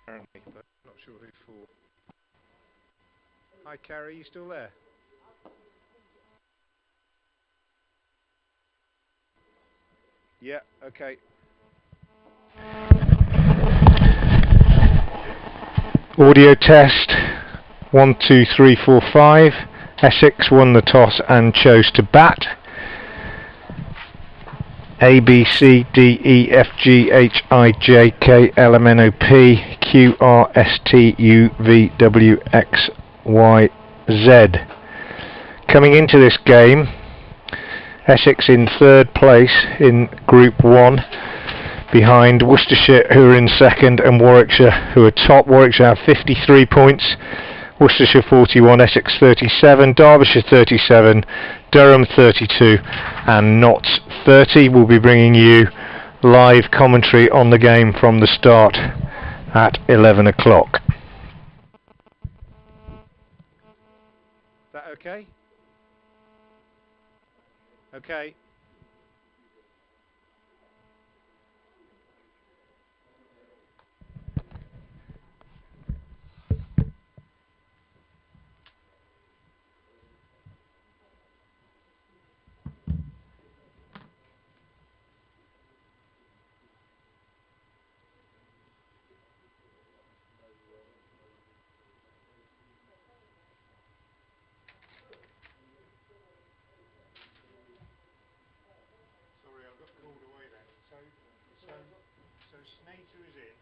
Apparently, but not sure who for. Hi, Carrie, you still there? Yeah, okay. Audio test. 1, 2, 3, 4, 5. Essex won the toss and chose to bat. A, B, C, D, E, F, G, H, I, J, K, L, M, N, O, P, Q, R, S, T, U, V, W, X, Y, Z. Coming into this game, Essex in third place in Group 1, behind Worcestershire, who are in second, and Warwickshire, who are top. Warwickshire have 53 points, Worcestershire 41, Essex 37, Derbyshire 37, Durham 32, and Notts 30. We'll be bringing you live commentary on the game from the start at 11 o'clock. Is that okay? Okay. Sorry, I got called away then. So Snater is in.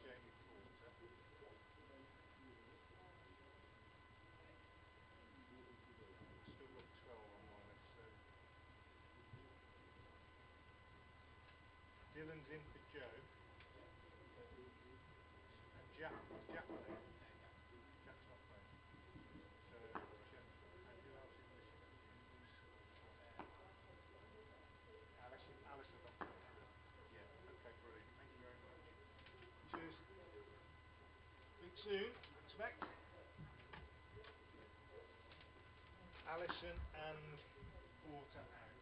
Jamie Porter. Still got 12 on my list, so Dylan's in for Joe. And Jack playing. Jack's not playing. So Jack, and who else is missing? Alison not playing. Yeah, okay, brilliant. Thank you very much. Cheers. Speak soon, I expect. Alison and Porter out.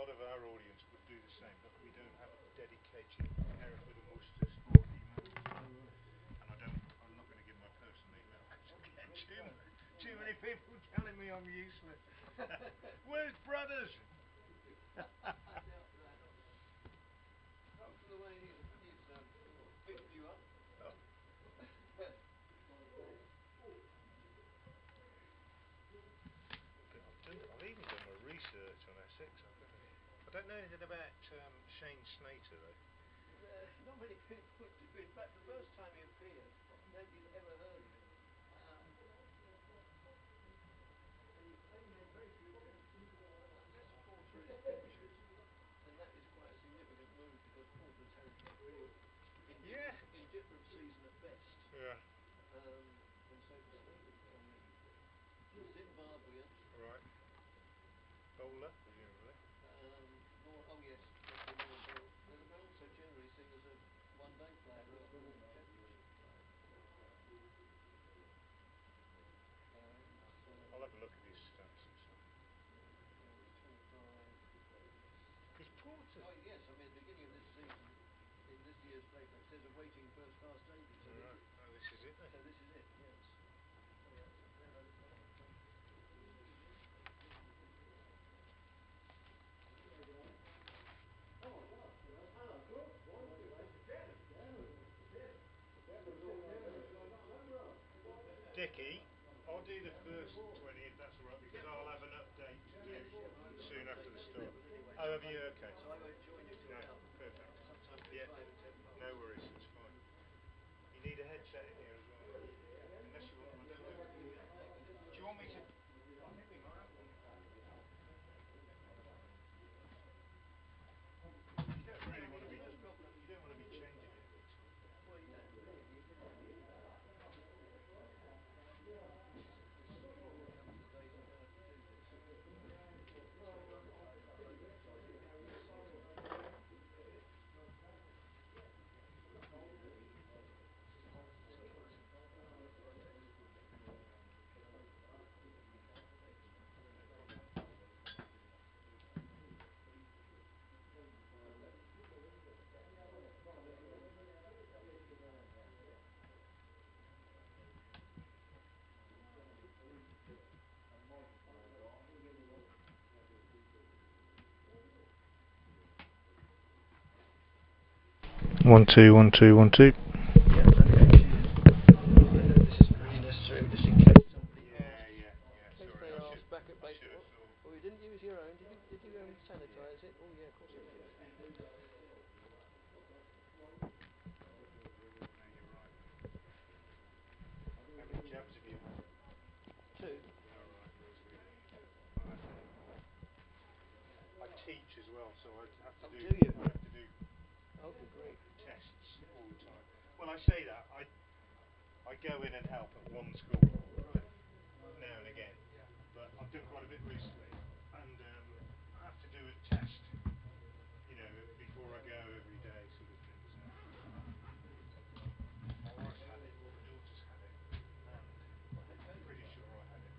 lot of our audience would do the same, but we don't have a dedicated Hereford and Worcester sport email. And I'm not going to give my personal email because I get too many people telling me I'm useless. Where's Brothers? I've even done my research on Essex. I don't know anything about Shane Snater though. Not many people do. In fact, the first time he appeared, nobody's ever heard of him. And he made very few appearances. Unless Porter is fixtures, then that is quite a significant move because Porter's had a pretty indifferent season at best. Yeah. And so for Snater to come in, the Zimbabwean. Right. Bowler, presumably. Oh yes, but also generally seen as a one-day player rather than a championship player. I'll have a look at his stats and stuff. He's 25. Because Porter... Oh yes, I mean at the beginning of this season, in this year's paper, it says awaiting first-class debut. So this is it then. So this is it, yes. Dickie, I'll do the first 20 if that's alright, because I'll have an update to do soon after the start. Oh, have you? Okay. So I won't join you till about perfect. sometime Yeah, 5 or 10 past. no worries, it's fine. You need a headset in here as well. Unless you want, I don't know. Do you want me to? I think we might have one. You don't really want to be. You don't want to be changing it every time. Well, you don't really. This probably comes the days you don't have to do this. One two 1 2 1 2. Yeah, okay. This is pretty necessary, just in case somebody Sorry, they ask back at base. Oh, you didn't use your own, did you sanitise it? Oh yeah, of course you did. No, you're right. How many jabs have you had? 2. Alright, I teach as well, so I have to do. Do you? I have to do. Oh, good grief. Tests all the time. Well, I say that I go in and help at one school now and again, but I've done quite a bit recently, and I have to do a test, before I go every day, sort of thing. So my wife's had it, my daughter's had it, and I'm pretty sure I had it.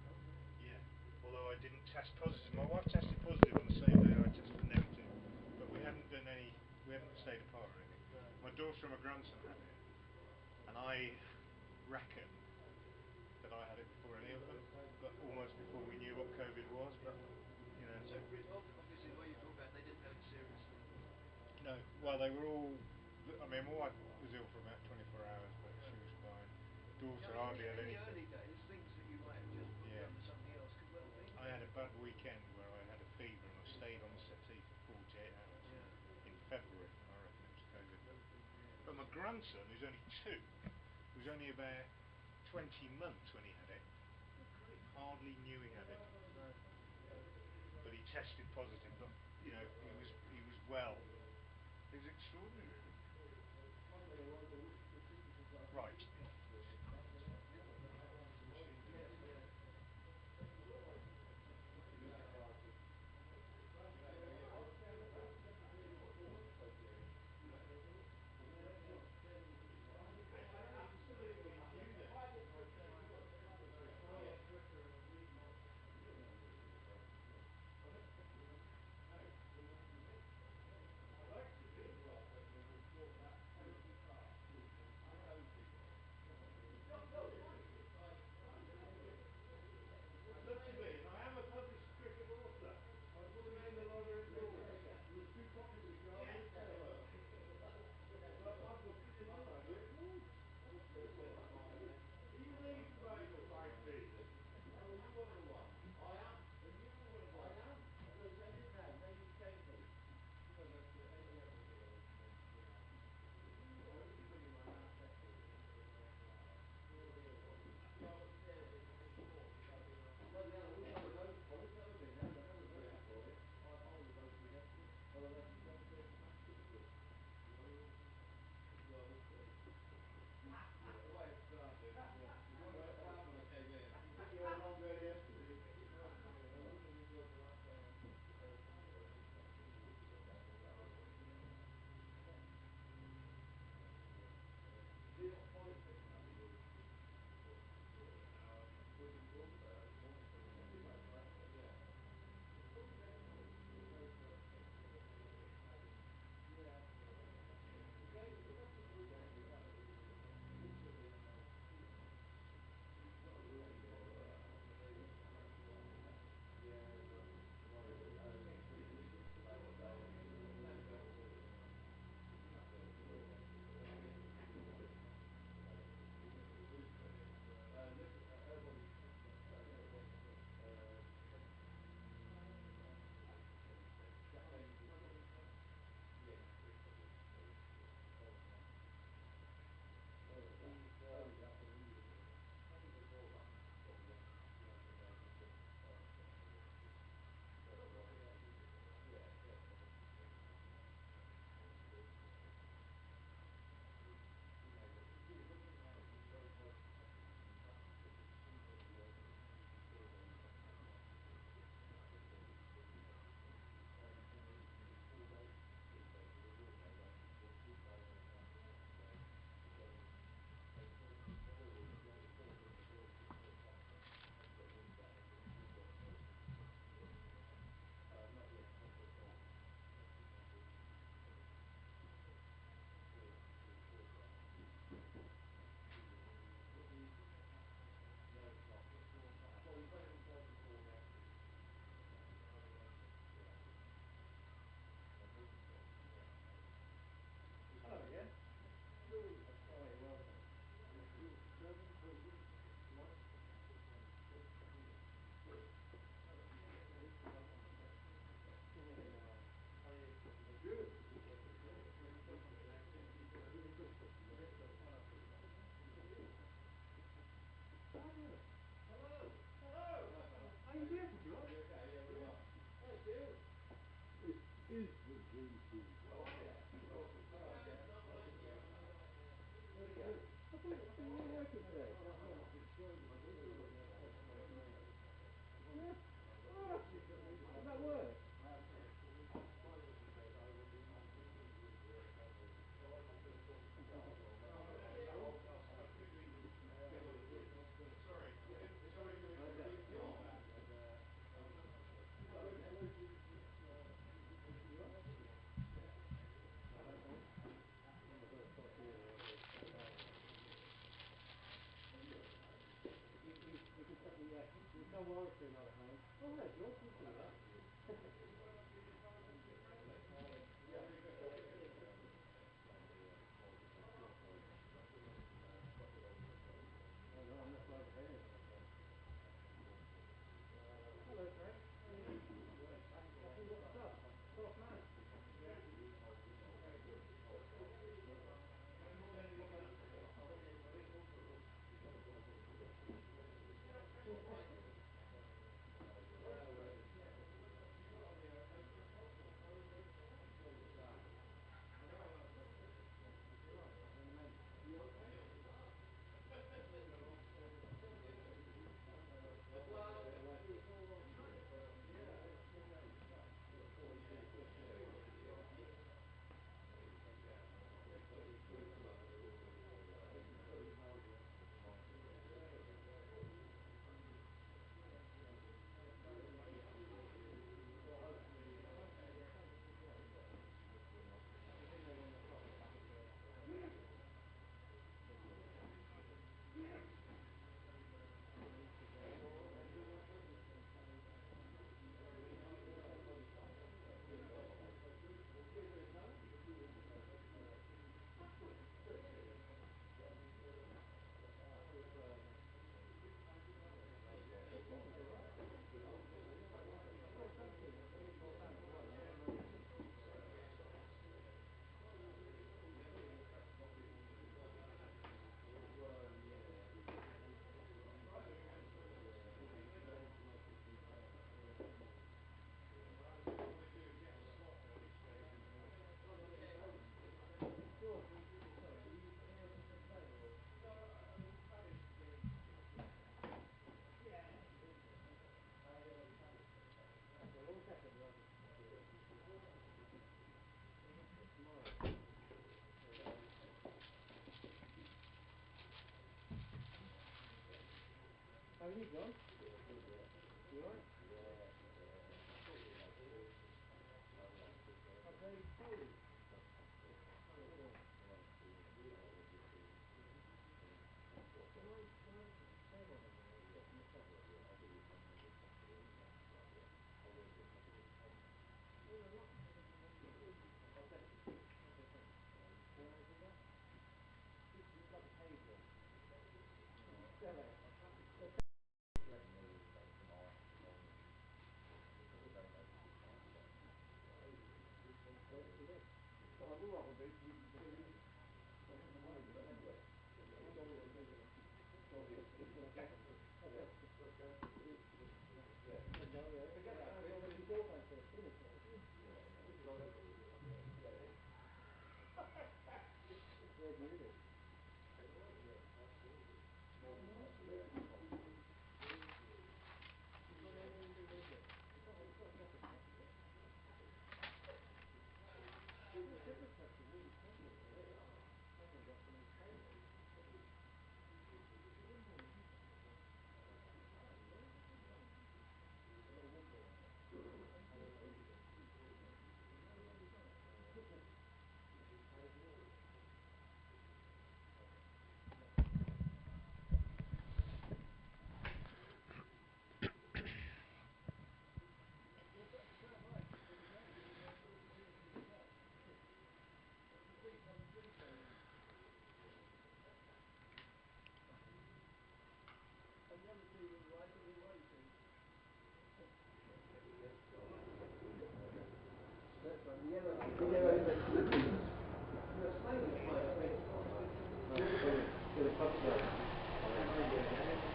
Yeah, although I didn't test positive. My wife tested positive on the same day I tested negative, but we hadn't stayed apart or anything. My daughter and my grandson had it, and I reckon that I had it before any of them, but almost before we knew what COVID was, but So obviously what you talk about, they didn't have it seriously. No, well they were all, my wife was ill for about 24 hours, but she was fine. Daughter hardly had anything. In the early days, things that you might have just booked under something else could well be. I had a bad weekend where I had a fever and I stayed on the settee for 48 hours. In February, I reckon it was COVID. But my grandson, who's only 2, was only about 20 months when he had it. Hardly knew he had it. No. But he tested positive, but he was well. It was extraordinary, really. Right.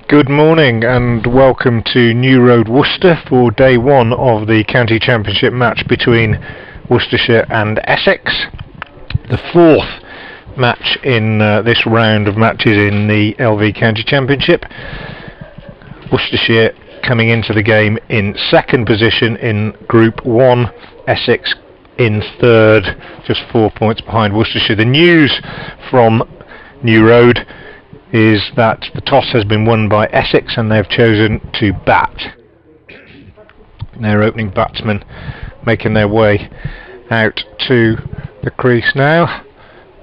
Good morning and welcome to New Road, Worcester for day one of the County Championship match between Worcestershire and Essex. The fourth match in this round of matches in the LV County Championship. Worcestershire coming into the game in second position in Group 1, Essex in third, just 4 points behind Worcestershire. The news from New Road is that the toss has been won by Essex and they've chosen to bat. Their opening batsmen making their way out to the crease now.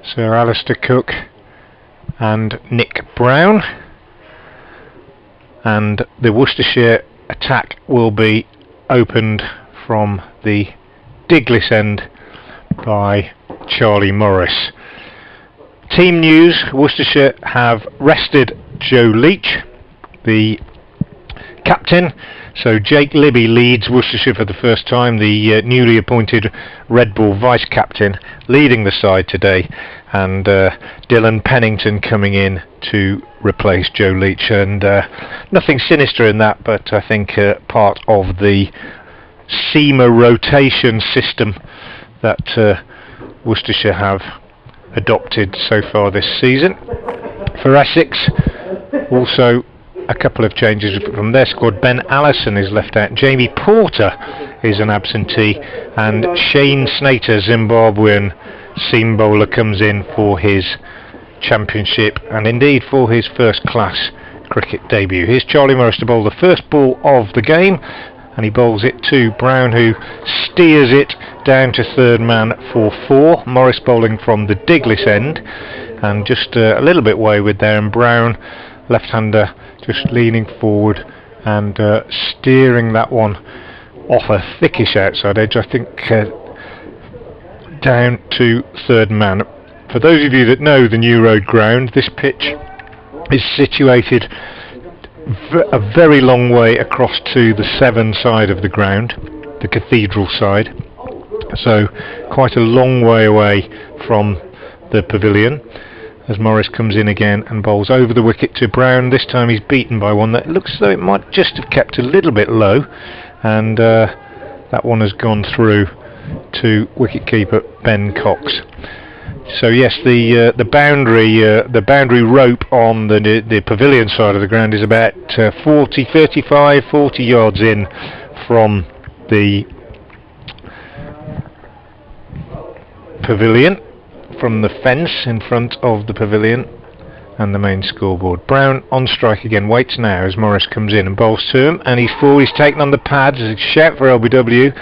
Sir Alistair Cook and Nick Brown. And the Worcestershire attack will be opened from the Diglis end by Charlie Morris. Team news: Worcestershire have rested Joe Leach, the captain, so Jake Libby leads Worcestershire for the first time, the newly appointed Red Bull vice captain, leading the side today, and Dylan Pennington coming in to replace Joe Leach. And nothing sinister in that, but I think part of the seamer rotation system that Worcestershire have adopted so far this season. For Essex, also a couple of changes from their squad. Ben Allison is left out, Jamie Porter is an absentee, and Shane Snater, Zimbabwean seam bowler, comes in for his championship and indeed for his first class cricket debut. Here's Charlie Morris to bowl the first ball of the game, and he bowls it to Brown, who steers it down to third man for 4. Morris bowling from the Diglis end and just a little bit wayward there, and Brown, left-hander, just leaning forward and steering that one off a thickish outside edge, I think, down to third man. For those of you that know the New Road ground, this pitch is situated a very long way across to the Severn side of the ground, the cathedral side, so quite a long way away from the pavilion. As Morris comes in again and bowls over the wicket to Brown. This time he's beaten by one that looks as though it might just have kept a little bit low, and that one has gone through to wicketkeeper Ben Cox. So yes, the boundary rope on the pavilion side of the ground is about 40 yards in from the pavilion, from the fence in front of the pavilion and the main scoreboard. Brown on strike again, waits now as Morris comes in and bowls to him, and he's forward, he's taken on the pads, a shout for LBW,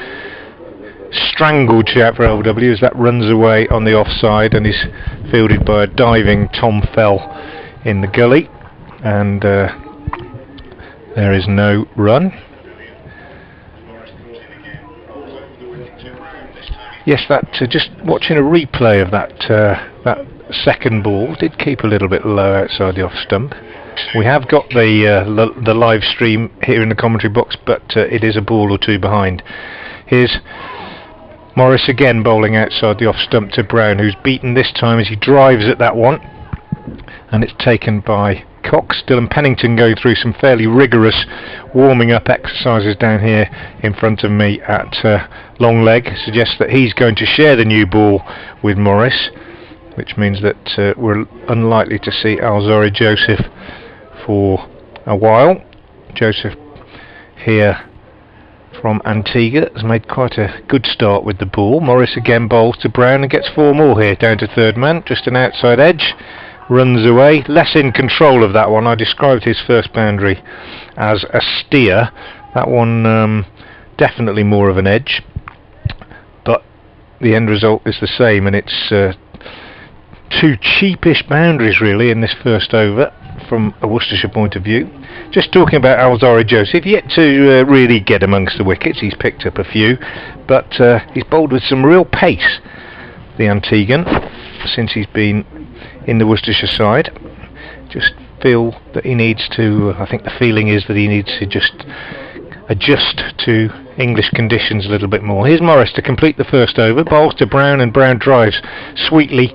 strangled shout for LBW as that runs away on the offside and is fielded by a diving Tom Fell in the gully, and there is no run. Yes, that just watching a replay of that second ball did keep a little bit low outside the off stump. We have got the live stream here in the commentary box, but it is a ball or two behind. Here's Morris again bowling outside the off stump to Brown, who's beaten this time as he drives at that one, and it's taken by Cox. Dylan Pennington going through some fairly rigorous warming up exercises down here in front of me at long leg, suggests that he's going to share the new ball with Morris, which means that we're unlikely to see Alzari Joseph for a while. Joseph here from Antigua has made quite a good start with the ball. Morris again bowls to Brown and gets 4 more here down to third man, just an outside edge, runs away, less in control of that one. I described his first boundary as a steer. That one definitely more of an edge, but the end result is the same, and it's 2 cheapish boundaries really in this first over from a Worcestershire point of view. Just talking about Alzari Joseph, yet to really get amongst the wickets. He's picked up a few, but he's bowled with some real pace, the Antiguan, since he's been in the Worcestershire side. Just feel that he needs to, I think the feeling is that he needs to just adjust to English conditions a little bit more. Here's Morris to complete the first over, bowls to Brown, and Brown drives sweetly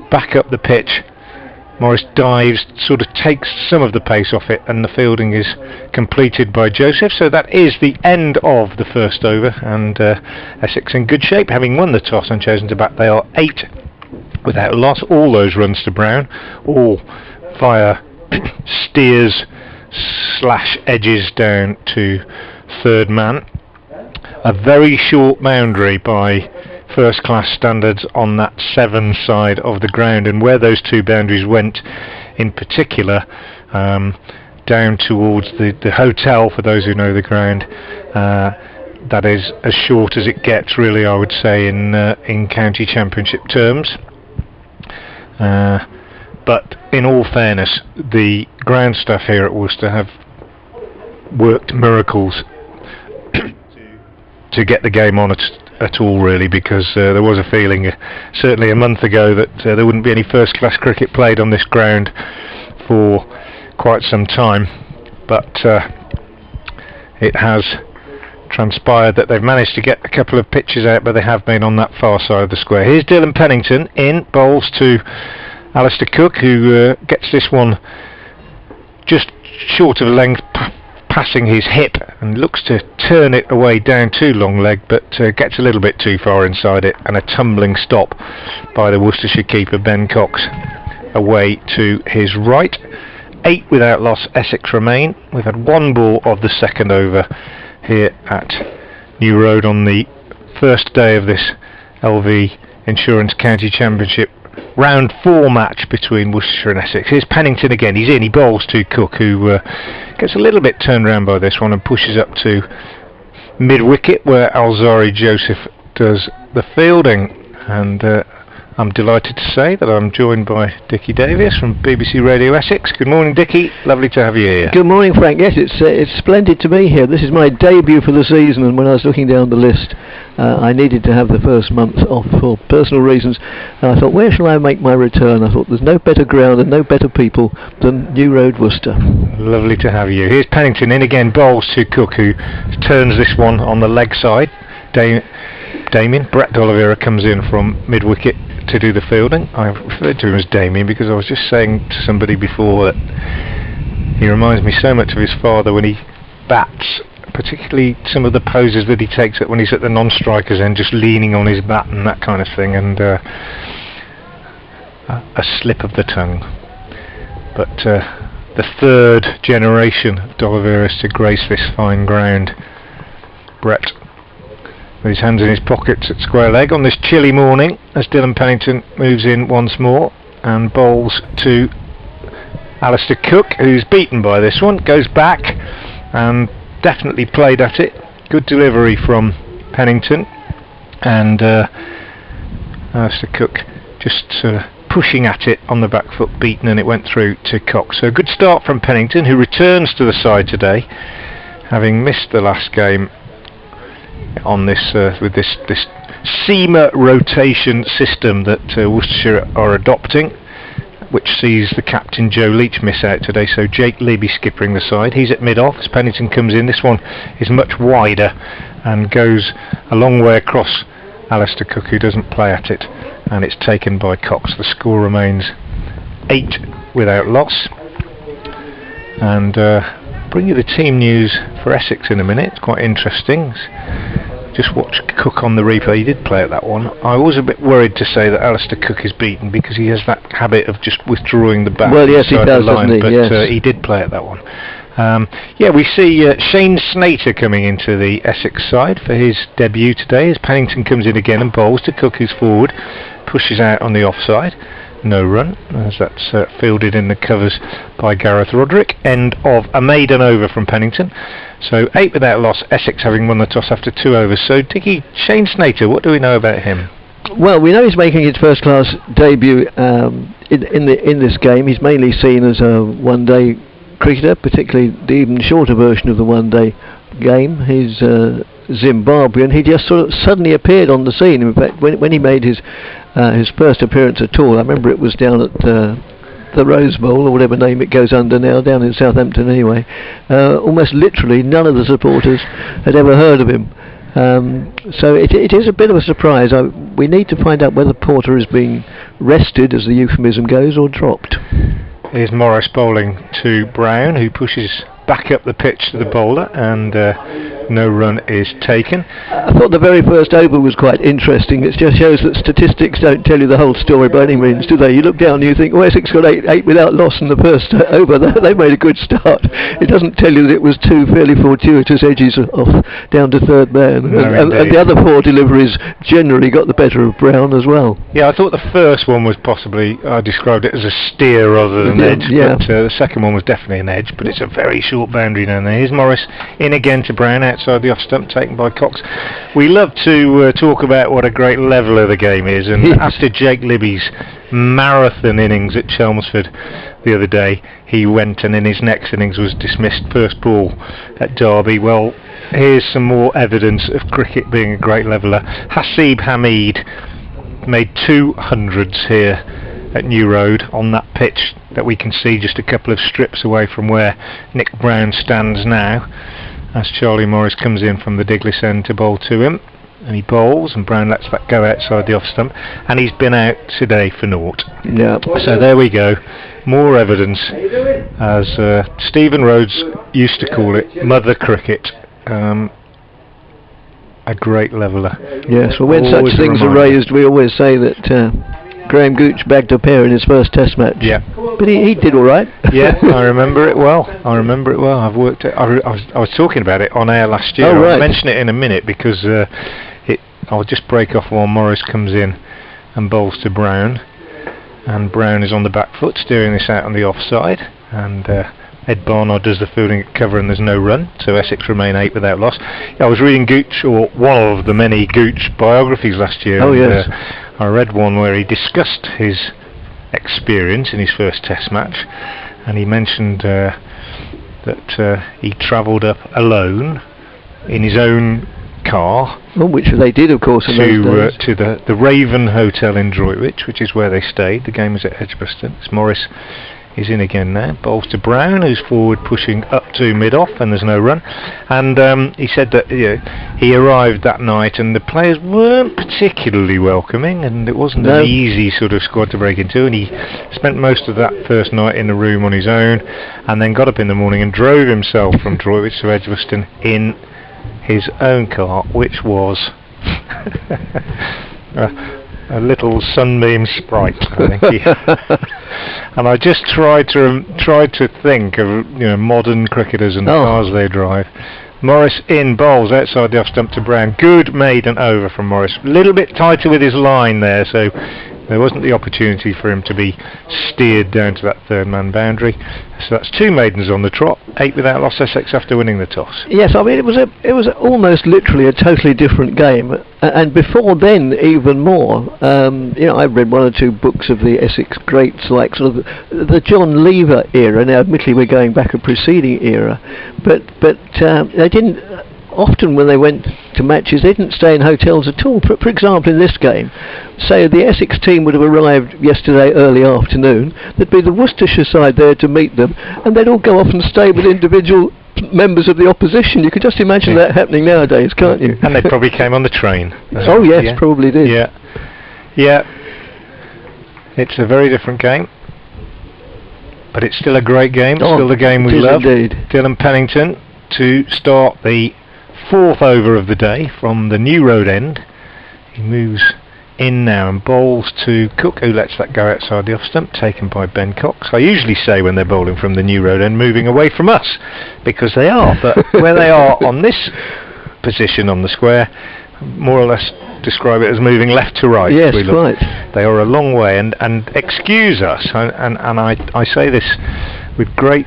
back up the pitch. Morris dives, sort of takes some of the pace off it, and the fielding is completed by Joseph. So that is the end of the first over, and Essex in good shape, having won the toss and chosen to bat. They are 8 without loss. All those runs to Brown, all via steers / edges down to third man. A very short boundary by first class standards on that 7 side of the ground, and where those two boundaries went in particular, down towards the hotel, for those who know the ground, that is as short as it gets, really, I would say, in county championship terms. But in all fairness, the ground staff here at Worcester have worked miracles to get the game on at all, really, because there was a feeling certainly a month ago that there wouldn't be any first class cricket played on this ground for quite some time, but it has transpired that they've managed to get a couple of pitches out, but they have been on that far side of the square. Here's Dylan Pennington in, bowls to Alistair Cook, who gets this one just short of length, passing his hip, and looks to turn it away down to long leg, but gets a little bit too far inside it, and a tumbling stop by the Worcestershire keeper Ben Cox away to his right. 8 without loss, Essex remain. We've had 1 ball of the second over here at New Road on the first day of this LV Insurance County Championship round 4 match between Worcestershire and Essex. Here's Pennington again. He's in. He bowls to Cook, who gets a little bit turned around by this one and pushes up to mid-wicket, where Alzari Joseph does the fielding. And I'm delighted to say that I'm joined by Dickie Davies from BBC Radio Essex. Good morning, Dickie. Lovely to have you here. Good morning, Frank. Yes, it's splendid to be here. This is my debut for the season, and when I was looking down the list, I needed to have the first month off for personal reasons. And I thought, where shall I make my return? I thought, there's no better ground and no better people than New Road, Worcester. Lovely to have you. Here's Pennington in again, bowls to Cook, who turns this one on the leg side. Damien, Brett D'Oliveira comes in from mid-wicket to do the fielding. I referred to him as Damien because I was just saying to somebody before that he reminds me so much of his father when he bats, particularly some of the poses that he takes when he's at the non-strikers end, just leaning on his bat and that kind of thing, and a slip of the tongue. But the third generation of D'Oliveiras to grace this fine ground. Brett with his hands in his pockets at square leg on this chilly morning, as Dylan Pennington moves in once more and bowls to Alistair Cook, who's beaten by this one, goes back and definitely played at it. Good delivery from Pennington, and Alistair Cook just pushing at it on the back foot, beaten, and it went through to Cox. So a good start from Pennington, who returns to the side today, having missed the last game on this with this seamer rotation system that Worcestershire are adopting, which sees the captain Joe Leach miss out today, so Jake Leby skippering the side. He's at mid-off as Pennington comes in. This one is much wider and goes a long way across Alistair Cook, who doesn't play at it, and it's taken by Cox. The score remains 8 without loss, and bring you the team news for Essex in a minute. It's quite interesting. Just watch Cook on the replay. He did play at that one. I was a bit worried to say that Alistair Cook is beaten because he has that habit of just withdrawing the bat. Well, yes, he does, doesn't he? But yes. He did play at that one. Yeah, we see Shane Snater coming into the Essex side for his debut today, as Pennington comes in again and bowls to Cook, who's forward, pushes out on the offside. No run, as that's fielded in the covers by Gareth Roderick. End of a maiden over from Pennington. So 8 without loss, Essex having won the toss after 2 overs. So Dickie, Shane Snater, what do we know about him? Well, we know he's making his first class debut in this game. He's mainly seen as a one-day cricketer, particularly the even shorter version of the one-day game. He's Zimbabwean. He just sort of suddenly appeared on the scene. In fact, when he made his first appearance at all, I remember it was down at the Rose Bowl, or whatever name it goes under now, down in Southampton anyway. Almost literally none of the supporters had ever heard of him. So it is a bit of a surprise. We need to find out whether Porter is being rested, as the euphemism goes, or dropped. Here's Morris bowling to Brown, who pushes back up the pitch to the bowler, and no run is taken. I thought the very first over was quite interesting. It just shows that statistics don't tell you the whole story by any means, do they? You look down and you think, oh, Essex got eight without loss in the first over. They made a good start. It doesn't tell you that it was two fairly fortuitous edges off down to third man. No, and the other four deliveries generally got the better of Brown as well. Yeah, I thought the first one was possibly, I described it as a steer rather than an edge, yeah. but the second one was definitely an edge, but it's a very short boundary down there. Here's Morris in again to Brown outside the off stump, taken by Cox. We love to talk about what a great leveller the game is, and after Jake Libby's marathon innings at Chelmsford the other day, he went and in his next innings was dismissed first ball at Derby. Well, here's some more evidence of cricket being a great leveller. Hasib Hamid made 200s here at New Road on that pitch that we can see just a couple of strips away from where Nick Brown stands now, as Charlie Morris comes in from the Diglis end to bowl to him, and he bowls and Brown lets that go outside the off stump, and he's been out today for naught. Yeah. So there we go, more evidence, as Stephen Rhodes used to call it, mother cricket. A great leveller. Yes, well, when Always such a things are reminder. raised, we always say that Graham Gooch bagged a pair in his first Test match. Yeah. But he did all right. Yeah, I remember it well. I've worked it. I was talking about it on air last year. Oh, right. I'll mention it in a minute because I'll just break off while Morris comes in and bowls to Brown, and Brown is on the back foot steering this out on the offside, and Ed Barnard does the fielding at cover and there's no run, so Essex remain 8 without loss. I was reading Gooch, or one of the many Gooch biographies last year. Oh, and, yes. I read one where he discussed his experience in his first Test match, and he mentioned that he travelled up alone in his own car, Which they did, of course, in those days. to the Raven Hotel in Droitwich, which is where they stayed. The game was at Edgbaston. It's Morris is in again now, bowls to Brown, who's forward pushing up to mid-off, and there's no run. And he said that he arrived that night and the players weren't particularly welcoming, and it wasn't an easy sort of squad to break into, and he spent most of that first night in the room on his own, and then got up in the morning and drove himself from Droitwich to Edgbaston in his own car, which was a little Sunbeam Sprite, I think. And I just tried to think of modern cricketers and the cars they drive. Morris in, bowls outside the off stump to Brown. Good maiden over from Morris. A little bit tighter with his line there, so there wasn't the opportunity for him to be steered down to that third man boundary. So that's 2 maidens on the trot, 8 without loss, Essex after winning the toss. Yes, I mean it was almost literally a totally different game, and before then even more. I've read 1 or 2 books of the Essex greats, like sort of the John Lever era. Now, admittedly, we're going back a preceding era, but they didn't. Often when they went to matches, they didn't stay in hotels at all. For example, in this game, say the Essex team would have arrived yesterday early afternoon, there'd be the Worcestershire side there to meet them, and they'd all go off and stay with individual members of the opposition. You could just imagine that happening nowadays, can't you? And they probably came on the train. Oh yes, probably did. Yeah. It's a very different game, but it's still a great game. It's still the game we love. Indeed. Dylan Pennington to start the 4th over of the day from the New Road end. He moves in now and bowls to Cook, who lets that go outside the off stump, taken by Ben Cox. I usually say when they're bowling from the New Road end, moving away from us, because they are, but where they are on this position on the square, more or less describe it as moving left to right. Yes, right. They are a long way, and excuse us, and I say this with great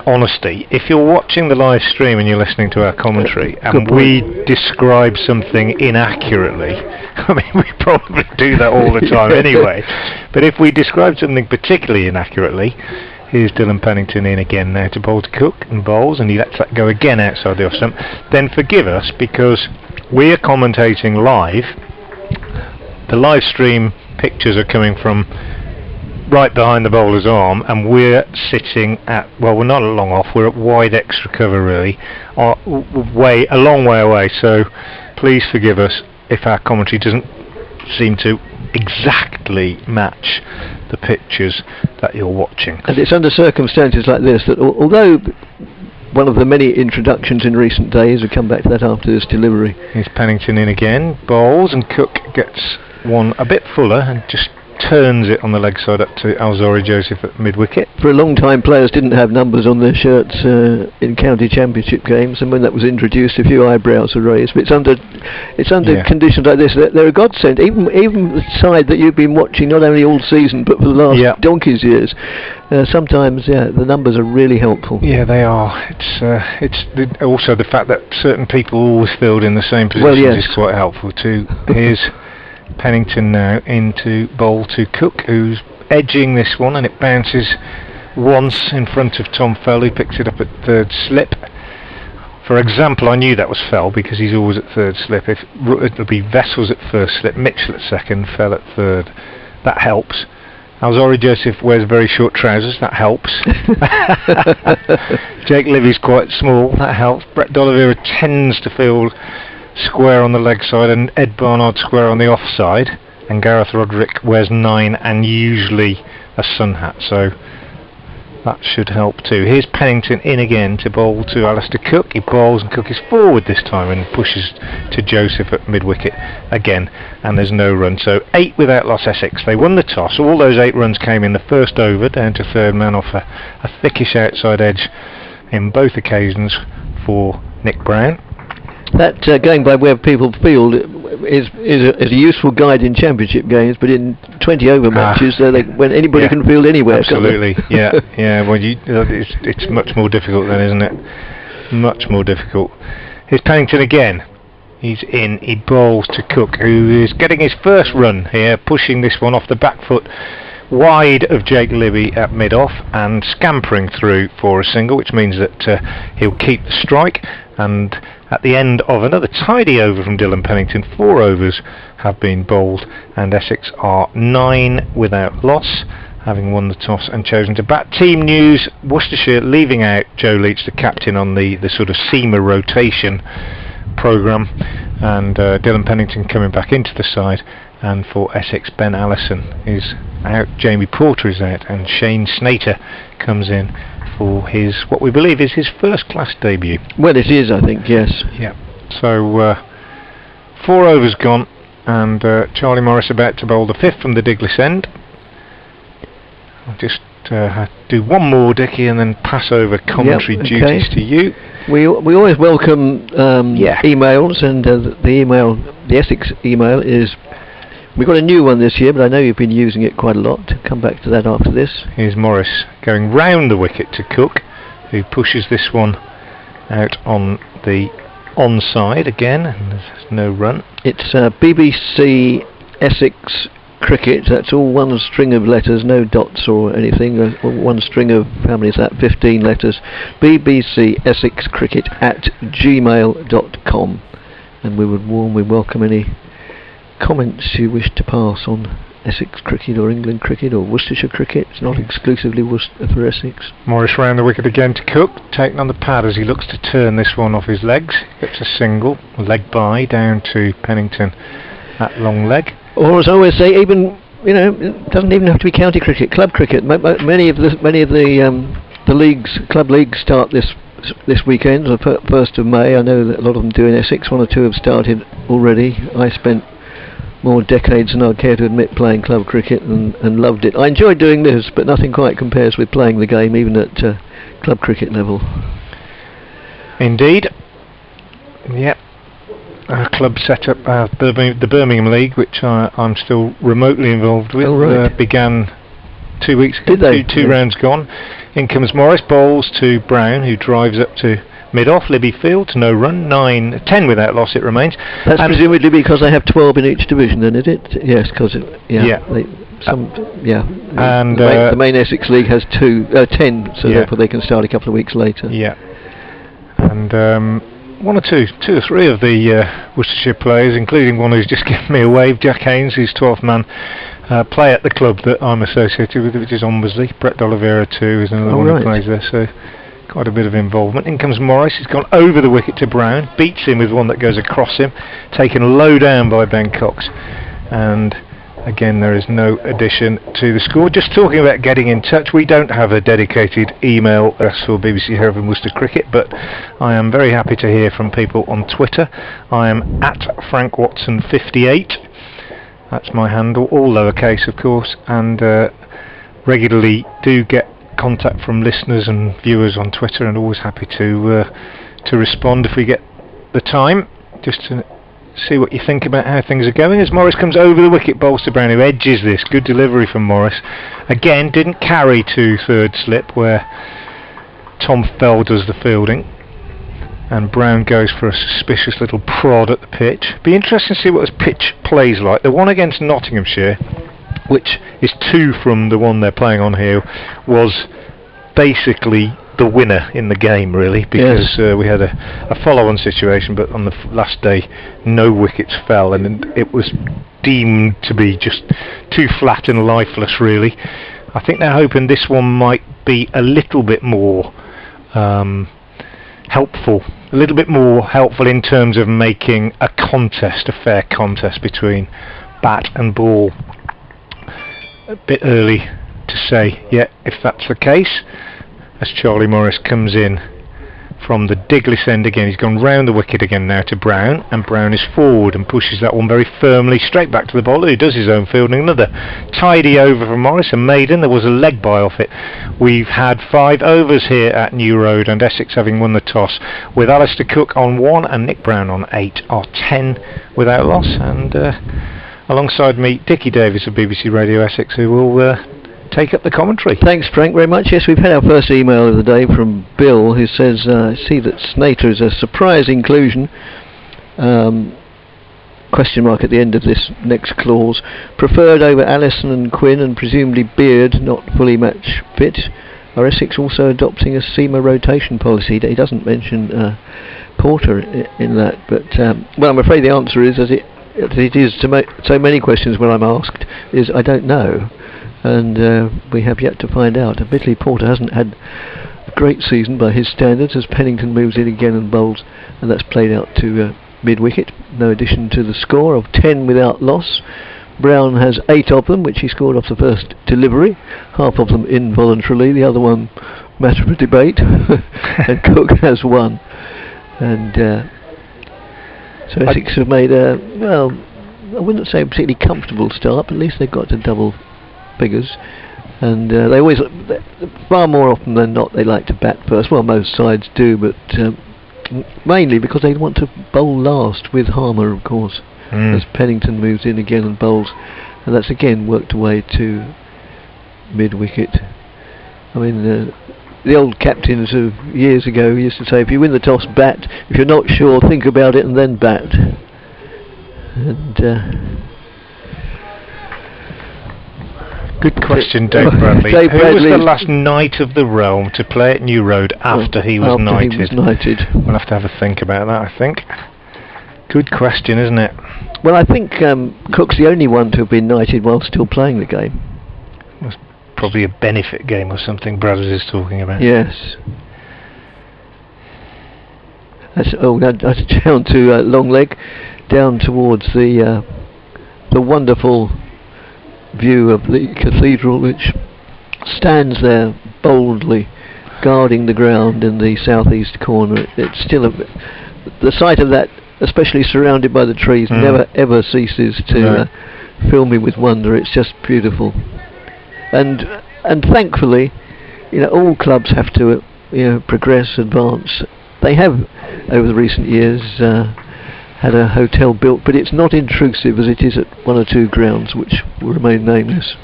honesty. If you're watching the live stream and you're listening to our commentary and we describe something inaccurately, I mean we probably do that all the time anyway, but if we describe something particularly inaccurately, here's Dylan Pennington in again now to bowl to Cook, and bowls, and he lets that go again outside the off stump. Then forgive us, because we are commentating live. The live stream pictures are coming from right behind the bowler's arm, and we're sitting at, well, we're not long off, we're at wide extra cover really, a long way away, so please forgive us if our commentary doesn't seem to exactly match the pictures that you're watching. And it's under circumstances like this that although one of the many introductions in recent days, we'll come back to that after this delivery. Here's Pennington in again, bowls, and Cook gets one a bit fuller and just turns it on the leg side up to Alzori Joseph at mid-wicket. For a long time, players didn't have numbers on their shirts in county championship games, and when that was introduced, a few eyebrows were raised. But it's under conditions like this. They're a godsend. Even the side that you've been watching not only all season but for the last donkey's years. Sometimes, the numbers are really helpful. Yeah, they are. It's also the fact that certain people always filled in the same positions is quite helpful too. Here's Pennington now into bowl to Cook, who's edging this one, and it bounces once in front of Tom Fell, who picks it up at third slip. For example, I knew that was Fell because he's always at third slip. If it'll be Vessels at first slip, Mitchell at second, Fell at third. That helps. Alzori Joseph wears very short trousers. That helps. Jake Livy's quite small. That helps. Brett D'Oliveira tends to field square on the leg side, and Ed Barnard square on the off side, and Gareth Roderick wears 9 and usually a sun hat, so that should help too. Here's Pennington in again to bowl to Alistair Cook. He bowls, and Cook is forward this time and pushes to Joseph at mid-wicket again, and there's no run. So 8 without loss Essex. They won the toss. All those 8 runs came in the first over, down to third man off a thickish outside edge in both occasions for Nick Brown. That going by where people field is a useful guide in championship games, but in 20 over matches, when anybody can field anywhere. Absolutely, yeah. Well, it's much more difficult then, isn't it? Much more difficult. Here's Pennington again. He's in. He bowls to Cook, who is getting his first run here, pushing this one off the back foot wide of Jake Libby at mid-off and scampering through for a single, which means that he'll keep the strike. And at the end of another tidy over from Dylan Pennington, 4 overs have been bowled, and Essex are 9 without loss, having won the toss and chosen to bat. Team news: Worcestershire leaving out Joe Leach, the captain, on the sort of seamer rotation programme, and Dylan Pennington coming back into the side. And for Essex, Ben Allison is out, Jamie Porter is out, and Shane Snater comes in for his, what we believe is his first class debut. Well, it is, I think, yes. Yeah. So 4 overs gone, and Charlie Morris about to bowl the 5th from the Diglis end. I'll just do one more, Dickie, and then pass over commentary duties to you. We always welcome emails, and the Essex email is. We've got a new one this year, but I know you've been using it quite a lot. Come back to that after this. Here's Morris going round the wicket to Cook, who pushes this one out on the onside again, and there's no run. It's BBC Essex Cricket. That's all one string of letters, no dots or anything. One string of, how many is that? 15 letters. BBC Essex Cricket at gmail.com, and we would warmly welcome any comments you wish to pass on Essex cricket or England cricket or Worcestershire cricket. It's not exclusively for Essex. Morris round the wicket again to Cook, taken on the pad as he looks to turn this one off his legs. Gets a single, leg by, down to Pennington at long leg. Or as I always say, even, it doesn't even have to be county cricket, club cricket. Many of the leagues, club leagues, start this weekend, the 1st of May. I know that a lot of them do in Essex. 1 or 2 have started already. I spent more decades than I care to admit playing club cricket and loved it. I enjoyed doing this, but nothing quite compares with playing the game, even at club cricket level. Indeed. Yep. Our club set up the Birmingham League, which I'm still remotely involved with, began 2 weeks ago. Did they? Two rounds gone. In comes Morris, bowls to Brown, who drives up to mid-off. Libby fields, no run, 10 without loss it remains. That's presumably because they have 12 in each division, then, is it? Yes, because the main Essex League has 10, so therefore they can start a couple of weeks later. Yeah. And 1 or 2 or 3 of the Worcestershire players, including one who's just given me a wave, Jack Haynes, who's 12th man, play at the club that I'm associated with, which is Ombersley. Brett D'Oliveira too is another one who plays there, so quite a bit of involvement. In comes Morris. He's gone over the wicket to Brown, beats him with one that goes across him, taken low down by Ben Cox, and Again, there is no addition to the score. Just talking about getting in touch, we don't have a dedicated email address for BBC Hereford and Worcester Cricket, but I am very happy to hear from people on Twitter. I am at FrankWatson58. That's my handle, all lowercase of course, and regularly do get contact from listeners and viewers on Twitter, and always happy to respond if we get the time, just to see what you think about how things are going. As Morris comes over the wicket, bowls to Brown, who edges this. Good delivery from Morris. Again, didn't carry to third slip where Tom Fell does the fielding, and Brown goes for a suspicious little prod at the pitch. Be interesting to see what this pitch plays like. The one against Nottinghamshire, which is 2 from the one they're playing on here, was basically the winner in the game, really, because we had a follow-on situation, but on the last day no wickets fell, and it was deemed to be just too flat and lifeless, really. I think they're hoping this one might be a little bit more helpful in terms of making a fair contest between bat and ball. A bit early to say yet if that's the case, as Charlie Morris comes in from the Diglis end again. He's gone round the wicket again now to Brown, and Brown is forward and pushes that one very firmly straight back to the bowler, who does his own fielding. Another tidy over from Morris, and maiden. There was a leg by off it. We've had 5 overs here at New Road, and Essex, having won the toss, with Alistair Cook on 1 and Nick Brown on 8, are 10 without loss. And alongside me, Dickie Davis of BBC Radio Essex, who will take up the commentary. Thanks, Frank, very much. Yes, we've had our first email of the day from Bill, who says, I see that Snater is a surprise inclusion. Question mark at the end of this next clause. Preferred over Allison and Quinn, and presumably Beard not fully match fit. Are Essex also adopting a seamer rotation policy? He doesn't mention Porter in that, but well, I'm afraid the answer is, as it is to so many questions when I'm asked, is I don't know. And we have yet to find out. Admittedly, Porter hasn't had a great season by his standards, as Pennington moves in again and bowls, and that's played out to mid-wicket. No addition to the score of 10 without loss. Brown has 8 of them, which he scored off the first delivery, half of them involuntarily, the other one matter of debate, and Cook has 1. And so Essex have made a, well, I wouldn't say a particularly comfortable start, but at least they've got to double figures, and they always, far more often than not, they like to bat first. Well, most sides do, but mainly because they want to bowl last with Harmer, of course, as Pennington moves in again and bowls, and that's again worked away to mid-wicket. I mean, the old captains of years ago used to say, if you win the toss, bat. If you're not sure, think about it and then bat. And good question, Dave Bradley. Who was the last knight of the realm to play at New Road after he was knighted? We'll have to have a think about that, I think. Good question, isn't it? Well, I think Cook's the only one to have been knighted while still playing the game. It was probably a benefit game or something Brothers is talking about. Yes. That's down to long leg, down towards the wonderful view of the cathedral, which stands there boldly guarding the ground in the southeast corner. It's still the sight of that, especially surrounded by the trees, never ever ceases to fill me with wonder. It's just beautiful, and thankfully, all clubs have to progress, advance. They have over the recent years had a hotel built, but it's not intrusive as it is at 1 or 2 grounds which will remain nameless.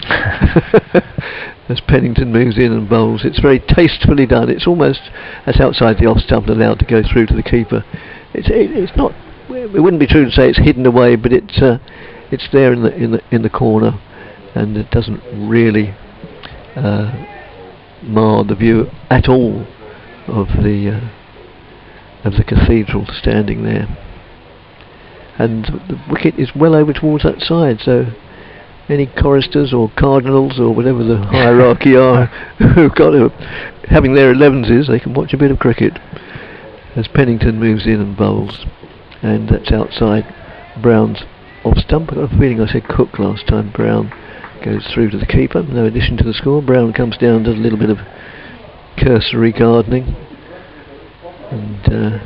As Pennington moves in and bowls, it's very tastefully done. It's almost as outside the off stump, allowed to go through to the keeper. It's not. It wouldn't be true to say it's hidden away, but it's there in the corner, and it doesn't really mar the view at all of the cathedral standing there. And the wicket is well over towards that side, so any choristers or cardinals or whatever the hierarchy are who've got having their 11s, they can watch a bit of cricket as Pennington moves in and bowls, and that's outside Brown's off stump. I got a feeling I said Cook last time. Brown goes through to the keeper. No addition to the score. Brown comes down, does a little bit of cursory gardening, and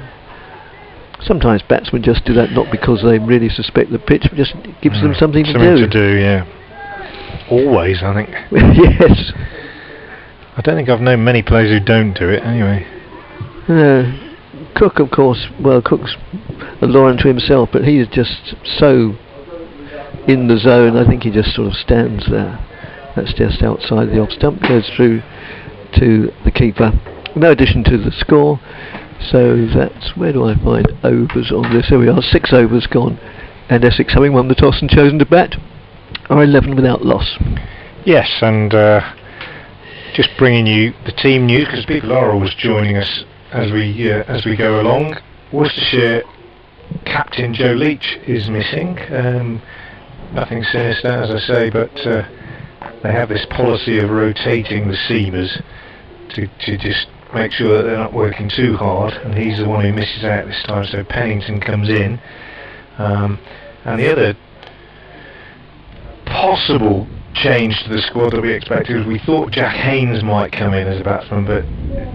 sometimes batsmen just do that, not because they really suspect the pitch, but just gives them something to do. Yeah. Always, I think. Yes. I don't think I've known many players who don't do it anyway. Cook, of course, well, Cook's a law unto himself, but he is just so in the zone. I think he just sort of stands there. That's just outside the off stump, goes through to the keeper. No addition to the score, so that's, where do I find overs on this? There we are, 6 overs gone, and Essex, having won the toss and chosen to bat, are 11 without loss. Yes, and just bringing you the team news, because people are always joining us as we go along. Worcestershire captain Joe Leach is missing. Nothing sinister, as I say, but they have this policy of rotating the seamers to just make sure that they're not working too hard, and he's the one who misses out this time, so Pennington comes in. And the other possible change to the squad that we expected was, we thought Jack Haynes might come in as a batsman, but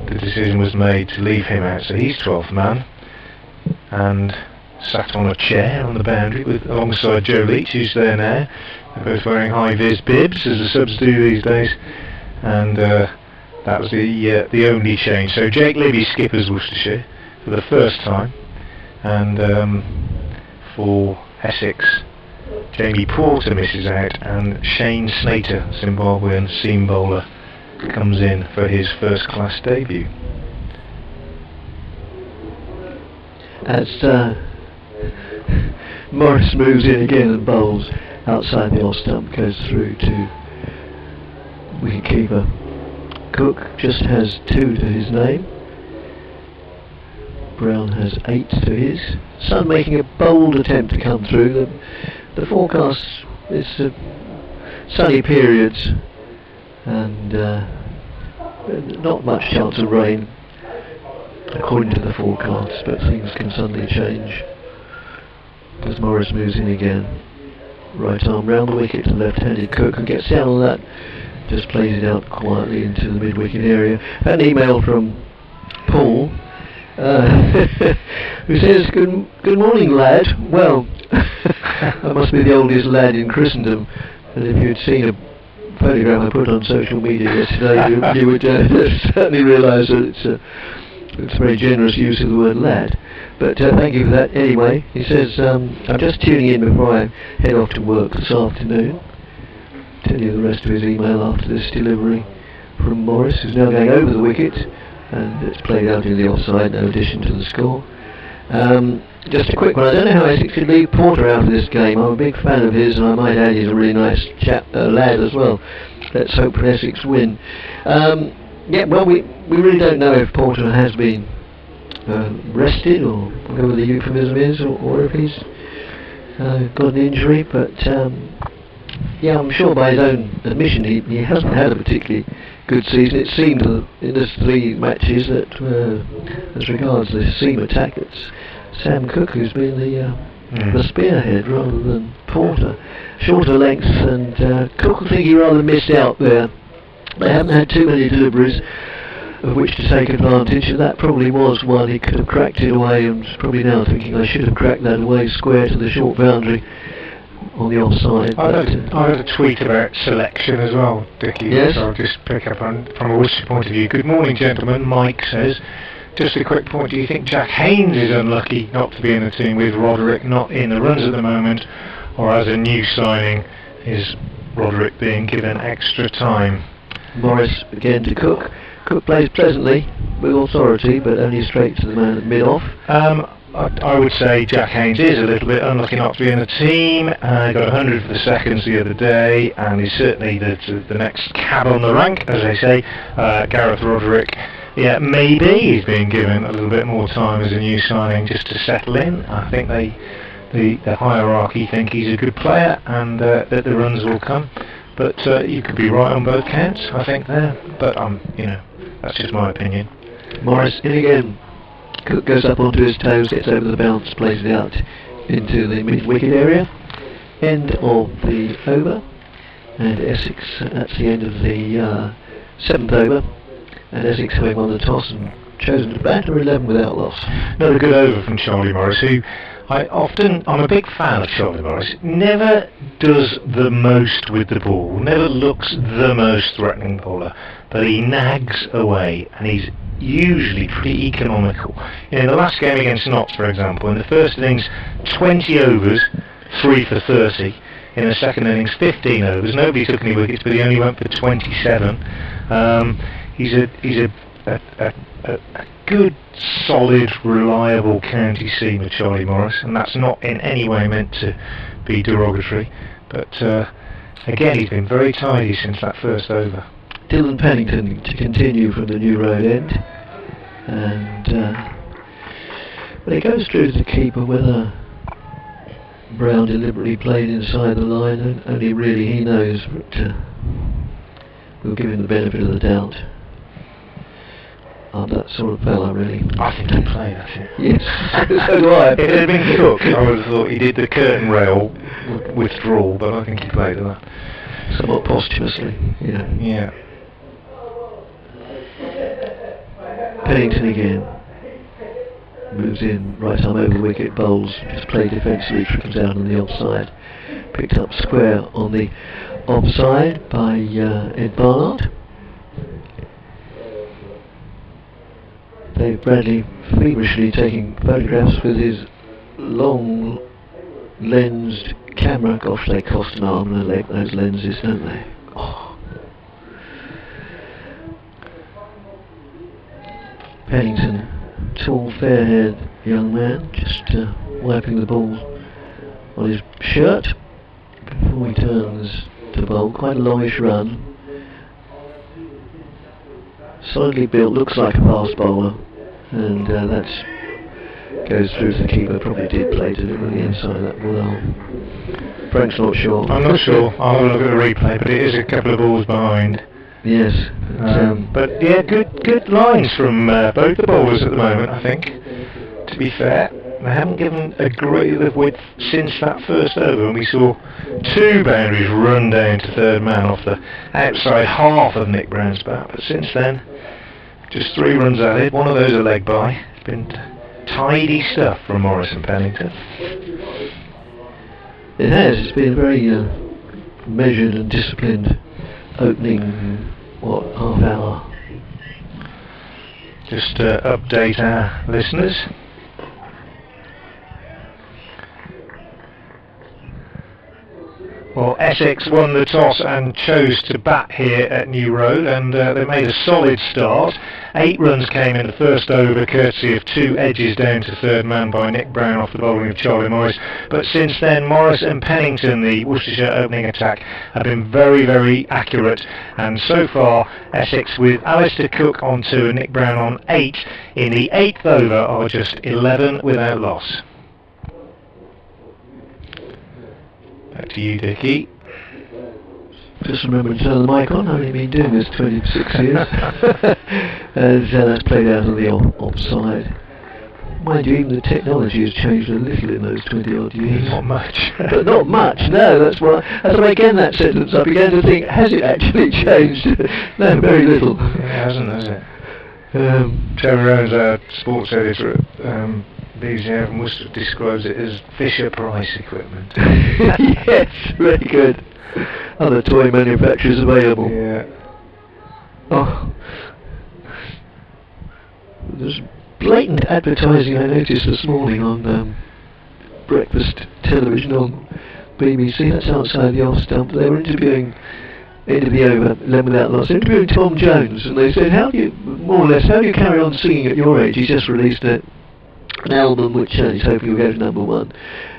the decision was made to leave him out, so he's 12th man and sat on a chair on the boundary alongside Joe Leach, who's there now. They're both wearing high-vis bibs, as the subs do these days, and that was the only change. So Jake Libby skippers Worcestershire for the first time, and for Essex, Jamie Porter misses out, and Shane Snater, Zimbabwean seam bowler, comes in for his first-class debut. As Morris moves in again and bowls outside the off stump, goes through to wicketkeeper Cook. Just has 2 to his name. Brown has 8 to his. Sun making a bold attempt to come through. The forecast is sunny periods and not much chance of rain according to the forecast, but things can suddenly change as Morris moves in again. Right arm round the wicket to left-handed Cook, and gets down on that, just plays it out quietly into the mid-wicket area. An email from Paul, who says, good morning, lad. Well, I must be the oldest lad in Christendom, and if you'd seen a photograph I put on social media yesterday, you would certainly realise that it's a very generous use of the word lad. But thank you for that anyway. He says, I'm just tuning in before I head off to work this afternoon. Tell you the rest of his email after this delivery from Morris, who's now going over the wicket, and it's played out in the offside, no addition to the score. Just a quick one, I don't know how Essex could leave Porter out of this game. I'm a big fan of his, and I might add he's a really nice lad as well. Let's hope for Essex win. Yeah, well, we really don't know if Porter has been rested, or whatever the euphemism is, or if he's got an injury, but yeah, I'm sure by his own admission he hasn't had a particularly good season. It seemed in his 3 matches that as regards the seam attack, it's Sam Cook who's been the spearhead rather than Porter. Shorter lengths, and Cook, I think he rather missed out there. They haven't had too many deliveries of which to take advantage, and that probably was one. He could have cracked it away, and probably now thinking, I should have cracked that away square to the short boundary on the offside. I had a tweet about selection as well, Dickie. Yes? So I'll just pick up on from a Worcester point of view. Good morning, gentlemen. Mike says, just a quick point, do you think Jack Haynes is unlucky not to be in the team with Roderick not in the runs at the moment, or as a new signing, is Roderick being given extra time? Morris again to Cook. Cook plays pleasantly with authority, but only straight to the man at mid-off. I would say Jack Haynes is a little bit unlucky not to be in the team. He got 100 for the seconds the other day, and he's certainly the next cab on the rank, as they say. Gareth Roderick, yeah, maybe he's being given a little bit more time as a new signing just to settle in. I think the hierarchy think he's a good player, and that the runs will come. But you could be right on both counts, I think, there. But you know, that's just my opinion. Morris in again. Cook goes up onto his toes, gets over the bounce, plays it out into the mid-wicket area. end of the over, and Essex, that's the end of the 7th over, and Essex having won the toss and chosen to bat, are 11 without loss. Another good over from Charlie Morris, who I'm a big fan of Charlie Morris. Never does the most with the ball, never looks the most threatening bowler, but he nags away, and he's usually pretty economical. In the last game against Notts, for example, in the first innings, 20 overs, 3 for 30. In the second innings, 15 overs. Nobody took any wickets, but he only went for 27. He's a good, solid, reliable county seamer, Charlie Morris, and that's not in any way meant to be derogatory. But again, he's been very tidy since that first over. Dylan Pennington to continue from the New Road end, and but it goes through to the keeper whether Brown deliberately played inside the line, and only really he knows, but we'll give him the benefit of the doubt. I'm that sort of fella, really. I think he played, actually. Yes, so do I. If it had been Cook, I would have thought he did the curtain rail withdrawal, but I think he played that. Somewhat posthumously, yeah. Yeah. Pennington again. Moves in, right arm over wicket, bowls, just play defensively, trickles down on the offside. Picked up square on the offside by Ed Barnard. Dave Bradley feverishly taking photographs with his long lensed camera. Gosh, they cost an arm and a leg, those lenses, don't they? Oh. Pennington, tall, fair-haired young man, just wiping the ball on his shirt before he turns to bowl. Quite a longish run. Solidly built, looks like a fast bowler, and that goes through to the keeper. Probably did play deliberately inside that ball. Frank's not sure. I'm not sure. I'll look at the replay, but it is a couple of balls behind. Yes. But yeah, good lines from both the bowlers at the moment, I think. To be fair, they haven't given a great deal of width since that first over, and we saw 2 boundaries run down to third man off the outside half of Nick Brown's bat. But since then, just 3 runs added. One of those a leg by. It's been tidy stuff from Morris and Pennington. It has. It's been a very measured and disciplined opening, half hour. Just to update our listeners. Well, Essex won the toss and chose to bat here at New Road, and they made a solid start. 8 runs came in the first over, courtesy of 2 edges down to third man by Nick Brown off the bowling of Charlie Morris. But since then, Morris and Pennington, the Worcestershire opening attack, have been very, very accurate. And so far, Essex, with Alistair Cook on 2 and Nick Brown on 8, in the 8th over are just 11 without loss. Back to you, Dickie. Just remember to turn the mic on. I've only been doing this 26 years. As that's played out on the offside. Mind you, even the technology has changed a little in those 20 odd years. Not much. But not much, no. That's why as I began that sentence, I began to think, has it actually changed? No, very little. It hasn't, has it? Trevor Owens, our sports editor at BBC from Worcester, describes it as Fisher-Price equipment. Yes, very good. Other toy manufacturers available. Yeah. Oh. There's blatant advertising I noticed this morning on breakfast television on BBC. That's outside the off stump. They were interviewing end of the over, 11 without loss, interviewing Tom Jones, and they said, how do you carry on singing at your age? He's just released an album which he's hoping will go to #1.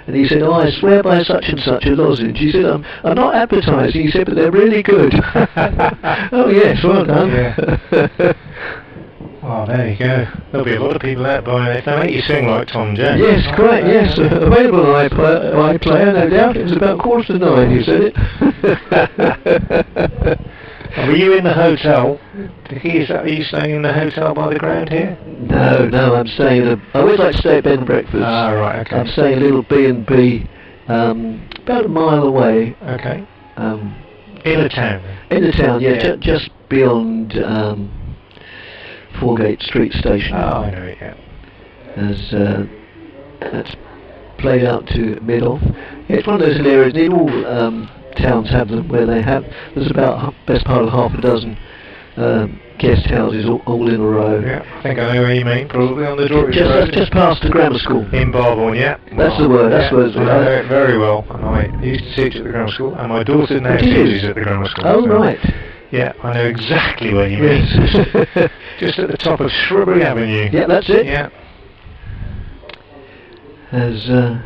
And he said, I swear by such and such a lozenge. He said, I'm not advertising. He said, but they're really good. Oh yes, well done. Yeah. Oh, there you go. There'll be a lot of people out buying it. They make you sing like Tom Jones. Yes, correct, yes. Available on iPlayer, no doubt. It was about 9:15, he said it. Were you in the hotel? Are you staying in the hotel by the ground here? No, I'm staying I always like to stay at bed and breakfast. Ah, right, okay. I'm staying a little B&B about a mile away. Okay. In a town. In the town, yeah, Yeah. just beyond Foregate Street Station. Oh, I know it, yeah. As that's played out to mid-off. Yeah, it's one of those areas. Nearly all towns have them, where they have. There's about best part of half a dozen guest houses all in a row. Yeah, I think I know where you mean. Probably on the Droitwich Road. Just past the grammar school. In Barbourne, yeah. That's the word. That's yeah, the word. I know it very well. And I used to teach at the grammar school, and my daughter now Do you? teaches at the grammar school. Oh, so, right. Yeah, I know exactly where you mean. Yes. Just at the top of Shrubbery Avenue. Yeah, that's it. Yeah. As the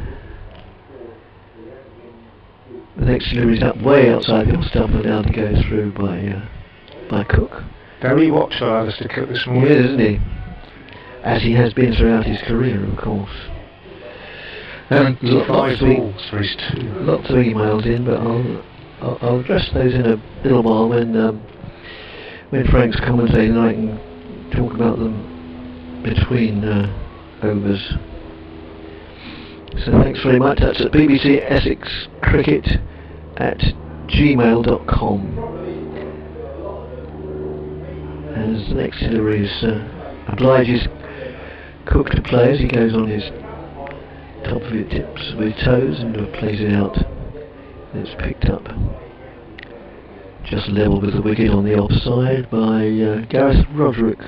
next delivery is up way outside the Ostumber now to go through by Cook. Very watchful Alistair Cook this Yeah, morning. isn't he? As he has been throughout his career, of course. And lots 5 of balls for his 2. lots of emails in, but I'll address those in a little while when Frank's commentating, and I can talk about them between overs. So thanks very much. That's at BBC Essex Cricket at gmail.com. As the next delivery obliges Cook to play as he goes on his top of it, tips with his toes and plays it out. It's picked up just level with the wicket on the offside by Gareth Roderick,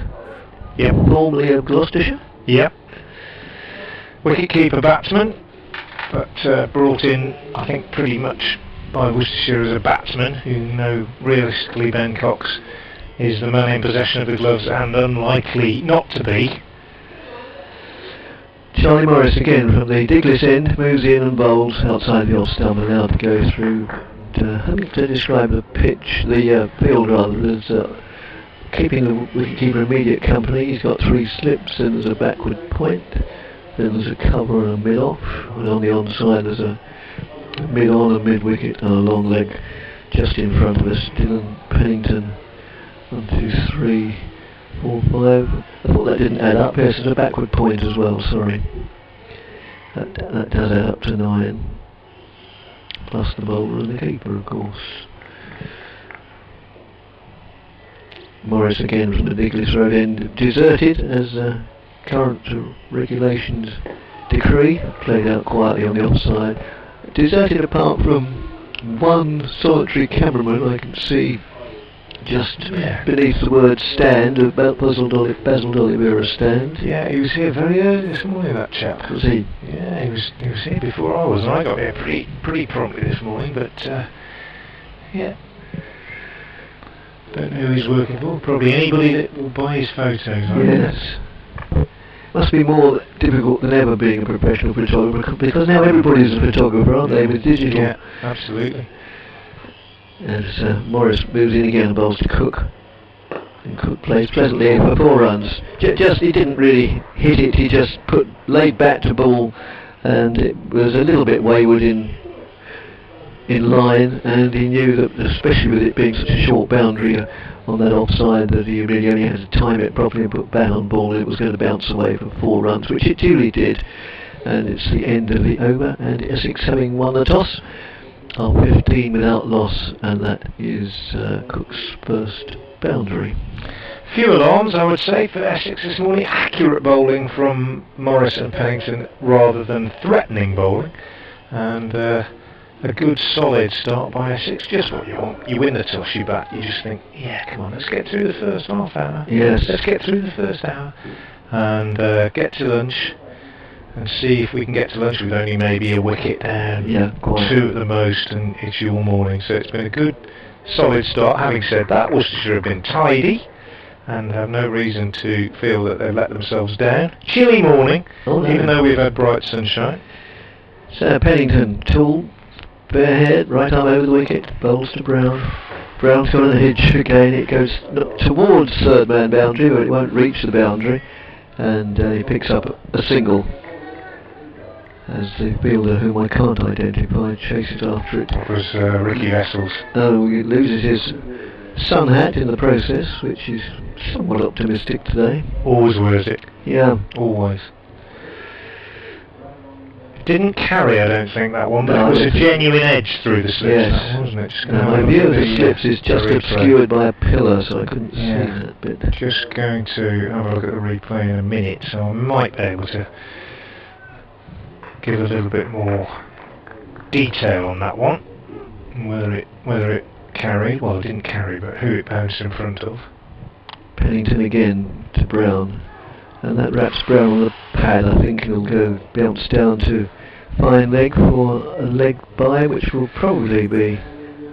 Yep. formerly of Gloucestershire. Yep. Wicket-keeper batsman, but brought in, I think, pretty much by Worcestershire as a batsman, who know realistically Ben Cox is the man in possession of the gloves and unlikely not to be. Charlie Morris again from the Diglis end moves in and bowls outside the off-stump, now to go through. Haven't to describe the pitch, the field rather, as keeping the wicketkeeper immediate company. He's got 3 slips and there's a backward point. Then there's a cover and a mid-off, and on the onside there's a mid-on and mid-wicket and a long leg just in front of us. Dylan Pennington, 1, 2, 3, 4, 5. I thought that didn't add up. Yes, there's a backward point as well, sorry. That does add up to 9. Plus the bowler and the keeper, of course. Morris again from the Diglis Road end, deserted as current regulations decree, played out quietly on the offside. Deserted apart from one solitary cameraman I can see just beneath the word stand, about Basil D'Oliveira stand. Yeah, he was here very early this morning, that chap. Was he? Yeah, he was here before I was, and I got here pretty promptly this morning, but yeah. Don't know who he's working for. Probably anybody that will buy his photos. Yes. Must be more difficult than ever being a professional photographer, because now everybody's a photographer, aren't they, with digital? Yeah, absolutely. As Morris moves in again and bowls to Cook. And Cook plays pleasantly for 4 runs. Just he didn't really hit it, he just laid back to ball, and it was a little bit wayward in line, and he knew that, especially with it being such a short boundary on that offside, that he really only had to time it properly and put bat on ball, and it was going to bounce away for 4 runs, which it duly did. And it's the end of the over, and Essex having won the toss are 15 without loss, and that is Cook's first boundary. Few alarms, I would say, for Essex this morning. Accurate bowling from Morris and Pennington rather than threatening bowling, and a good solid start by Essex. Just what you want. You win the toss, you bat. You just think, yeah, come on, let's get through the first half hour. Yes. Let's get through the first hour and get to lunch and see if we can get to lunch with only maybe a wicket down. Yeah, quite. 2 at the most, and it's your morning. So it's been a good solid start. Having said that, Worcestershire have been tidy and have no reason to feel that they've let themselves down. Chilly morning, even though we've had bright sunshine. So Pennington, tall, bare head, right arm over the wicket, bowls to Brown. Brown's got an edge again, it goes towards third man boundary, but it won't reach the boundary, and he picks up a single as the fielder, whom I can't identify, chases after it. It was Ricky Vessels. Oh, he loses his sun hat in the process, which is somewhat optimistic today. Always worth it. Yeah. Always. Didn't carry, I don't think, that one, but No, it was I a don't think- genuine edge through the slips, Yes. that, wasn't it? Just No, gonna have my a view look of at the slips is the just replay. obscured by a pillar, so I couldn't Yeah. see that bit. Just going to have a look at the replay in a minute, so I might be able to give a little bit more detail on that one. Whether it carried, well, it didn't carry, but who it bounced in front of. Pennington again to Brown, and that wraps Brown on the pad. I think he'll go bounce down to fine leg for a leg bye, which will probably be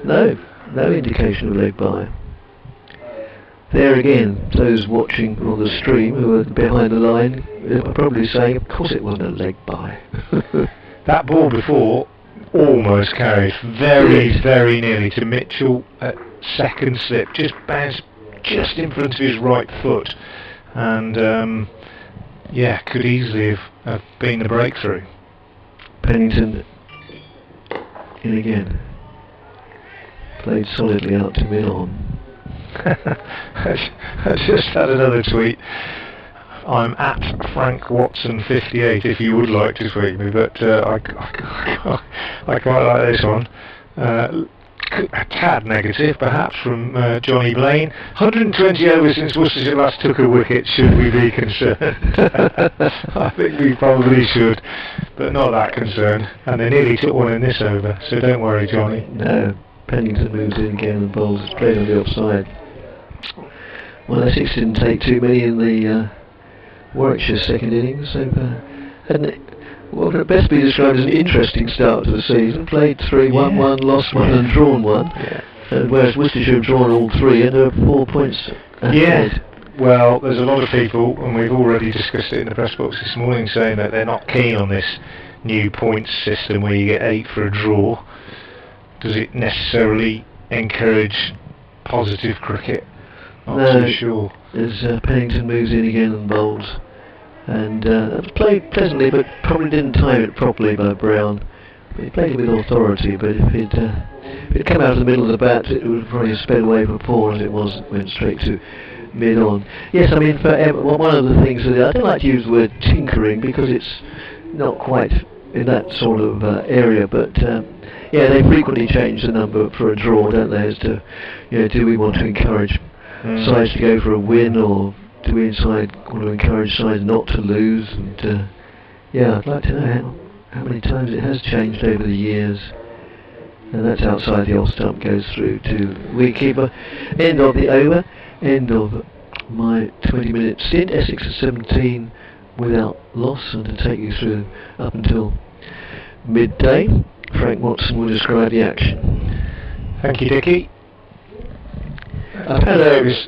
no indication of leg bye. There again, those watching on the stream who are behind the line are probably saying, of course it wasn't a leg bye. That ball before almost carried very nearly to Mitchell at second slip, just bounced just in front of his right foot, and yeah, could easily have been the breakthrough. Pennington in again, played solidly out to mid-on. I just had another tweet. I'm at Frank Watson 58 if you would like to tweet me, but I quite like this one. A tad negative perhaps from Johnny Blaine. 120 overs since Worcestershire last took a wicket. Should we be concerned? I think we probably should, but not that concerned. And they nearly took one in this over, so don't worry, Johnny. No, Pennington moves in again and bowls straight on the offside. Well, Essex didn't take too many in the Warwickshire second innings, so, and what would best be described as an interesting start to the season. Played 3, won 1, lost 1 and drawn 1, whereas Worcestershire have drawn all 3 and are 4 points ahead. Well, there's a lot of people, and we've already discussed it in the press box this morning, saying that they're not keen on this new points system where you get 8 for a draw. Does it necessarily encourage positive cricket? Not too sure. As Pennington moves in again and bowls, and played pleasantly, but probably didn't time it properly by Brown. But he played it with authority, but if it come out of the middle of the bat, it would probably have sped away for 4 as it went straight to mid-on. Yes, I mean, one of the things that I don't like to use the word tinkering because it's not quite in that sort of area, but yeah, they frequently change the number for a draw, don't they? As to, do we want to encourage sides to go for a win, or do we want to encourage sides not to lose? And yeah, I'd like to know how many times it has changed over the years. And that's outside the off stump, goes through to wicketkeeper. End of the over, end of my 20-minute stint. Essex at 17 without loss, and to take you through up until midday, Frank Watson will describe the action. Thank you, Dickie.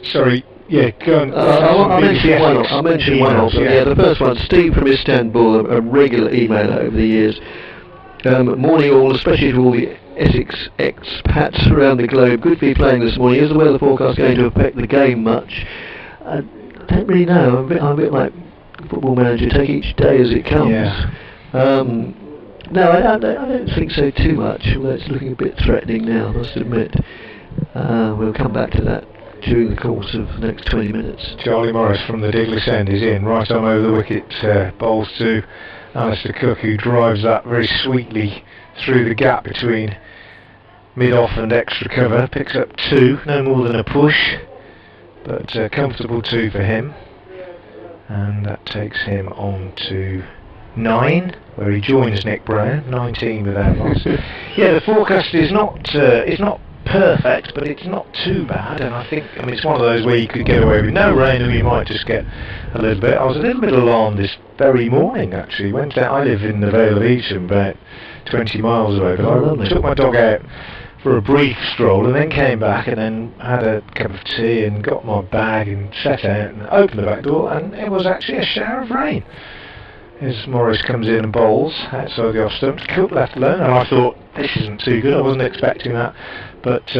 Sorry. Yeah, go on. I'll mention one of them. Yeah, the first one, Steve from Istanbul, a regular emailer over the years. Morning all, especially to all the Essex expats around the globe. Good to be playing this morning. Is the weather forecast going to affect the game much? I don't really know. I'm a bit like Football Manager, take each day as it comes. Yeah. No, I don't think so too much, although it's looking a bit threatening now, I must admit. We'll come back to that during the course of the next 20 minutes. Charlie Morris from the Diglis end is in, right on over the wicket, bowls to Alistair Cook, who drives that very sweetly through the gap between mid-off and extra cover, picks up 2, no more than a push, but comfortable 2 for him, and that takes him on to 9, where he joins Nick Brown, 19 without loss. Yeah, the forecast is it's not perfect, but it's not too bad, and I think, it's one of those where you could get away with no rain, or you might just get a little bit. I was a little bit alarmed this very morning, actually. Went out, I live in the Vale of Evesham, about 20 miles away, but I took my dog out for a brief stroll, and then came back, and then had a cup of tea, and got my bag, and set out, and opened the back door, and it was actually a shower of rain. As Morris comes in and bowls outside the off stumps, Cook left alone, and I thought, this isn't too good, I wasn't expecting that, but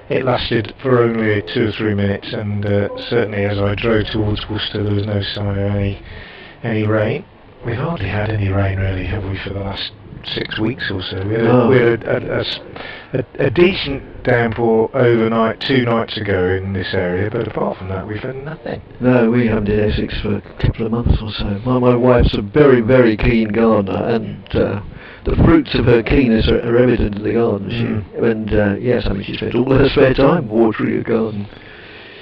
it lasted for only 2 or 3 minutes, and certainly as I drove towards Worcester there was no sign of any rain. We've hardly had any rain really, have we, for the last 6 weeks or so. We had a a decent downpour overnight 2 nights ago in this area, but apart from that we've had nothing. No, we haven't in Essex for a couple of months or so. My wife's a very, very keen gardener, and the fruits of her keenness are evident in the garden. Yes, I mean, she spent all her spare time watering her garden.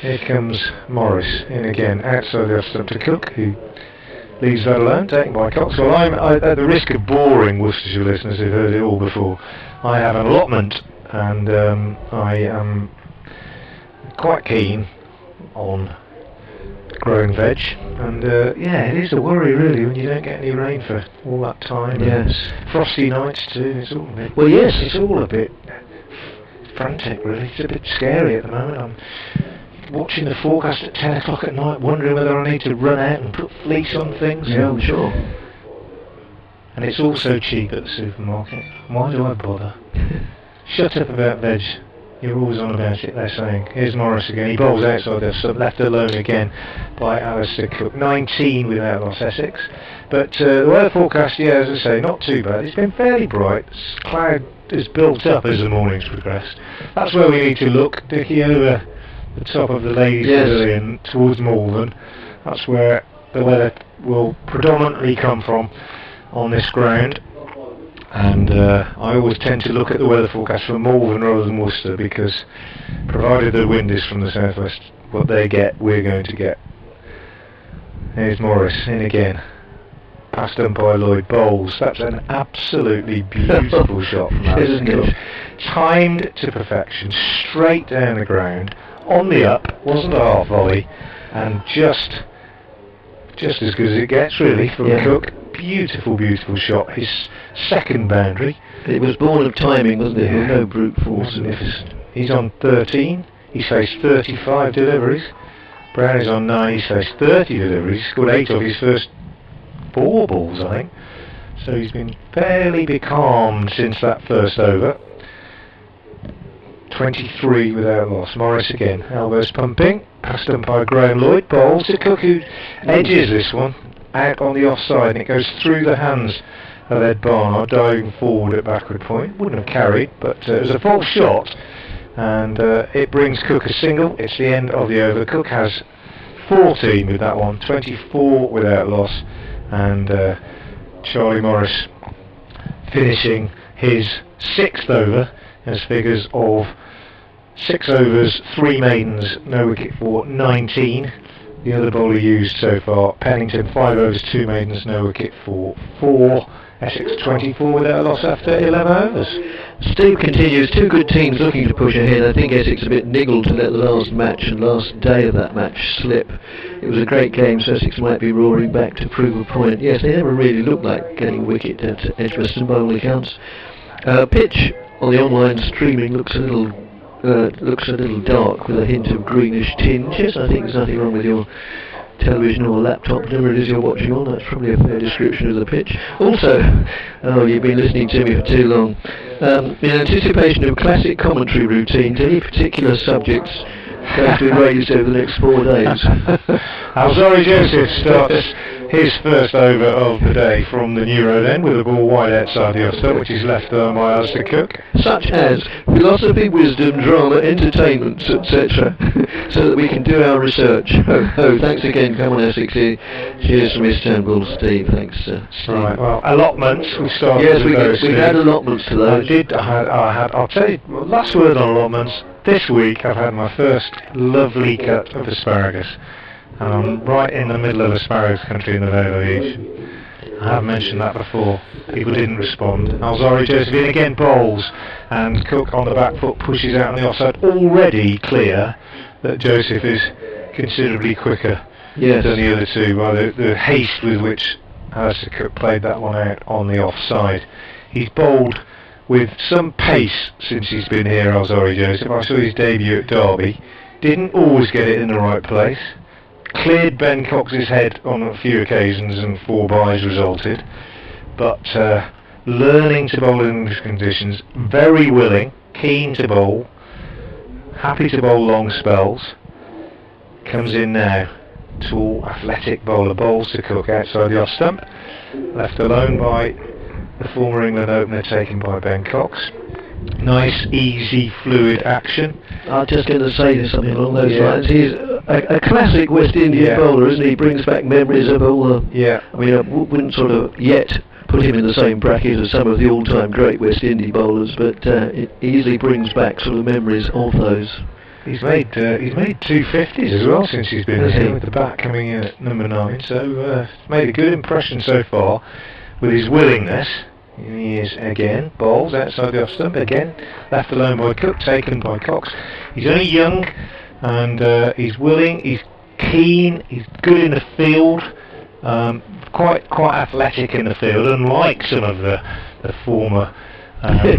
Here comes Morris in again, outside the off-stump to Cook, who leaves that alone, taken by Cox. Well, I'm at the risk of boring Worcestershire listeners who've heard it all before. I have an allotment, and I am quite keen on growing veg, and yeah, it is a worry really when you don't get any rain for all that time. Yes. Frosty nights too. It's all a bit. Well, yes. It's all a bit frantic really. It's a bit scary at the moment. I'm watching the forecast at 10 o'clock at night, wondering whether I need to run out and put fleece on things. Yeah, I'm sure. And it's all so cheap at the supermarket. Why do I bother? Shut up about veg. You're always on about it, they're saying. Here's Morris again. He bowls outside there, so left alone again by Alistair Cook. 19 without loss, Essex. But the weather forecast, yeah, as I say, not too bad. It's been fairly bright. Cloud has built up as the morning's progressed. That's where we need to look, Dickie, over the top of the Ladies' Pavilion towards Malvern. That's where the weather will predominantly come from on this ground. And I always tend to look at the weather forecast for Malvern rather than Worcester, because provided the wind is from the southwest, what they get, we're going to get. Here's Morris in again. Past umpire Lloyd bowls. That's an absolutely beautiful shot from Alistair Cook. Timed to perfection, straight down the ground, on the up, wasn't a half volley, and just as good as it gets really from Cook. Beautiful, beautiful shot. His second boundary. It was born of timing, wasn't it? Yeah. No brute force. Magnificent. He's on 13. He's faced 35 deliveries. Brown is on 9. He's faced 30 deliveries. He's scored 8 of his first 4 balls, I think. So he's been fairly becalmed since that first over. 23 without loss. Morris again. Elbows pumping. Past umpire Graham Lloyd. Bowls to Cook, who edges this one out on the offside, and it goes through the hands of Ed Barnard, diving forward at backward point. Wouldn't have carried, but it was a false shot, and it brings Cook a single. It's the end of the over. Cook has 14 with that one, 24 without loss, and Charlie Morris finishing his 6th over as figures of 6 overs, 3 maidens, no wicket for 19. The other bowler used so far, Pennington, 5 overs, 2 maidens, no wicket for 4. Essex 24 without a loss after 11 overs. Steve continues, 2 good teams looking to push ahead. I think Essex a bit niggled to let the last match and last day of that match slip. It was a great game, so Essex might be roaring back to prove a point. Yes, they never really looked like getting a wicket at Edgbaston by all accounts. Pitch on the online streaming looks a little dark with a hint of greenish tinge. Yes, I think there's nothing wrong with your television or laptop, whatever it is you're watching on. That's probably a fair description of the pitch. Also, you've been listening to me for too long. In anticipation of classic commentary routines, any particular subjects going to be raised over the next 4 days? Alzari Joseph starts his first over of the day from the new road end with the ball wide outside the off-stump, which is left by Alistair Cook. Such as philosophy, wisdom, drama, entertainment, etc. so that we can do our research. Thanks again. Come on, Essex. Cheers from East Turnbull, Steve. Thanks, Steve. Right, well, allotments. We started. Yes, with we've had allotments to those. I'll tell you, last word on allotments. This week I've had my first lovely cut of asparagus. Right in the middle of asparagus country in the Vale of Each. I have mentioned that before. People didn't respond. Alzari Joseph in again bowls, and Cook on the back foot pushes out on the offside. Already clear that Joseph is considerably quicker than the other two by the haste with which Alistair Cook played that one out on the offside. He's bowled with some pace since he's been here, Alzari Joseph. I saw his debut at Derby. Didn't always get it in the right place. Cleared Ben Cox's head on a few occasions and 4 byes resulted, but learning to bowl in English conditions, very willing, keen to bowl, happy to bowl long spells. Comes in now, tall, athletic bowler, bowls to Cook outside the off stump, left alone by the former England opener taken by Ben Cox. Nice, easy, fluid action. I was just going to say something along those Yeah. lines. He's a classic West Indian Yeah. bowler, isn't he? He brings back memories of all the... Yeah. I mean, I wouldn't sort of yet put him in the same bracket as some of the all-time great West Indian bowlers, but it easily brings back sort of memories of those. He's made 250s as well since he's been here, with the bat coming in at number 9. So he's made a good impression so far with his willingness. And he is again bowls outside the off stump again, left alone by Cook, taken by Cox. He's only young, and he's willing. He's keen. He's good in the field. Quite athletic in the field, unlike some of the former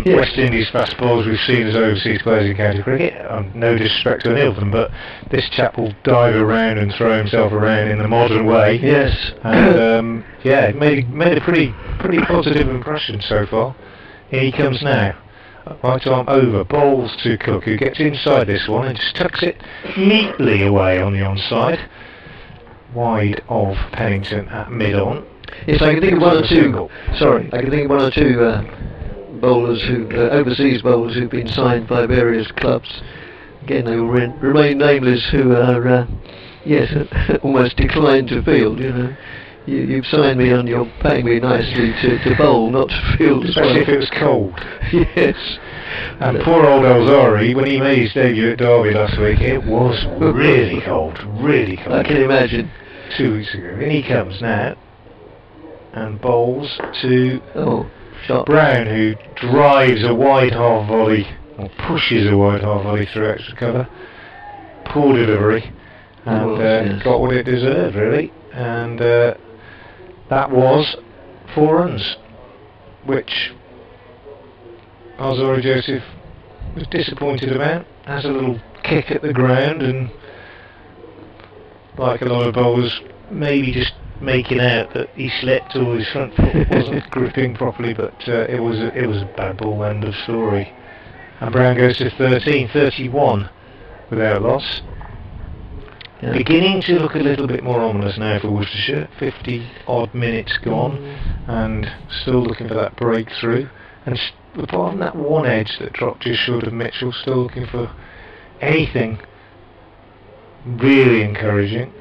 West Indies fast bowlers we've seen as overseas players in county cricket. No disrespect to any of them, but this chap will dive around and throw himself around in the modern way. Yes. And yeah, made a pretty positive impression so far. Here he comes now. Right arm over, bowls to Cook, who gets inside this one and just tucks it neatly away on the onside, wide of Pennington at mid-on. Yes, I can think of one or two. Sorry, I can think of one or two bowlers overseas bowlers who've been signed by various clubs. Again, they will remain nameless. Who are yes, almost declined to field. You know, you've signed me and you're paying me nicely to bowl, not to field. Especially if it was cold. Yes. And poor old Alzari, when he made his debut at Derby last week, it was really cold, really cold. I can imagine. 2 weeks ago. In he comes now, and bowls to Shot. Brown, who drives a wide half volley, or pushes a wide half volley through extra cover. Poor delivery, and yes. got what it deserved, really. And that was 4 runs, which Alzari Joseph was disappointed about. Has a little kick at the ground, and like a lot of bowlers, maybe just making out that he slipped or his front foot wasn't gripping properly, but it was a bad ball, end of story. And Brown goes to 31 without loss. Yeah. Beginning to look a little bit more ominous now for Worcestershire. 50 odd minutes gone, and still looking for that breakthrough. And apart from that one edge that dropped just short of Mitchell, still looking for anything really encouraging.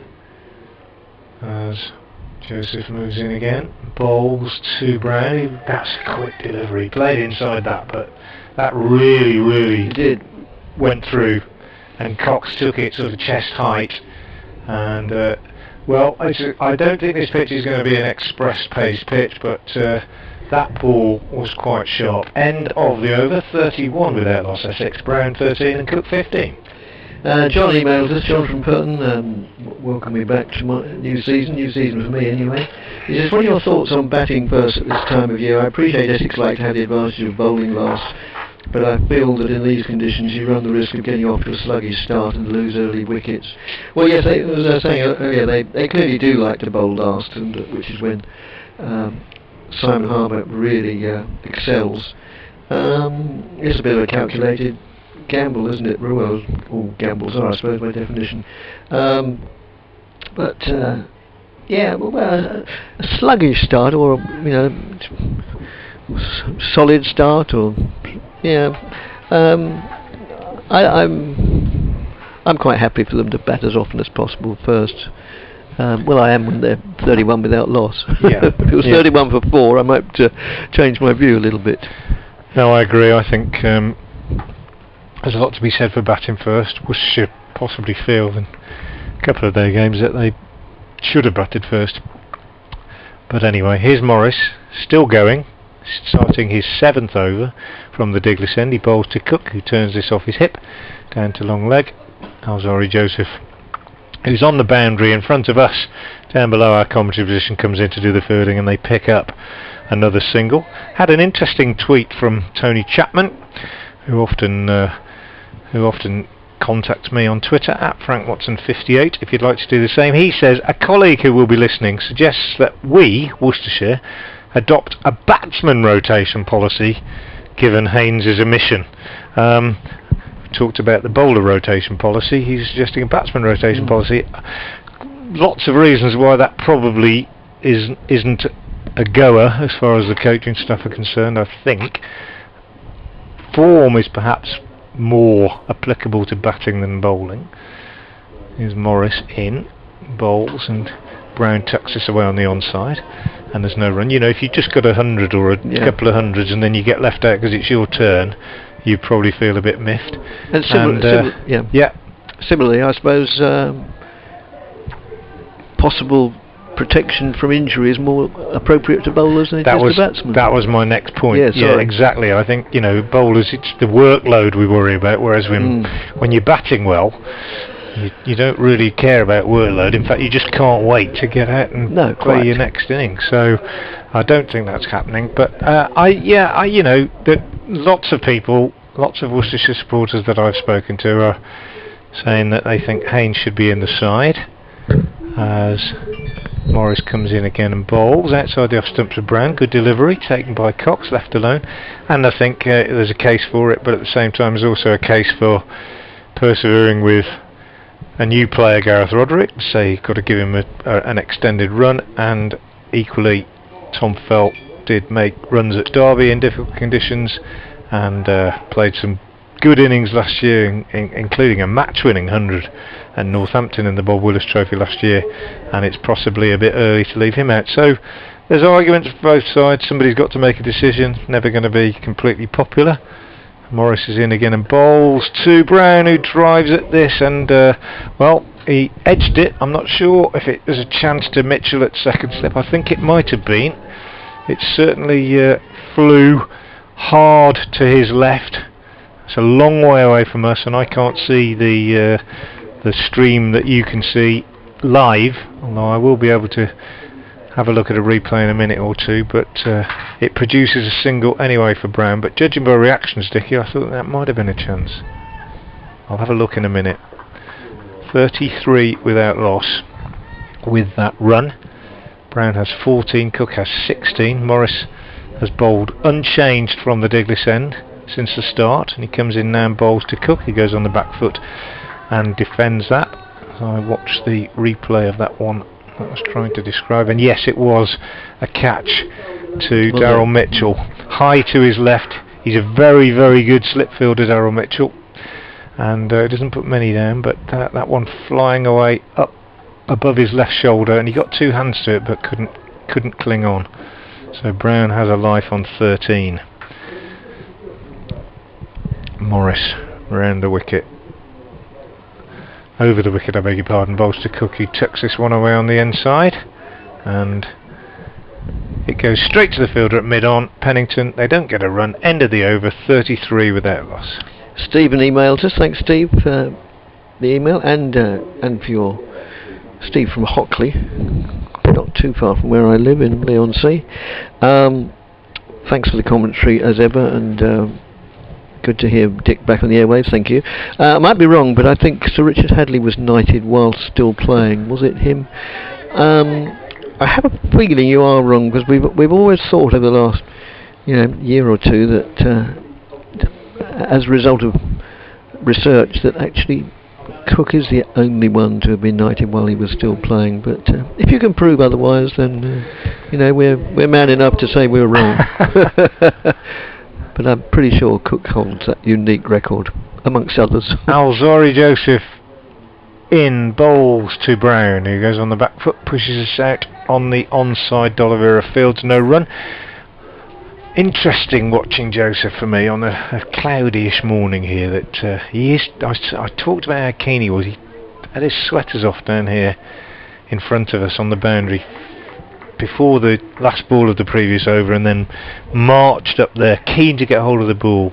As Joseph moves in again, bowls to Brown. That's a quick delivery. Played inside that, but that really did went through, and Cox took it sort of chest height. And well, I don't think this pitch is going to be an express pace pitch, but that ball was quite sharp. End of the over. 31 without loss. Essex, Brown 13 and Cook 15. John emailed us, John from Purton, welcoming me back to my new season for me anyway. He says, what are your thoughts on batting first at this time of year? I appreciate Essex like to have the advantage of bowling last, but I feel that in these conditions you run the risk of getting off to a sluggish start and lose early wickets. Well, yes, as I was saying earlier, they clearly do like to bowl last, and which is when Simon Harbour really excels. It's a bit of a calculated gamble, isn't it? Well, all gambles are, I suppose, by definition. But yeah, well, a sluggish start, or solid start, or yeah. I'm quite happy for them to bat as often as possible first. Well, I am when they're 31 without loss. Yeah. If it was 31 for 4, I might change my view a little bit. No, I agree. I think there's a lot to be said for batting first. Worcestershire possibly feel in a couple of their games that they should have batted first. But anyway, here's Morris, still going, starting his 7th over from the Diglis end. He bowls to Cook, who turns this off his hip, down to long leg. Alzari Joseph, who's on the boundary in front of us, down below our commentary position, comes in to do the fielding, and they pick up another single. Had an interesting tweet from Tony Chapman, who often contacts me on Twitter at FrankWatson58 if you'd like to do the same. He says, a colleague who will be listening suggests that we, Worcestershire, adopt a batsman rotation policy given Haynes' omission. Talked about the bowler rotation policy. He's suggesting a batsman rotation policy. Lots of reasons why that probably isn't a goer as far as the coaching staff are concerned, I think. form is perhaps more applicable to batting than bowling. Here's Morris in, bowls, and Brown tucks this away on the onside, and there's no run. You know, if you just got 100 or a couple of hundreds and then you get left out because it's your turn, you probably feel a bit miffed. And similarly, I suppose, possible protection from injury is more appropriate to bowlers than it is to batsmen. That was my next point. Yeah, exactly. I think, you know, bowlers, it's the workload we worry about, whereas when you're batting well, you don't really care about workload. In fact, you just can't wait to get out and play your next inning. So I don't think that's happening. But you know, that lots of people, lots of Worcestershire supporters that I've spoken to are saying that they think Haynes should be in the side, as Morris comes in again and bowls outside the off stumps of Brown. Good delivery taken by Cox, left alone, and I think there's a case for it, but at the same time there's also a case for persevering with a new player, Gareth Roderick. Say you've got to give him an extended run, and equally Tom Felt did make runs at Derby in difficult conditions and played some good innings last year, including a match-winning 100 at Northampton in the Bob Willis Trophy last year, and it's possibly a bit early to leave him out. So there's arguments for both sides. Somebody's got to make a decision. Never going to be completely popular. Morris is in again and bowls to Brown, who drives at this, and well, he edged it. I'm not sure if it was a chance to Mitchell at second slip. I think it might have been. It certainly flew hard to his left. It's a long way away from us, and I can't see the stream that you can see live, although I will be able to have a look at a replay in a minute or two. But it produces a single anyway for Brown, but judging by reactions, Dickie, I thought that might have been a chance. I'll have a look in a minute. 33 without loss with that run. Brown has 14, Cook has 16. Morris has bowled unchanged from the Diglis end since the start, and he comes in now and bowls to Cook. He goes on the back foot and defends that. So I watched the replay of that one that I was trying to describe, and yes, it was a catch to Daryl Mitchell, high to his left. He's a very, very good slip fielder, Daryl Mitchell, and doesn't put many down, but that one flying away up above his left shoulder, and he got two hands to it but couldn't cling on. So Brown has a life on 13. Morris round the wicket, over the wicket, I beg your pardon, bowls to Cook. He tucks this one away on the inside, and it goes straight to the fielder at mid-on. Pennington, they don't get a run. End of the over, 33 without loss. Stephen emailed us. Thanks, Steve, for the email, and for your Steve from Hockley, not too far from where I live in Leigh-on-Sea. Thanks for the commentary as ever, and good to hear Dick back on the airwaves. Thank you. I might be wrong, but I think Sir Richard Hadley was knighted while still playing. Was it him? I have a feeling you are wrong, because we've always thought over the last year or two that as a result of research that actually Cook is the only one to have been knighted while he was still playing. But if you can prove otherwise, then we're man enough to say we're wrong. But I'm pretty sure Cook holds that unique record, amongst others. Alzari Joseph in, bowls to Brown, who goes on the back foot, pushes us out on the onside. D'Oliveira fields no run. Interesting watching Joseph for me on a cloudy-ish morning here. That he is. I talked about how keen he was. He had his sweaters off down here in front of us on the boundary before the last ball of the previous over, and then marched up there keen to get hold of the ball.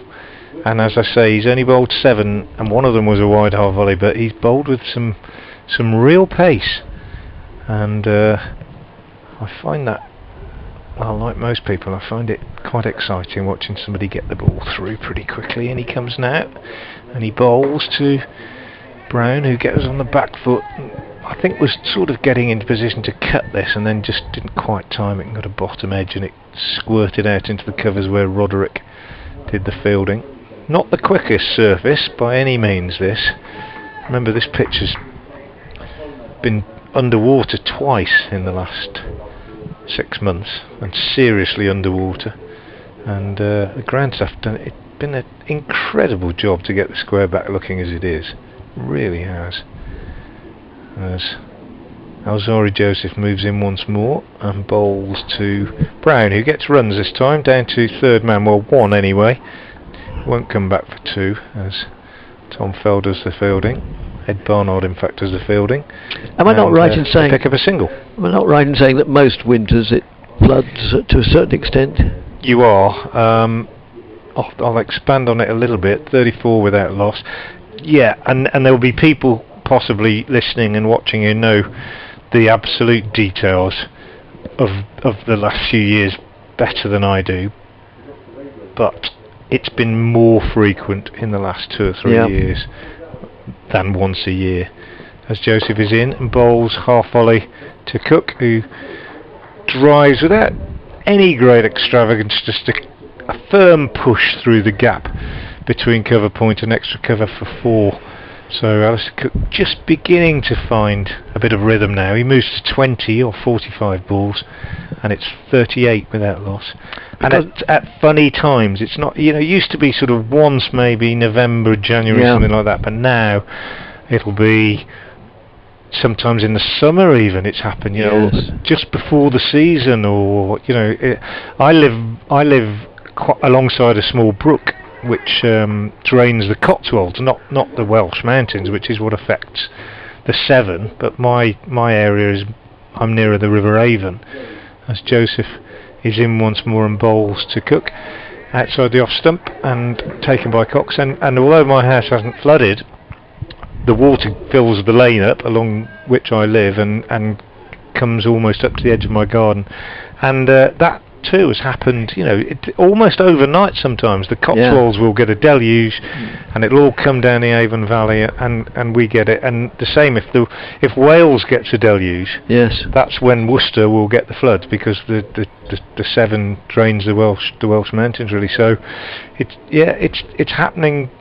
And as I say, he's only bowled 7, and one of them was a wide half volley, but he's bowled with some real pace, and I find that, well, like most people, I find it quite exciting watching somebody get the ball through pretty quickly. And he comes now and he bowls to Brown, who gets on the back foot. I think was sort of getting into position to cut this, and then just didn't quite time it and got a bottom edge, and it squirted out into the covers where Roderick did the fielding. Not the quickest surface by any means, this. Remember, this pitch has been underwater twice in the last 6 months, and seriously underwater, and the ground staff done it. been an incredible job to get the square back looking as it is. Really has. As Alzari Joseph moves in once more and bowls to Brown, who gets runs this time, down to third man, well, one anyway. Won't come back for two, as Tom Fell does the fielding. Ed Barnard, in fact, does the fielding. Am I not right in they saying? pick up a single. Am I not right in saying that most winters it floods to a certain extent? You are. I'll expand on it a little bit. 34 without loss. Yeah, and there will be people possibly listening and watching who know the absolute details of the last few years better than I do. But it's been more frequent in the last 2 or 3 years than once a year. As Joseph is in and bowls half volley to Cook, who drives without any great extravagance, just a firm push through the gap between cover point and extra cover for 4. So Alistair Cook just beginning to find a bit of rhythm now. He moves to 20 or 45 balls, and it's 38 without loss. And at funny times, it's not, it used to be sort of once maybe November, January, something like that, but now it'll be sometimes in the summer even. It's happened, just before the season, or I live quite alongside a small brook which drains the Cotswolds, not the Welsh mountains, which is what affects the Severn, but my area I'm nearer the River Avon. As Joseph is in once more and bowls to Cook outside the off stump and taken by Cox, and although my house hasn't flooded, the water fills the lane up along which I live and comes almost up to the edge of my garden, and that too has happened, almost overnight sometimes. The Cotswolds will get a deluge and it'll all come down the Avon Valley and we get it, and the same if Wales gets a deluge, that's when Worcester will get the floods, because the Severn drains the Welsh mountains really. So it's happening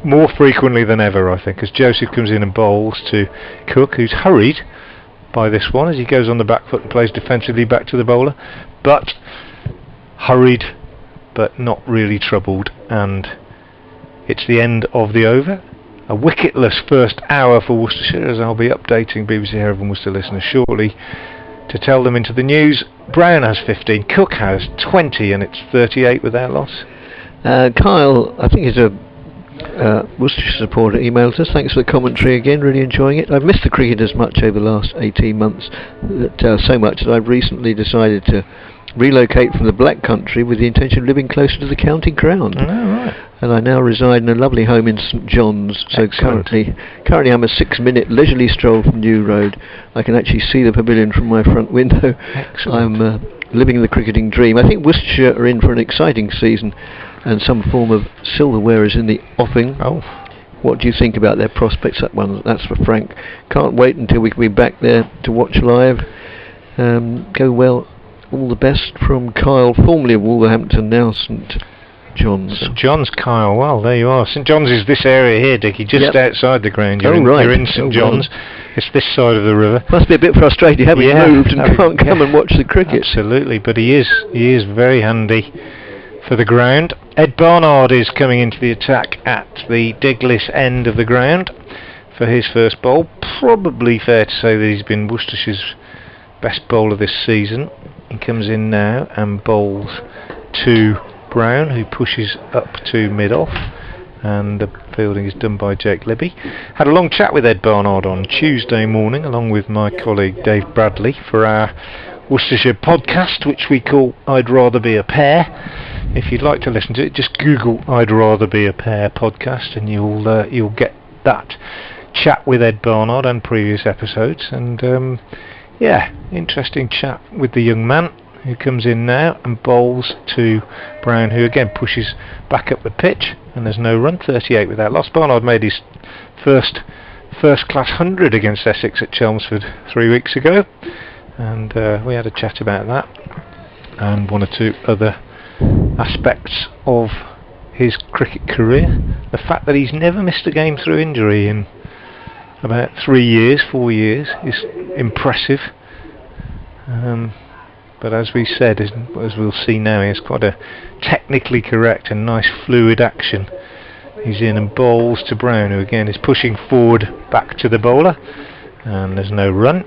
more frequently than ever, I think, as Joseph comes in and bowls to Cook, who's hurried by this one as he goes on the back foot and plays defensively back to the bowler, but hurried but not really troubled, and it's the end of the over. A wicketless first hour for Worcestershire, as I'll be updating BBC Hereford Worcester listeners shortly to tell them into the news. Brown has 15, Cook has 20, and it's 38 without loss. Kyle, I think he's a Worcestershire supporter, emailed us. Thanks for the commentary again, really enjoying it. I've missed the cricket as much over the last 18 months, so much that I've recently decided to relocate from the Black Country with the intention of living closer to the county ground. And I now reside in a lovely home in St John's. So currently I'm a 6-minute leisurely stroll from New Road. I can actually see the pavilion from my front window. I'm living the cricketing dream. I think Worcestershire are in for an exciting season, and some form of silverware is in the offing. What do you think about their prospects? That's for Frank. Can't wait until we can be back there to watch live. Go well. All the best from Kyle, formerly of Wolverhampton, now St John's. St John's, Kyle. Well, there you are. St John's is this area here, Dickie, just outside the ground. You're in St John's. It's this side of the river. Must be a bit frustrated having moved and can't come and watch the cricket. Absolutely, but he is very handy for the ground. Ed Barnard is coming into the attack at the Diglis end of the ground for his first bowl. Probably fair to say that he's been Worcestershire's best bowler this season. He comes in now and bowls to Brown, who pushes up to mid-off, and the fielding is done by Jake Libby. Had a long chat with Ed Barnard on Tuesday morning, along with my colleague Dave Bradley, for our Worcestershire podcast, which we call I'd Rather Be a Pair. If you'd like to listen to it, just Google I'd Rather Be a Pair podcast, and you'll get that chat with Ed Barnard and previous episodes. And interesting chat with the young man who comes in now and bowls to Brown, who again pushes back up the pitch, and there's no run. 38 without loss. Barnard made his first class 100 against Essex at Chelmsford 3 weeks ago, and we had a chat about that and one or two other aspects of his cricket career. The fact that he's never missed a game through injury in about 4 years is impressive. but as we said, as we'll see now, he has quite a technically correct and nice fluid action. He's in and bowls to Brown, who again is pushing forward back to the bowler, and there's no run.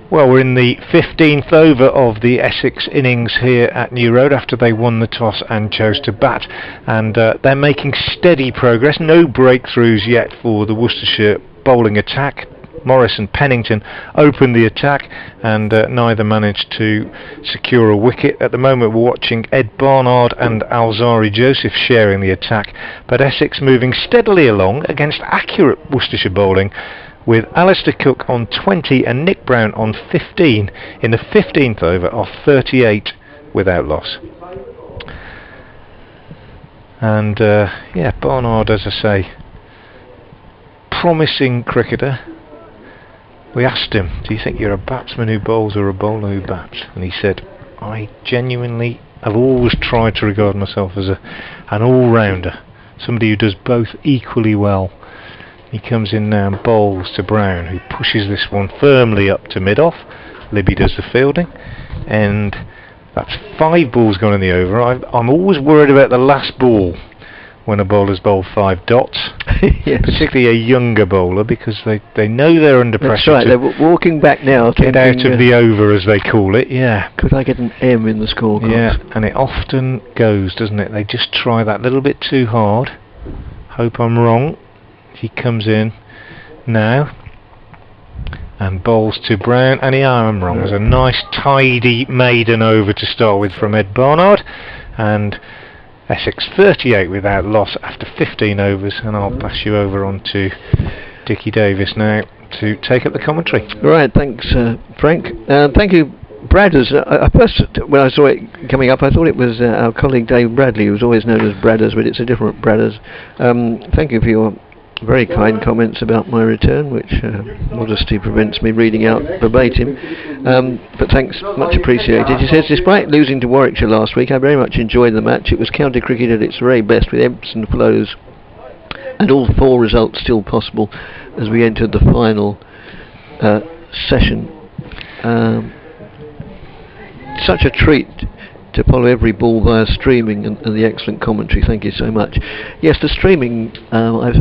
Well, we're in the 15th over of the Essex innings here at New Road after they won the toss and chose to bat, and they're making steady progress. No breakthroughs yet for the Worcestershire bowling attack. Morris and Pennington opened the attack, and neither managed to secure a wicket. At the moment we're watching Ed Barnard and Alzari Joseph sharing the attack, but Essex moving steadily along against accurate Worcestershire bowling, with Alistair Cook on 20 and Nick Brown on 15 in the 15th over of 38 without loss. And yeah, Barnard, as I say, promising cricketer. We asked him, do you think you're a batsman who bowls or a bowler who bats? And he said, I genuinely have always tried to regard myself as an all-rounder, somebody who does both equally well. He comes in now and bowls to Brown, who pushes this one firmly up to mid-off. Libby does the fielding, and that's 5 balls gone in the over. I'm always worried about the last ball when a bowler's bowled 5 dots, yes. Particularly a younger bowler, because they know they're under pressure. That's right, they're walking back now. Get out of the over, as they call it, yeah. Could I get an M in the scorecard? Yeah, and it often goes, doesn't it? They just try that little bit too hard. Hope I'm wrong. He comes in now and bowls to Brown, and I'm wrong. There's a nice tidy maiden over to start with from Ed Barnard, and Essex 38 without loss after 15 overs, and I'll pass you over on to Dickie Davis now to take up the commentary. Right, thanks Frank. Thank you, Bradders. First, when I saw it coming up, I thought it was our colleague Dave Bradley, who's always known as Bradders, but it's a different Bradders. Thank you for your very kind comments about my return, which modesty prevents me reading out verbatim, but thanks, much appreciated. He says, despite losing to Warwickshire last week, I very much enjoyed the match. It was county cricket at its very best, with ebbs and flows, and all 4 results still possible as we entered the final session. Such a treat to follow every ball via streaming, and the excellent commentary. Thank you so much. Yes, the streaming, I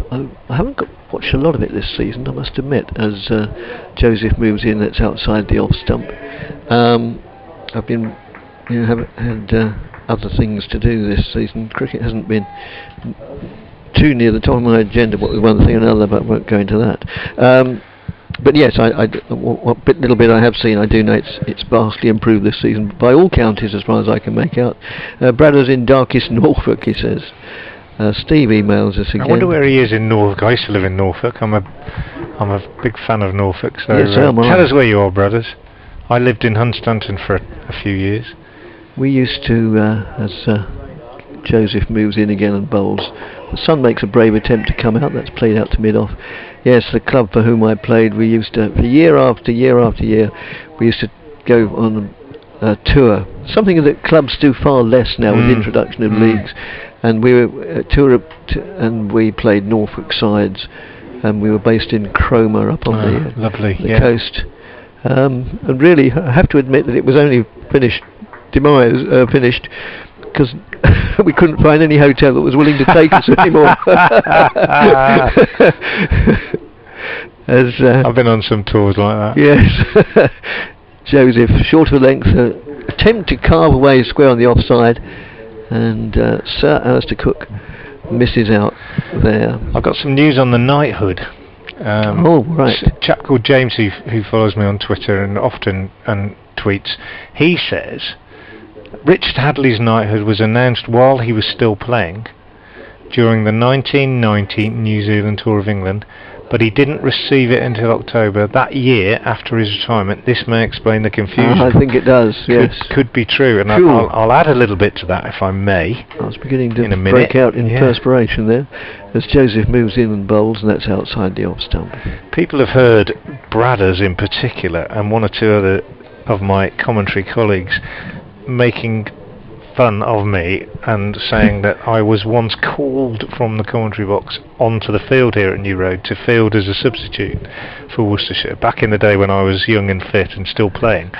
haven't watched a lot of it this season, I must admit, as Joseph moves in. That's outside the off stump. I've been, have had other things to do this season. Cricket hasn't been too near the top of my agenda, what with one thing and another, but I won't go into that. But yes, what little bit I have seen, I do know it's vastly improved this season by all counties, as far as I can make out. Bradders in darkest Norfolk, he says. Steve emails us again. I wonder where he is in Norfolk. I used to live in Norfolk. I'm a big fan of Norfolk. So yes, tell us where you are, Bradders. I lived in Hunstanton for a few years. We used to, as Joseph moves in again and bowls, the sun makes a brave attempt to come out. That's played out to mid-off. Yes, the club for whom I played, we used to, for year after year after year, we used to go on a tour. Something that clubs do far less now with the introduction of leagues. And we were and we played Norfolk sides, and we were based in Cromer up on the coast. And really, I have to admit that it was only finished because we couldn't find any hotel that was willing to take us anymore. I've been on some tours like that. Yes. Joseph, short of length, attempt to carve away square on the offside, and Sir Alistair Cook misses out there. I've got some news on the knighthood. Right. A chap called James, who follows me on Twitter and often tweets, he says Richard Hadley's knighthood was announced while he was still playing during the 1990 New Zealand Tour of England, but he didn't receive it until October that year after his retirement. This may explain the confusion. I think it does, yes. Could be true, and I'll add a little bit to that if I may. I was beginning to break out in perspiration there as Joseph moves in and bowls, and that's outside the off stump. People have heard Bradders in particular, and one or two other of my commentary colleagues, making fun of me and saying that I was once called from the commentary box onto the field here at New Road to field as a substitute for Worcestershire back in the day when I was young and fit and still playing.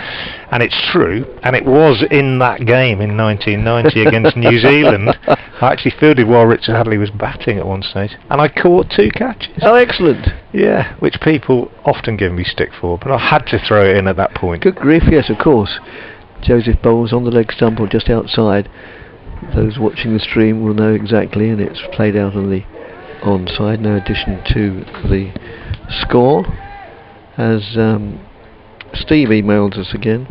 And it's true, and it was in that game in 1990 against New Zealand. I actually fielded while Richard Hadley was batting at one stage, and I caught 2 catches. Oh, excellent. Yeah, which people often give me stick for, but I had to throw it in at that point. Good grief, yes, of course. Joseph Bowles on the leg stump or just outside. Those watching the stream will know exactly, and it's played out on the onside. No addition to the score. As Steve emailed us again.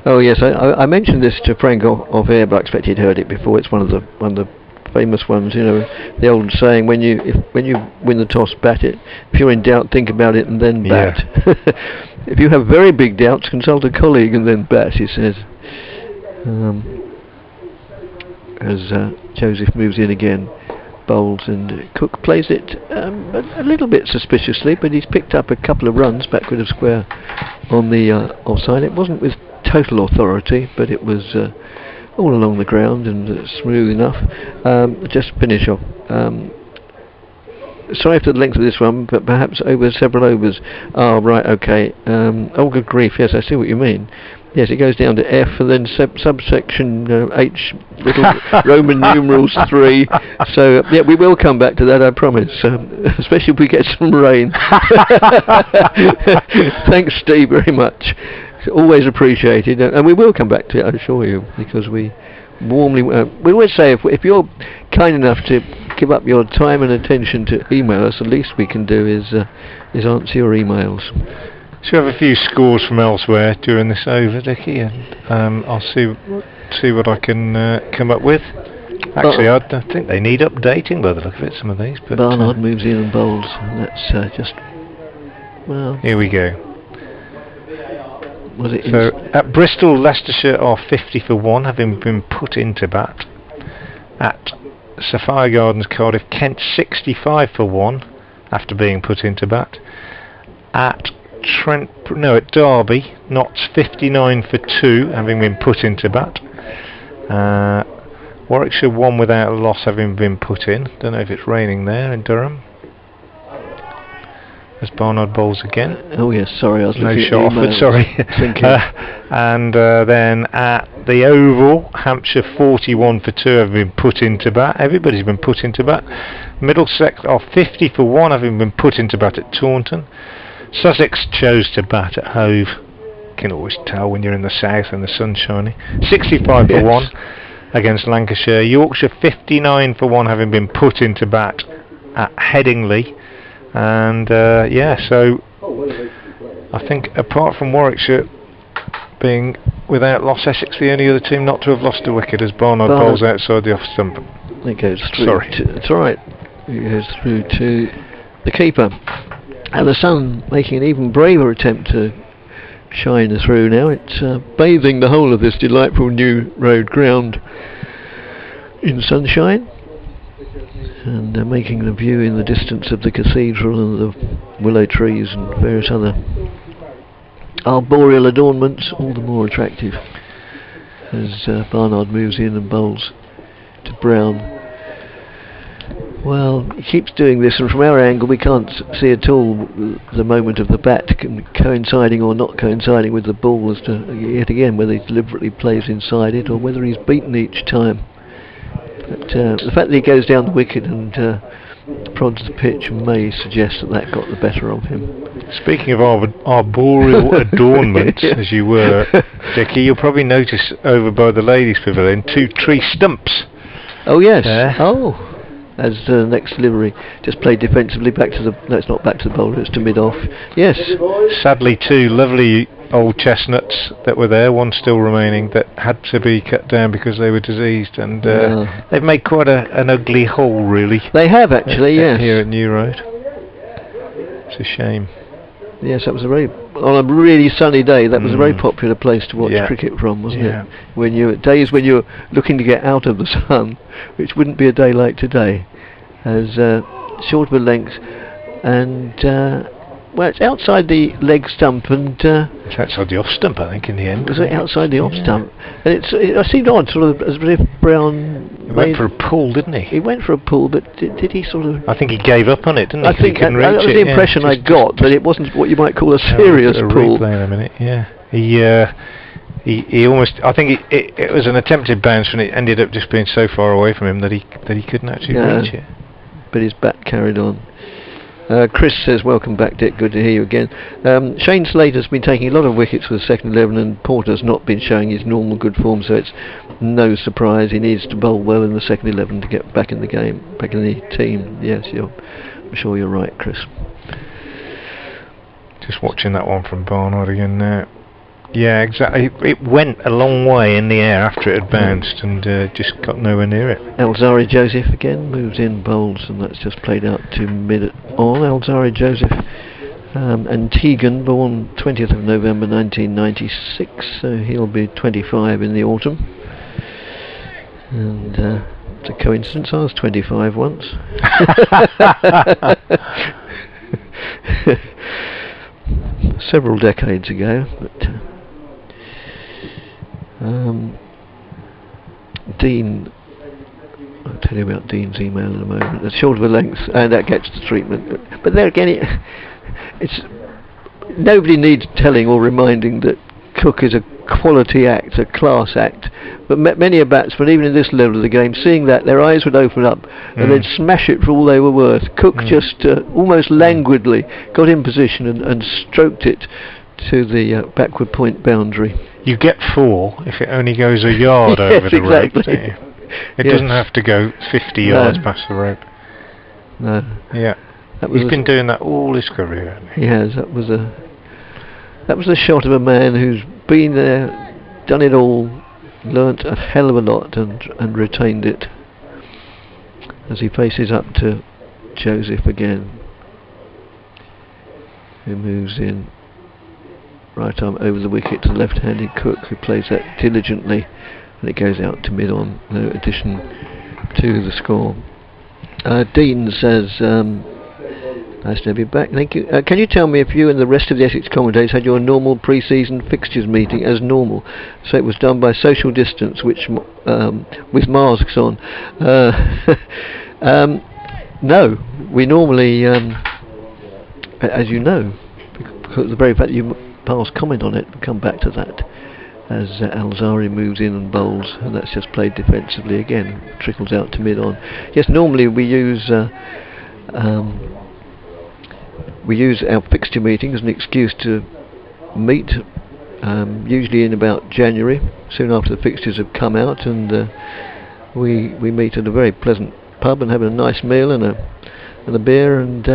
Oh yes, I mentioned this to Frank off air, but I expect he'd heard it before. It's one of the famous ones, you know, the old saying: when you win the toss, bat it. If you're in doubt, think about it and then bat. Yeah. If you have very big doubts, consult a colleague and then bat, he says. As Joseph moves in again, Bowles, and Cook plays it a little bit suspiciously, but he's picked up a couple of runs backward of square on the offside. It wasn't with total authority, but it was all along the ground and smooth enough. Just finish off. Sorry for the length of this one, but perhaps over several overs. Oh, right, okay. Oh, good grief, yes, I see what you mean. Yes, it goes down to F and then subsection H, little Roman numerals 3. So, yeah, we will come back to that, I promise, especially if we get some rain. Thanks, Steve, very much. It's always appreciated, and we will come back to it, I assure you, because we warmly... we always say, if you're kind enough to give up your time and attention to email us, the least we can do is answer your emails. So we have a few scores from elsewhere during this over, Dickie, and I'll see what I can come up with. Actually, I think they need updating by the look of it, some of these. But Barnard moves in and bowls, and that's just... well... Here we go. Was it so, at Bristol, Leicestershire are 50 for 1, having been put into bat. At Sapphire Gardens, Cardiff, Kent 65 for 1, after being put into bat. At Derby, Notts 59 for 2, having been put into bat. Warwickshire 1 without a loss, having been put in. Don't know if it's raining there in Durham. As Barnard bowls again. Oh yes, sorry, I was looking at shot offered, sorry. And then at the Oval, Hampshire 41 for 2, having been put into bat. Everybody's been put into bat. Middlesex are 50 for 1, having been put into bat at Taunton. Sussex chose to bat at Hove. You can always tell when you're in the south and the sun's shining. 65 for 1 against Lancashire. Yorkshire 59 for 1, having been put into bat at Headingley. And so I think apart from Warwickshire being without loss, Essex the only other team not to have lost a wicket, as Barnard bowls outside the off stump. It goes through. It's alright. It goes through to the keeper. And the sun making an even braver attempt to shine through now. It's bathing the whole of this delightful New Road ground in sunshine, and making the view in the distance of the cathedral and the willow trees and various other arboreal adornments all the more attractive. As Barnard moves in and bowls to Brown. Well, he keeps doing this, and from our angle we can't see at all the moment of the bat coinciding or not coinciding with the ball, as to yet again whether he deliberately plays inside it or whether he's beaten each time. But the fact that he goes down the wicket and prods the pitch may suggest that got the better of him. Speaking of arboreal adornment, as you were, Dickie, you'll probably notice over by the ladies' pavilion 2 tree stumps. Oh yes. Oh. As the next delivery just played defensively back to the... no, it's not back to the bowler, it's to mid-off. Yes. Sadly 2 lovely old chestnuts that were there, one still remaining, that had to be cut down because they were diseased, and they've made quite an ugly hole, really. They have actually, yes. Here at New Road. It's a shame. Yes, that was on a really sunny day, that was a very popular place to watch cricket from, wasn't it? Days when you're looking to get out of the sun, which wouldn't be a day like today, as short of a length, and well, it's outside the leg stump, and It's outside the off stump, I think, in the end. was it outside the off stump? And it seemed odd, sort of as if Brown He went for a pull, didn't he? He went for a pull, but did he sort of? I think he gave up on it, didn't he? I 'Cause think he couldn't that reach was it. the impression I got, that it wasn't what you might call a I'll serious look at a pull. replay in a minute. Yeah, he almost. I think it was an attempted bounce, and it ended up just being so far away from him that he couldn't actually reach it. But his bat carried on. Chris says, welcome back, Dick, good to hear you again. Shane Slater's been taking a lot of wickets for the second 11, and Porter's not been showing his normal good form, so it's no surprise he needs to bowl well in the second 11 to get back in the game, back in the team. Yes, I'm sure you're right, Chris. Just watching that one from Barnard again now. Yeah, exactly. It went a long way in the air after it had bounced, and just got nowhere near it. Alzari Joseph again moves in, bowls, and that's just played out to mid-on. Alzari Joseph, Antiguan, born 20th of November 1996, so he'll be 25 in the autumn. And it's a coincidence, I was 25 once. Several decades ago, but Dean, I'll tell you about Dean's email in a moment. It's short of a length, and that gets the treatment. But there again, it's nobody needs telling or reminding that Cook is a quality act, a class act. But many a batsman, even in this level of the game, seeing that, their eyes would open up and they'd smash it for all they were worth. Cook just almost languidly got in position and stroked it to the backward point boundary. You get 4 if it only goes a yard Yes, over the rope. exactly. Don't you? It doesn't have to go 50 yards past the rope. No. Yeah. He's been doing that all his career, hasn't he? He has. That was a shot of a man who's been there, done it all, learnt a hell of a lot, and retained it. As he faces up to Joseph again, who moves in. Right arm over the wicket to the left-handed Cook, who plays that diligently, and it goes out to mid-on. No addition to the score. Dean says, nice to have you back, thank you. Can you tell me if you and the rest of the Essex commentators had your normal pre-season fixtures meeting as normal? So it was done by social distance, which with masks on. No, we normally, as you know, because of the very fact that you pass comment on it, we'll come back to that as Alzari moves in and bowls, and that's just played defensively again, trickles out to mid-on. Yes, normally we use our fixture meeting as an excuse to meet, usually in about January, soon after the fixtures have come out, and we meet at a very pleasant pub and have a nice meal and a beer, and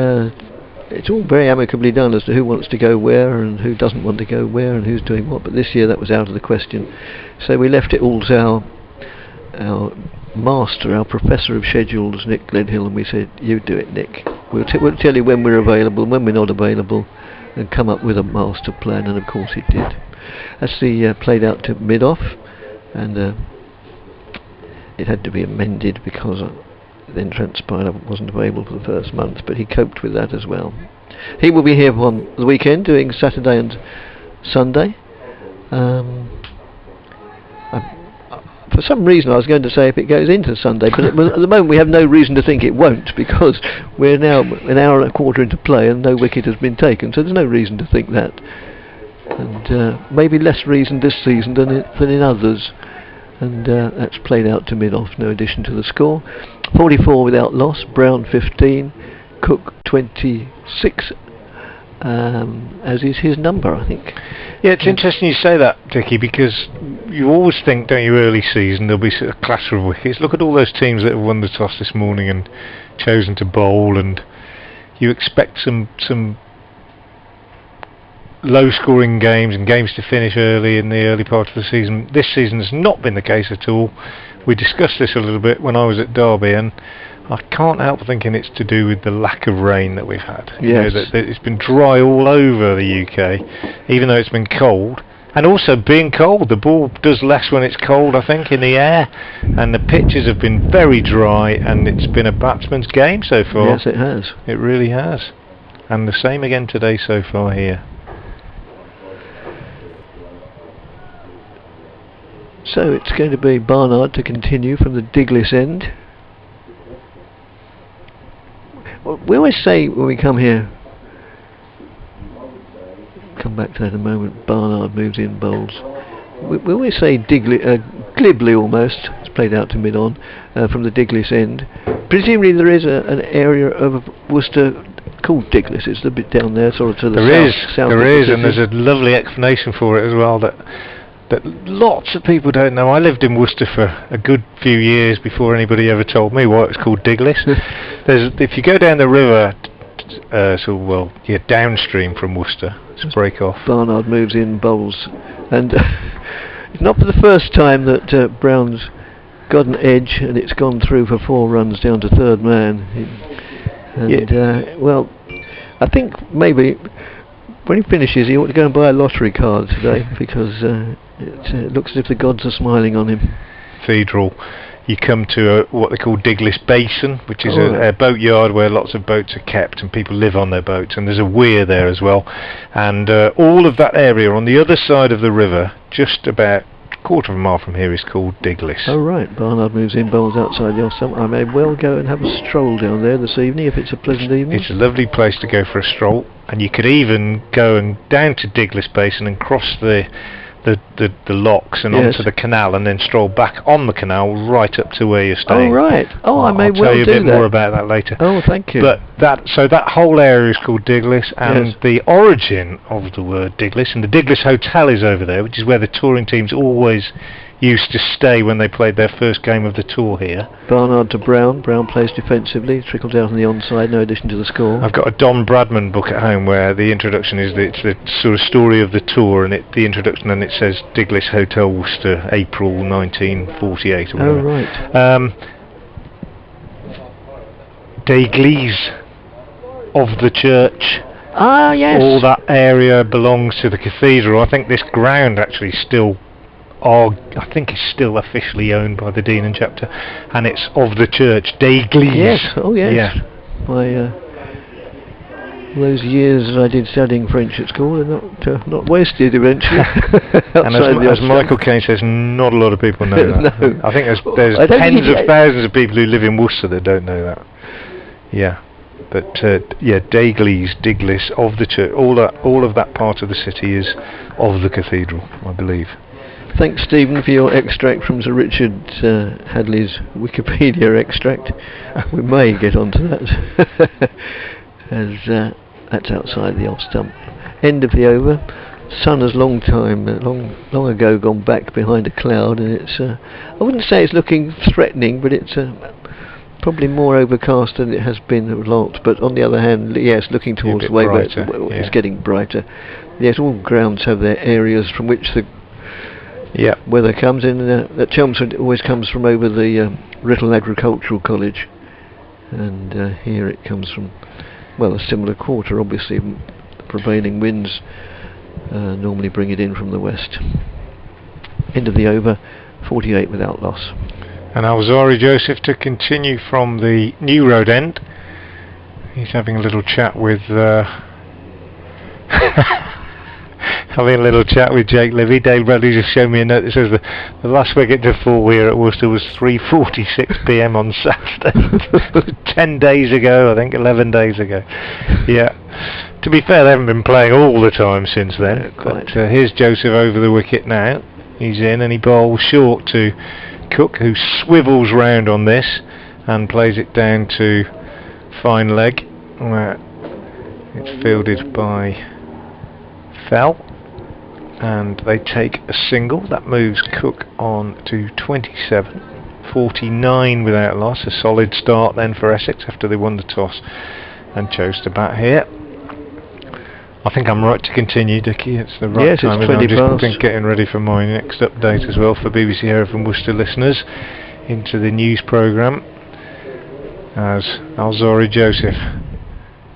it's all very amicably done as to who wants to go where and who doesn't want to go where and who's doing what. But this year that was out of the question, so we left it all to our master, our professor of schedules, Nick Gledhill, and we said, you do it, Nick. We'll tell you when we're available and when we're not available, and come up with a master plan. And of course he did. As the played out to mid-off, and it had to be amended because then transpired I wasn't available for the first month, but he coped with that as well. He will be here on the weekend doing Saturday and Sunday. For some reason I was going to say if it goes into Sunday, but at the moment we have no reason to think it won't, because we're now an hour and a quarter into play and no wicket has been taken, so there's no reason to think that. And maybe less reason this season than in others. And that's played out to mid-off, no addition to the score. 44 without loss, Brown 15, Cook 26, as is his number, I think. Yeah, it's interesting you say that, Dickie, because you always think, don't you, early season there'll be sort of clatter of wickets. Look at all those teams that have won the toss this morning and chosen to bowl, and you expect some low-scoring games and games to finish early in the early part of the season. This season has not been the case at all. We discussed this a little bit when I was at Derby, and I can't help thinking it's to do with the lack of rain that we've had. Yes. You know, that it's been dry all over the UK, even though it's been cold. And also, being cold, the ball does less when it's cold, I think, in the air. And the pitches have been very dry, and it's been a batsman's game so far. Yes, it has. It really has. And the same again today so far here. So it's going to be Barnard to continue from the Diglis end. Well, we always say when we come here, come back to that in a moment, Barnard moves in, bowls. We always say glibly almost, it's played out to mid-on, from the Diglis end. Presumably there is an area of Worcester called Diglis, it's a bit down there, sort of to the south. There is, and there's a lovely explanation for it as well that lots of people don't know. I lived in Worcester for a good few years before anybody ever told me why it's called Diglis. If you go down the river, downstream from Worcester, it's break off. Barnard moves in, bowls, and it's not for the first time that Brown's got an edge and it's gone through for 4 runs down to third man. Well, I think maybe when he finishes he ought to go and buy a lottery card today because it looks as if the gods are smiling on him. Cathedral. You come to what they call Diglis Basin, which is a boat yard where lots of boats are kept and people live on their boats, and there's a weir there as well. And all of that area on the other side of the river, just about a quarter of a mile from here, is called Diglis. Oh right, Barnard moves in, bowls outside the off-stump. I may well go and have a stroll down there this evening if it's a pleasant evening. It's a lovely place to go for a stroll, and you could even go down to Diglis Basin and cross the locks and onto the canal, and then stroll back on the canal right up to where you're staying. Oh right. I may well do that. I'll tell you a bit more about that later. Oh, thank you. But that whole area is called Diglis, and the origin of the word Diglis, and the Diglis Hotel is over there, which is where the touring teams always used to stay when they played their first game of the tour here. Barnard to Brown. Brown plays defensively, trickles out on the onside, no addition to the score. I've got a Don Bradman book at home where the introduction is it's the sort of story of the tour, and the introduction, and it says Diglis Hotel Worcester, April 1948 or whatever. Oh right. D'église of the church. Ah yes. All that area belongs to the cathedral. I think this ground actually still it's still officially owned by the Dean and Chapter, and it's of the church, D'église. Yes, oh yes. Yeah. Those years that I did studying French at school are not wasted eventually. And as Michael Caine says, not a lot of people know that. No. I think there's tens of thousands of people who live in Worcester that don't know that. Yeah. But D'église, Diglis, of the church, all of that part of the city is of the cathedral, I believe. Thanks, Stephen, for your extract from Sir Richard Hadley's Wikipedia extract. We may get onto that, as that's outside the off stump. End of the over. Sun has long ago gone back behind a cloud, and it's I wouldn't say it's looking threatening, but it's probably more overcast than it has been a lot. But on the other hand, yes, looking towards the way where it's getting brighter. Yes, all grounds have their areas from which the weather comes in. At Chelmsford it always comes from over the Writtle Agricultural College, and here it comes from, well, a similar quarter. Obviously the prevailing winds normally bring it in from the west. End of the over, 48 without loss. And Alzari Joseph to continue from the New Road end. He's having a little chat with Jake Livy. Dale Bradley just showed me a note that says the last wicket to fall here at Worcester was 3:46 p.m. on Saturday. 10 days ago, I think, 11 days ago. Yeah. To be fair, they haven't been playing all the time since then. But here's Joseph over the wicket now. He's in, and he bowls short to Cook, who swivels round on this and plays it down to fine leg. It's fielded by Fell, and they take a single. That moves Cook on to 27, 49 without loss. A solid start then for Essex after they won the toss and chose to bat here. I think I'm right to continue, Dickie. It's the right time. It's 20 I'm just getting ready for my next update as well for BBC Hereford and Worcester listeners into the news programme, as Alzari Joseph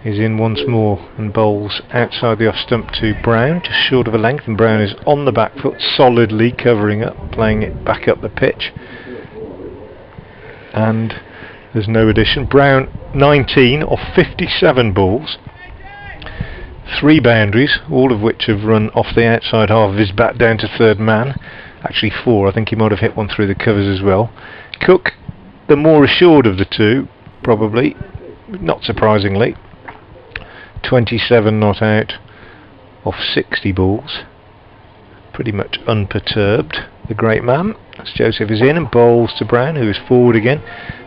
is in once more and bowls outside the off stump to Brown, just short of a length, and Brown is on the back foot, solidly covering up, playing it back up the pitch, and there's no addition. Brown 19 off 57 balls, 3 boundaries, all of which have run off the outside half of his bat down to third man. Actually 4, I think he might have hit one through the covers as well. Cook, the more assured of the two, probably, not surprisingly. 27 not out off 60 balls. Pretty much unperturbed, the great man. As Joseph is in and bowls to Brown, who is forward again,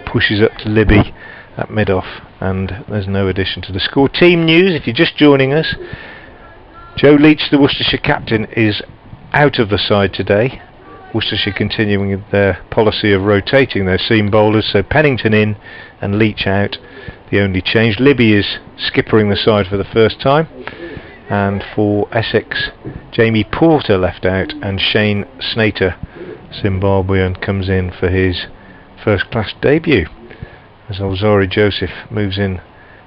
pushes up to Libby at mid-off, and there's no addition to the score. Team news, if you're just joining us, Joe Leach, the Worcestershire captain, is out of the side today. Worcestershire continuing their policy of rotating their seam bowlers, so Pennington in and Leach out. The only change. Libby is skippering the side for the first time, and for Essex, Jamie Porter left out, and Shane Snater, Zimbabwean, comes in for his first class debut, as Alzari Joseph moves in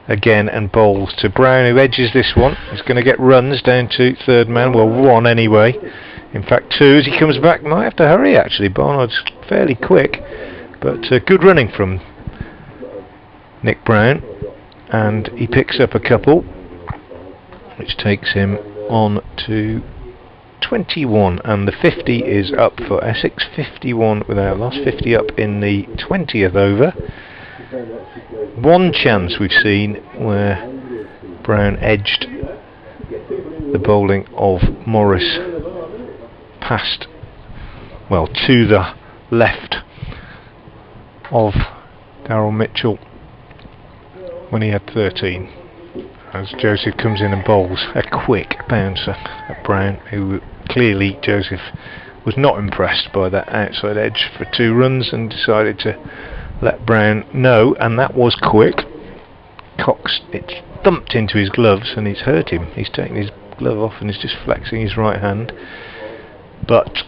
again and bowls to Brown, who edges this one. He's going to get runs down to third man, well 1 anyway, in fact 2 as he comes back. Might have to hurry actually, Barnard's fairly quick, but good running from Nick Brown, and he picks up a couple, which takes him on to 21, and the 50 is up for Essex. 51 without loss, 50 up in the 20th over. One chance we've seen where Brown edged the bowling of Morris past, well, to the left of Darryl Mitchell when he had 13, as Joseph comes in and bowls a quick bouncer at Brown, who clearly Joseph was not impressed by that outside edge for 2 runs and decided to let Brown know, and that was quick. Cox, it thumped into his gloves and it's hurt him. He's taken his glove off and is just flexing his right hand, but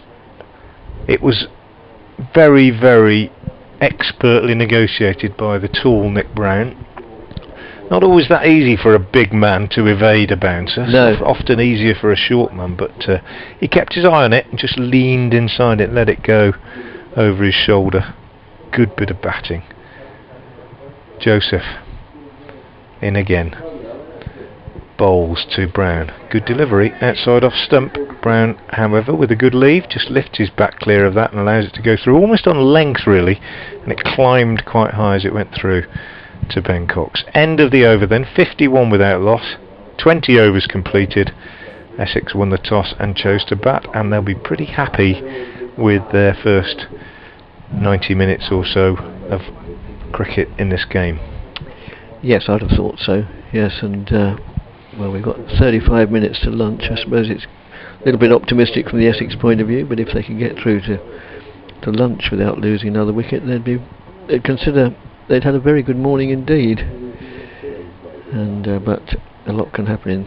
it was very, very expertly negotiated by the tall Nick Brown. Not always that easy for a big man to evade a bouncer. No. Often easier for a short man, but he kept his eye on it and just leaned inside it, let it go over his shoulder. Good bit of batting. Joseph in again. Bowls to Brown. Good delivery, outside off stump. Brown, however, with a good leave, just lifts his back clear of that and allows it to go through almost on length really, and it climbed quite high as it went through to Ben Cox. End of the over then, 51 without loss, 20 overs completed. Essex won the toss and chose to bat, and they'll be pretty happy with their first 90 minutes or so of cricket in this game. Yes, I'd have thought so, yes, and well, we've got 35 minutes to lunch. I suppose it's a little bit optimistic from the Essex point of view, but if they can get through to lunch without losing another wicket, they'd consider they'd had a very good morning indeed. And but a lot can happen in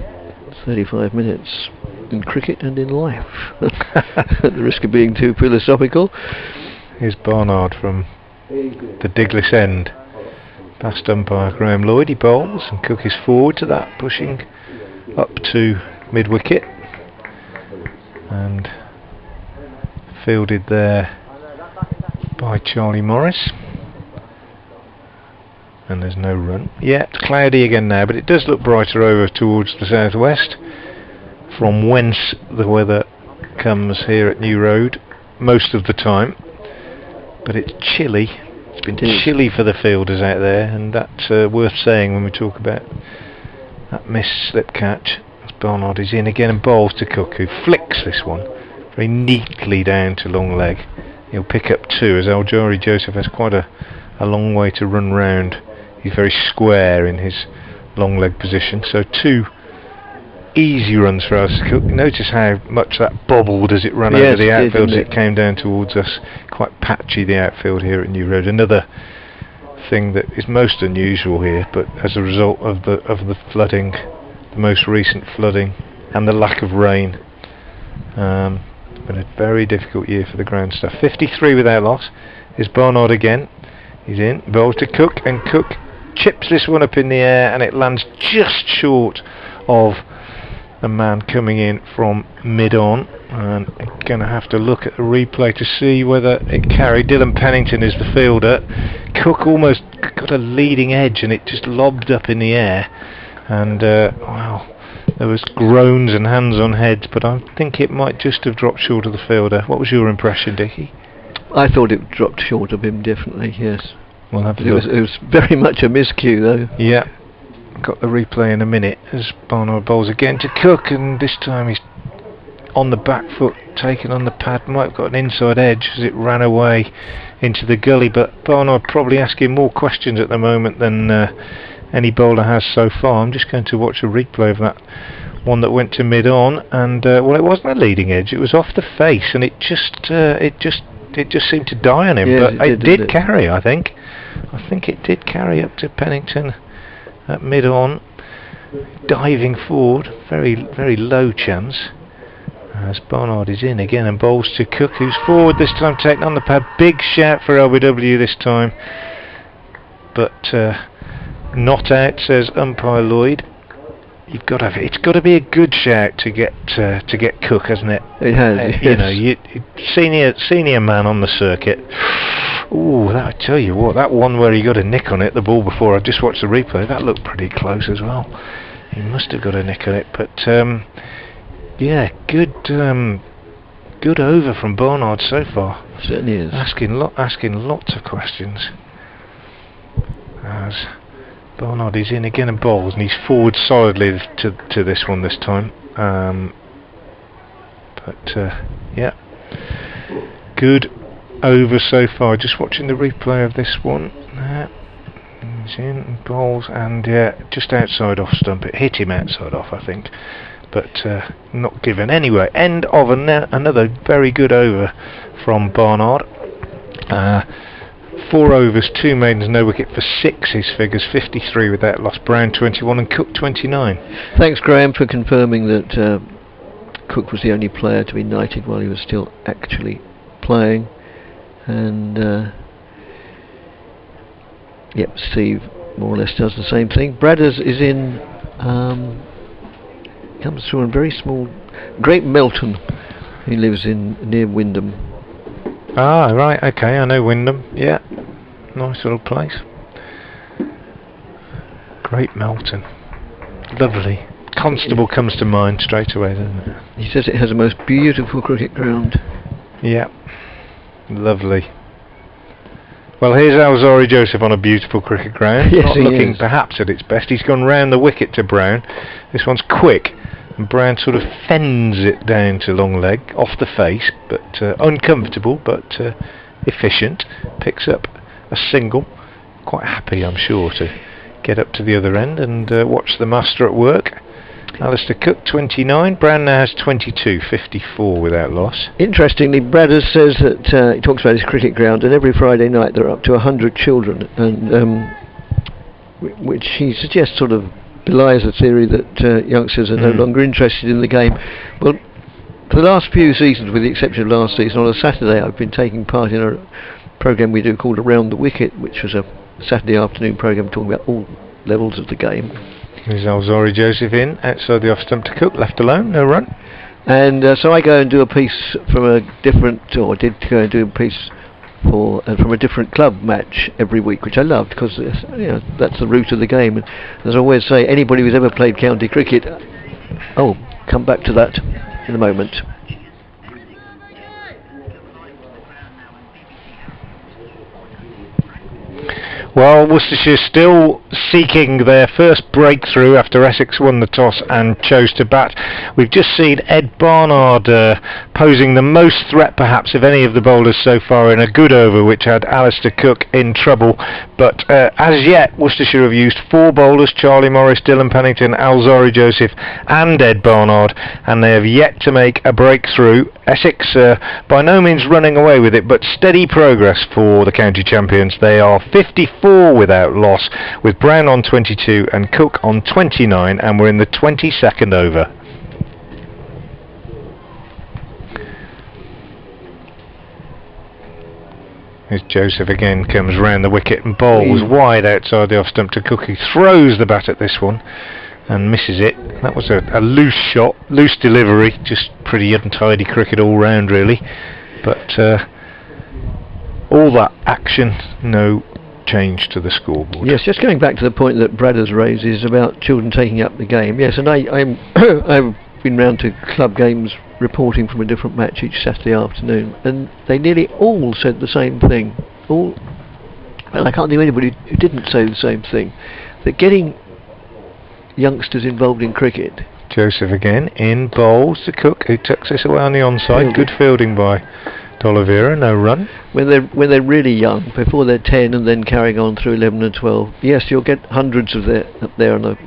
35 minutes in cricket and in life. At the risk of being too philosophical. Here's Barnard from the Diglis end. Past umpire Graham Lloyd, he bowls, and Cook is forward to that, pushing up to mid-wicket, and fielded there by Charlie Morris. And there's no run. Yeah, it's cloudy again now, but it does look brighter over towards the southwest, from whence the weather comes here at New Road most of the time. But it's chilly. It's been chilly for the fielders out there, and that's worth saying when we talk about that missed slip catch. As Barnard is in again and bowls to Cook, who flicks this one very neatly down to long leg. He'll pick up 2, as Alzari Joseph has quite a long way to run round. He's very square in his long leg position, so 2 easy runs for us. Notice how much that bobbled as it ran over the outfield as it came down towards us. Quite patchy, the outfield here at New Road. Another thing that is most unusual here, but as a result of the flooding, the most recent flooding, and the lack of rain, it's been a very difficult year for the ground staff. 53 without loss is Barnard again. He's in, bowls to Cook, and Cook chips this one up in the air, and it lands just short of the man coming in from mid-on, and going to have to look at the replay to see whether it carried. Dylan Pennington is the fielder. Cook almost got a leading edge and it just lobbed up in the air, and wow, There was groans and hands on heads, but I think it might just have dropped short of the fielder. What was your impression, Dickie? I thought it dropped short of him, definitely, yes. We'll have a It look. was very much a miscue, though. Yeah, got the replay in a minute as Barnard bowls again to Cook, and this time he's on the back foot, taken on the pad. Might have got an inside edge as it ran away into the gully, but Barnard probably asking more questions at the moment than any bowler has so far. I'm just going to watch a replay of that one that went to mid-on, and well, it wasn't a leading edge, it was off the face, and it just seemed to die on him. Yeah, but it did didn't it? carry, I think it did carry up to Pennington at mid-on, diving forward, very, very low chance, as Barnard is in again and bowls to Cook, who's forward this time, taken on the pad. Big shout for LBW this time, but not out, says umpire Lloyd. It's got to be a good shout to get Cook, hasn't it? It has. You know, senior man on the circuit. Ooh, I tell you what, that one where he got a nick on it, the ball before, I've just watched the replay, that looked pretty close as well. He must have got a nick on it, but yeah, good over from Barnard so far. Certainly is. Asking lots of questions. As Barnard is in again and bowls, and he's forward solidly to this one this time. Yeah, good over so far. Just watching the replay of this one. He's in and bowls, and yeah, just outside off stump. It hit him outside off, I think, but not given. Anyway, end of another very good over from Barnard. 4 overs, 2 maidens, no wicket for 6. His figures 53 without loss. Brown 21 and Cook 29. Thanks, Graham, for confirming that Cook was the only player to be knighted while he was still actually playing. And yep, Steve more or less does the same thing. Bradders is in, comes through on very small, Great Melton. He lives in near Wyndham. Ah, right, okay, I know Wyndham. Yeah, nice little place. Great Melton. Lovely. Constable comes to mind straight away, doesn't it? He says it has the most beautiful cricket ground. Yeah, lovely. Well, here's Alzari Joseph on a beautiful cricket ground. Yes, Not he looking is. perhaps at its best. He's gone round the wicket to Brown. This one's quick, and Brown sort of fends it down to long leg, off the face, but uncomfortable, but efficient. Picks up a single. Quite happy, I'm sure, to get up to the other end and watch the master at work. Alistair Cook 29, Brown now has 22, 54 without loss. Interestingly, Bradders says that he talks about his cricket ground, and every Friday night there are up to 100 children, and which he suggests sort of belies the theory that youngsters are no longer interested in the game. Well, for the last few seasons, with the exception of last season, on a Saturday I've been taking part in a programme we do called Around the Wicket, which was a Saturday afternoon programme talking about all levels of the game. There's Alzari Joseph in, outside the off stump to Cook, left alone, no run. And so I go and do a piece from a different, or did go and do a piece for from a different club match every week, which I loved because that's the root of the game. And as I always say, anybody who's ever played county cricket, come back to that in a moment. Well, Worcestershire still seeking their first breakthrough after Essex won the toss and chose to bat. We've just seen Ed Barnard posing the most threat perhaps of any of the bowlers so far in a good over which had Alistair Cook in trouble, but as yet Worcestershire have used 4 bowlers: Charlie Morris, Dylan Pennington, Alzari Joseph and Ed Barnard, and they have yet to make a breakthrough. Essex by no means running away with it, but steady progress for the county champions. They are 54 without loss, with Brown on 22 and Cook on 29, and we're in the 22nd over. Here's Joseph again, comes round the wicket and bowls wide outside the off stump to Cook. He throws the bat at this one and misses it. That was a loose shot, loose delivery, just pretty untidy cricket all round really, but all that action, no change to the scoreboard. Yes, just going back to the point that Brad has raised is about children taking up the game. Yes, and I'm I've been round to club games reporting from a different match each Saturday afternoon, and they nearly all said the same thing. Well, I can't think of anybody who didn't say the same thing. That getting youngsters involved in cricket. Joseph again in bowls to Cook, who tucks this away on the onside. Good fielding by D'Oliveira, no run. When they're really young, before they're 10 and then carrying on through 11 and 12, yes, you'll get hundreds of up there on a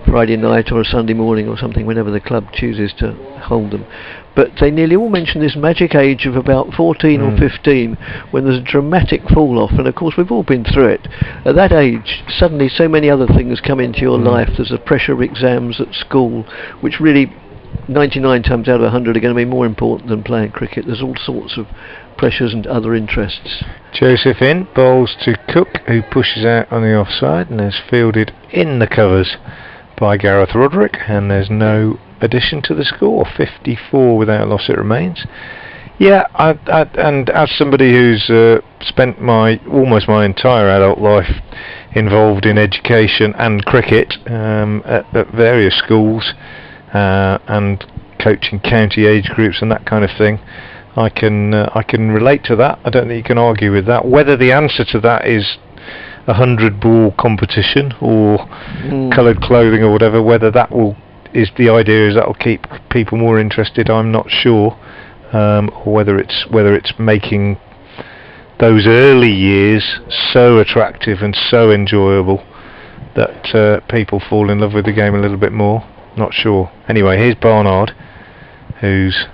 Friday night or a Sunday morning or something, whenever the club chooses to hold them. But they nearly all mention this magic age of about 14 or 15, when there's a dramatic fall off, and of course we've all been through it. At that age, suddenly so many other things come into your life. There's the pressure of exams at school, which really 99 times out of 100 are going to be more important than playing cricket. There's all sorts of pressures and other interests. Joseph in, bowls to Cook, who pushes out on the offside and is fielded in the covers by Gareth Roderick, and there's no addition to the score. 54 without loss it remains. Yeah, and as somebody who's spent almost my entire adult life involved in education and cricket at various schools and coaching county age groups and that kind of thing, I can relate to that. I don't think you can argue with that. Whether the answer to that is 100 ball competition or coloured clothing or whatever, whether that is the idea is that will keep people more interested, I'm not sure, or whether it's making those early years so attractive and so enjoyable that people fall in love with the game a little bit more. Not sure. Anyway, here's Barnard, who's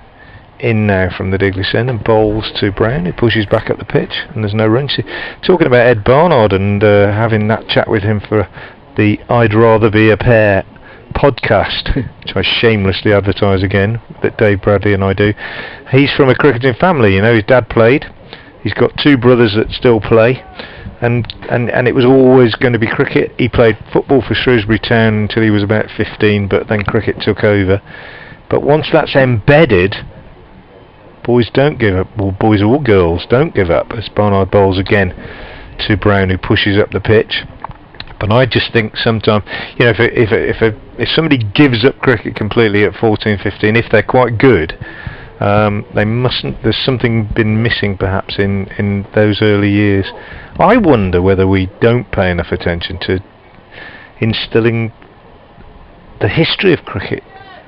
in now from the Digley end, and bowls to Brown, who pushes back up the pitch, and there's no run. Talking about Ed Barnard and having that chat with him for the I'd Rather Be a Pair podcast, which I shamelessly advertise again, that Dave Bradley and I do. He's from a cricketing family, you know. His dad played, he's got two brothers that still play, and it was always going to be cricket. He played football for Shrewsbury Town until he was about 15, but then cricket took over. But once that's embedded, boys don't give up, well, boys or girls don't give up, as Barnard bowls again to Brown, who pushes up the pitch. But I just think sometimes, you know, if somebody gives up cricket completely at 14, 15, if they're quite good, they mustn't. There's something been missing perhaps in those early years. I wonder whether we don't pay enough attention to instilling the history of cricket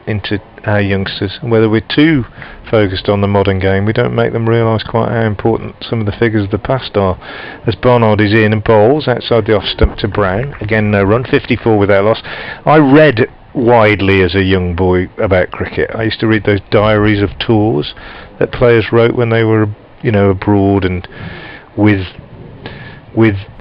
into our youngsters, and whether we're too focused on the modern game, we don't make them realise quite how important some of the figures of the past are. As Barnard is in and bowls outside the off stump to Brown, again no run, 54 without loss. I read widely as a young boy about cricket. I used to read those diaries of tours that players wrote when they were, you know, abroad and with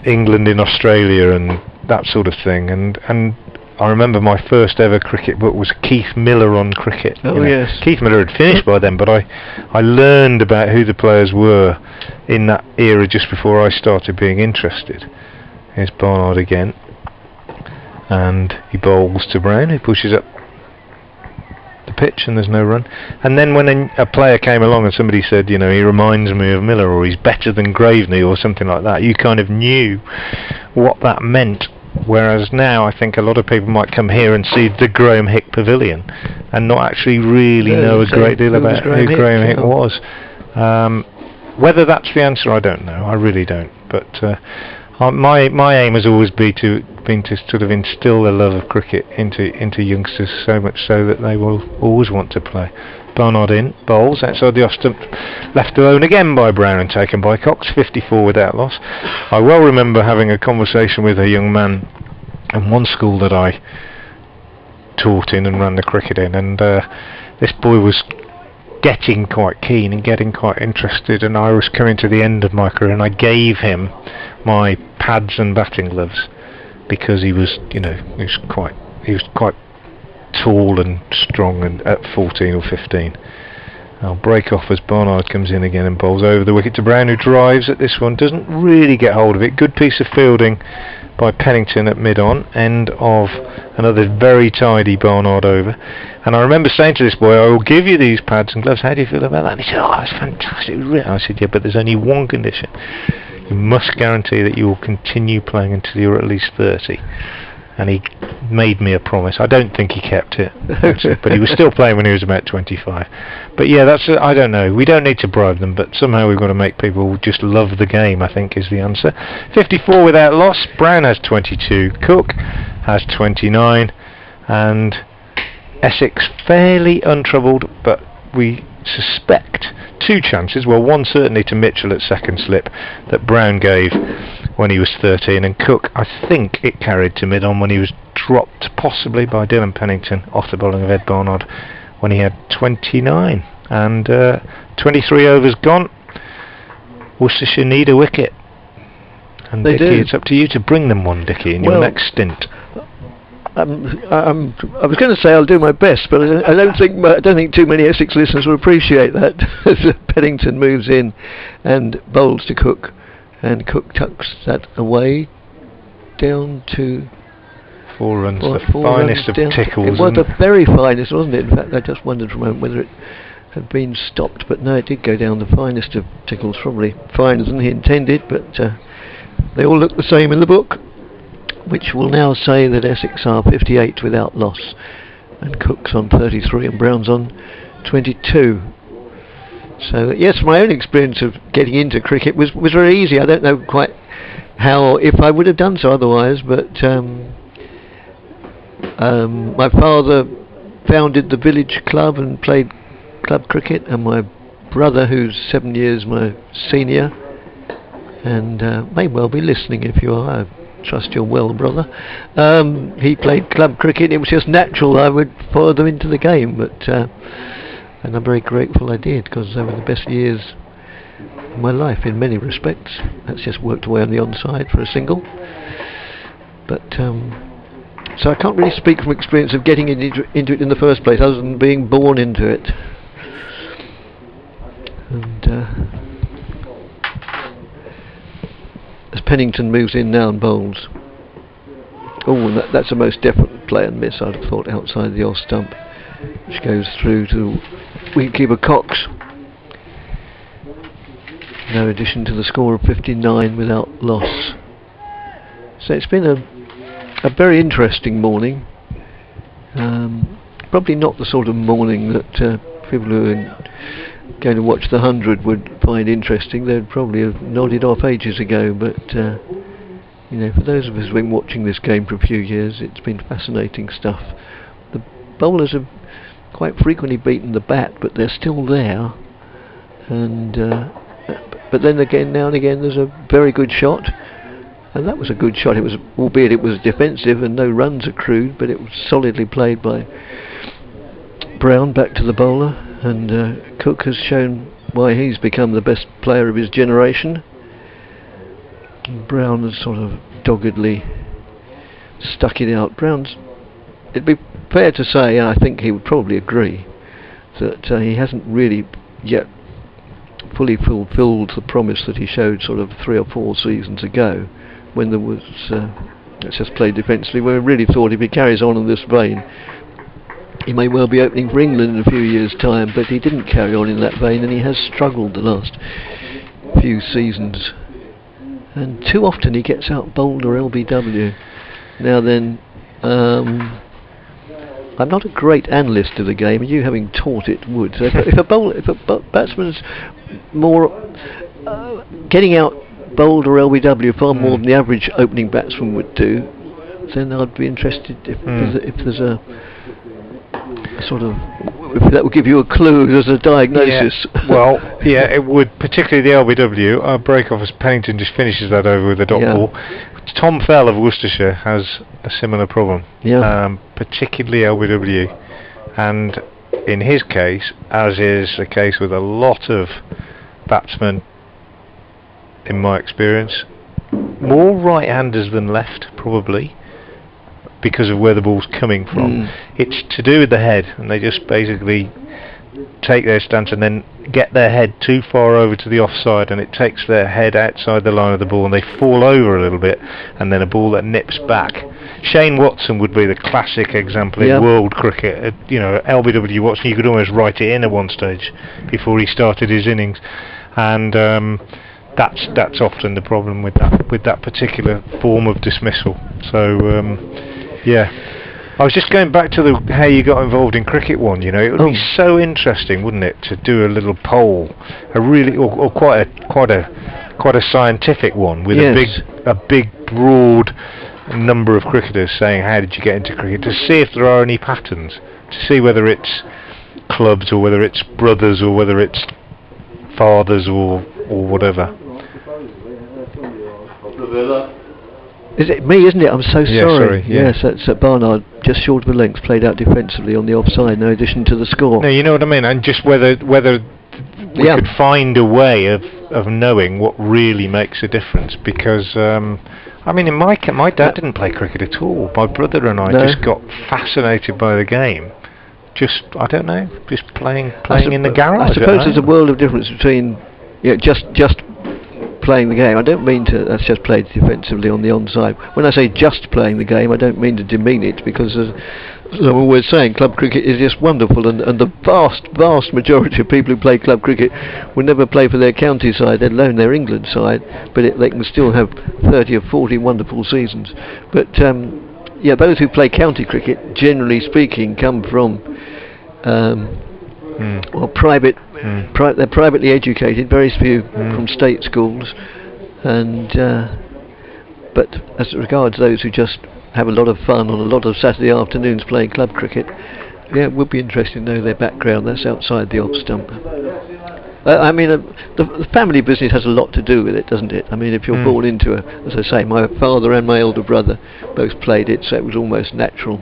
England in Australia and that sort of thing, and I remember my first ever cricket book was Keith Miller on cricket. Oh, yes. Keith Miller had finished by then, but I learned about who the players were in that era just before I started being interested. Here's Barnard again, and he bowls to Brown, who pushes up the pitch, and there's no run. And then when a player came along and somebody said, you know, he reminds me of Miller, or he's better than Graveney, or something like that, you kind of knew what that meant. Whereas now I think a lot of people might come here and see the Graham Hick Pavilion and not actually really know a great deal about who Graham Hick was. Whether that's the answer, I don't know. I really don't. But my aim has always been to sort of instill the love of cricket into youngsters, so much so that they will always want to play. Barnard in, bowls outside the off stump, left alone again by Brown and taken by Cox, 54 without loss. I well remember having a conversation with a young man in one school that I taught in and ran the cricket in, and this boy was getting quite keen and getting quite interested, and I was coming to the end of my career, and I gave him my pads and batting gloves because he was, you know, he was quite tall and strong, and at 14 or 15. I'll break off as Barnard comes in again and bowls over the wicket to Brown, who drives at this one, doesn't really get hold of it. Good piece of fielding by Pennington at mid-on, end of another very tidy Barnard over. And I remember saying to this boy, I will give you these pads and gloves, how do you feel about that? And he said, oh, it's fantastic. I said, yeah, but there's only one condition. You must guarantee that you will continue playing until you're at least 30. And he made me a promise. I don't think he kept it, but he was still playing when he was about 25. But yeah, I don't know. We don't need to bribe them, but somehow we've got to make people just love the game, I think, is the answer. 54 without loss. Brown has 22. Cook has 29. And Essex fairly untroubled, but we suspect 2 chances, well, one certainly to Mitchell at second slip that Brown gave when he was 13, and Cook, I think it carried to mid-on when he was dropped possibly by Dylan Pennington off the bowling of Ed Barnard when he had 29. And 23 overs gone. Worcestershire need a wicket. And They Dickie, do. it's up to you to bring them one, Dickie, in your next stint. I was going to say I'll do my best, but I don't think too many Essex listeners will appreciate that. As Pennington moves in and bowls to Cook, and Cook tucks that away down to 4 runs, the four finest runs of down. tickles. It was the very finest, wasn't it? In fact, I just wondered for a moment whether it had been stopped, but no, it did go down the finest of tickles, probably finer than he intended, but they all look the same in the book, which will now say that Essex are 58 without loss, and Cook's on 33 and Brown's on 22. So yes, my own experience of getting into cricket was very easy. I don't know quite how, if I would have done so otherwise, but my father founded the village club and played club cricket, and my brother, who's 7 years my senior, and may well be listening if you are, I trust you're well, brother, he played club cricket. It was just natural I would follow them into the game, but and I'm very grateful I did, because they were the best years of my life in many respects. That's just worked away on the onside for a single, but so I can't really speak from experience of getting into it in the first place, other than being born into it. And as Pennington moves in now and bowls, and that's a most definite play and miss, I'd have thought, outside the off stump, which goes through to wicketkeeper Cox. No addition to the score of 59 without loss. So it's been a very interesting morning. Probably not the sort of morning that people who are going to watch the 100 would find interesting. They'd probably have nodded off ages ago, but for those of us who've been watching this game for a few years, it's been fascinating stuff. The bowlers have quite frequently beaten the bat, but they're still there, and but then again, now and again, there's a very good shot, and that was a good shot. It was, albeit it was defensive and no runs accrued, but it was solidly played by Brown back to the bowler, and Cook has shown why he's become the best player of his generation. And Brown has sort of doggedly stuck it out. It'd be fair to say, and I think he would probably agree, that he hasn't really yet fully fulfilled the promise that he showed sort of 3 or 4 seasons ago, when there was let's just play defensively, where we really thought if he carries on in this vein, he may well be opening for England in a few years' time, but he didn't carry on in that vein, and he has struggled the last few seasons. And too often he gets out bowled or LBW. Now then, I'm not a great analyst of the game, and you, having taught it, would. So if a batsman's more getting out bowled or LBW far more than the average opening batsman would do, then I'd be interested if there's a sort of, if that would give you a clue as a diagnosis. Yeah. Well, yeah, it would, particularly the LBW. Our break off as Pennington just finishes that over with a dot ball. Tom Fell of Worcestershire has a similar problem, particularly LBW, and in his case, as is the case with a lot of batsmen in my experience, more right-handers than left, probably, because of where the ball's coming from. It's to do with the head, and they just basically take their stance and then get their head too far over to the offside, and it takes their head outside the line of the ball, and they fall over a little bit, and then a ball that nips back. Shane Watson would be the classic example in world cricket. LBW Watson, you could almost write it in at one stage before he started his innings, and that's often the problem with that particular form of dismissal. So yeah. I was just going back to how you got involved in cricket one. You know, it would be so interesting, wouldn't it, to do a little poll, or quite a scientific one with a big broad number of cricketers saying how did you get into cricket, to see if there are any patterns, to see whether it's clubs or whether it's brothers or whether it's fathers or whatever. Is it me, isn't it? I'm so sorry. Yeah. Yes, that's Barnard, just short of a length, played out defensively on the offside, no addition to the score. No, you know what I mean, and just whether we could find a way of knowing what really makes a difference, because I mean, in my dad didn't play cricket at all. My brother and I just got fascinated by the game. Just, I don't know, just playing in the garage. I suppose there's a world of difference between just playing the game. I don't mean that's just played defensively on the onside. When I say just playing the game, I don't mean to demean it, because as I'm always saying, club cricket is just wonderful, and the vast majority of people who play club cricket will never play for their county side, let alone their England side, but they can still have 30 or 40 wonderful seasons. But those who play county cricket, generally speaking, come from private. They're privately educated, very few from state schools, and but as regards those who just have a lot of fun on a lot of Saturday afternoons playing club cricket, it would be interesting to know their background. That's outside the off stump. I mean, the family business has a lot to do with it, doesn't it? I mean, if you're born into as I say, my father and my elder brother both played it, so it was almost natural.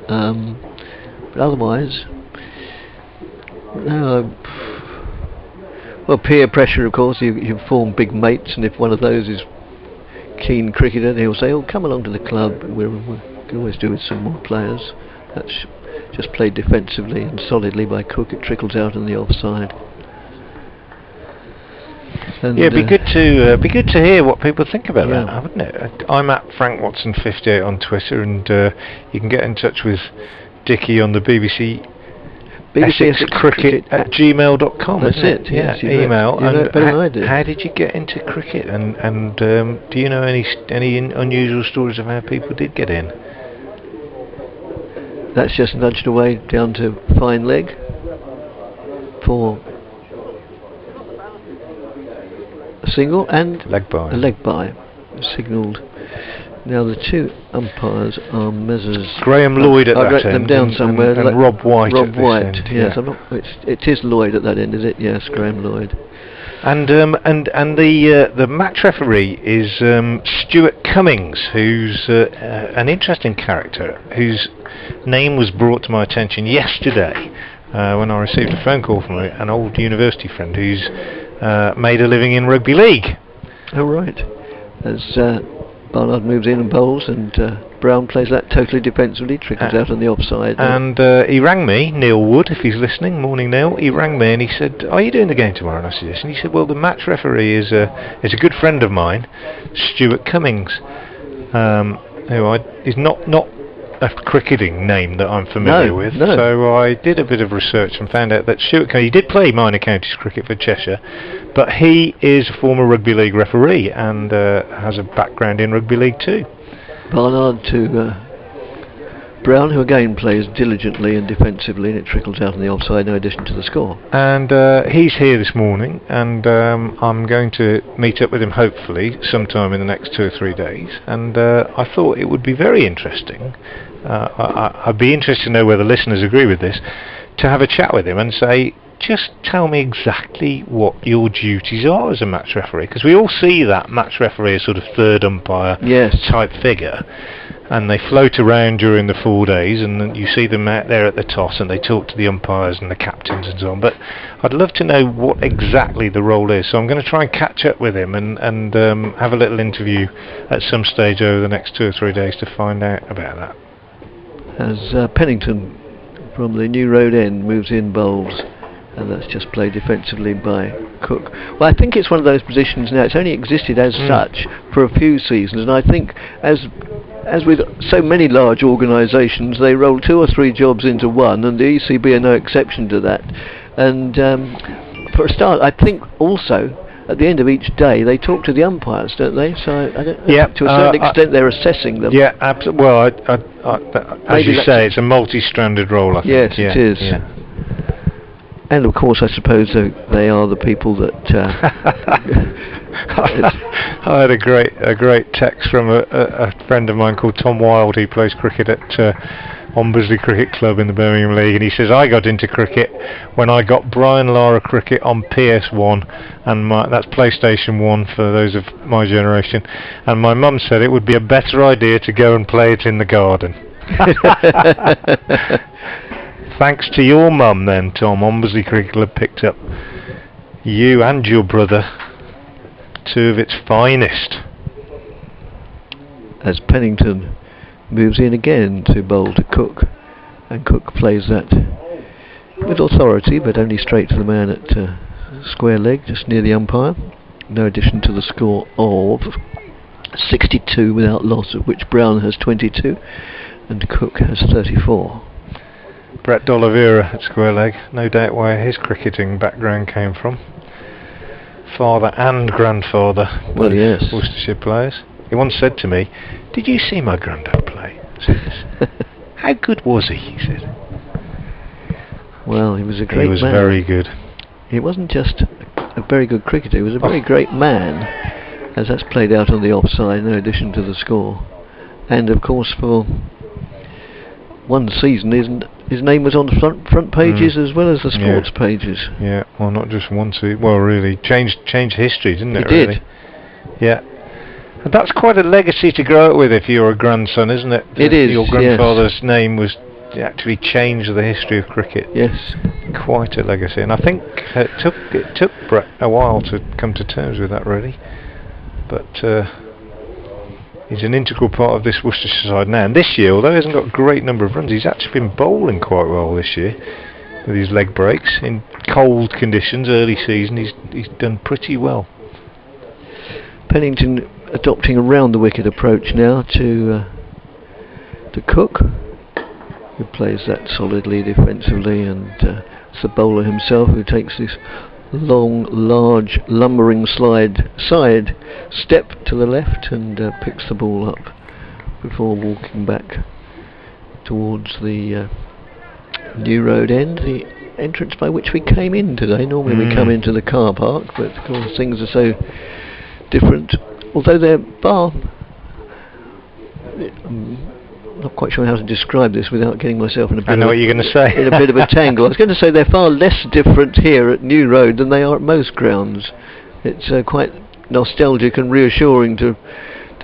But otherwise, well, peer pressure, of course. You form big mates, and if one of those is keen cricketer, he'll say, "Oh, come along to the club. We can always do with some more players." That's just played defensively and solidly by Cook. It trickles out on the offside. And it'd be good to hear what people think about that, wouldn't it? I'm at Frank Watson 58 on Twitter, and you can get in touch with Dickie on the BBC Essex cricket at gmail.com. That's it. Yeah, yes, email. You know it better than I do. How did you get into cricket? And do you know any unusual stories of how people did get in? That's just nudged away down to fine leg for a single and leg by. A leg by signalled. Now the two umpires are Messrs. Graham Lloyd at that end. I've written them down somewhere. And Rob White. Rob White. End, yes, it is Lloyd at that end, is it? Yes, Graham Lloyd. And the match referee is Stuart Cummings, who's an interesting character, whose name was brought to my attention yesterday when I received a phone call from an old university friend who's made a living in rugby league. Oh right. As Barnard moves in and bowls, and Brown plays that totally defensively, trickles out on the offside. And he rang me, Neil Wood, if he's listening. Morning, Neil. He rang me and he said, "Are you doing the game tomorrow?" And I said, "Yes." And he said, "Well, the match referee is a good friend of mine, Stuart Cummings, who is not a cricketing name that I'm familiar with." No. So I did a bit of research and found out that Stuart Cummings, he did play minor counties cricket for Cheshire, but he is a former rugby league referee and has a background in rugby league too. Barnard to Brown, who again plays diligently and defensively, and it trickles out on the offside, no addition to the score. And he's here this morning, and I'm going to meet up with him hopefully sometime in the next 2 or 3 days, and I thought it would be very interesting, I'd be interested to know whether listeners agree with this, to have a chat with him and say, just tell me exactly what your duties are as a match referee, because we all see that match referee as sort of third umpire type figure, and they float around during the 4 days, and then you see them out there at the toss and they talk to the umpires and the captains and so on. But I'd love to know what exactly the role is, so I'm going to try and catch up with him and have a little interview at some stage over the next 2 or 3 days to find out about that. As Pennington from the New Road End moves in, bowls, and that's just played defensively by Cook. Well, I think it's one of those positions now, it's only existed as such for a few seasons, and I think as with so many large organisations, they roll 2 or 3 jobs into one, and the ECB are no exception to that. And for a start, I think also at the end of each day they talk to the umpires, don't they? So I don't, Yeah, to a certain extent they're assessing them. Yeah, absolutely. Well, as Maybe you say, it's a multi-stranded role, I think. Yes, yeah, it is. Yeah. And of course, I suppose they are the people that. I had a great text from a friend of mine called Tom Wilde. He plays cricket at Ombersley Cricket Club in the Birmingham League, and he says, I got into cricket when I got Brian Lara cricket on PS1, and that's PlayStation 1 for those of my generation, and my mum said it would be a better idea to go and play it in the garden. Thanks to your mum then, Tom, Ombersley Cricket Club picked up you and your brother, two of its finest. As Pennington moves in again to bowl to Cook, and Cook plays that with authority, but only straight to the man at square leg, just near the umpire. No addition to the score of 62 without loss, of which Brown has 22 and Cook has 34. Brett D'Oliveira at square leg, no doubt where his cricketing background came from. Father and grandfather, well, yes, Worcestershire players. He once said to me, "Did you see my granddad play?" I said, "How good was he?" he said. Well, he was a great man. He was very good. He wasn't just a very good cricketer, he was a very great man, as that's played out on the offside, no addition to the score. And of course, for one season, his name was on the front pages as well as the sports pages. Yeah, well, not just one season. Well, really changed history, didn't it? It did. Yeah. And that's quite a legacy to grow up with if you're a grandson, isn't it? It is. Your grandfather's name was actually changed the history of cricket. Yes. Quite a legacy, and I think it took Brett a while to come to terms with that, really. But he's an integral part of this Worcestershire side now. And this year, although he hasn't got a great number of runs, he's actually been bowling quite well this year with his leg breaks in cold conditions. Early season, he's done pretty well. Pennington adopting a round the wicket approach now to Cook, who plays that solidly defensively, and it's the bowler himself who takes this long, large, lumbering side step to the left and picks the ball up before walking back towards the New Road end, the entrance by which we came in today. Normally we come into the car park, but of course things are so different. Although they're I'm not quite sure how to describe this without getting myself in a bit I know what you're going to say. in a bit of a tangle. I was going to say they're far less different here at New Road than they are at most grounds. It's quite nostalgic and reassuring to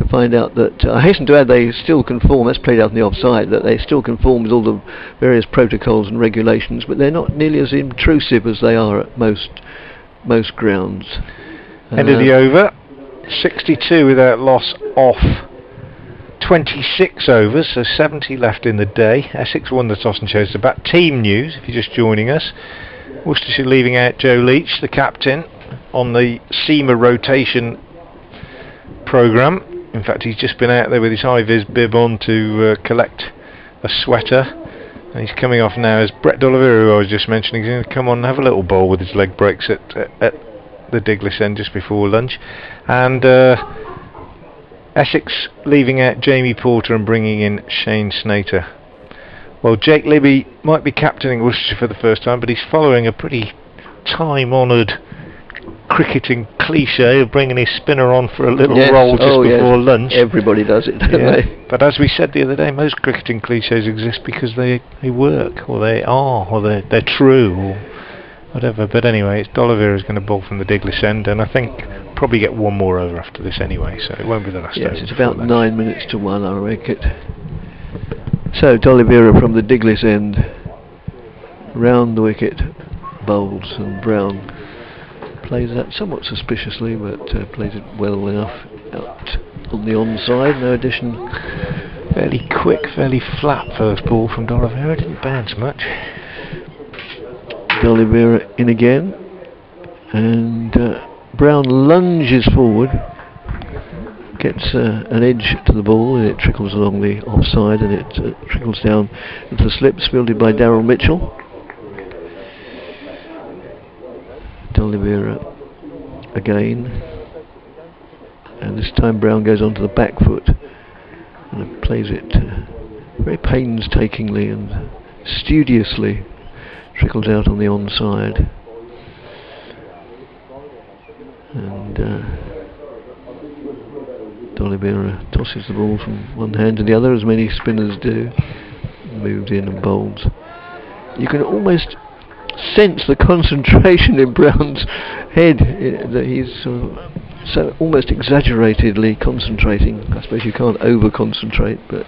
find out that I hasten to add they still conform. That's played out in the offside. That they still conform with all the various protocols and regulations, but they're not nearly as intrusive as they are at most grounds. End of the over, 62 without loss off 26 overs, so 70 left in the day. Essex won the toss and chose to bat. Team news, if you're just joining us: Worcestershire leaving out Joe Leach, the captain, on the SEMA rotation programme. In fact, he's just been out there with his high-vis bib on to collect a sweater, and he's coming off now as Brett D'Oliveira, who I was just mentioning, he's going to come on and have a little bowl with his leg breaks at the Diglis end just before lunch. And Essex leaving out Jamie Porter and bringing in Shane Snater. Well, Jake Libby might be captaining Worcestershire for the first time, but he's following a pretty time-honoured cricketing cliche of bringing his spinner on for a little roll just before lunch. Everybody does it, don't they? But as we said the other day, most cricketing cliches exist because they work, or they are, or they're true, or whatever. But anyway, it's D'Oliveira's going to bowl from the Diglis end, and I think probably get one more over after this anyway, so it won't be the last over. Yes, it's about 9 minutes to 1, I reckon. So D'Oliveira from the Diglis end, round the wicket, bowls, and Brown plays that somewhat suspiciously, but plays it well enough out on the onside. No addition. Fairly quick, fairly flat first ball from D'Oliveira. Didn't bounce much. D'Oliveira in again, and Brown lunges forward, gets an edge to the ball, and it trickles along the offside, and it trickles down into the slips, fielded by Darryl Mitchell. D'Oliveira again, and this time Brown goes onto the back foot and plays it very painstakingly and studiously, trickled out on the onside, and D'Oliveira tosses the ball from one hand to the other, as many spinners do, moves in and bowls. You can almost sense the concentration in Brown's head, that he's so almost exaggeratedly concentrating. I suppose you can't over concentrate, but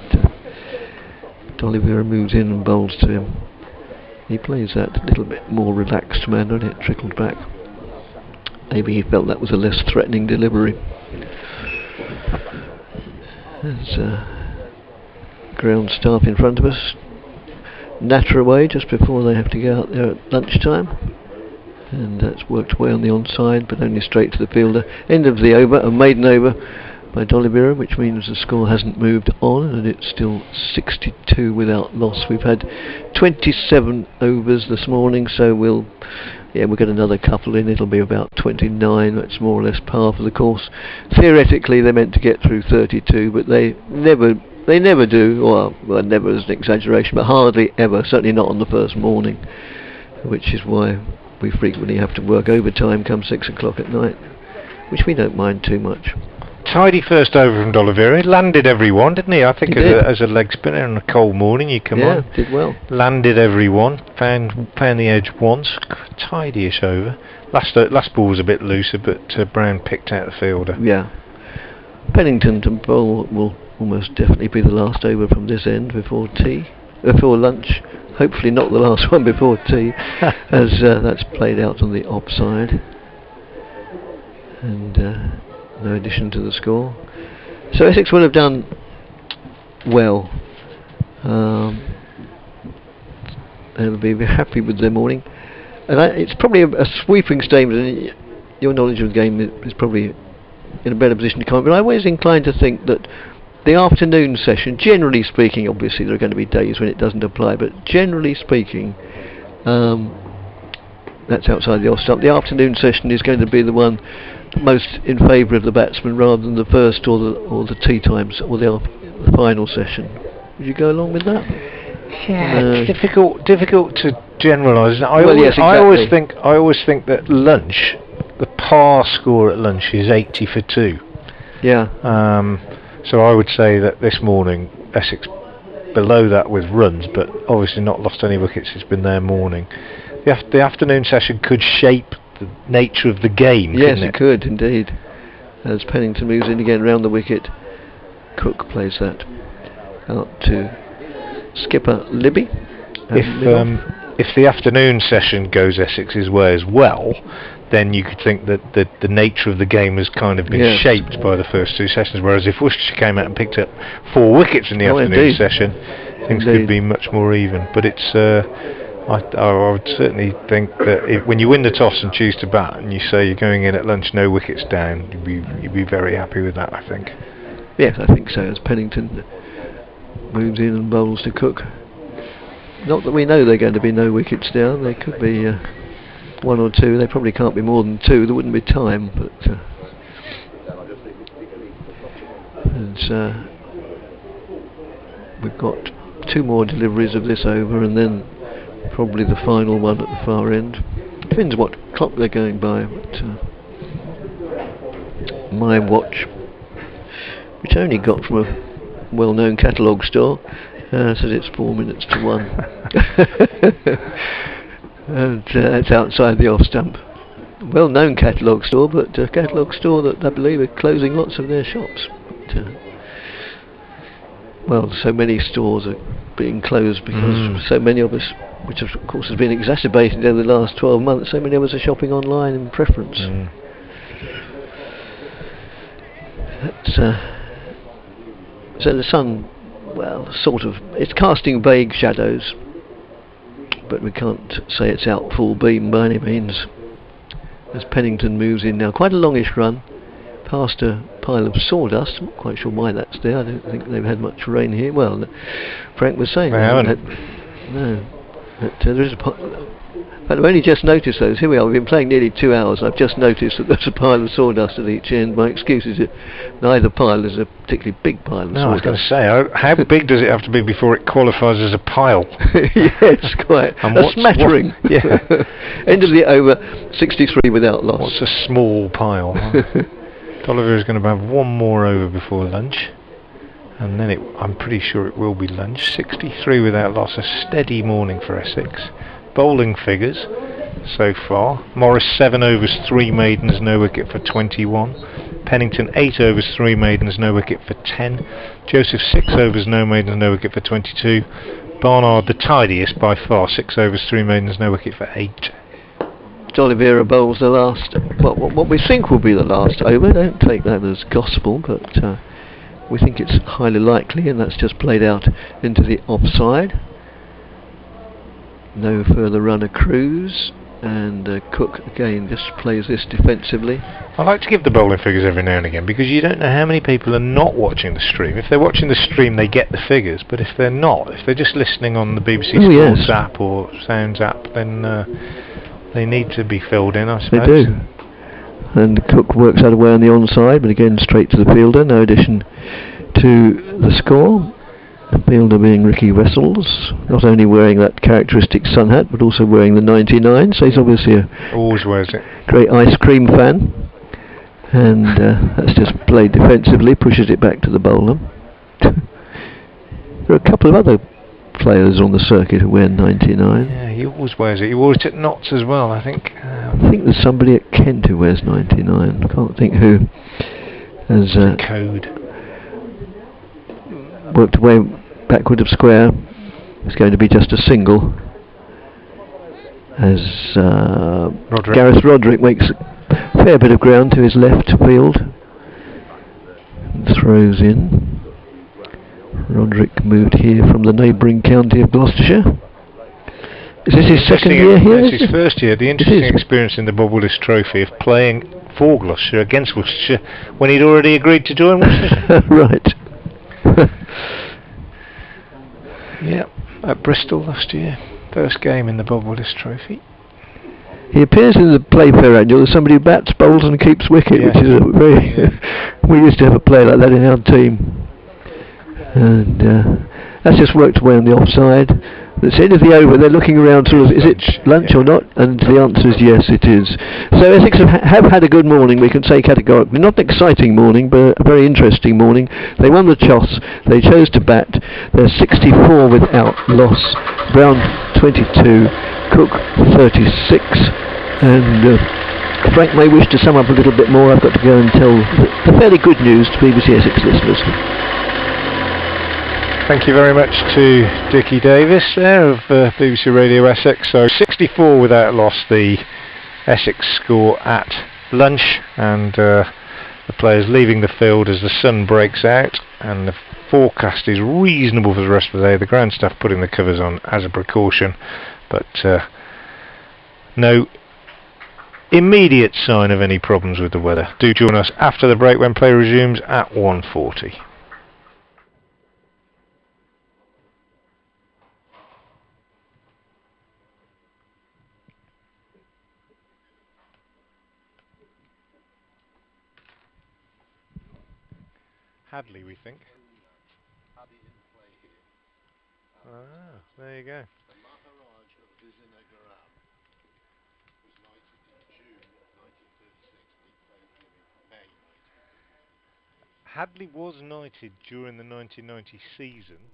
D'Oliveira moves in and bowls to him. He plays that a little bit more relaxed manner, and it trickled back. Maybe he felt that was a less threatening delivery. There's ground staff in front of us natter away just before they have to go out there at lunchtime, and that's worked away on the onside, but only straight to the fielder. End of the over, a maiden over by D'Oliveira, which means the score hasn't moved on, and it's still 62 without loss. We've had 27 overs this morning, so we'll get another couple in. It'll be about 29. That's more or less par for the course. Theoretically, they're meant to get through 32, but they never do. Well, never is an exaggeration, but hardly ever. Certainly not on the first morning, which is why we frequently have to work overtime come 6 o'clock at night, which we don't mind too much. Tidy first over from D'Oliveira. He landed every one, didn't he? I think He as a leg spinner on a cold morning, you come on. Yeah, did well. Landed every one. Found the edge once. Tidy-ish over. Last ball was a bit looser, but Brown picked out the fielder. Yeah. Pennington to bowl will almost definitely be the last over from this end before lunch. Hopefully not the last one before tea, as that's played out on the offside. And no addition to the score. So Essex will have done well. They'll be happy with their morning. And it's probably a sweeping statement, and your knowledge of the game is probably in a better position to comment, but I'm always inclined to think that the afternoon session, generally speaking, obviously there are going to be days when it doesn't apply, but generally speaking, that's outside the off stump. The afternoon session is going to be the one most in favour of the batsman, rather than the first or the tea times or the final session. Would you go along with that? Yeah, difficult to generalise. I always think that lunch, the par score at lunch is 80 for 2. Yeah. So I would say that this morning Essex below that with runs, but obviously not lost any wickets. It's been their morning. The afternoon session could shape the nature of the game. Yes, couldn't it could indeed. As Pennington moves in again round the wicket, Cook plays that out to skipper Libby. If the afternoon session goes Essex's way as well, then you could think that the nature of the game has kind of been shaped by the first two sessions, whereas if Worcestershire came out and picked up 4 wickets in the afternoon session, things could be much more even. But it's I would certainly think that when you win the toss and choose to bat and you say you're going in at lunch no wickets down, you'd be very happy with that, I think. Yes, I think so, as Pennington moves in and bowls to Cook. Not that we know they're going to be no wickets down. They could be 1 or 2. They probably can't be more than 2. There wouldn't be time, but we've got 2 more deliveries of this over, and then probably the final one at the far end. Depends what clock they're going by, but my watch, which I only got from a well-known catalogue store, says it's 4 minutes to 1. And it's outside the off stump. Well-known catalogue store, but a catalogue store that I believe are closing lots of their shops. But, so many stores are being closed because so many of us, which of course has been exacerbated over the last 12 months, so many of us are shopping online in preference. So the sun, well, sort of, it's casting vague shadows, but we can't say it's out full beam by any means. As Pennington moves in now, quite a longish run, past a pile of sawdust. I'm not quite sure why that's there. I don't think they've had much rain here. Well, Frank was saying they haven't. No. But, there is but I've only just noticed those. Here we are. We've been playing nearly 2 hours. I've just noticed that there's a pile of sawdust at each end. My excuse is that neither pile is a particularly big pile of No, I was going sawdust. to say, how big does it have to be before it qualifies as a pile? Yes, quite. And A smattering. yeah. End of the over, 63 without loss. What's a small pile? Oliver is going to have one more over before lunch, and then I'm pretty sure it will be lunch. 63 without loss, a steady morning for Essex. Bowling figures so far: Morris 7 overs 3 maidens, no wicket for 21. Pennington 8 overs 3 maidens, no wicket for 10. Joseph 6 overs no maidens, no wicket for 22. Barnard the tidiest by far, 6 overs 3 maidens, no wicket for 8. Oliveira bowls the last, what we think will be the last over. Don't take that as gospel, but we think it's highly likely, and that's just played out into the offside. No further run accrues, and Cook again just plays this defensively. I like to give the bowling figures every now and again, because you don't know how many people are not watching the stream. If they're watching the stream, they get the figures, but if they're not, if they're just listening on the BBC Sports app or Sounds app, then they need to be filled in, I suppose. They do. And Cook works out away on the onside, but again straight to the fielder. No addition to the score. The fielder being Ricky Wessels, not only wearing that characteristic sun hat, but also wearing the 99, so he's obviously always wears it. Great ice cream fan. And that's just played defensively, pushes it back to the bowler. There are a couple of other players on the circuit who wear 99. Yeah, he always wears it. He wore it at Notts as well, I think. I think there's somebody at Kent who wears 99. I can't think who has code. Worked away backward of square. It's going to be just a single, as Gareth Roderick makes a fair bit of ground to his left field and throws in. Roderick moved here from the neighbouring county of Gloucestershire. Is this his second year here? It's his first year. The interesting experience in the Bob Willis Trophy of playing for Gloucestershire against Worcestershire when he'd already agreed to join Worcestershire. Right. Yeah, at Bristol last year. First game in the Bob Willis Trophy. He appears in the Playfair annual as somebody who bats, bowls and keeps wicket, Yes. which is a very... we used to have a player like that in our team. And that's just worked away on the offside. It's the end of the over. They're looking around sort of, is it lunch or not? And the answer is yes, it is. So Essex have had a good morning, we can say categorically. Not an exciting morning, but a very interesting morning. They won the toss. They chose to bat. They're 64 without loss. Brown 22. Cook 36. And Frank may wish to sum up a little bit more. I've got to go and tell the fairly good news to BBC Essex listeners. Thank you very much to Dickie Davis there of BBC Radio Essex. So 64 without loss, the Essex score at lunch, and the players leaving the field as the sun breaks out, and the forecast is reasonable for the rest of the day. The ground staff putting the covers on as a precaution, but no immediate sign of any problems with the weather. Do join us after the break when play resumes at 1:40. Hadley, we think. Paddy didn't play here. Ah, there you go. The Maharaj of Vizagaram was knighted in June 1936, and he played here in May 1936. Hadley was knighted during the 1990 season.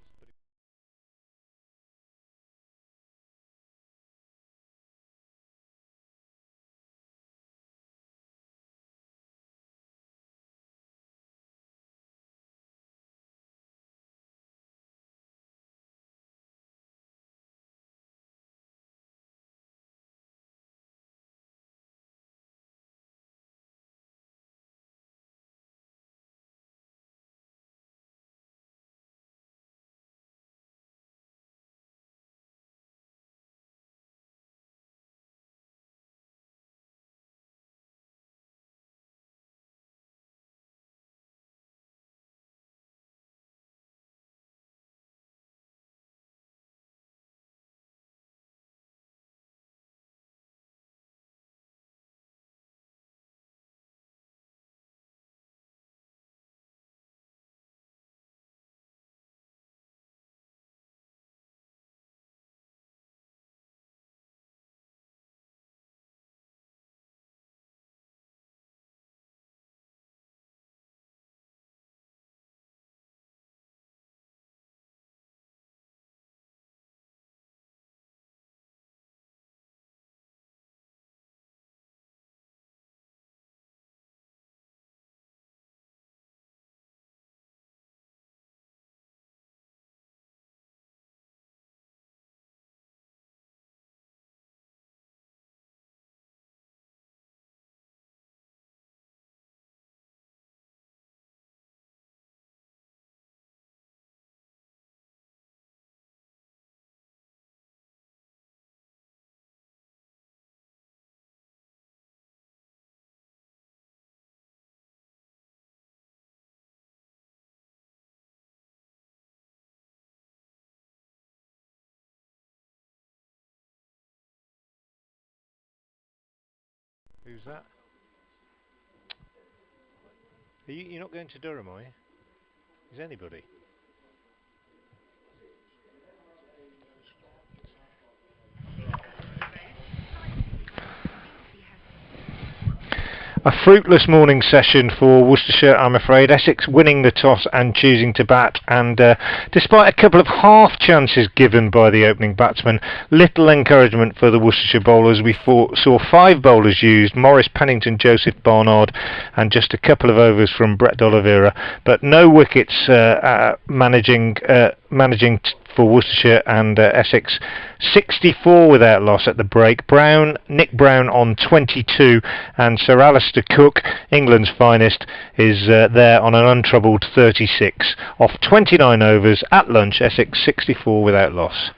Who's that? You're not going to Durham, are you? Is anybody? A fruitless morning session for Worcestershire, I'm afraid. Essex winning the toss and choosing to bat, and despite a couple of half chances given by the opening batsman, little encouragement for the Worcestershire bowlers. We saw 5 bowlers used: Morris, Pennington, Joseph, Barnard, and just a couple of overs from Brett D'Oliveira, but no wickets managing for Worcestershire, and Essex 64 without loss at the break. Nick Brown on 22, and Sir Alistair Cook, England's finest, is there on an untroubled 36 off 29 overs at lunch. Essex 64 without loss.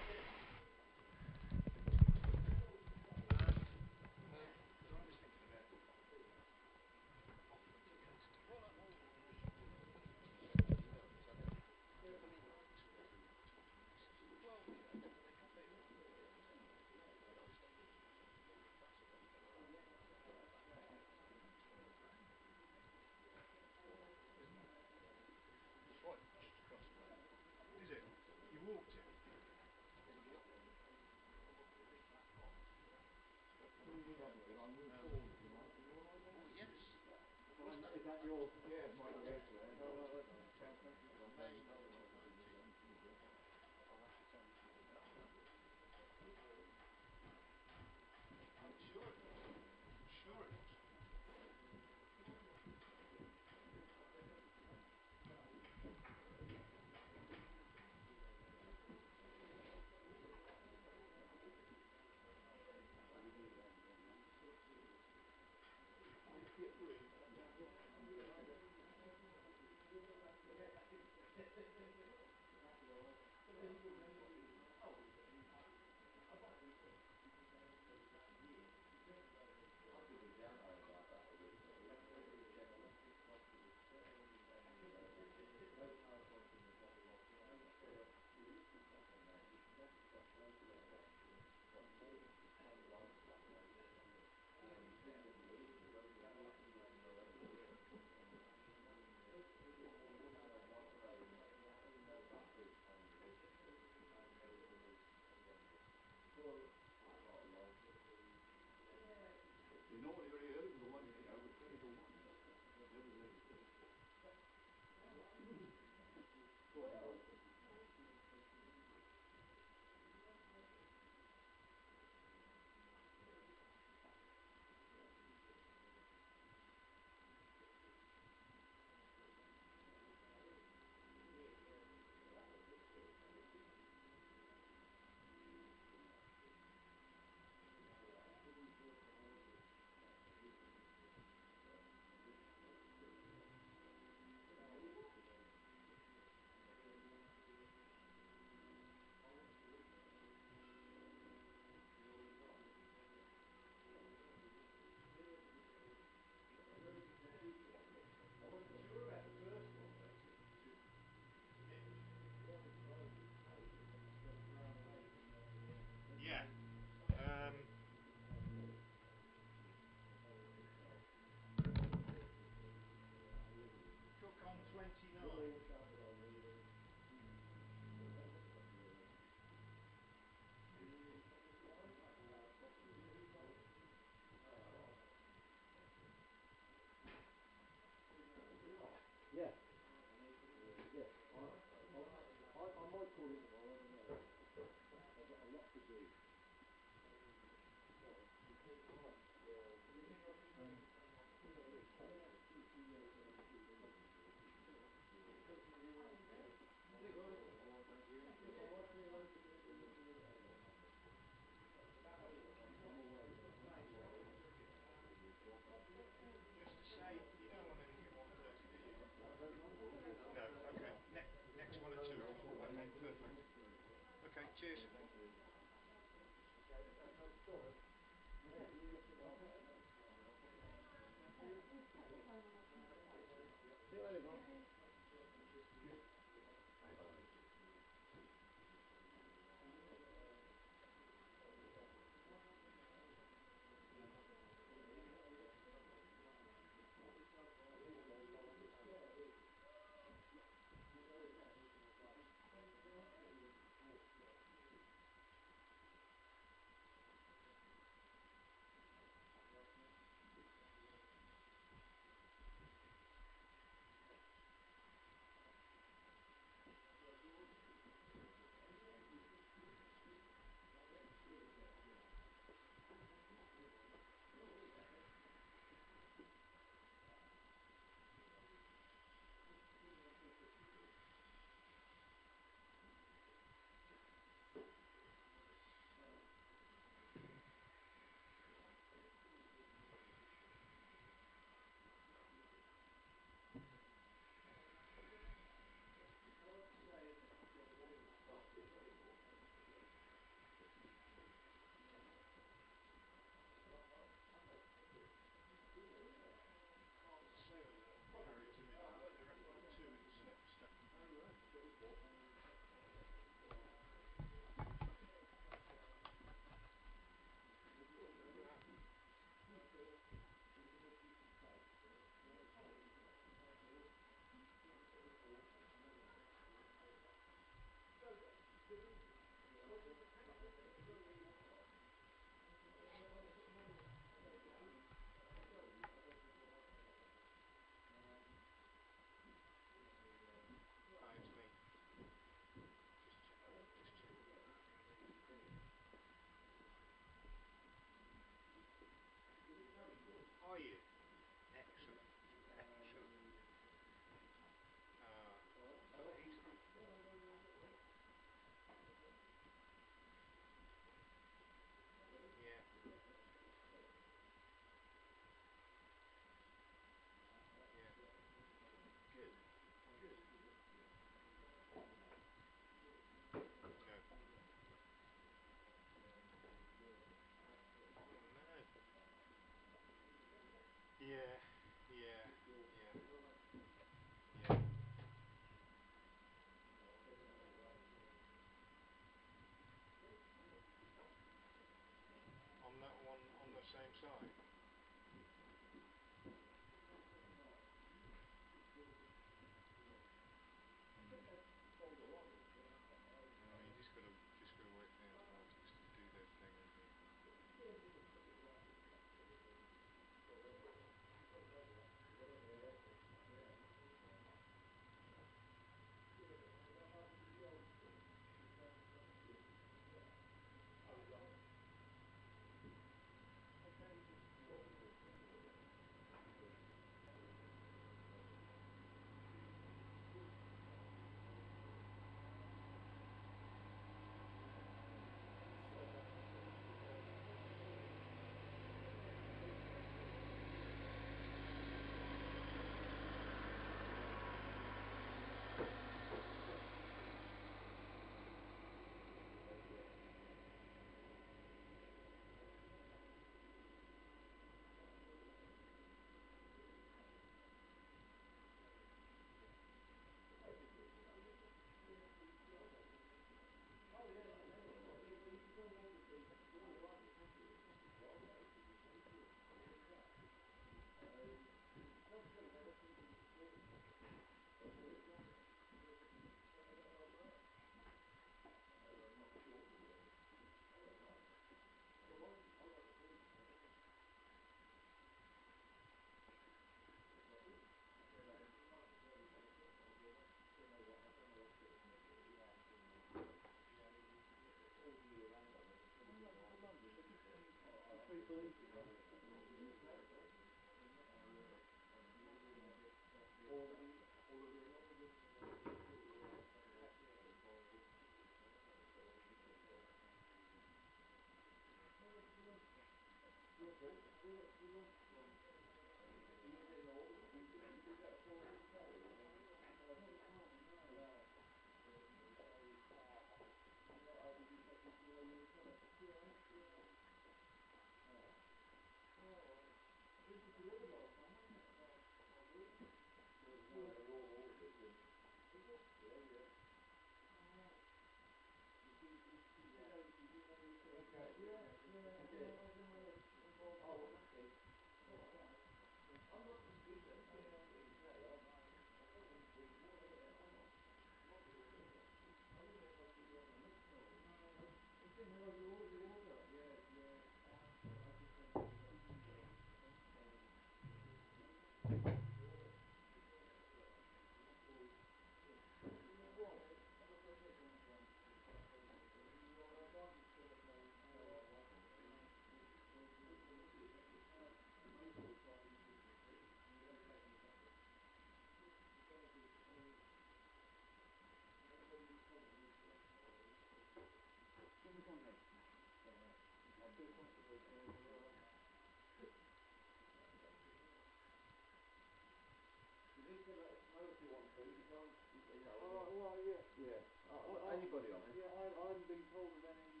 Anybody on it? Yeah, I haven't been told of any.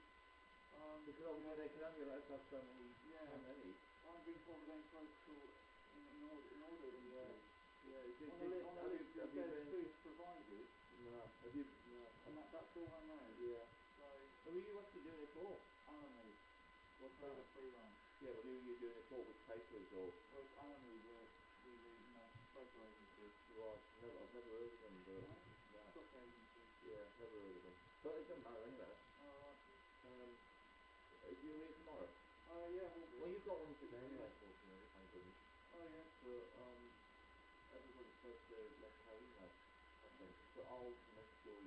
Because obviously they can only let us have so many. Yeah. So many. I haven't been told of any protocol in order. Yeah. On the list, have you been? food provided. No. Have you? No. And that's all I know. Yeah. So. Who are you actually doing it for? Animals. What For the free run. Yeah, but who are you doing it for? With papers or? Well, it's animals we photo agencies. Right. I've never heard of them, but. No. Stock agencies. Yeah, never heard of them. But it doesn't matter anyway. Alright. Are you here tomorrow? Yeah, we'll do. Well, you've got one today anyway, fortunately, thank goodness. Oh, yeah. But, everybody's supposed to let Harry know, I think. But I'll make sure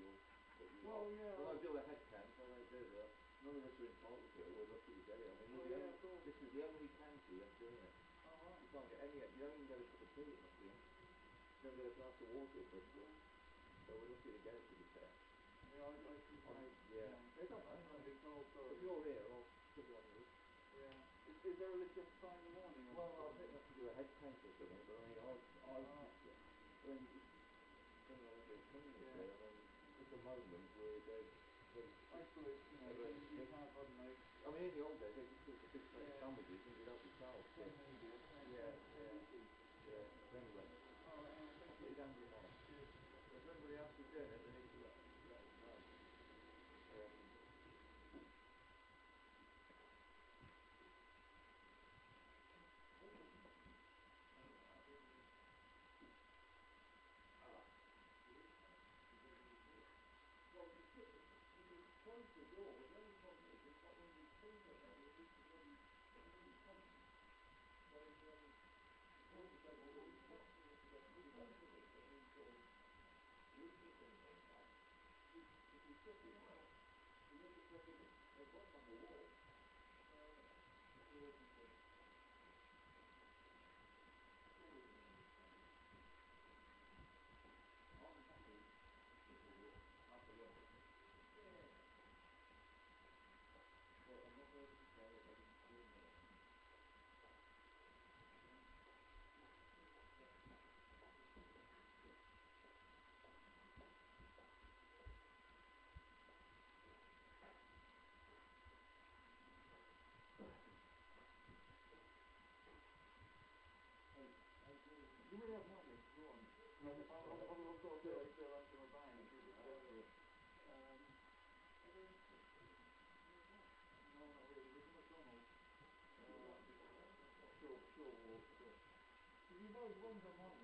Well, yeah. When I do a head count, when I do that, none of us are entitled to it, we're lucky to get it. I mean, of course. this is the only county that's doing it. Alright. You can't get any, you don't even get a cup of tea at the end. You don't get a glass of water at Bristol. So we're lucky to get it, to be fair. Yeah, I should say. Yeah. It don't matter. I've been told, sorry. If you're here, I'll put it on the list. Yeah. Is there a list you have to sign in the morning? Or Well, I think I have to do a head count or something, but I mean, I mean, don't know if they're coming Yeah. there, I mean, at the moment, they're I suppose, you have, I don't know. I mean, in the old days, they just took the big plate of sandwiches and you'd help yourself. Yeah. Anyway, Alright, thank put you. it down to tomorrow. Cheers. If anybody else is doing it, they need to let us know. Close the door, but the only problem is it's not when you think of it, it's just when you come. So, all the time, well, it's not the benefit of any sort of weakness like that. If you shut it out, you make it like a button on the wall. It's always the same. Always the same. I'm happy with the wall. Happy with it. Yeah. Well, I'm not ready to say that I didn't do it. You really have nothing, go on. I've got a bit under my bag, I'm really desperate. No, not really. There's a McDonald's. Sure, walk, but... You know, the ones I'm on,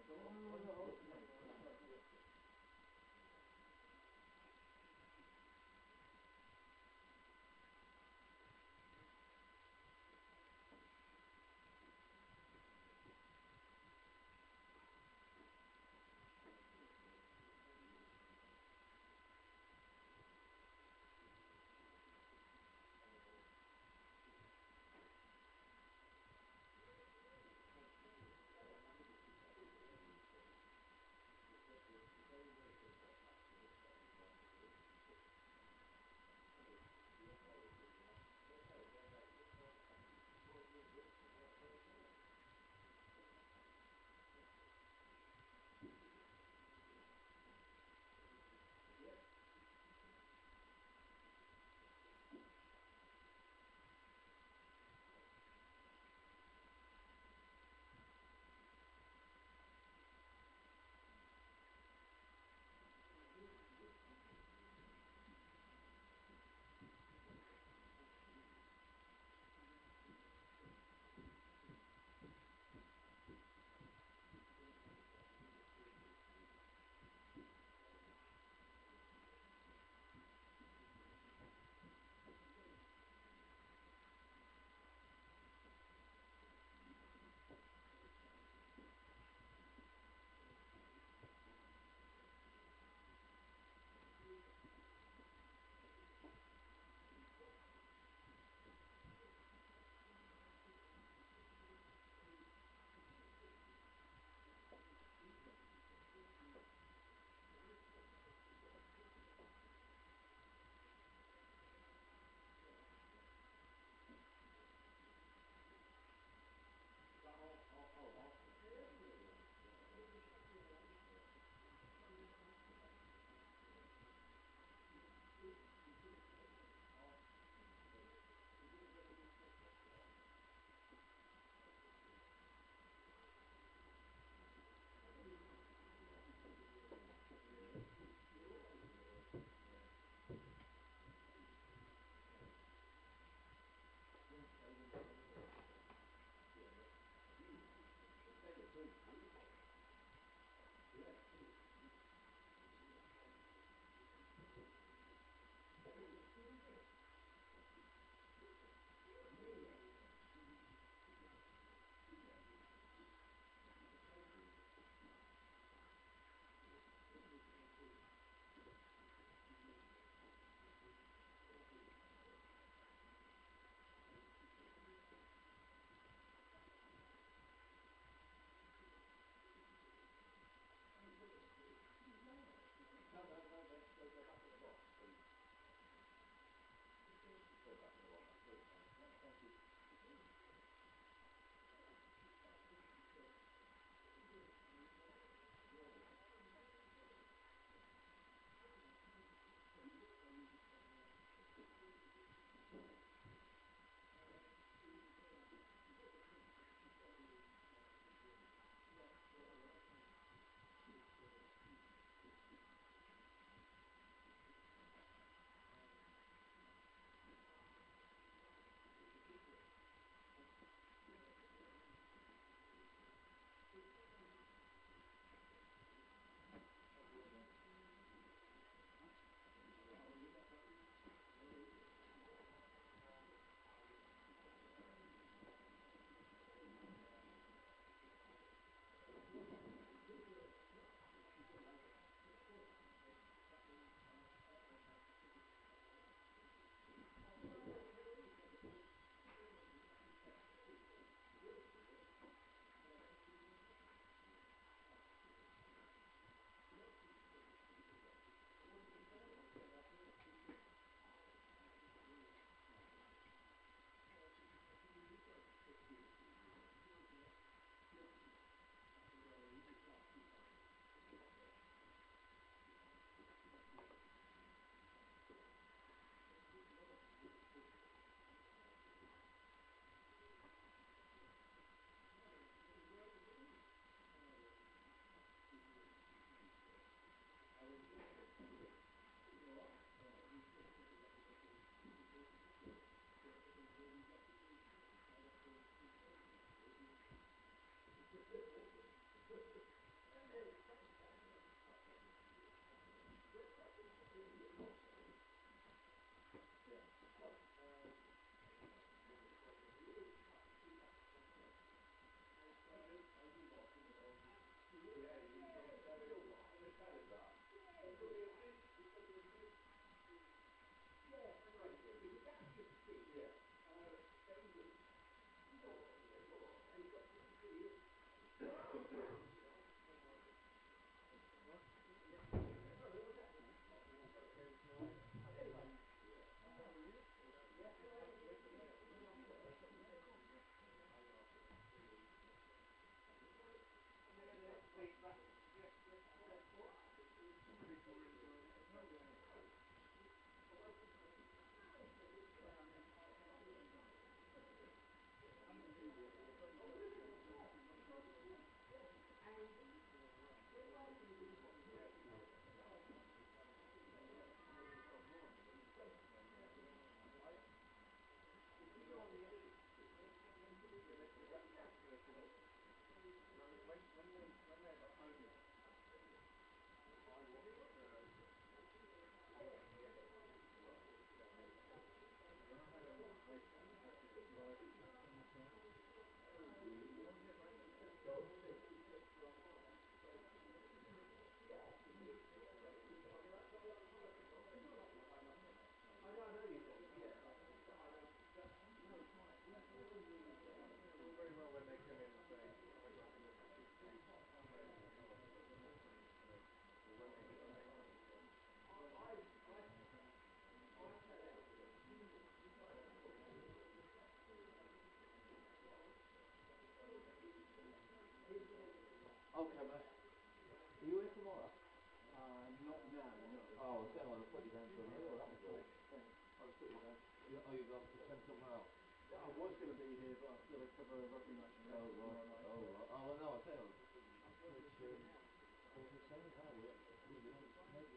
Oh, you've got to send someone else? Yeah, I was going to be here, but I've got to cover a rugby match. Oh, right. Oh, no, I tell you. I was just saying how maybe,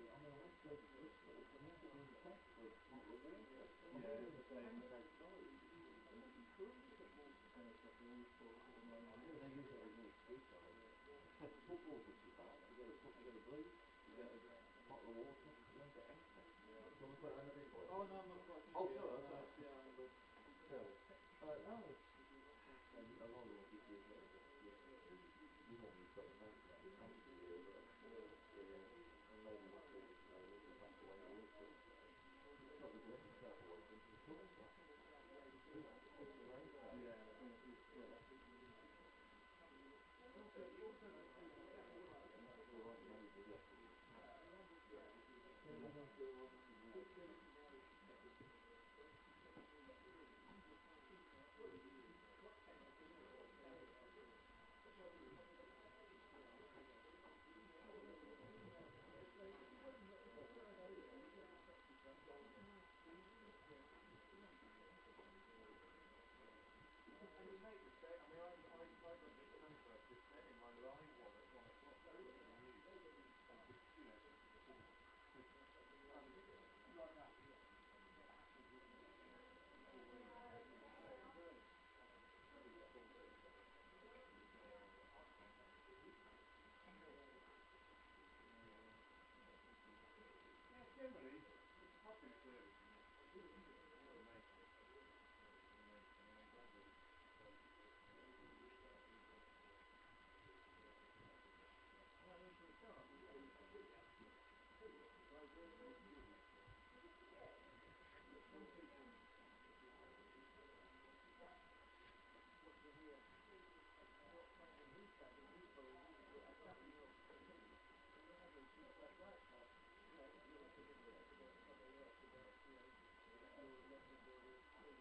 I mean, I went to go to Bristol, and you could be in tech for people that are interested. Yeah, it's the same. It must be crucial. They use it as an excuse, I think. Football puts you back, you get a breathe, you get a bottle of water, you don't get anything. Do you want to put anything for it? Oh, no, I'm not quite. Oh, sure, that's right. Yeah, but Still, no, it's a lot of what you do here. You normally put a note down, thank you, and maybe what they just say, this is not the way it is, but not the doing yourself always into the course, right? It's the road there. yeah. That's all right, maybe, yeah. And you make the set. I mean, I got this number just set in my live one at 1 o'clock. That's what I use. And just, you know, like that. Yeah, generally, it's popular service, isn't it?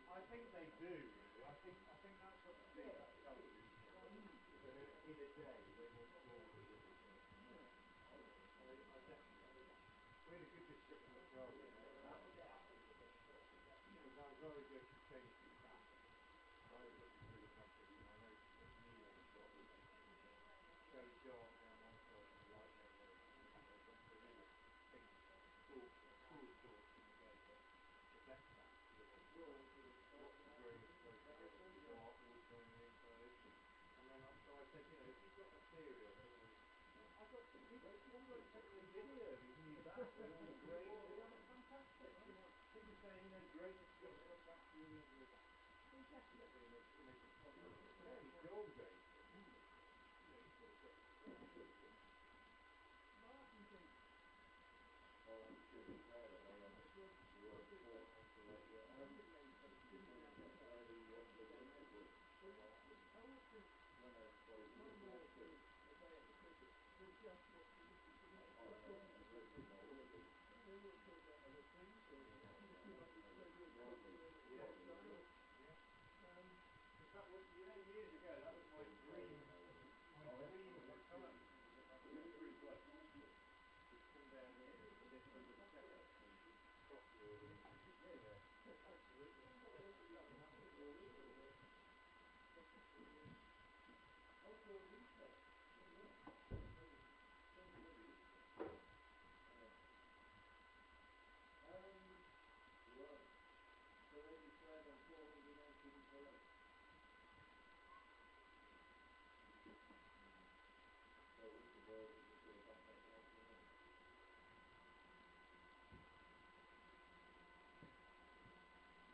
I think they do, really. I think that's what the feedback tells you. That in a day they want more than this. I definitely. We had a good discussion at Brogan about that. Because I was very good to change it back. I was looking through the package and I noticed that Neil had got very dark down one side and light down the other. They've gone for a really pink cool shorts in the game. The best back. Lots of grey as opposed to the dark wood going inside. And then so I said, you know, if you've got material that will... I've got people almost sent me a video of his new back with all the grey and everything. It's fantastic. People saying, you know, grey is just got back really into the back. Definitely in a fairly dull grey. That was, you know, years ago, that was my dream of a colour. It's really close. Just come down here with a different setup and cross wording. Yeah, absolutely.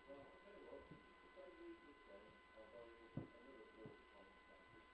Well, I'll tell you what, if they leave this game, I'll buy you another 40 common samples.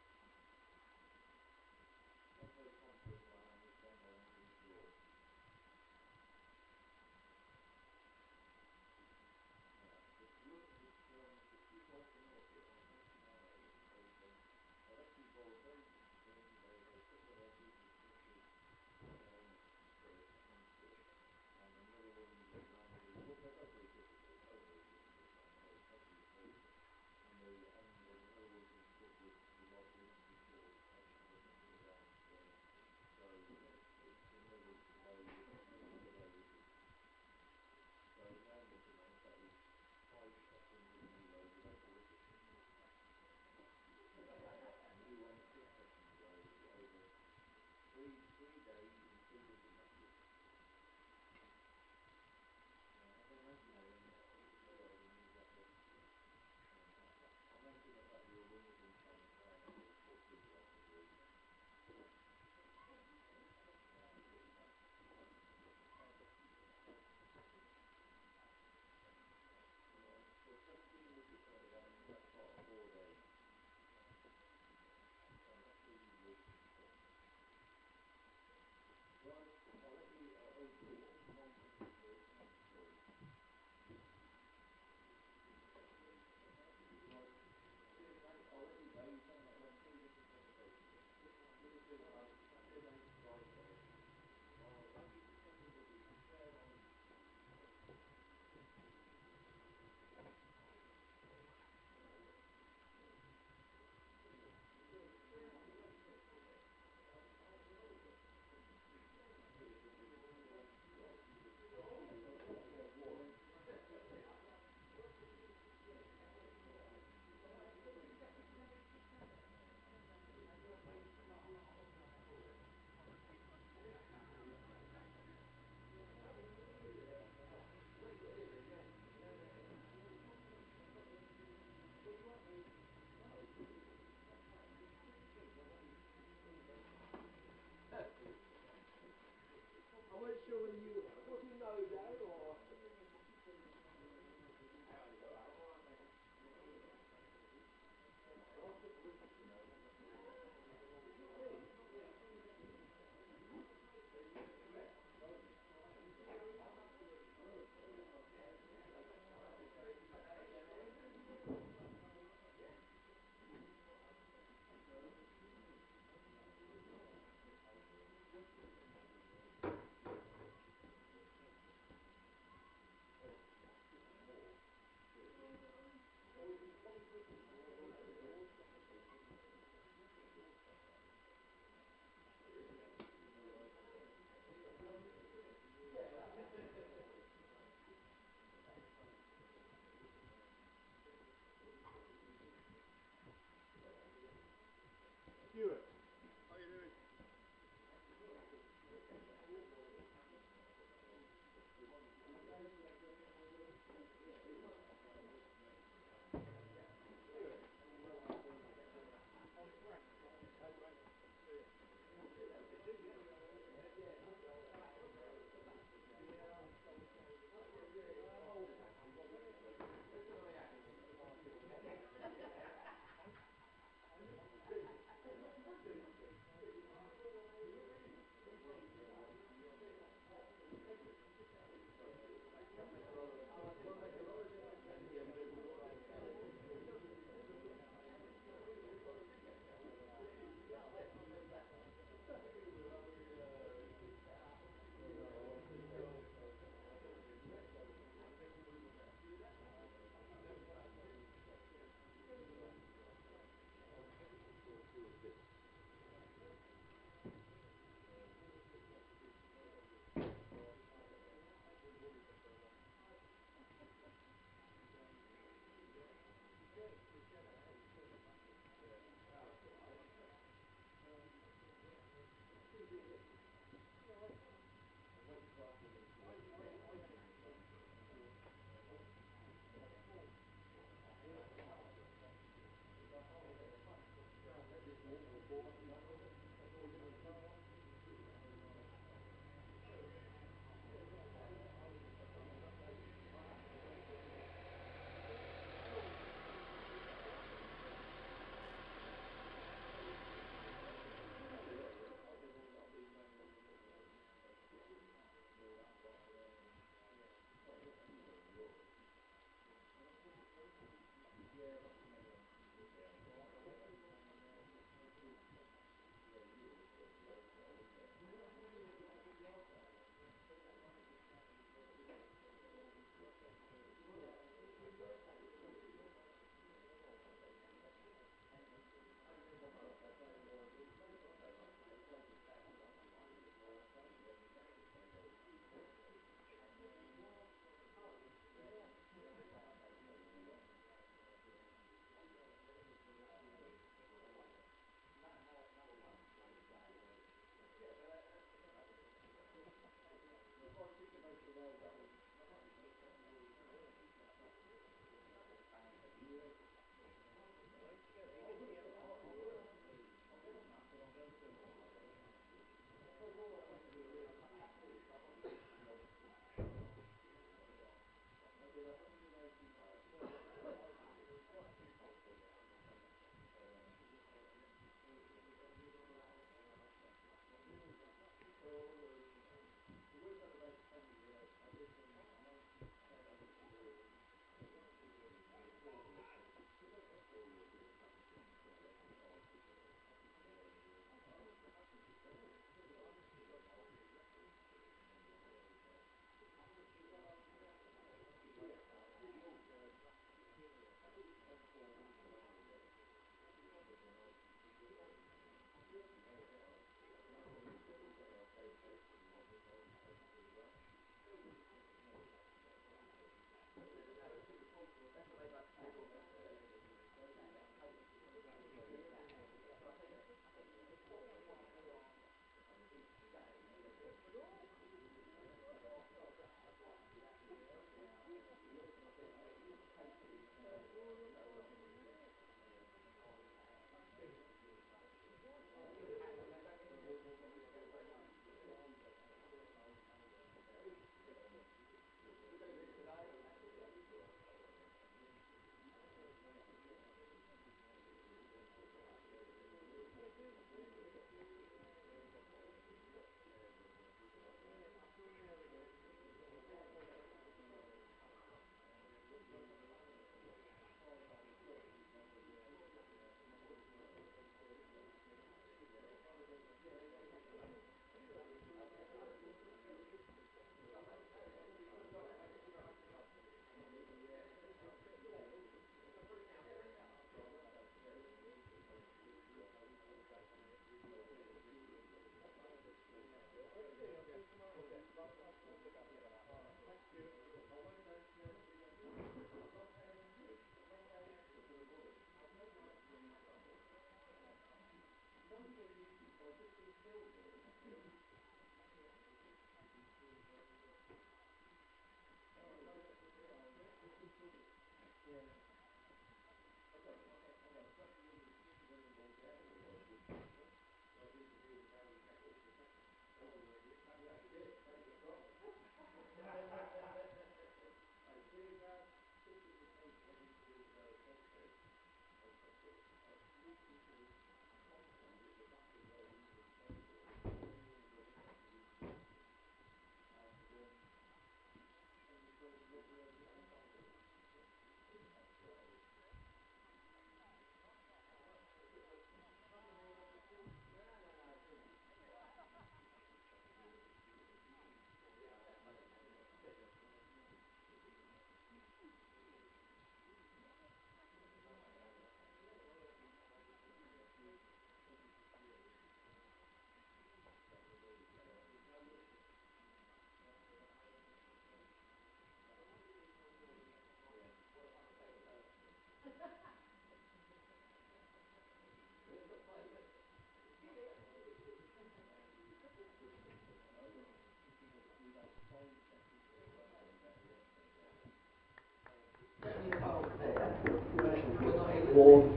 Four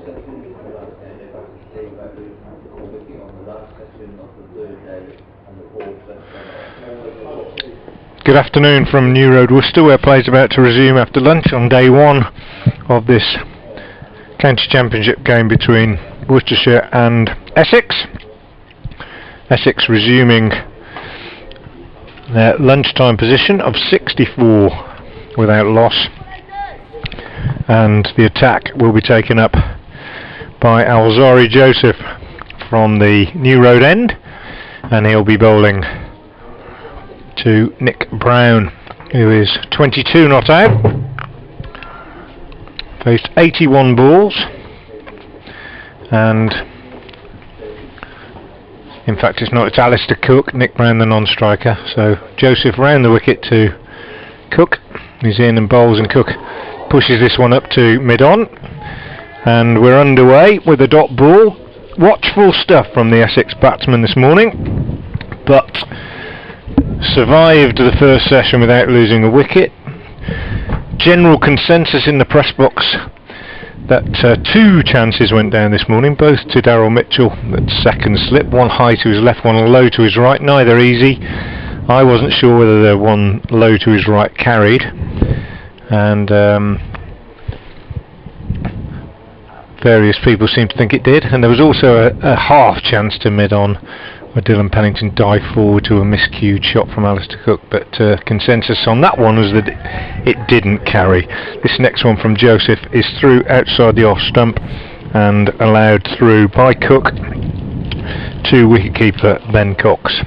sessions for the last day, they've actually came back with a wicket on the last session of the third day and the fourth session. Good afternoon from New Road, Worcester, where play is about to resume after lunch on day one of this county championship game between Worcestershire and Essex. Essex resuming their lunchtime position of 64 without loss, and the attack will be taken up by Alzari Joseph from the New Road end, and he'll be bowling to Nick Brown, who is 22 not out, faced 81 balls, and in fact it's Alistair Cook, Nick Brown the non-striker. So Joseph round the wicket to Cook, he's in and bowls, and Cook pushes this one up to mid-on, and we're underway with a dot ball. Watchful stuff from the Essex batsman this morning, but survived the first session without losing a wicket. General consensus in the press box that two chances went down this morning, both to Darryl Mitchell at second slip, one high to his left, one low to his right, neither easy. I wasn't sure whether the one low to his right carried, and various people seem to think it did. And there was also a half chance to mid-on where Dylan Pennington dived forward to a miscued shot from Alistair Cook, but consensus on that one was that it didn't carry. This next one from Joseph is through outside the off stump and allowed through by Cook to wicketkeeper Ben Cox.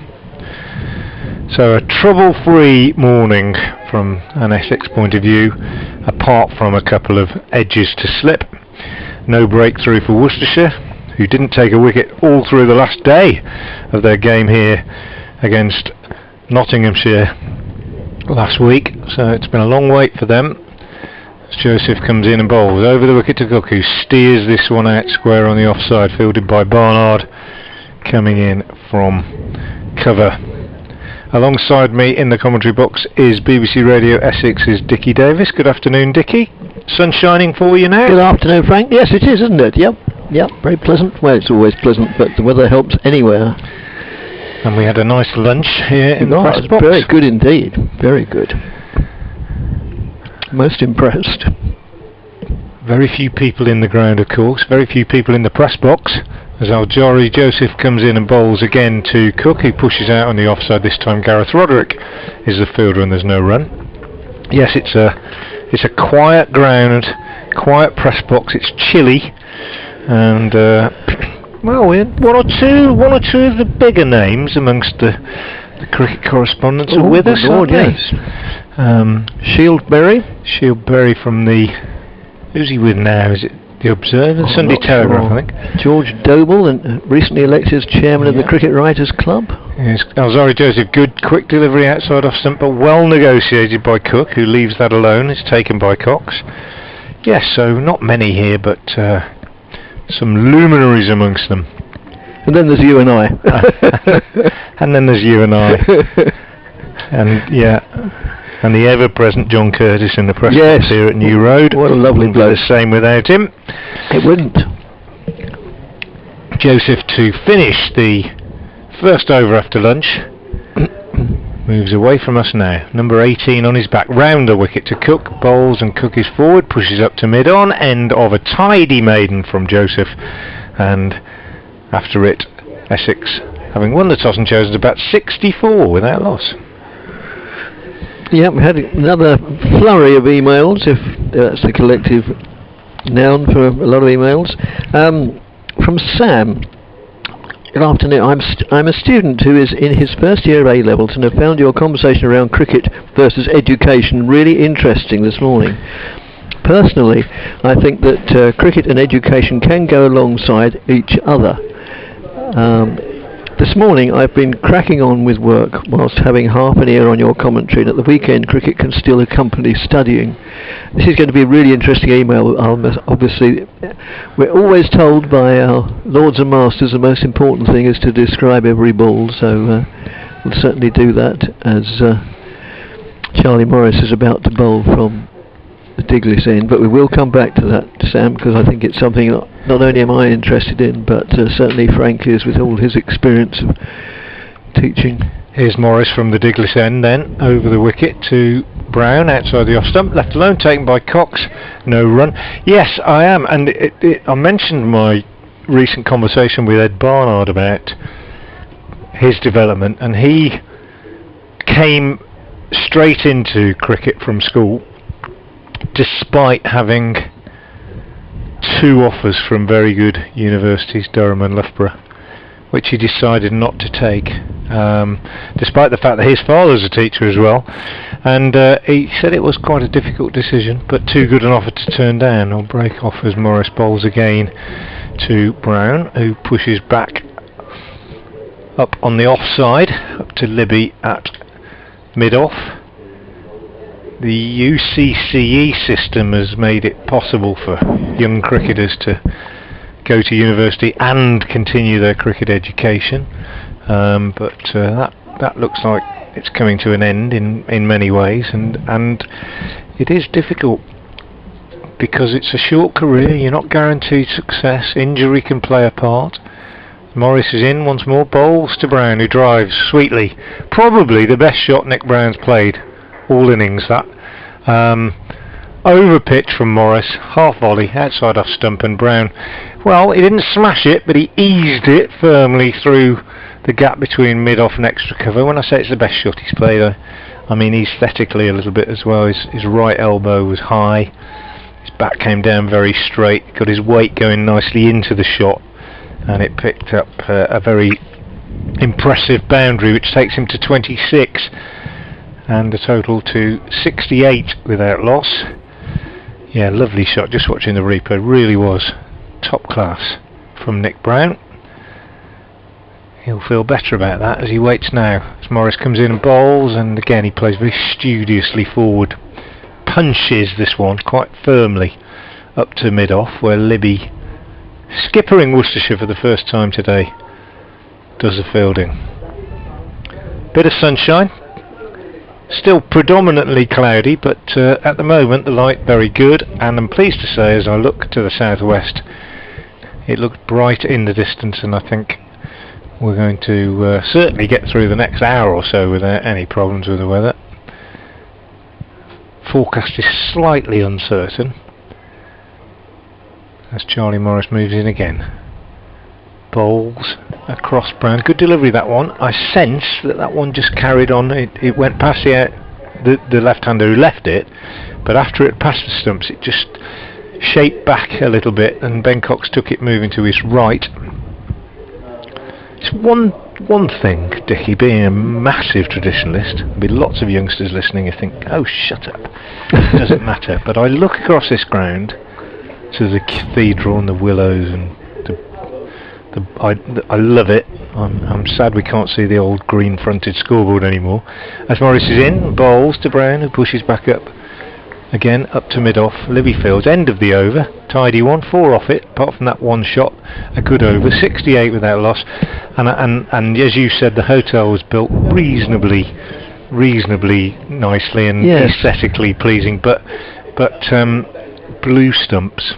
So a trouble-free morning from an Essex point of view, apart from a couple of edges to slip. No breakthrough for Worcestershire, who didn't take a wicket all through the last day of their game here against Nottinghamshire last week. So it's been a long wait for them. As Joseph comes in and bowls over the wicket to Cook, who steers this one out square on the offside, fielded by Barnard, coming in from cover. Alongside me in the commentary box is BBC Radio Essex's Dickie Davis. Good afternoon, Dickie. Sun shining for you now? Good afternoon, Frank. Yes, it is, isn't it? Yep, very pleasant. Well, it's always pleasant, but the weather helps anywhere. And we had a nice lunch here in the press box. Very good indeed. Very good. Most impressed. Very few people in the ground, of course. Very few people in the press box. As Alzari Joseph comes in and bowls again to Cook, who pushes out on the offside. This time Gareth Roderick is the fielder and there's no run. Yes, it's a quiet ground, quiet press box. It's chilly, and well, we had one or two of the bigger names amongst the cricket correspondents are with us. Lord, yes. Shieldberry from the. Who's he with now? Is it the Observer? Sunday Telegraph, I think. George Doble, and recently elected as chairman of the Cricket Writers Club. Yes, Alzari Joseph, good quick delivery outside off stump, but well negotiated by Cook, who leaves that alone. It's taken by Cox. Yes, so not many here, but some luminaries amongst them. And then there's you and I. And then there's you and I. And yeah. And the ever-present John Curtis in the press box here at New Road. What a lovely bloke. The same without him. It wouldn't. Joseph to finish the first over after lunch. Moves away from us now. Number 18 on his back. Round the wicket to Cook. Bowls and Cook is forward. Pushes up to mid-on. End of a tidy maiden from Joseph. And after it, Essex, having won the toss and chosen to bat 64 without loss. Yeah, we had another flurry of emails, if that's the collective noun for a lot of emails. From Sam. Good afternoon. I'm a student who is in his first year of A-levels and have found your conversation around cricket versus education really interesting this morning. Personally, I think that cricket and education can go alongside each other. This morning I've been cracking on with work whilst having half an ear on your commentary, and at the weekend cricket can still accompany studying. This is going to be a really interesting email. Obviously, we're always told by our lords and masters the most important thing is to describe every ball, so we'll certainly do that as Charlie Morris is about to bowl from the Diglis end, but we will come back to that, Sam, because I think it's something not only am I interested in, but certainly Frank is, with all his experience of teaching. Here's Morris from the Diglis end then, over the wicket to Brown, outside the off stump, left alone, taken by Cox, no run. Yes, I am, and I mentioned my recent conversation with Ed Barnard about his development, and he came straight into cricket from school despite having 2 offers from very good universities, Durham and Loughborough, which he decided not to take, despite the fact that his father's a teacher as well, and he said it was quite a difficult decision, but too good an offer to turn down. I'll break off as Morris bowls again to Brown, who pushes back up on the offside, up to Libby at mid-off. The UCCE system has made it possible for young cricketers to go to university and continue their cricket education, but that looks like it's coming to an end in many ways, and it is difficult because it's a short career. You're not guaranteed success. Injury can play a part. Morris is in once more, bowls to Brown, who drives sweetly. Probably the best shot Nick Brown's played all innings, that. Over pitch from Morris, half volley, outside off stump, and Brown, well, he didn't smash it, but he eased it firmly through the gap between mid-off and extra cover. When I say it's the best shot he's played, I mean aesthetically a little bit as well. His right elbow was high, his back came down very straight, got his weight going nicely into the shot, and it picked up a very impressive boundary, which takes him to 26 and a total to 68 without loss. Yeah, lovely shot. Just watching the replay, really was top class from Nick Brown. He'll feel better about that as he waits now, as Morris comes in and bowls, and again he plays very studiously forward, punches this one quite firmly up to mid-off, where Libby, skippering Worcestershire for the first time today, does the fielding. Bit of sunshine, still predominantly cloudy, but at the moment the light very good, and I'm pleased to say as I look to the southwest it looked bright in the distance, and I think we're going to certainly get through the next hour or so without any problems with the weather. Forecast is slightly uncertain as Charlie Morris moves in again. Bowls across Brown. Good delivery, that one. I sense that one just carried on. It went past the left-hander who left it, but after it passed the stumps it just shaped back a little bit, and Ben Cox took it moving to his right. It's one thing, Dickie, being a massive traditionalist, there'll be lots of youngsters listening who think, oh, shut up, it doesn't matter, but I look across this ground to the cathedral and the willows, and I love it. I'm sad we can't see the old green fronted scoreboard anymore. As Morris is in, bowls to Brown, who pushes back up again, up to mid-off. Libby fields, end of the over, tidy one, 4 off it, apart from that one shot, a good over, 68 without loss, and as you said, the hotel was built reasonably nicely and aesthetically pleasing, but blue stumps.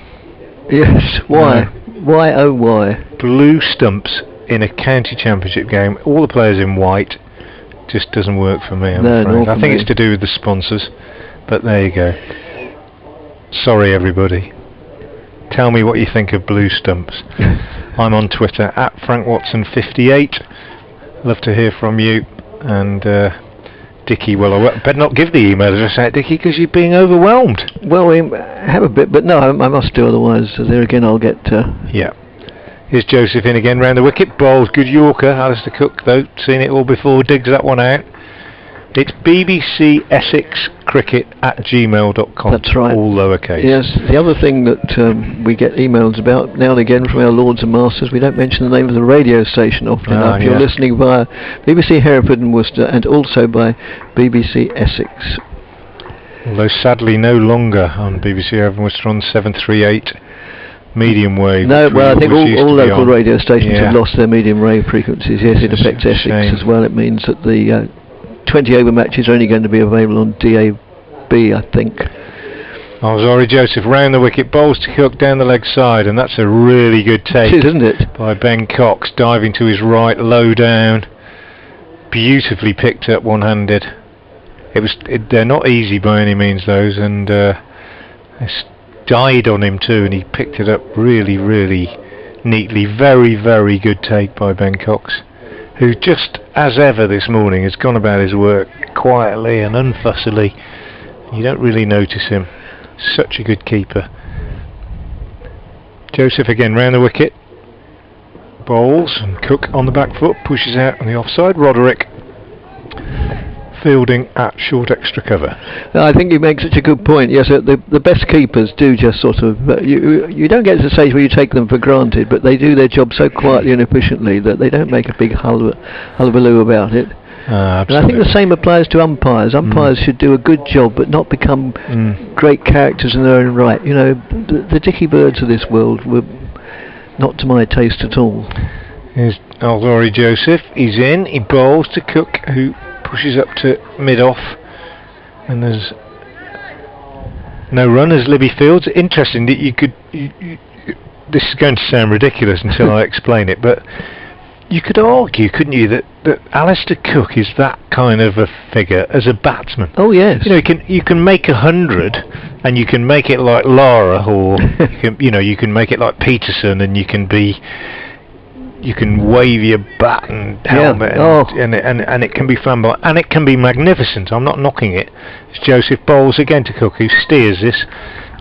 Yes, why? Why, oh why? Blue stumps in a county championship game, all the players in white, just doesn't work for me, I'm afraid. I think it's to do with the sponsors, but there you go. Sorry everybody. Tell me what you think of blue stumps. I'm on Twitter at FrankWatson58. Love to hear from you. And Dickie, well, I better not give the email address out, Dickie, because you're being overwhelmed. Well, we have a bit, but no, I must do, otherwise there again I'll get... Yeah. Here's Joseph in again round the wicket. Bowls, good Yorker. Alistair Cook, though, seen it all before, digs that one out. It's BBC Essex Cricket at gmail.com. That's right. All lowercase. Yes. The other thing that we get emails about now and again from our lords and masters, we don't mention the name of the radio station often enough. You're listening via BBC Hereford and Worcester, and also by BBC Essex. Although sadly no longer on BBC Hereford and Worcester on 738 medium wave. No, well, I think all local radio stations have lost their medium wave frequencies. Yes, it affects Essex as well. It means that the 20 over matches are only going to be available on DAB, I think. Alzori Joseph round the wicket, bowls to Cook down the leg side, and that's a really good take, It is, isn't it? by Ben Cox, diving to his right, low down, beautifully picked up one-handed. They're not easy by any means, those, and it's died on him too, and he picked it up really, really neatly. Very, very good take by Ben Cox, who just as ever this morning has gone about his work quietly and unfussily. You don't really notice him. Such a good keeper. Joseph again round the wicket, bowls, and Cook on the back foot pushes out on the offside. Roderick fielding at short extra cover. I think you make such a good point. Yes, the best keepers do just sort of you don't get to the stage where you take them for granted, but they do their job so quietly and efficiently that they don't make a big hullabaloo about it. And I think the same applies to umpires. Umpires should do a good job, but not become great characters in their own right. You know, the Dicky Birds of this world were not to my taste at all. Here's Alzori Joseph. He's in. He bowls to Cook, who pushes up to mid-off, and there's no run as Libby fields. Interesting that you could. This is going to sound ridiculous until I explain it, but you could argue, couldn't you, that Alistair Cook is that kind of a figure as a batsman. Oh yes. You know, you can make 100, and you can make it like Lara, or you can make it like Peterson, and you can wave your bat and helmet, and it can be fun, and it can be magnificent. I'm not knocking it. It's Joseph bowls again to Cook, who steers this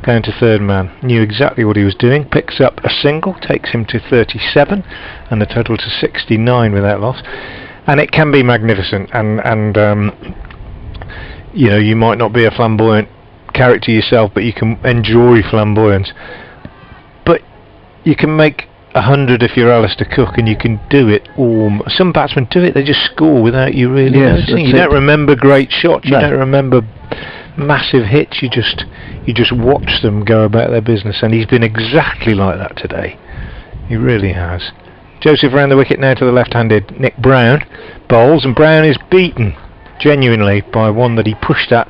going to third man. Knew exactly what he was doing. Picks up a single, takes him to 37, and the total to 69 without loss. And it can be magnificent. And you might not be a flamboyant character yourself, but you can enjoy flamboyance. But you can make 100 if you're Alistair Cook, and you can do it. Some batsmen do it; they just score without you really noticing. You don't remember great shots. You don't remember massive hits. You just watch them go about their business, and he's been exactly like that today. He really has. Joseph round the wicket now to the left-handed Nick Brown bowls, and Brown is beaten genuinely by one that he pushed at,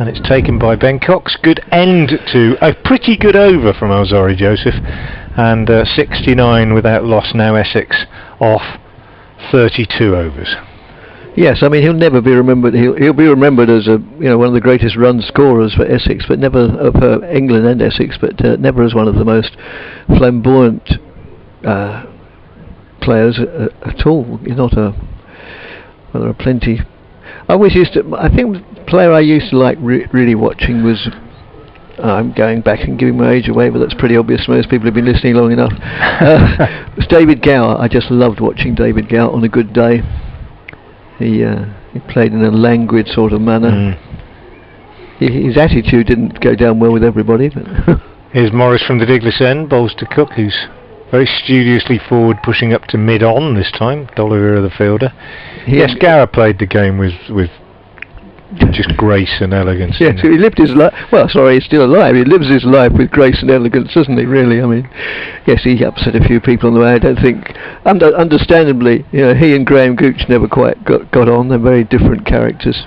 and it's taken by Ben Cox. Good end to a pretty good over from Alzori Joseph, and 69 without loss now. Essex off 32 overs. Yes, I mean he'll never be remembered. He'll be remembered as one of the greatest run scorers for Essex, but never for England and Essex, but never as one of the most flamboyant players at all. He's not a. Well, there are plenty. I think the player I used to like really watching was. I'm going back and giving my age away, but that's pretty obvious. Most people have been listening long enough. It was David Gower. I just loved watching David Gower on a good day. He played in a languid sort of manner. His attitude didn't go down well with everybody. But here's Morris from the Diglis end, bowls to Cook, who's very studiously forward, pushing up to mid-on this time. D'Oliveira the fielder. Yes, Gower played the game with just grace and elegance. Yes, he lived his life. Well, sorry, he's still alive. He lives his life with grace and elegance, doesn't he? Really, I mean, yes, he upset a few people on the way. I don't think, understandably, he and Graham Gooch never quite got on. They're very different characters.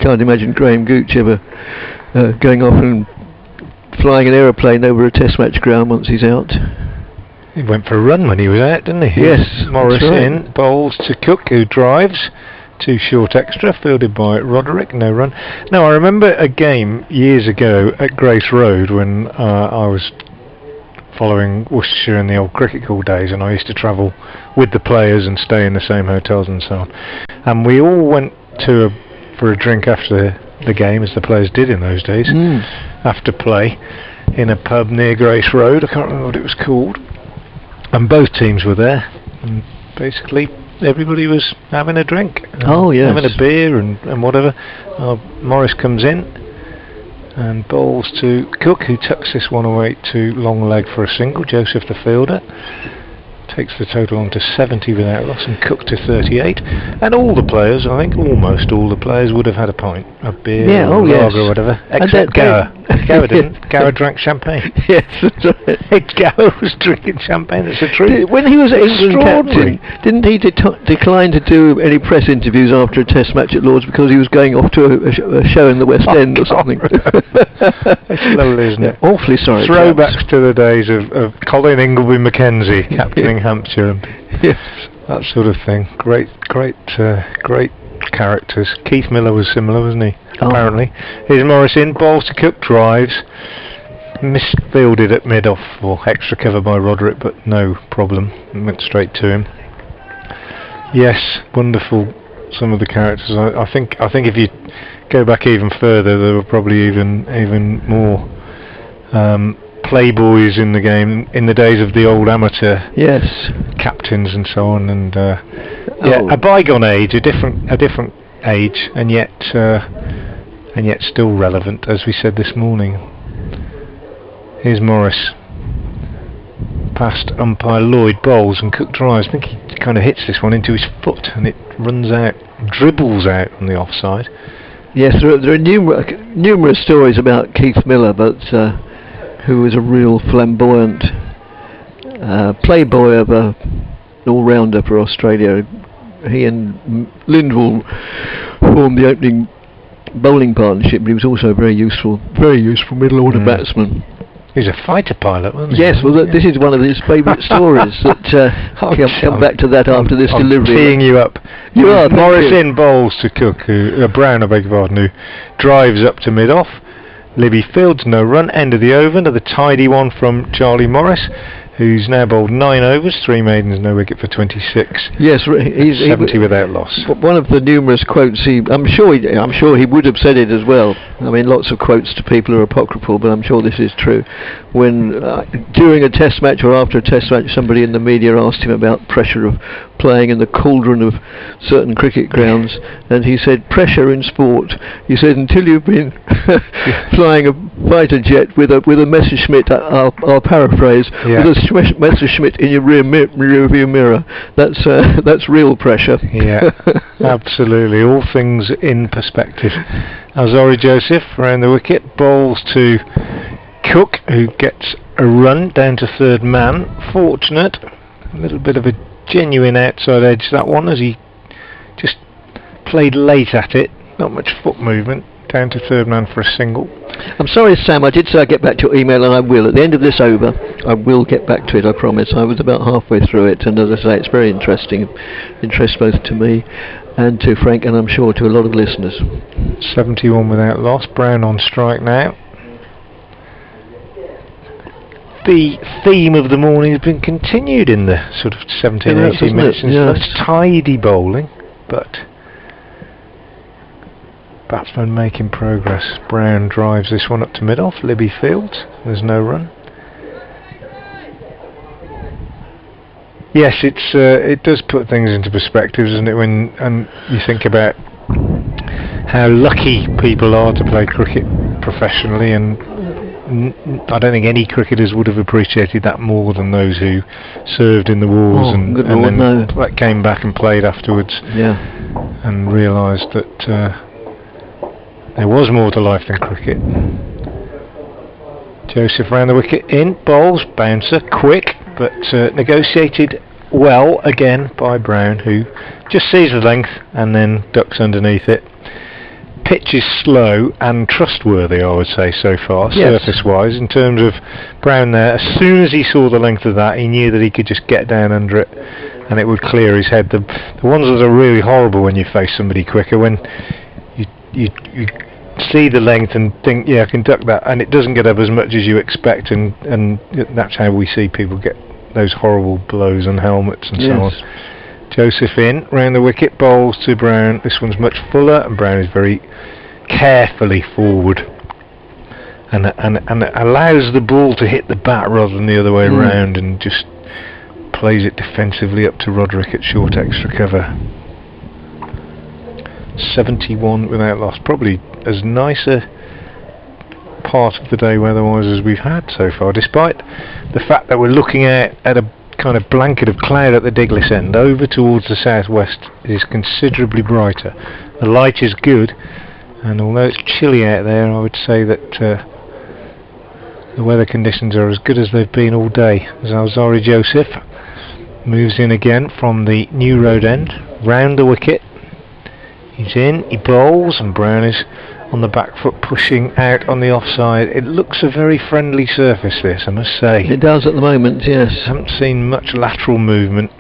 Can't imagine Graham Gooch ever going off and flying an aeroplane over a Test match ground once he's out. He went for a run when he was out, didn't he? Yes. Morris in, bowls to Cook, who drives. Too short extra, fielded by Roderick, no run. Now, I remember a game years ago at Grace Road when I was following Worcestershire in the old cricket call days, and I used to travel with the players and stay in the same hotels and so on. And we all went for a drink after the game, as the players did in those days, after play, in a pub near Grace Road. I can't remember what it was called. And both teams were there. And basically, everybody was having a drink. Having a beer and whatever. Morris comes in and bowls to Cook, who tucks this one away to long leg for a single. Joseph the fielder. takes the total on to 70 without loss, and Cook to 38. And all the players, I think almost all the players, would have had a pint of beer or lager or whatever, except Gower. Gower didn't. Gower drank champagne. Yes, that's right. Gower was drinking champagne, that's the truth. When he was England captain, didn't he decline to do any press interviews after a test match at Lord's because he was going off to a show in the West End or something? It's lovely, isn't it? Awfully sorry. Throwbacks to the days of Colin Ingleby Mackenzie captaining Hampshire and Yes. that sort of thing. Great characters. Keith Miller was similar, wasn't he? Oh. Apparently. Here's Morris in, balls to Cook, drives. Misfielded at mid-off or extra cover by Roderick, but no problem. Went straight to him. Yes, wonderful. Some of the characters. I think if you go back even further, there were probably even more playboys in the game in the days of the old amateur captains and so on. And a bygone age, a different age, and yet still relevant, as we said this morning. Here's Morris. Past umpire Lloyd, bowls, and Cook drives. I think he kind of hits this one into his foot and it runs out, dribbles out on the offside. Yes, there are numerous stories about Keith Miller, but who was a real flamboyant playboy of an all-rounder for Australia. He and Lindwall formed the opening bowling partnership, but he was also a very useful middle-order batsman. He's a fighter pilot, wasn't he? Yes, well, this is one of his favourite stories. That come back to that after this delivery. Teeing you up. You are. Morris in bowls to Cook, Brown, I beg your pardon, who drives up to mid-off. Libby fields, no run, end of the over. Another tidy one from Charlie Morris, who's now bowled 9 overs, 3 maidens, no wicket for 26. Yes, he's 70 without loss. One of the numerous quotes I'm sure he would have said it as well. I mean, lots of quotes to people are apocryphal, but I'm sure this is true. When during a test match or after a test match, somebody in the media asked him about pressure of playing in the cauldron of certain cricket grounds, and he said, "Pressure in sport." He said, "Until you've been flying a fighter jet with a Messerschmitt, I'll paraphrase, with a Messerschmitt in your rear view mirror. That's real pressure." Yeah, absolutely. All things in perspective. Azori Joseph around the wicket, bowls to Cook, who gets a run down to third man. Fortunate, a little bit of a genuine outside edge that one, as he just played late at it. Not much foot movement. Down to third man for a single. I'm sorry, Sam, I did say I'd get back to your email, and I will. At the end of this over, I will get back to it, I promise. I was about halfway through it, and as I say, it's very interesting. Interest both to me and to Frank, and I'm sure to a lot of listeners. 71 without loss. Brown on strike now. The theme of the morning has been continued in the sort of 17, 18 minutes since lunch. Tidy bowling, but batsman making progress. Brown drives this one up to mid-off. Libby fields. There's no run. Yes, it does put things into perspective, doesn't it? When you think about how lucky people are to play cricket professionally, and I don't think any cricketers would have appreciated that more than those who served in the wars and then came back and played afterwards. Yeah. And realised that there was more to life than cricket. Joseph round the wicket, in, bowls, bouncer, quick, but negotiated well again by Brown, who just sees the length and then ducks underneath it. Pitch is slow and trustworthy, I would say, so far, surface-wise, in terms of Brown there. As soon as he saw the length of that, he knew that he could just get down under it and it would clear his head. The ones that are really horrible when you face somebody quicker, when you see the length and think, yeah, I can duck that, and it doesn't get up as much as you expect, and that's how we see people get those horrible blows on helmets and so on. Joseph in, round the wicket, bowls to Brown. This one's much fuller, and Brown is very carefully forward and allows the ball to hit the bat rather than the other way around, and just plays it defensively up to Roderick at short extra cover. 71 without loss. Probably as nice a part of the day weather-wise as we've had so far, despite the fact that we're looking at a kind of blanket of cloud at the Diglis end. Over towards the southwest it is considerably brighter. The light is good, and although it's chilly out there, I would say that the weather conditions are as good as they've been all day. As Alzari Joseph moves in again from the New Road end, round the wicket. He's in, he bowls, and Brown is on the back foot pushing out on the offside. It looks a very friendly surface, this, I must say. It does at the moment, yes. Haven't seen much lateral movement.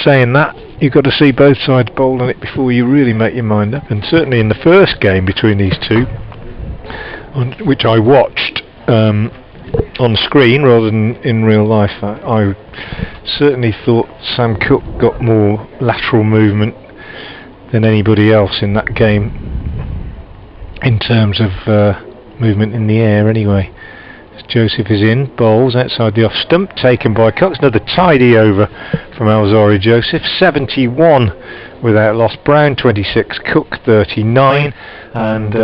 Saying that, you've got to see both sides bowl on it before you really make your mind up. And certainly in the first game between these two, which I watched on screen rather than in real life, I certainly thought Sam Cook got more lateral movement than anybody else in that game, in terms of movement in the air anyway. Joseph is in, bowls outside the off stump, taken by Cox. Another tidy over from Alzari Joseph. 71 without loss. Brown 26, Cook 39, and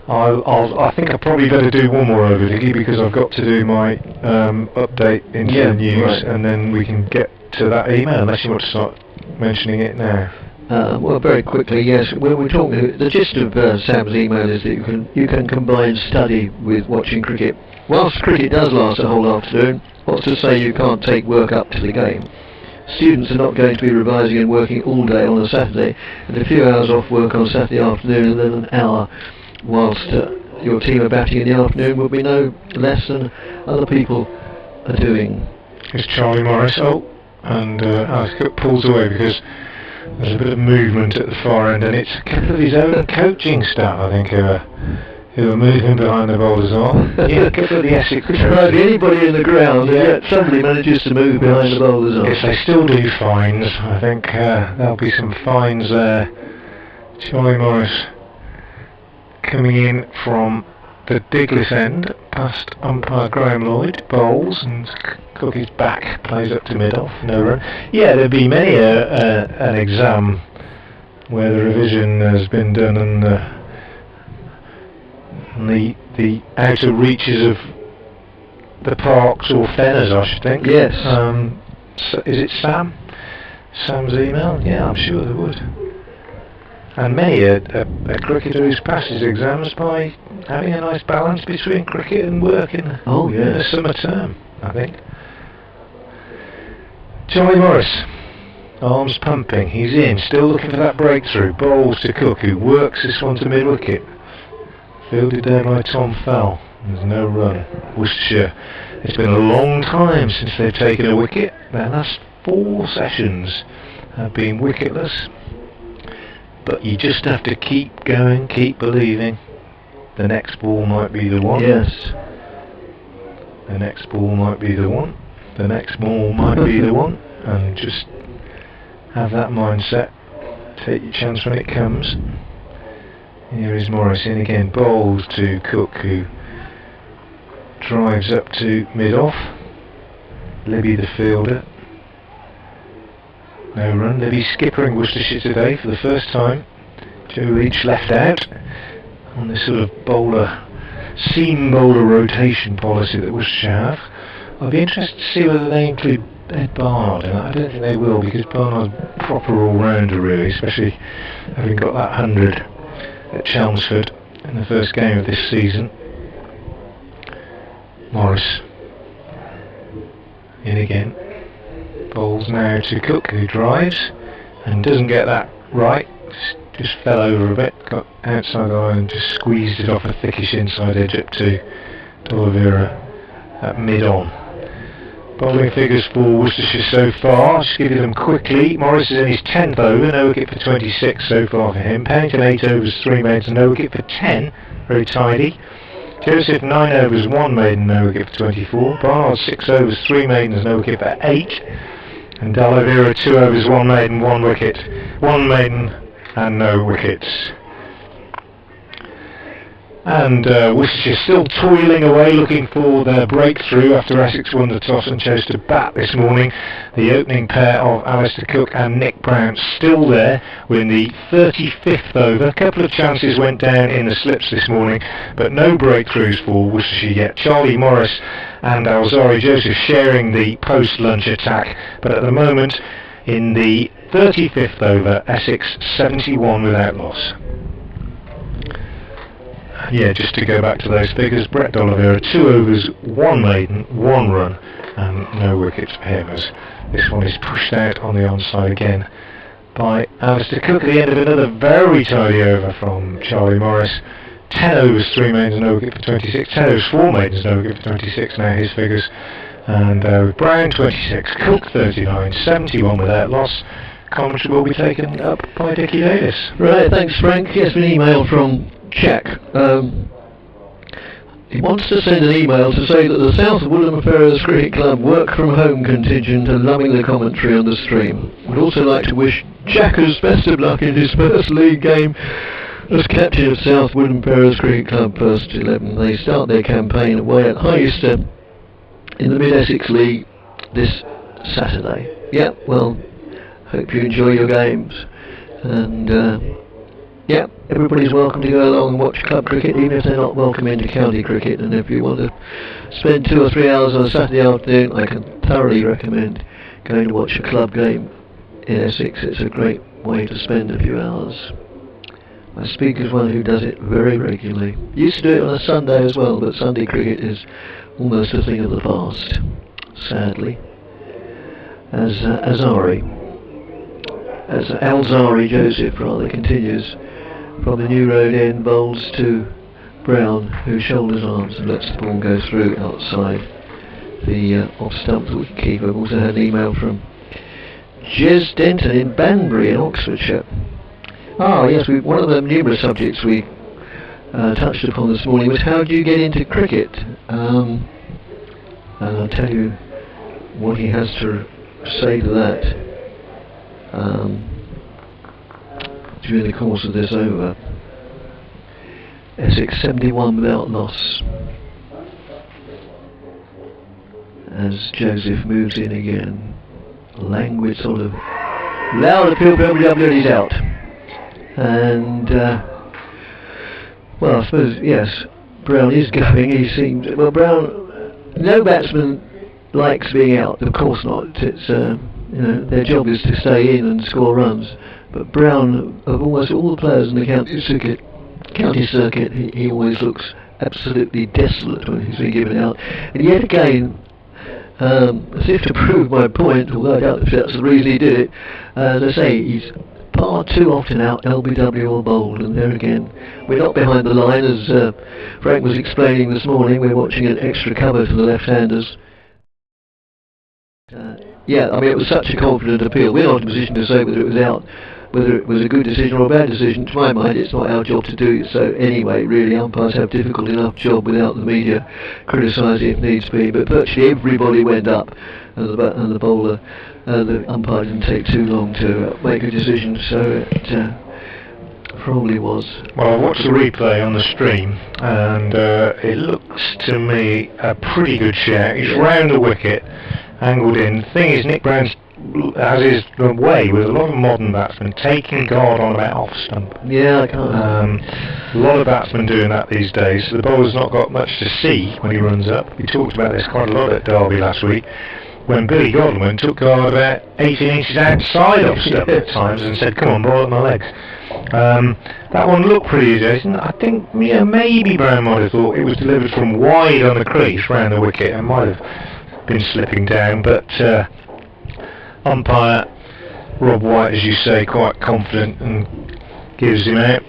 I think I probably better do one more over, Dicky, because I've got to do my update into the news, right. And then we can get to that email, unless you want to start mentioning it now. Well, very quickly, yes. When we're talking, the gist of Sam's email is that you can combine study with watching cricket. Whilst cricket does last a whole afternoon, what's to say you can't take work up to the game? Students are not going to be revising and working all day on a Saturday, and a few hours off work on Saturday afternoon and then an hour whilst your team are batting in the afternoon will be no less than other people are doing. It's Charlie Morris. And Alex Cook pulls away because there's a bit of movement at the far end, and it's a couple of his own coaching staff, I think, who are moving behind the bowlers on. Yeah, a couple of the Essex coaches. Hardly anybody in the ground, and yet somebody manages to move behind the bowlers on. Yes, they still do fines. I think there'll be some fines there. Charlie Morris coming in from the Diglis end, past umpire Graham Lloyd, bowls, and Cook is back, plays up to mid-off, no run. Yeah, there'll be many an exam where the revision has been done and the outer reaches of the parks or fenners, I should think. Yes. So is it Sam? Sam's email? Yeah, I'm sure there would. And many a cricketer who's passed his exams by having a nice balance between cricket and work in the summer term, I think. Charlie Morris, arms pumping, he's in, still looking for that breakthrough. Bowls to Cook, who works this one to mid-wicket. Fielded there by Tom Fell. There's no run. Worcestershire, it's been a long time since they've taken a wicket. Their last 4 sessions have been wicketless. But you just have to keep going, keep believing. The next ball might be the one. Yes. The next ball might be the one. The next ball might be the one. And just have that mindset. Take your chance when it comes. Here is Morris in again. Bowls to Cook, who drives up to mid-off. Libby the fielder. No run. Libby skippering Worcestershire today for the first time. Joe Leach left out on this sort of seam bowler rotation policy that Worcestershire have. I'll be interested to see whether they include Ed Barnard, and I don't think they will, because Barnard's a proper all-rounder really, especially having got that 100 at Chelmsford in the first game of this season. Morris in again. Bowls now to Cook, who drives and doesn't get that right. Just fell over a bit, got outside the line and just squeezed it off a thickish inside edge up to D'Oliveira at mid-on. Bowling figures for Worcestershire so far, just give you them quickly. Morris is in his 10th over, no wicket for 26 so far for him. Pennington 8 overs, 3 maidens, no wicket for 10, very tidy. Joseph 9 overs, 1 maiden, no wicket for 24. Barnard 6 overs, 3 maidens, no wicket for 8. And D'Oliveira 2 overs, 1 maiden, 1 wicket. 1 maiden and no wickets. And Worcestershire still toiling away, looking for their breakthrough after Essex won the toss and chose to bat this morning. The opening pair of Alistair Cook and Nick Brown still there. We're in the 35th over. A couple of chances went down in the slips this morning, but no breakthroughs for Worcestershire yet. Charlie Morris and Alzari Joseph sharing the post-lunch attack, but at the moment, in the 35th over, Essex 71 without loss. Yeah, just to go back to those figures, Brett D'Oliveira, 2 overs, 1 maiden, 1 run, and no wickets for him, as this one is pushed out on the onside again by Alistair Cook at the end of another very tidy over from Charlie Morris. 10 overs, 3 maidens, no wicket for 26, 10 overs, 4 maidens, no wicket for 26, now his figures. And with Brown 26, Cook 39, 71 without loss. Commentary will be taken up by Dickie Davis. Right, thanks Frank. Here's an email from Jack. He wants to send an email to say that the South Woodham Ferrers Cricket Club work from home contingent are loving the commentary on the stream. Would also like to wish Jackers best of luck in his first league game as captain of South Woodham Ferrers Cricket Club first 11. They start their campaign away at Highester in the Mid-Essex League this Saturday. Yeah, well, hope you enjoy your games. And yeah, everybody's welcome to go along and watch club cricket, even if they're not welcome into county cricket. And if you want to spend 2 or 3 hours on a Saturday afternoon, I can thoroughly recommend going to watch a club game in Essex. It's a great way to spend a few hours. I speak as one who does it very regularly. Used to do it on a Sunday as well, but Sunday cricket is almost a thing of the past, sadly. As Alzari Joseph rather continues from the New Road end, bowls to Brown, who shoulders arms and lets the ball go through outside the off stump wicketkeeper. I've also had an email from Jez Denton in Banbury in Oxfordshire. Yes, one of the numerous subjects we touched upon this morning was how do you get into cricket? And I'll tell you what he has to say to that during the course of this over. Essex 71 without loss as Joseph moves in again. Languid sort of loud appeal for everybody, and he's out. And well, I suppose yes, Brown is going. He seems Brown. No batsman likes being out. Of course not. It's their job is to stay in and score runs. But Brown, of almost all the players in the county circuit, he always looks absolutely desolate when he's been given out. And yet again, as if to prove my point, although I doubt if that's the reason he did it, as I say, he's far too often out LBW or bowled, and there again, we're not behind the line, as Frank was explaining this morning. We're watching an extra cover for the left-handers. Yeah, I mean, it was such a confident appeal. We're not in a position to say whether it was out, whether it was a good decision or a bad decision. To my mind, it's not our job to do it. So anyway, really, umpires have a difficult enough job without the media criticising if needs be. But virtually everybody went up, and the bowler, the umpire didn't take too long to make a decision. So it probably was. Well, I watched the replay on the stream, and it looks to me a pretty good shot. He's round the wicket, angled in. The thing is, Nick Brown has his way with a lot of modern batsmen taking guard on about off stump. Yeah, I can't. A lot of batsmen doing that these days. So the bowler's not got much to see when he runs up. We talked about this quite a lot at Derby last week, when Billy Godwin took guard about 18 inches outside off stump at times and said, "Come on, ball at my legs." That one looked pretty decent. I think maybe Brown might have thought it was delivered from wide on the crease round the wicket and might have been slipping down, but umpire Rob White, as you say, quite confident and gives him out.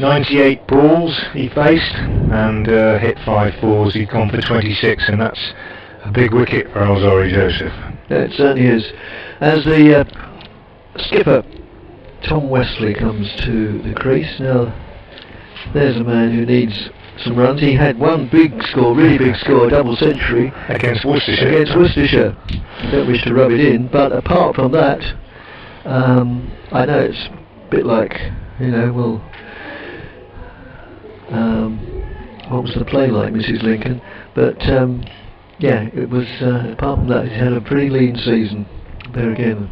98 balls he faced and hit 5 fours. He'd gone for 26, and that's a big wicket for Alzari Joseph. It certainly is. As the skipper Tom Wesley comes to the crease. Now there's a man who needs some runs. He had one big score, really big score, a double century against Worcestershire. Don't wish to rub it in, but apart from that, I know it's a bit like, what was the play like, Mrs. Lincoln? But yeah, it was. Apart from that, he had a pretty lean season. There again,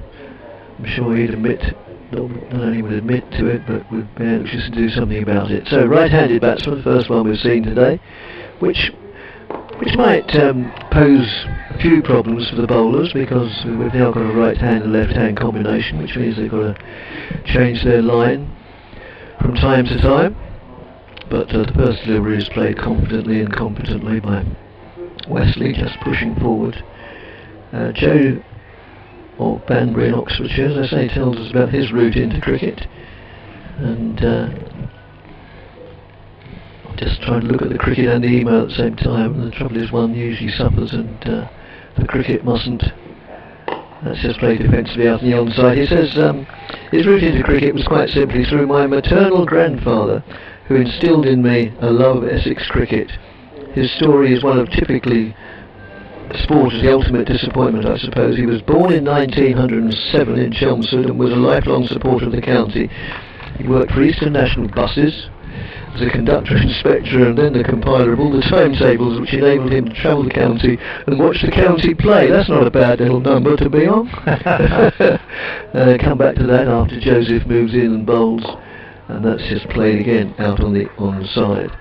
I'm sure he'd admit, not only would admit to it, but would be anxious to do something about it. So, right-handed batsman, the first one we've seen today, which might pose a few problems for the bowlers, because we've now got a right-hand and left-hand combination, which means they've got to change their line from time to time. But the first delivery is played confidently and competently by Wesley, just pushing forward. Joe of Banbury in Oxfordshire, as I say, tells us about his route into cricket, and I'm just trying to look at the cricket and the email at the same time, and the trouble is one usually suffers, and the cricket mustn't. That's just played defensively out on the onside. He says his route into cricket was quite simply through my maternal grandfather, who instilled in me a love of Essex cricket. His story is one of typically sport as the ultimate disappointment, I suppose. He was born in 1907 in Chelmsford and was a lifelong supporter of the county. He worked for Eastern National Buses as a conductor, inspector, and then the compiler of all the timetables, which enabled him to travel the county and watch the county play. That's not a bad little number to be on. Come back to that after Joseph moves in and bowls, and that's just played again out on the onside.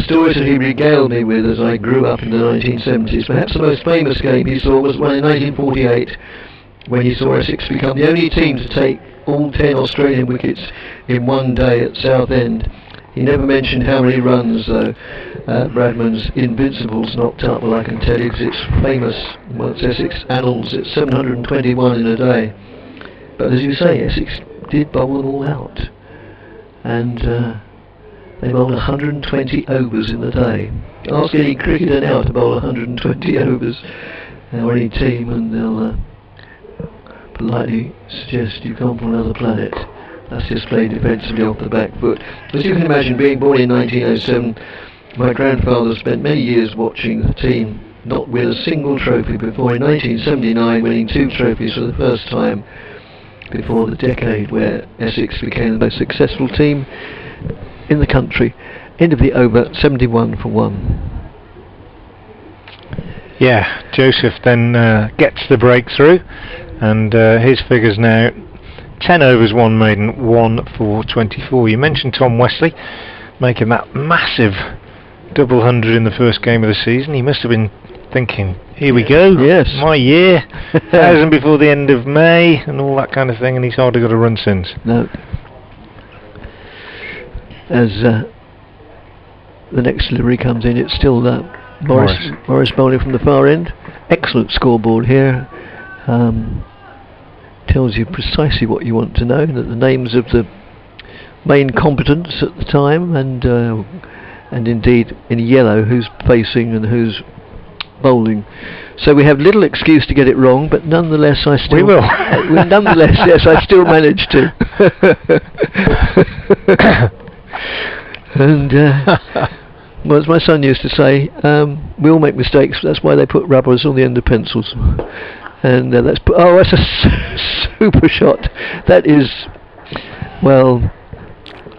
Stories that he regaled me with as I grew up in the 1970s. Perhaps the most famous game he saw was one in 1948, when he saw Essex become the only team to take all 10 Australian wickets in one day at Southend. He never mentioned how many runs, though, Bradman's Invincibles knocked up. Well, I can tell you, 'cause it's famous amongst Essex annals. It's 721 in a day. But as you say, Essex did bowl them all out, and they bowled 120 overs in the day. Ask any cricketer now to bowl 120 overs, or any team, and they'll politely suggest you come from another planet. That's just played defensively off the back foot. As you can imagine, being born in 1907, my grandfather spent many years watching the team not win a single trophy before in 1979 winning 2 trophies for the first time before the decade where Essex became the most successful team in the country. End of the over, 71 for 1. Yeah, Joseph then gets the breakthrough, and his figures now 10 overs, 1 maiden, 1 for 24. You mentioned Tom Wesley making that massive double 100 in the first game of the season. He must have been thinking, here we go, yes, my year, 1,000 before the end of May, and all that kind of thing, and he's hardly got a run since. No. As the next delivery comes in, it's still Morris bowling from the far end. Excellent scoreboard here. Tells you precisely what you want to know, that the names of the main combatants at the time, and indeed in yellow who's facing and who's bowling. So we have little excuse to get it wrong, but nonetheless I still... We will. Nonetheless, yes, I still managed to. And well, as my son used to say, we all make mistakes, that's why they put rubbers on the end of pencils. And that's a super shot. That is, well,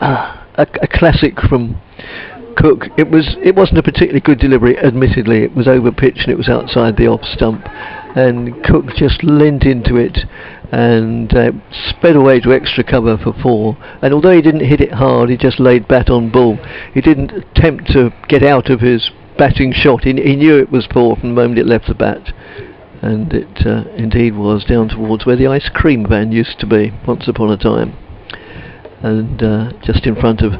a classic from Cook. It wasn't a particularly good delivery, admittedly. It was over pitch and it was outside the off stump, and Cook just leant into it and sped away to extra cover for 4. And although he didn't hit it hard, he just laid bat on ball. He didn't attempt to get out of his batting shot. He knew it was 4 from the moment it left the bat. And it indeed was, down towards where the ice cream van used to be once upon a time, and just in front of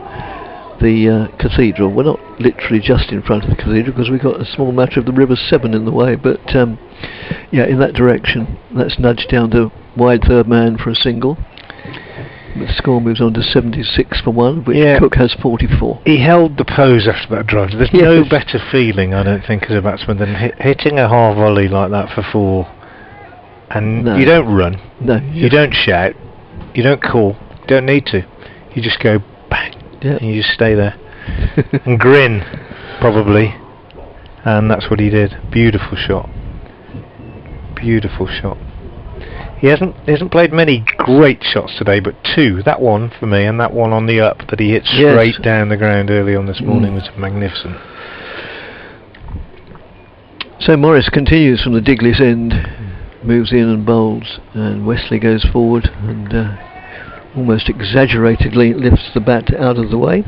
the cathedral. We're not literally just in front of the cathedral, because we've got a small matter of the River Severn in the way, but yeah, in that direction. That's nudged down to wide third man for a single. The score moves on to 76 for 1, which Cook has 44. He held the pose after that drive. There's no better feeling, I don't think, as a batsman than hitting a half volley like that for 4. And you don't run, you don't shout, you don't call, you don't need to. You just go bang, and you just stay there and grin, probably. And that's what he did. Beautiful shot. Beautiful shot. He hasn't played many great shots today, but two. That one for me, and that one on the up that he hit straight down the ground early on this morning was magnificent. So Morris continues from the Diglis end, moves in and bowls, and Wesley goes forward and almost exaggeratedly lifts the bat out of the way.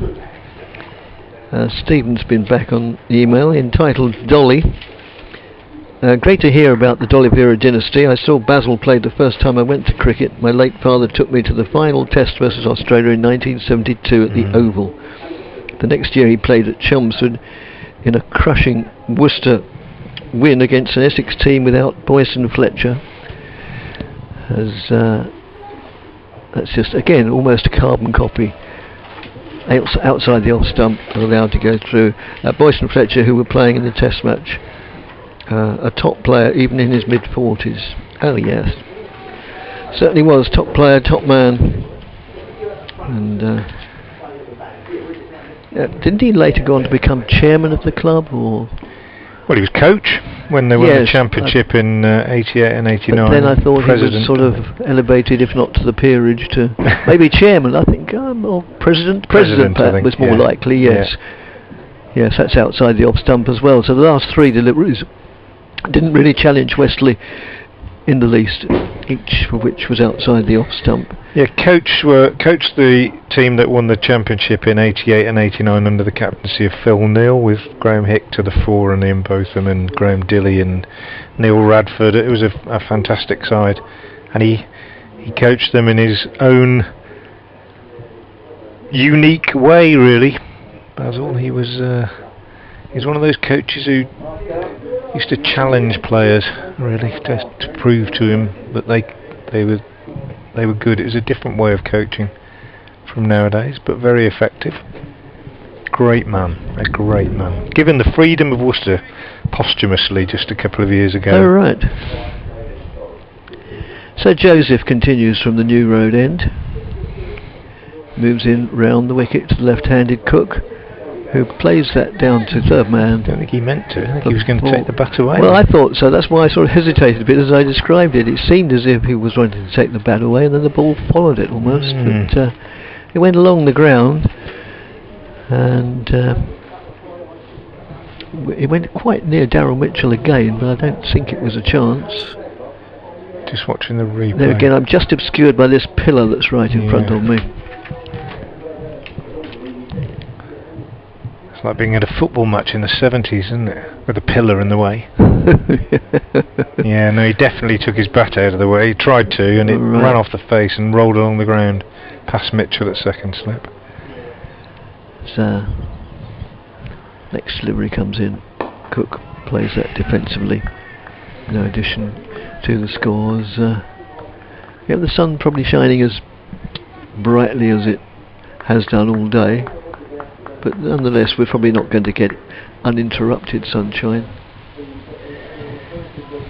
Stephen's been back on the email entitled Dolly. Great to hear about the D'Oliveira dynasty. I saw Basil play the first time I went to cricket. My late father took me to the final test versus Australia in 1972 at the Oval. The next year he played at Chelmsford in a crushing Worcester win against an Essex team without Boyce and Fletcher. That's just, again, almost a carbon copy. Outside the off stump, allowed to go through. Boyce and Fletcher, who were playing in the test match, a top player even in his mid-40s. Oh yes, certainly was top player, top man. And didn't he later go on to become chairman of the club, or? Well, he was coach when they won the championship in 88 and 89. But then I thought he was sort of elevated, if not to the peerage, to maybe chairman, I think, or president perhaps was more likely, yes. Yes, that's outside the off stump as well. So the last three deliveries didn't really challenge Wesley in the least, each for which was outside the off stump. Yeah, coached the team that won the championship in 88 and 89 under the captaincy of Phil Neal, with Graham Hick to the fore and Ian Botham and Graham Dilley and Neil Radford. It was a fantastic side, and he coached them in his own unique way, really. Basil, he's one of those coaches who used to challenge players, really, to prove to him that they were good. It was a different way of coaching from nowadays, but very effective. Great man, a great man. Given the freedom of Worcester posthumously just a couple of years ago. Oh right. So Joseph continues from the New Road end, moves in round the wicket to the left-handed Cook, who plays that down to third man. I don't think he meant to. I think he was going to take the bat away. Well, I thought so. That's why I sort of hesitated a bit as I described it. It seemed as if he was wanting to take the bat away, and then the ball followed it almost. But it went along the ground, and it went quite near Darryl Mitchell again, but I don't think it was a chance. Just watching the replay. There again, I'm just obscured by this pillar that's right in front of me. It's like being at a football match in the 70s, isn't it? With a pillar in the way. Yeah, no, he definitely took his bat out of the way. He tried to, and it ran off the face and rolled along the ground past Mitchell at second slip. So, next delivery comes in. Cook plays that defensively. No addition to the scores. Yeah, the sun probably shining as brightly as it has done all day. But nonetheless, we're probably not going to get uninterrupted sunshine.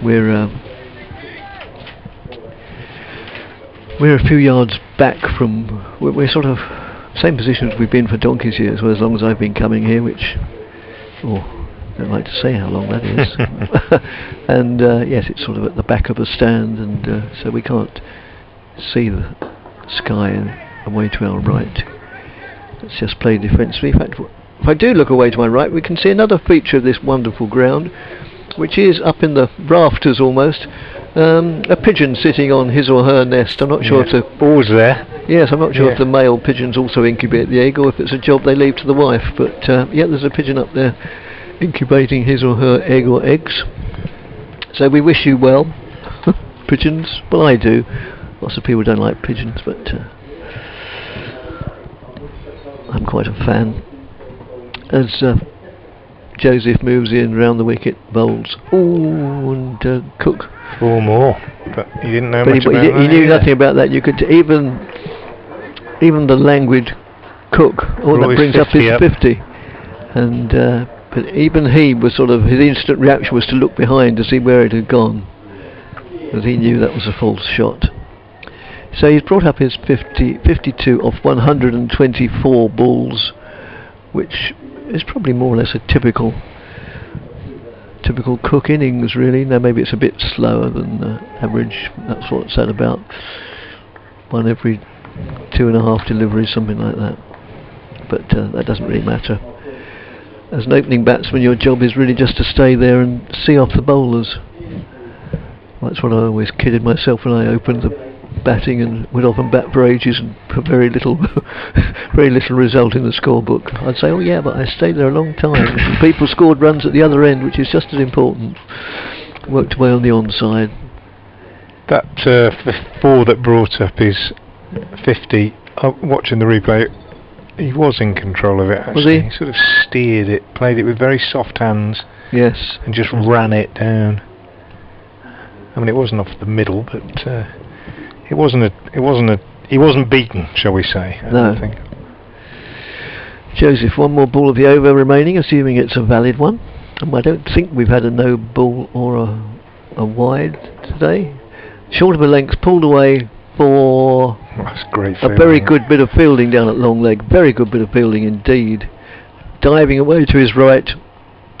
We're a few yards back from. We're sort of same position as we've been for donkey's years, well, as long as I've been coming here. Which, I don't like to say how long that is. And yes, it's sort of at the back of a stand, and so we can't see the sky away to our right. Let's just play defensively. In fact, if I do look away to my right, we can see another feature of this wonderful ground, which is up in the rafters almost. A pigeon sitting on his or her nest. I'm not sure if the ball's there. Yes, I'm not sure if the male pigeons also incubate the egg, or if it's a job they leave to the wife. But yeah, there's a pigeon up there incubating his or her egg or eggs. So we wish you well, pigeons. Well, I do. Lots of people don't like pigeons, but I'm quite a fan. As Joseph moves in round the wicket, bowls. Ooh, and Cook. 4 more, but he didn't know much about that. He knew nothing about that. You could even the languid Cook. That brings up his 50. And but even he was sort of, his instant reaction was to look behind to see where it had gone, because he knew that was a false shot. So he's brought up his 52 off 124 balls, which is probably more or less a typical typical Cook innings, really. Now maybe it's a bit slower than average. That's what's said about 1 every 2.5 deliveries, something like that. But that doesn't really matter. As an opening batsman, your job is really just to stay there and see off the bowlers. That's what I always kidded myself when I opened the batting and would often bat for ages and put very little very little result in the scorebook. I'd say, oh yeah, but I stayed there a long time. And people scored runs at the other end, which is just as important. Worked away on the onside. That 4 that brought up his 50, watching the replay, he was in control of it actually. Was he? He sort of steered it, played it with very soft hands. Yes. And just ran it down. I mean, it wasn't off the middle, but he wasn't beaten, shall we say? I don't think. Joseph, 1 more ball of the over remaining, assuming it's a valid one. And I don't think we've had a no ball or a wide today. Short of a length, pulled away for that's great a fielding. very good bit of fielding down at long leg. Very good bit of fielding indeed. Diving away to his right.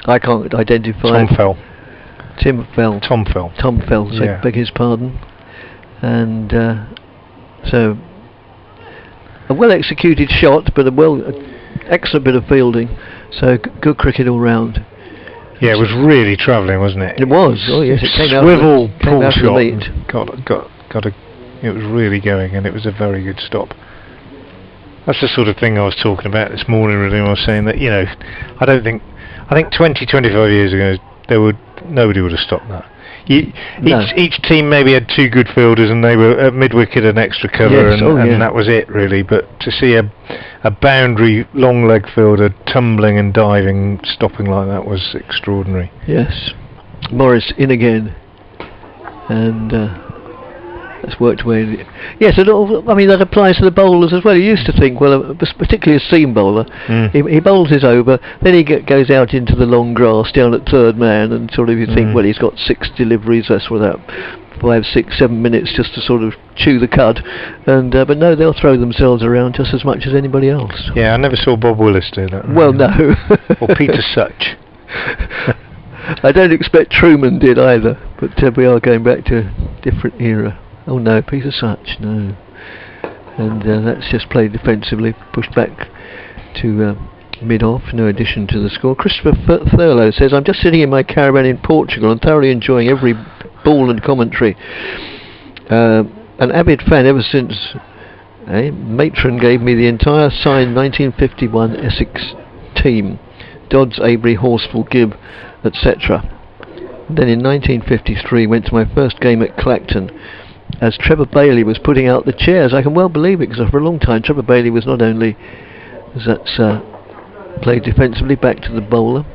I can't identify. Tom Fell, so Yeah. beg his pardon. And so a well executed shot, but excellent bit of fielding. So good cricket all round. Yeah, it was really travelling, wasn't it? It was. Oh yes, it came out. Swivel came pull out of the shot. lead. It was really going, and it was a very good stop. That's the sort of thing I was talking about this morning. Really, I was saying that I think 20, 25 years ago, nobody would have stopped that. Each team maybe had 2 good fielders, and they were at mid-wicket and extra cover, yes, and that was it really. But to see a boundary long leg fielder tumbling and diving, stopping like that was extraordinary. Yes, Morris in again, and that's worked away. Yes, I mean that applies to the bowlers as well. You used to think, well, particularly a seam bowler, he bowls his over, then he goes out into the long grass down at third man, and sort of you think, well, he's got 6 deliveries. That's without 5, 6, 7 minutes just to sort of chew the cud, and but no, they'll throw themselves around just as much as anybody else. Yeah, I never saw Bob Willis do that. Well, no. Or Peter Such. I don't expect Truman did either, but we are going back to a different era. Oh no, Peter Such, no. And that's just played defensively, pushed back to mid-off, no addition to the score. Christopher Thurlow says, I'm just sitting in my caravan in Portugal and thoroughly enjoying every ball and commentary. An avid fan ever since Matron gave me the entire signed 1951 Essex team, Dodds, Avery, Horsfall, Gibb, etc. Then in 1953 went to my first game at Clacton as Trevor Bailey was putting out the chairs. I can well believe it, because for a long time Trevor Bailey was not only, as that's played defensively back to the bowler,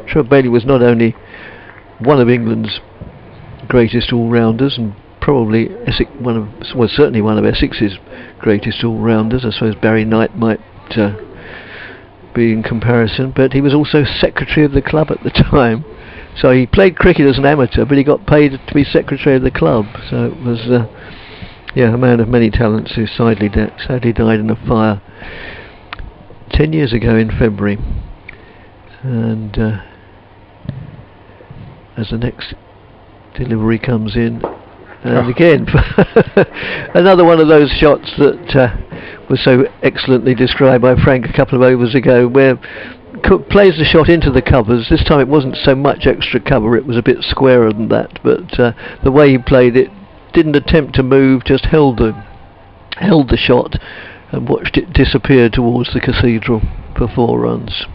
Trevor Bailey was not only one of England's greatest all-rounders, and probably certainly one of Essex's greatest all-rounders. I suppose Barry Knight might be in comparison, but he was also secretary of the club at the time. So he played cricket as an amateur, but he got paid to be secretary of the club. So it was, a man of many talents who sadly died in a fire 10 years ago in February. And as the next delivery comes in, and again, another one of those shots that was so excellently described by Frank a couple of overs ago, where Cook plays the shot into the covers. This time it wasn't so much extra cover, it was a bit squarer than that, but the way he played it, didn't attempt to move, just held the shot and watched it disappear towards the cathedral for 4 runs.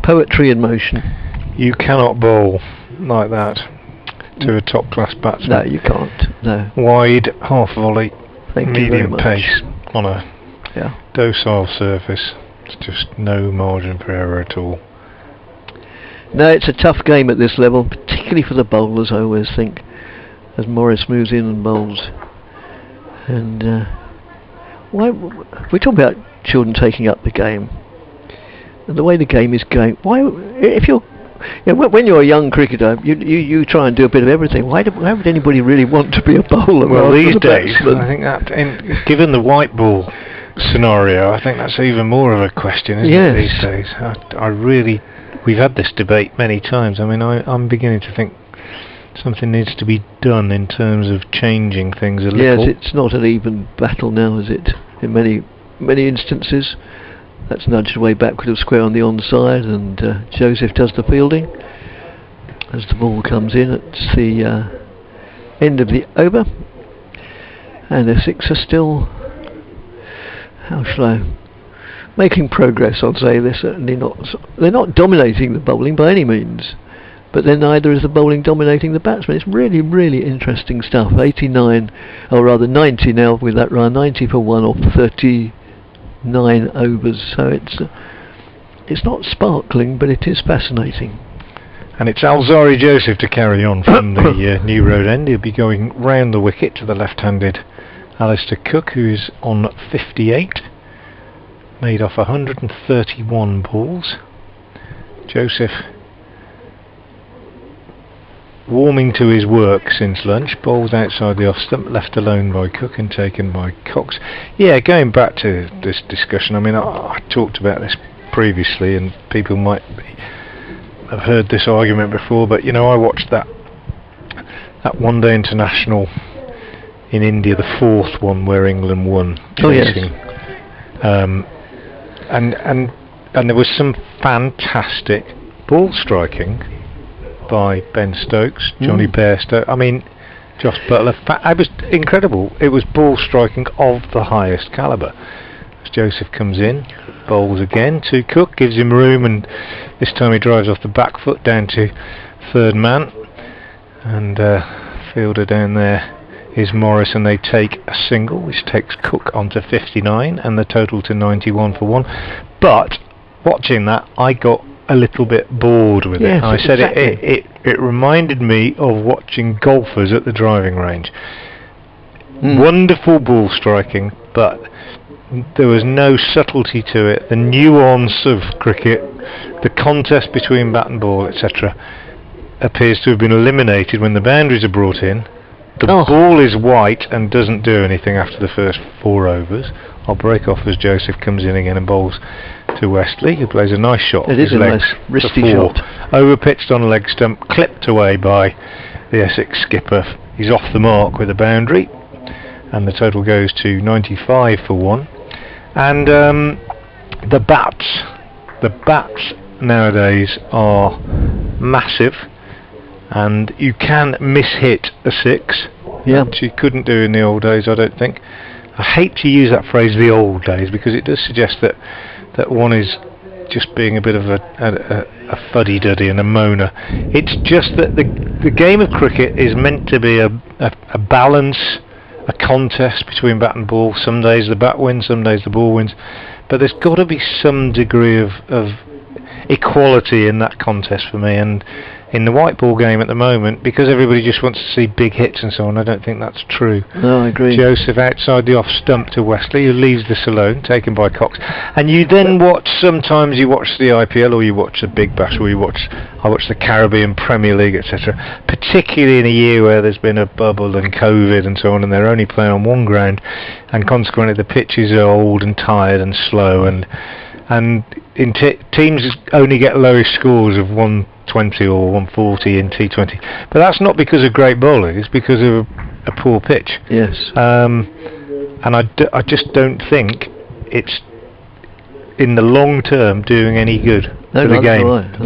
Poetry in motion. You cannot bowl like that to a top class batsman. No, you can't. No. Wide, half volley, Thank you very medium much. pace on a docile surface. It's just no margin for error at all. No, it's a tough game at this level, particularly for the bowlers, I always think, as Morris moves in and bowls. And why we talk about children taking up the game, and the way the game is going. Why, if you're, when you're a young cricketer, you try and do a bit of everything. Why would anybody really want to be a bowler? Well, rather these than a days, batsman? I think that, given the white ball scenario, I think that's even more of a question, isn't it, these days? I really, we've had this debate many times. I mean, I'm beginning to think something needs to be done in terms of changing things a little. Yes, it's not an even battle now, is it? In many instances, that's nudged away backward of square on the onside, and Joseph does the fielding as the ball comes in at the end of the over, and Essex are still, how shall I, making progress. I'd say they're certainly they're not dominating the bowling by any means, but then neither is the bowling dominating the batsmen. It's really, really interesting stuff. 89, or rather 90 now with that run, 90 for 1 off 39 overs. So it's not sparkling, but it is fascinating. And it's Alzari Joseph to carry on from the New Road end. He'll be going round the wicket to the left-handed Alistair Cook, who is on 58, made off 131 balls. Joseph warming to his work since lunch, bowls outside the off stump, left alone by Cook and taken by Cox. Yeah, going back to this discussion, I mean, I talked about this previously, and people might have heard this argument before, but you know, I watched that one-day international in India, the fourth one where England won, chasing. And there was some fantastic ball striking by Ben Stokes, Johnny Bairstow. I mean, Josh Butler. It was incredible. It was ball striking of the highest calibre. As Joseph comes in, bowls again to Cook, gives him room, and this time he drives off the back foot down to third man, and fielder down there is Morris, and they take a single, which takes Cook onto 59 and the total to 91 for 1. But watching that, I got a little bit bored with it. I said it reminded me of watching golfers at the driving range. Wonderful ball striking, but there was no subtlety to it. The nuance of cricket, the contest between bat and ball, etc., appears to have been eliminated when the boundaries are brought in. The ball is white and doesn't do anything after the first 4 overs. I'll break off as Joseph comes in again and bowls to Westley, who plays a nice shot. It is a nice wristy shot. Over pitched on leg stump, clipped away by the Essex skipper. He's off the mark with a boundary, and the total goes to 95 for 1. And the bats nowadays are massive, and you can miss-hit a 6, which you couldn't do in the old days, I don't think. I hate to use that phrase, the old days, because it does suggest that one is just being a bit of a fuddy-duddy and a moaner. It's just that the game of cricket is meant to be a balance, a contest between bat and ball. Some days the bat wins, some days the ball wins, but there's got to be some degree of equality in that contest for me. And in the white ball game at the moment, because everybody just wants to see big hits and so on, I don't think that's true. No, I agree. Joseph outside the off stump to Westley, who leaves this alone, taken by Cox. And you then watch, sometimes you watch the IPL, or you watch the Big Bash, or I watch the Caribbean Premier League, etc. Particularly in a year where there's been a bubble and COVID and so on, and they're only playing on one ground, and consequently the pitches are old and tired and slow, and in teams only get lowest scores of 120 or 140 in T20, but that's not because of great bowling, it's because of a poor pitch. Yes. And I just don't think it's in the long term doing any good for the game, for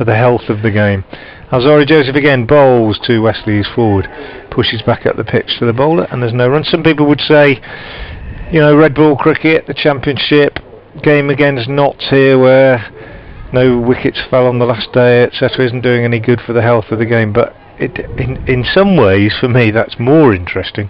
the health of the game. Alzari Joseph again bowls to Wesley's forward, pushes back up the pitch to the bowler, and there's no run. Some people would say, you know, red ball cricket, the Championship, game against Notts here where no wickets fell on the last day, etc., isn't doing any good for the health of the game, but in some ways for me that's more interesting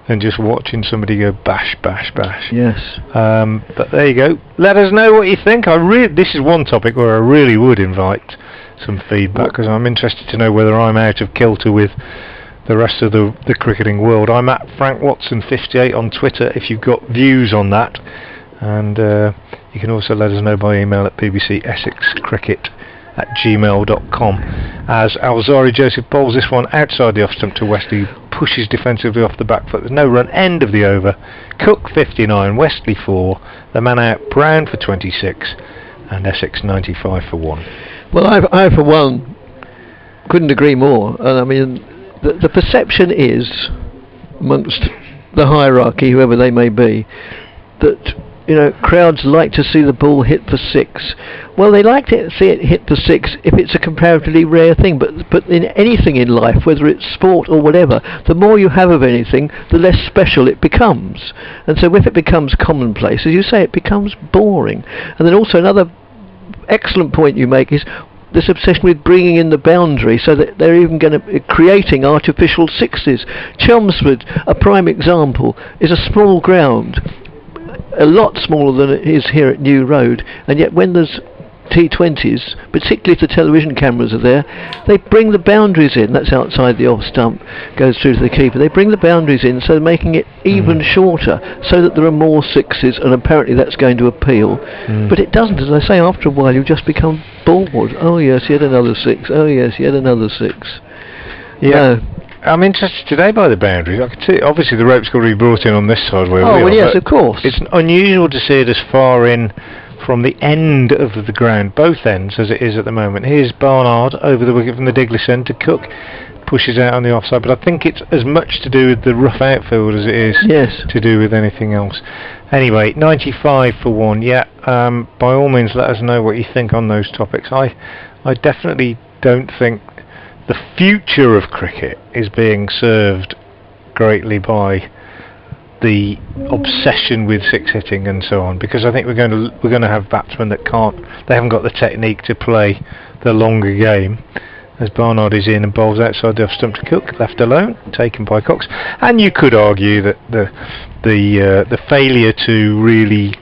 than just watching somebody go bash bash bash. Yes. But there you go, let us know what you think. This is one topic where I really would invite some feedback, because I'm interested to know whether I'm out of kilter with the rest of the cricketing world. I'm at Frank Watson 58 on Twitter if you've got views on that. And you can also let us know by email at bbcessexcricket@gmail.com. As Alzari Joseph bowls this one outside the off stump to Westley, pushes defensively off the back foot. There's no run. End of the over. Cook 59, Westley 4, the man out Brown for 26, and Essex 95 for 1. Well, I for one couldn't agree more. And I mean, the perception is amongst the hierarchy, whoever they may be, that crowds like to see the ball hit for 6. Well, they like to see it hit for 6 if it's a comparatively rare thing, but in anything in life, whether it's sport or whatever, the more you have of anything, the less special it becomes. And so if it becomes commonplace, as you say, it becomes boring. And then also another excellent point you make is this obsession with bringing in the boundary, so that they're even creating artificial 6s. Chelmsford, a prime example, is a small ground, a lot smaller than it is here at New Road, and yet when there's T20s, particularly if the television cameras are there, they bring the boundaries in. That's outside the off stump, goes through to the keeper. They bring the boundaries in, so making it even shorter, so that there are more 6s, and apparently that's going to appeal. But it doesn't, as I say, after a while you just become bored. Oh yes, yet another 6. Oh yes, yet another 6. Yeah. No. I'm interested today by the boundaries. I can see, obviously the rope's got to be brought in on this side where we are. Oh well, yes, of course. It's unusual to see it as far in from the end of the ground, both ends, as it is at the moment. Here's Barnard over the wicket from the Diglis end to Cook. Pushes out on the offside, but I think it's as much to do with the rough outfield as it is to do with anything else. Anyway, 95 for 1. Yeah, by all means let us know what you think on those topics. I definitely don't think the future of cricket is being served greatly by the obsession with 6 hitting and so on, because I think we're going to have batsmen that they haven't got the technique to play the longer game. As Barnard is in and bowls outside the off stump to Cook, left alone, taken by Cox. And you could argue that the failure to really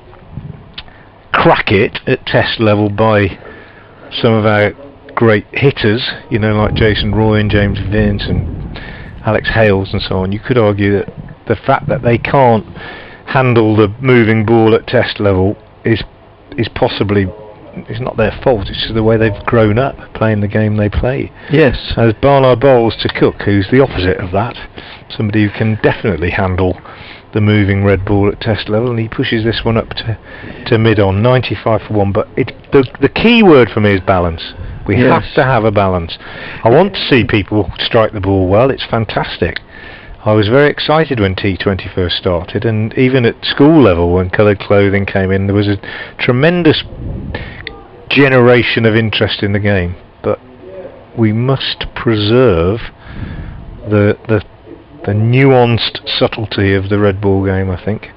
crack it at Test level by some of our great hitters, like Jason Roy and James Vince and Alex Hales and so on, you could argue that the fact that they can't handle the moving ball at Test level is possibly, it's not their fault, it's just the way they've grown up playing the game they play. Yes. As Barnard bowls to Cook, who's the opposite of that, somebody who can definitely handle the moving red ball at Test level, and he pushes this one up to mid-on, 95 for 1. But the key word for me is balance. We have to have a balance. I want to see people strike the ball well. It's fantastic. I was very excited when T20 first started, and even at school level when coloured clothing came in, there was a tremendous generation of interest in the game. But we must preserve the nuanced subtlety of the red ball game, I think.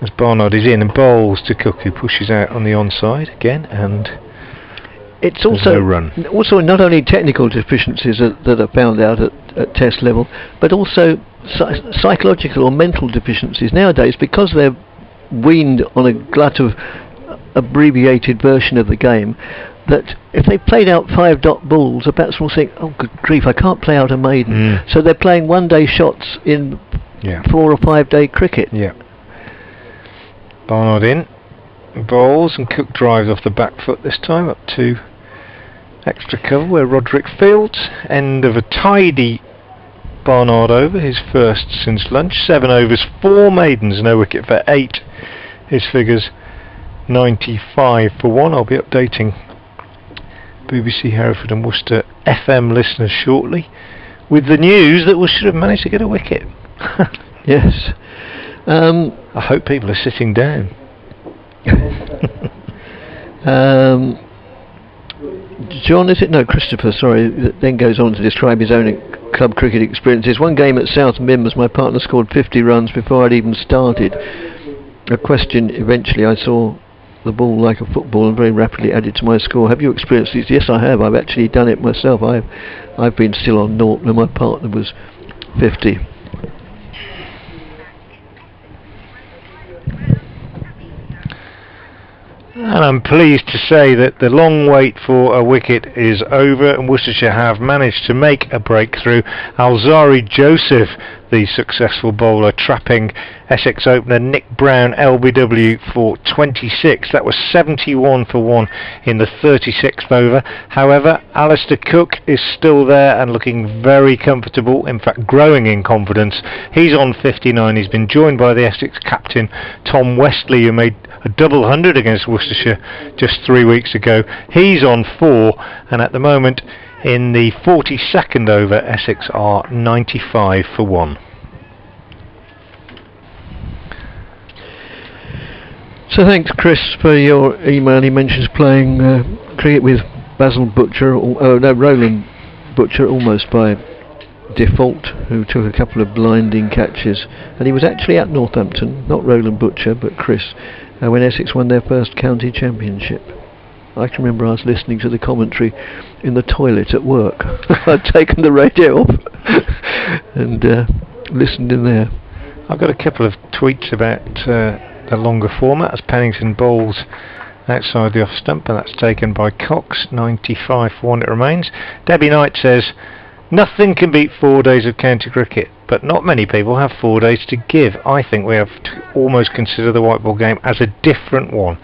As Barnard is in and bowls to Cook, who pushes out on the onside again, and it's also not only technical deficiencies that are found out at Test level, but also psychological or mental deficiencies nowadays, because they're weaned on a glut of abbreviated version of the game, that if they played out 5-dot balls, a batsman will think, oh good grief, I can't play out a maiden. So they're playing one-day shots in 4 or 5 day cricket. Barnard in, bowls, and Cook drives off the back foot this time up to extra cover where Roderick fields. End of a tidy Barnard over, his first since lunch. 7 overs, 4 maidens, no wicket for 8. His figures 95 for 1. I'll be updating BBC Hereford and Worcester FM listeners shortly with the news that we should have managed to get a wicket. Yes. I hope people are sitting down. John, is it? No, Christopher, sorry, then goes on to describe his own club cricket experiences. One game at South Mims, my partner scored 50 runs before I'd even started. A question, eventually I saw the ball like a football and very rapidly added to my score. Have you experienced these? Yes, I have. I've actually done it myself. I've been still on 0 and my partner was 50. And I'm pleased to say that the long wait for a wicket is over, and Worcestershire have managed to make a breakthrough. Alzari Joseph, the successful bowler, trapping Essex opener Nick Brown LBW for 26. That was 71 for 1 in the 36th over. However, Alistair Cook is still there and looking very comfortable, in fact growing in confidence. He's on 59. He's been joined by the Essex captain Tom Westley, who made a double 100 against Worcestershire just 3 weeks ago. He's on 4, and at the moment in the 42nd over, Essex are 95 for 1. So thanks, Chris, for your email. He mentions playing cricket with Roland Butcher almost by default, who took a couple of blinding catches, and he was actually at Northampton, not Roland Butcher but Chris, when Essex won their first county championship. I can remember I was listening to the commentary in the toilet at work. I'd taken the radio off and listened in there. I've got a couple of tweets about the longer format as Pennington bowls outside the off stump, and that's taken by Cox. 95 for 1 it remains. Debbie Knight says, nothing can beat 4 days of county cricket, but not many people have 4 days to give. I think we have to almost consider the white ball game as a different one.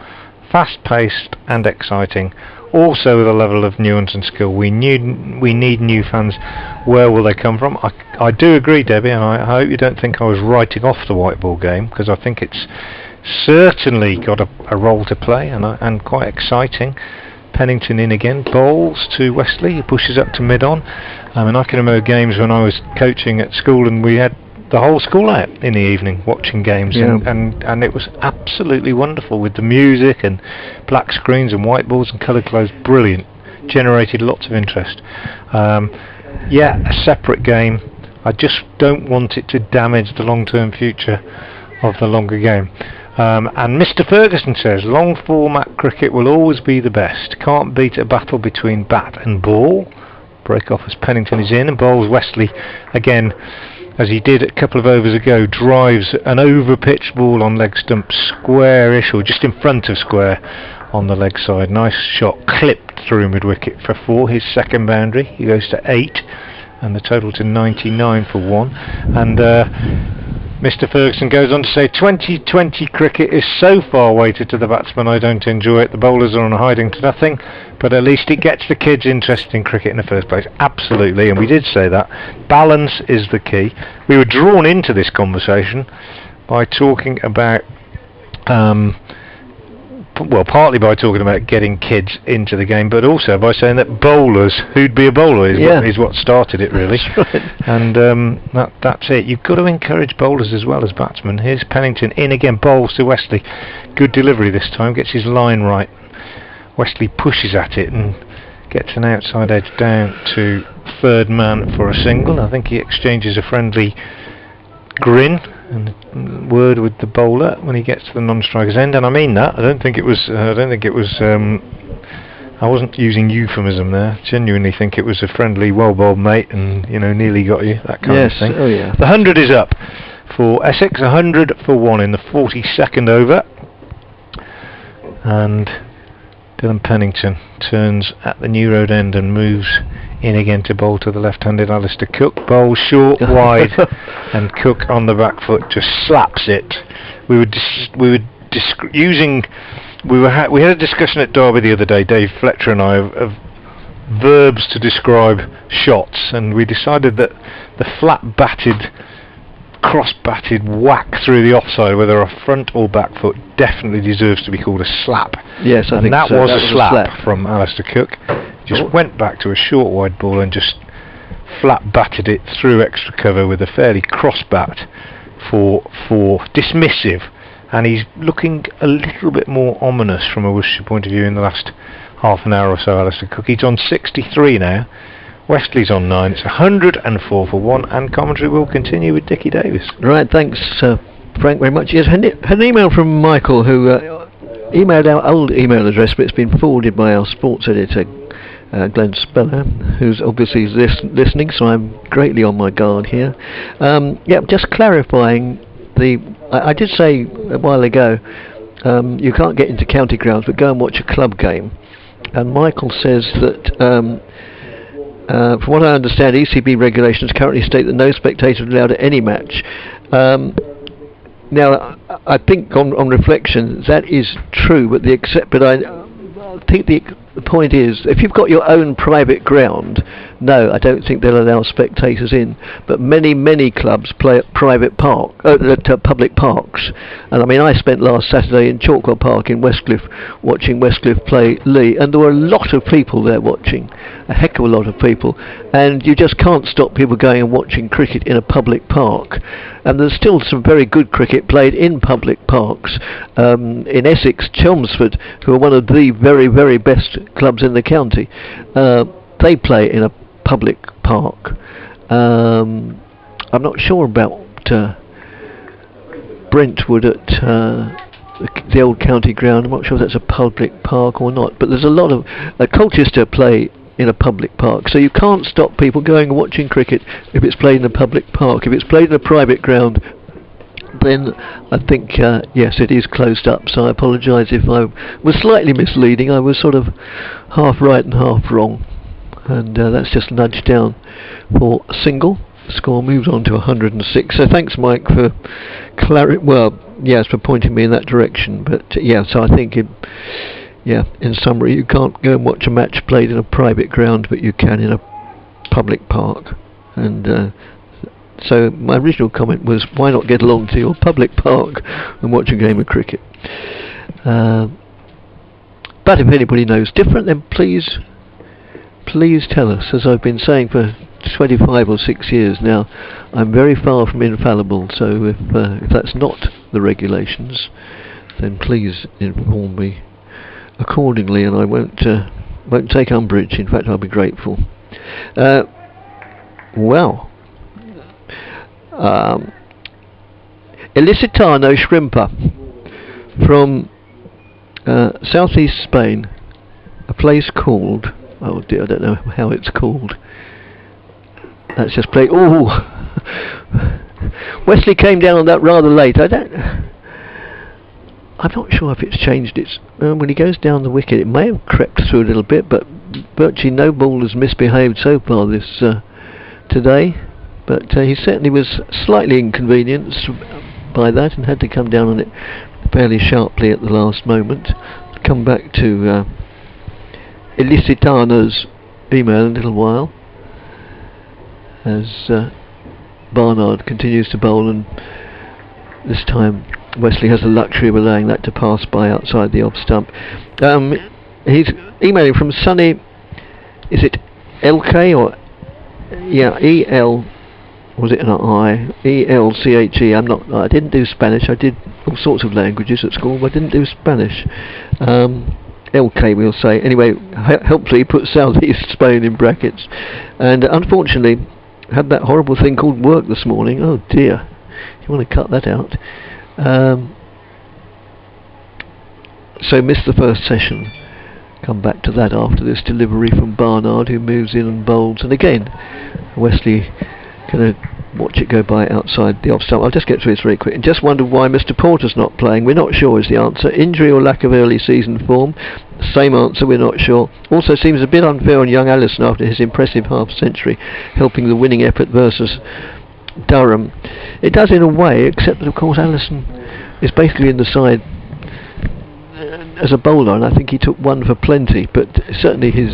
Fast paced and exciting, also with a level of nuance and skill. We need new fans. Where will they come from? I do agree, Debbie, and I hope you don't think I was writing off the white ball game, because I think it's certainly got a role to play, and quite exciting. Pennington in again, bowls to Westley, he pushes up to mid-on. I mean, I can remember games when I was coaching at school and we had the whole school out in the evening watching games, and it was absolutely wonderful with the music and black screens and whiteboards and coloured clothes. Brilliant, generated lots of interest. A separate game. I just don't want it to damage the long-term future of the longer game. And Mr. Ferguson says, long format cricket will always be the best. Can't beat a battle between bat and ball. Break off as Pennington is in and bowls Westley again, as he did a couple of overs ago. Drives an over-pitched ball on leg stump, square-ish, or just in front of square on the leg side. Nice shot, clipped through mid-wicket for 4, his second boundary. He goes to 8, and the total to 99 for 1. And Mr. Ferguson goes on to say, 2020 cricket is so far weighted to the batsman, I don't enjoy it. The bowlers are on hiding to nothing, but at least it gets the kids interested in cricket in the first place. Absolutely, and we did say that. Balance is the key. We were drawn into this conversation by talking about partly by talking about getting kids into the game, but also by saying that bowlers, who'd be a bowler is what started it, really. That's right. And that's it. You've got to encourage bowlers as well as batsmen. Here's Pennington in again, bowls to Westley. Good delivery this time, gets his line right. Westley pushes at it and gets an outside edge down to third man for a single. I think he exchanges a friendly grin and word with the bowler when he gets to the non-striker's end, and I mean that. I don't think it was. I wasn't using euphemism there. Genuinely think it was a friendly, well-bowled mate, and nearly got you. That kind of thing. Oh yeah. The 100 is up for Essex. 100 for 1 in the 42nd over, and Dylan Pennington turns at the New Road end and moves in again to bowl to the left-handed Alistair Cook. Bowls short, wide, and Cook on the back foot just slaps it. We had a discussion at Derby the other day, Dave Fletcher and I, of verbs to describe shots, and we decided that the flat-batted, cross-batted whack through the offside, whether a front or back foot, definitely deserves to be called a slap. Yes, I think that so. was a slap from Alistair Cook. Just went back to a short wide ball and just flat batted it through extra cover with a fairly cross bat for dismissive, and he's looking a little bit more ominous from a Worcestershire point of view in the last half an hour or so. Alistair Cook, he's on 63 now. Westley's on 9. It's 104 for 1, and commentary will continue with Dickie Davis. Right, thanks Frank very much. Yes, had an email from Michael, who emailed our old email address, but it's been forwarded by our sports editor Glenn Speller, who's obviously listening, so I'm greatly on my guard here. Just clarifying, I did say a while ago, you can't get into county grounds, but go and watch a club game. And Michael says that from what I understand, ECB regulations currently state that no spectators are allowed at any match. Now, I think on reflection that is true, but I think the point is, if you've got your own private ground, no, I don't think they'll allow spectators in. But many clubs play at public parks. And I mean, I spent last Saturday in Chalkwell Park in Westcliff watching Westcliff play Lee, and there were a lot of people there watching, a heck of a lot of people. And you just can't stop people going and watching cricket in a public park. And there's still some very good cricket played in public parks. In Essex, Chelmsford, who are one of the very best clubs in the county, they play in a public park. I'm not sure about Brentwood at the old county ground. I'm not sure if that's a public park or not, but there's a lot of Colchester play in a public park, so you can't stop people going and watching cricket if it's played in a public park. If it's played in a private ground, then I think yes, it is closed up. So I apologise if I was slightly misleading. I was sort of half right and half wrong, and that's just nudged down for a single. The score moves on to 106. So thanks, Mike, for for pointing me in that direction. But so I think in summary, you can't go and watch a match played in a private ground, but you can in a public park. And so my original comment was, why not get along to your public park and watch a game of cricket? But if anybody knows different, then please tell us. As I've been saying for 25 or 6 years now, I'm very far from infallible, so if that's not the regulations, then please inform me accordingly, and I won't take umbrage. In fact, I'll be grateful. Ilicitano Shrimper from southeast Spain, a place called, oh dear, I don't know how it's called. Let's just play. Oh, Wesley came down on that rather late. I'm not sure if it's changed its... when he goes down the wicket, it may have crept through a little bit, but virtually no ball has misbehaved so far this today. But he certainly was slightly inconvenienced by that and had to come down on it fairly sharply at the last moment. Come back to Ilicitano's email in a little while, as Barnard continues to bowl, and this time Wesley has the luxury of allowing that to pass by outside the off stump. He's emailing from Sunny. Is it LK or EL? Was it an I? ELCHE. I didn't do Spanish. I did all sorts of languages at school, but I didn't do Spanish. LK, we'll say. Anyway, helpfully put Southeast Spain in brackets, and unfortunately had that horrible thing called work this morning. Oh dear, you want to cut that out. So missed the first session. Come back to that after this delivery from Barnard, who moves in and bowls. And again, Wesley going to watch it go by outside the off stump. I'll just get through this very quick. And just wondered why Mr. Porter's not playing. We're not sure is the answer. Injury or lack of early season form? Same answer, we're not sure. Also seems a bit unfair on young Allison after his impressive half century, helping the winning effort versus Durham. It does in a way, except that of course Allison is basically in the side as a bowler, and I think he took one for plenty, but certainly his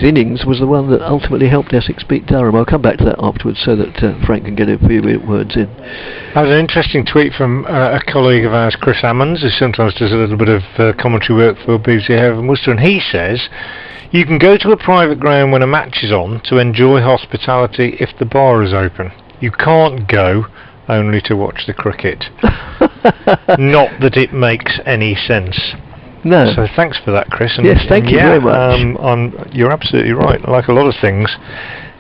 innings was the one that ultimately helped Essex beat Durham. I'll come back to that afterwards so that Frank can get a few words in. That was an interesting tweet from a colleague of ours, Chris Ammons, who sometimes does a little bit of commentary work for BBC Hereford and Worcester, and he says you can go to a private ground when a match is on to enjoy hospitality if the bar is open. You can't go only to watch the cricket. Not that it makes any sense. No. So thanks for that, Chris. And yes, thank you very much. You're absolutely right. Like a lot of things,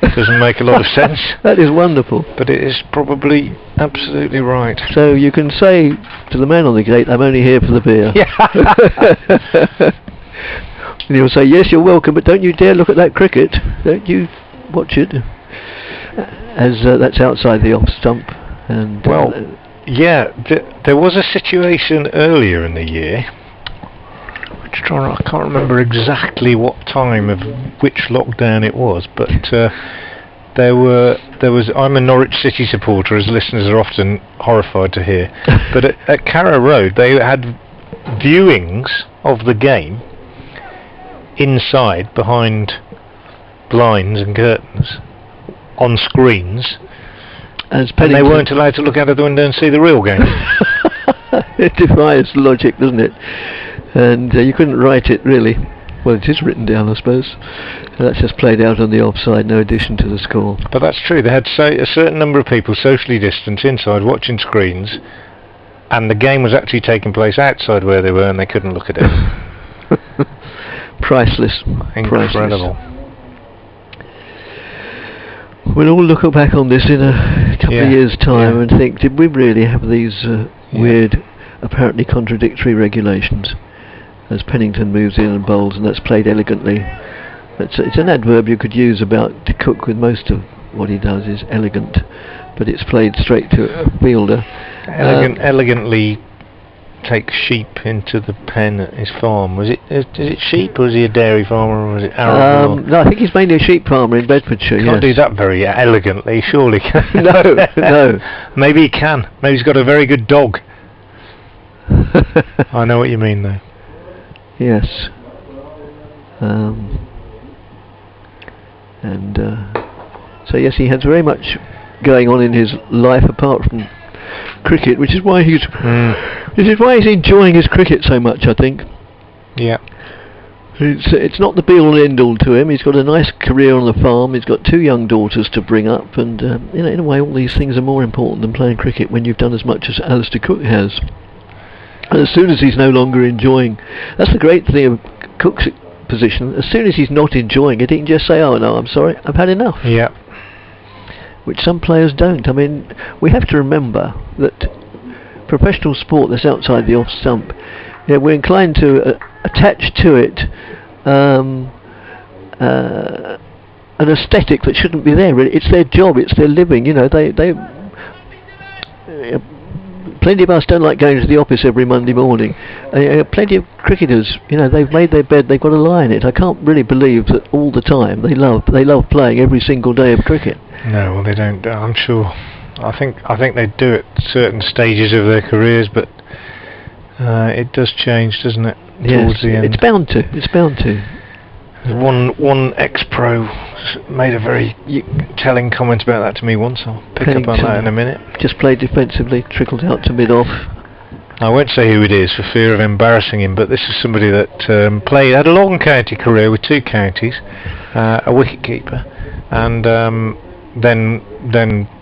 it doesn't make a lot of sense. That is wonderful. But it is probably absolutely right. So you can say to the man on the gate, I'm only here for the beer. Yeah. And he'll say, yes, you're welcome, but don't you dare look at that cricket. Don't you watch it. As that's outside the off stump. And there was a situation earlier in the year which I can't remember exactly what time of which lockdown it was, but there was. I'm a Norwich City supporter, as listeners are often horrified to hear. But at Carrow Road, they had viewings of the game inside, behind blinds and curtains, on screens, and they weren't allowed to look out of the window and see the real game. It defies logic, doesn't it? And you couldn't write it really. Well, it is written down, I suppose. That's just played out on the offside, no addition to the score. But that's true. They had a certain number of people socially distanced inside watching screens, and the game was actually taking place outside where they were, and they couldn't look at it. Priceless. Incredible. Priceless. We'll all look back on this in a couple of years' time and think, did we really have these weird, apparently contradictory regulations? As Pennington moves in and bowls, and that's played elegantly. It's an adverb you could use about De Cook, with most of what he does is elegant, but it's played straight to a fielder. Elegantly takes sheep into the pen at his farm. Is it sheep, or is he a dairy farmer, or was it arable? No, I think he's mainly a sheep farmer in Bedfordshire. Can't do that very elegantly, surely. No. Maybe he can. Maybe he's got a very good dog. I know what you mean, though. Yes. So yes, he has very much going on in his life apart from cricket, which is why he's enjoying his cricket so much, I think. Yeah. It's not the be all and end all to him. He's got a nice career on the farm. He's got 2 young daughters to bring up, and in a way, all these things are more important than playing cricket when you've done as much as Alistair Cook has. And as soon as he's no longer enjoying, that's the great thing of Cook's position. As soon as he's not enjoying it, he can just say, "Oh no, I'm sorry, I've had enough." Yeah. Which some players don't. I mean, we have to remember that professional sport that's outside the off stump, we're inclined to attach to it an aesthetic that shouldn't be there. Really, it's their job, it's their living. You know, they plenty of us don't like going to the office every Monday morning. Plenty of cricketers, they've made their bed, they've got to lie in it. I can't really believe that all the time they love playing every single day of cricket. No, well, they don't. I'm sure. I think they do it at certain stages of their careers, but it does change, doesn't it? Yes, towards the end. It's bound to. One ex-pro made a very telling comment about that to me once. I'll pick up on that in a minute. Just played defensively, trickled out to mid-off. I won't say who it is for fear of embarrassing him, but this is somebody that had a long county career with 2 counties, a wicket-keeper, and then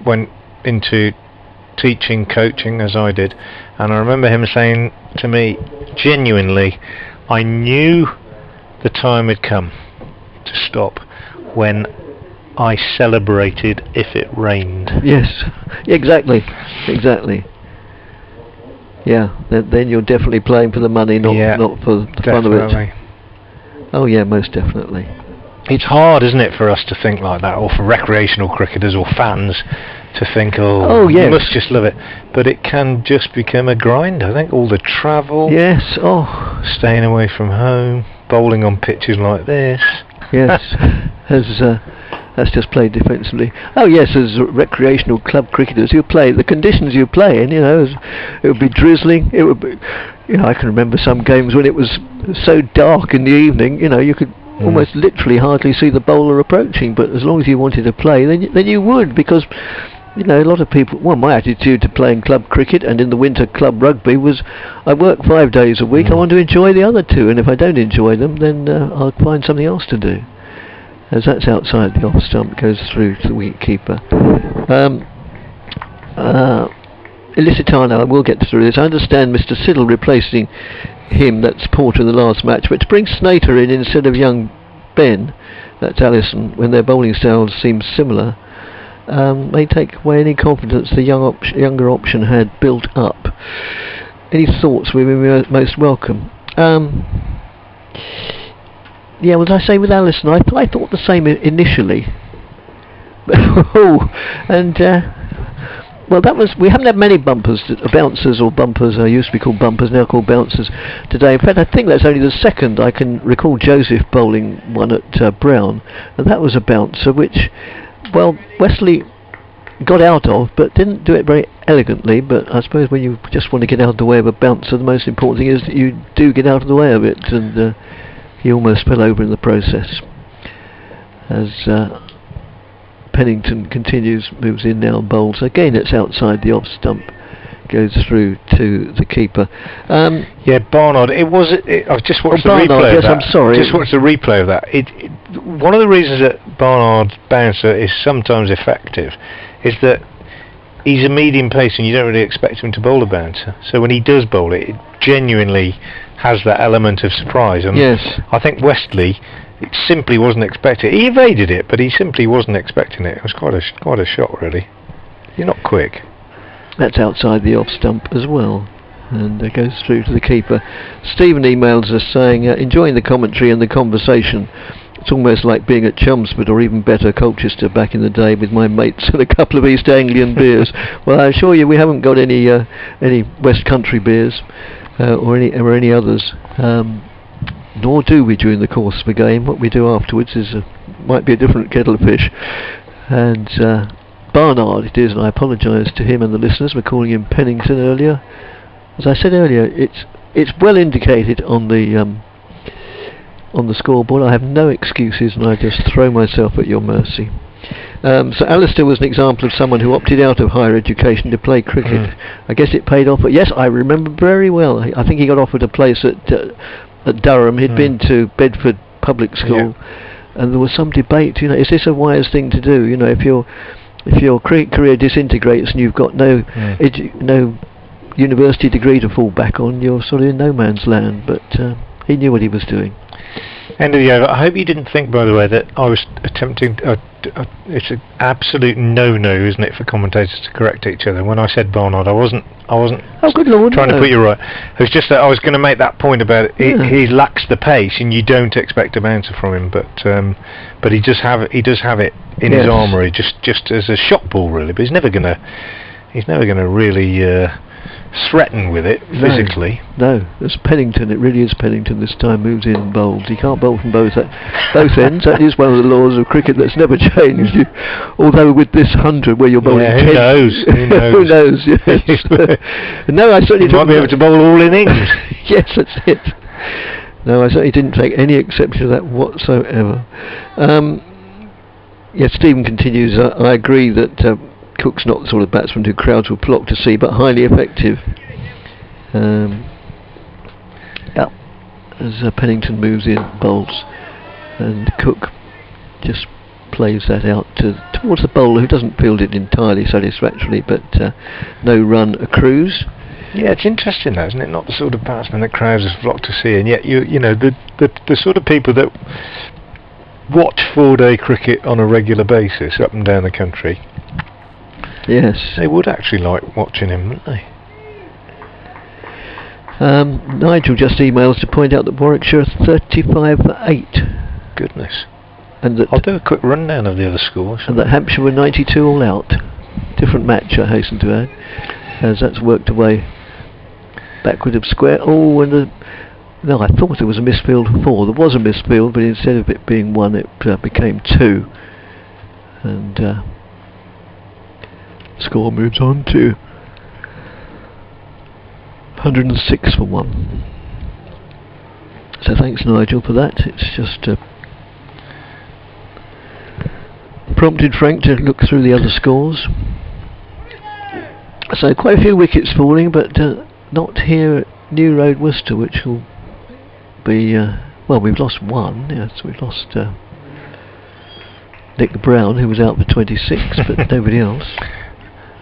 went into teaching, coaching, as I did. And I remember him saying to me, genuinely, I knew the time had come to stop when I celebrated if it rained. Yes, exactly. Yeah, then you're definitely playing for the money, not for the fun of it. Oh yeah, most definitely. It's hard, isn't it, for us to think like that, or for recreational cricketers or fans to think, yes, you must just love it. But it can just become a grind, I think. All the travel. Yes, staying away from home, bowling on pitches like this. Yes, that's just played defensively. Oh yes, as recreational club cricketers, you play the conditions you play in. It would be drizzling. It would be, I can remember some games when it was so dark in the evening. You could almost literally hardly see the bowler approaching. But as long as you wanted to play, then you would, because a lot of people. Well, my attitude to playing club cricket and in the winter club rugby was, I work 5 days a week. I want to enjoy the other 2, and if I don't enjoy them, then I'll find something else to do. As that's outside the off stump, goes through to the wicket-keeper. Ilisitano, I will get through this. I understand Mr. Siddle replacing him, that's Porter, in the last match, but to bring Snater in instead of young Ben, that's Allison, when their bowling styles seem similar, may take away any confidence the younger option had built up. Any thoughts would be most welcome. Yeah, well, as I say with Allison, I thought the same initially. And Well, we haven't had many bumpers, bouncers or bumpers. Used to be called bumpers, now called bouncers today. In fact, I think that's only the second. I can recall Joseph bowling one at Brown, and that was a bouncer, which, well, Wesley got out of, but didn't do it very elegantly. But I suppose when you just want to get out of the way of a bouncer, the most important thing is that you do get out of the way of it, and he almost fell over in the process. As Pennington continues, moves in now and bowls. Again, it's outside the off stump, goes through to the keeper. Yeah, Barnard. I've just watched the Barnard, replay yes, of that. I'm sorry. Just watched the replay of that. One of the reasons that Barnard's bouncer is sometimes effective is that he's a medium pace and you don't really expect him to bowl a bouncer. So when he does bowl it, it genuinely has that element of surprise. And yes. I think Westley, it simply wasn't expecting. He evaded it, but he simply wasn't expecting it. It was quite a shot, really. You're not quick. That's outside the off stump as well, and it goes through to the keeper. Stephen emails us saying, enjoying the commentary and the conversation. It's almost like being at Chelmsford or even better, Colchester back in the day with my mates and a couple of East Anglian beers. Well, I assure you we haven't got any West Country beers or any others. Nor do we during the course of a game. What we do afterwards might be a different kettle of fish. And Barnard it is, and I apologise to him and the listeners for calling him Pennington earlier. As I said earlier, it's well indicated on the scoreboard. I have no excuses, and I just throw myself at your mercy. So Alistair was an example of someone who opted out of higher education to play cricket. I guess it paid off. But yes, I remember very well. I think he got offered a place at Durham. He'd been to Bedford Public School, and there was some debate. Is this a wise thing to do? If your cricket career disintegrates and you've got no university degree to fall back on, you're sort of in no man's land. But he knew what he was doing. End of the over. I hope you didn't think, by the way, that I was attempting. It's an absolute no-no, isn't it, for commentators to correct each other? When I said Barnard, I wasn't. Oh, good Lord! Trying to put you right. It was just that I was going to make that point about it. He lacks the pace, and you don't expect a bouncer from him. But he does have it in his armoury, just as a shot ball, really. But he's never going to really threaten with it physically. No, it's Pennington. It really is Pennington this time. Moves in and bowls. He can't bowl from both ends. That is one of the laws of cricket that's never changed. Although with this 100 where you're bowling 10, who knows? Who knows? Yes. No, I certainly might be able to bowl all innings. Yes, that's it. No, I certainly didn't take any exception to that whatsoever. Yes, Stephen continues. I agree that Cook's not the sort of batsman who crowds will flock to see, but highly effective. As Pennington moves in, bowls, and Cook just plays that out towards the bowler, who doesn't field it entirely satisfactorily, but no run accrues. Yeah, it's interesting, though, isn't it? Not the sort of batsman that crowds have flocked to see, and yet the sort of people that watch 4-day cricket on a regular basis up and down the country. Yes. They would actually like watching him, wouldn't they? Nigel just emails to point out that Warwickshire are 35 for 8. Goodness. And that I'll do a quick rundown of the other scores. And that Hampshire were 92 all out. Different match, I hasten to add, as that's worked away backward of square. Oh, and no, I thought there was a misfield 4. There was a misfield, but instead of it being 1, it became 2. And score moves on to 106 for 1. So thanks, Nigel, for that. It's just prompted Frank to look through the other scores. So quite a few wickets falling, but not here at New Road, Worcester, which will be well, we've lost 1. Yes, we've lost Nick Brown, who was out for 26, but nobody else.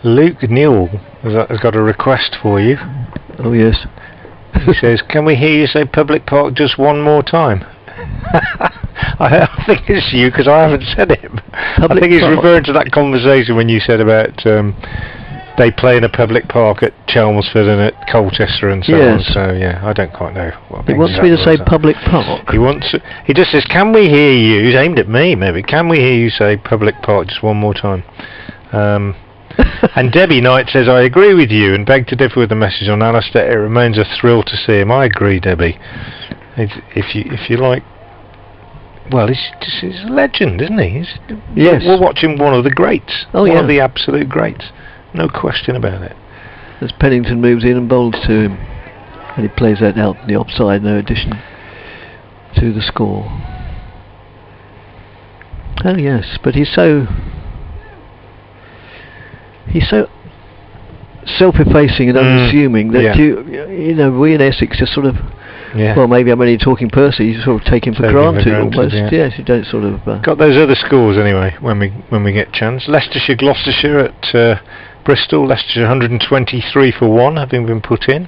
Luke Newell has got a request for you. Oh yes. He says, can we hear you say Public Park just one more time? I think it's you, because I haven't said it. I think he's referring to that conversation when you said about they play in a public park at Chelmsford and at Colchester and so on. So yeah, I don't quite know what he wants me to say Public Park. He just says, can we hear you? He's aimed at me, maybe. Can we hear you say Public Park just one more time? And Debbie Knight says, I agree with you and beg to differ with the message on Alistair. It remains a thrill to see him. I agree, Debbie. If you like, well, he's a legend, isn't he? Yes. We're watching one of the greats. Oh, one yeah. of the absolute greats. No question about it. As Pennington moves in and bowls to him, and he plays that out in the offside, no addition to the score. Oh yes, but he's so self-effacing and unassuming that you know, we in Essex just sort of, well, maybe I'm only talking personally, you sort of take him for granted almost. Yes, you don't sort of got those other scores anyway when we get chance. Leicestershire Gloucestershire at Bristol. Leicestershire 123 for 1 having been put in.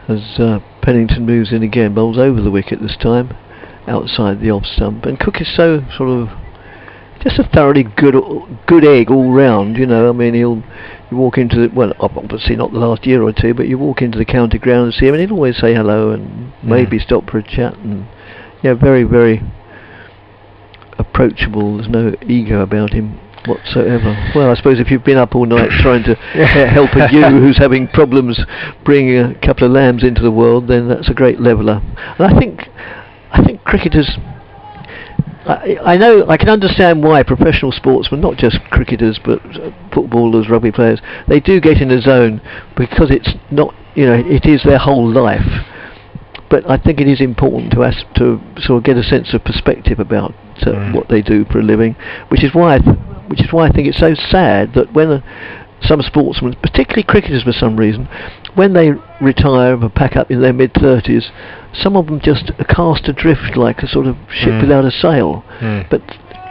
As Pennington moves in again, bowls over the wicket this time, outside the off stump, and Cook is so sort of just a thoroughly good egg all round. You know, I mean, you walk into the, well, obviously not the last year or two, but you walk into the county ground and see him, and he'll always say hello and maybe stop for a chat, and very, very approachable. There's no ego about him whatsoever. Well, I suppose if you've been up all night trying to help a ewe who's having problems bringing a couple of lambs into the world, then that's a great leveller. And I think cricketers, I know, I can understand why professional sportsmen, not just cricketers but footballers, rugby players, they do get in a zone because it's not, you know, it is their whole life. But I think it is important to sort of get a sense of perspective about what they do for a living, which is why I think it's so sad that when some sportsmen, particularly cricketers for some reason, when they retire and pack up in their mid-30s, some of them just are cast adrift like a sort of ship without a sail. But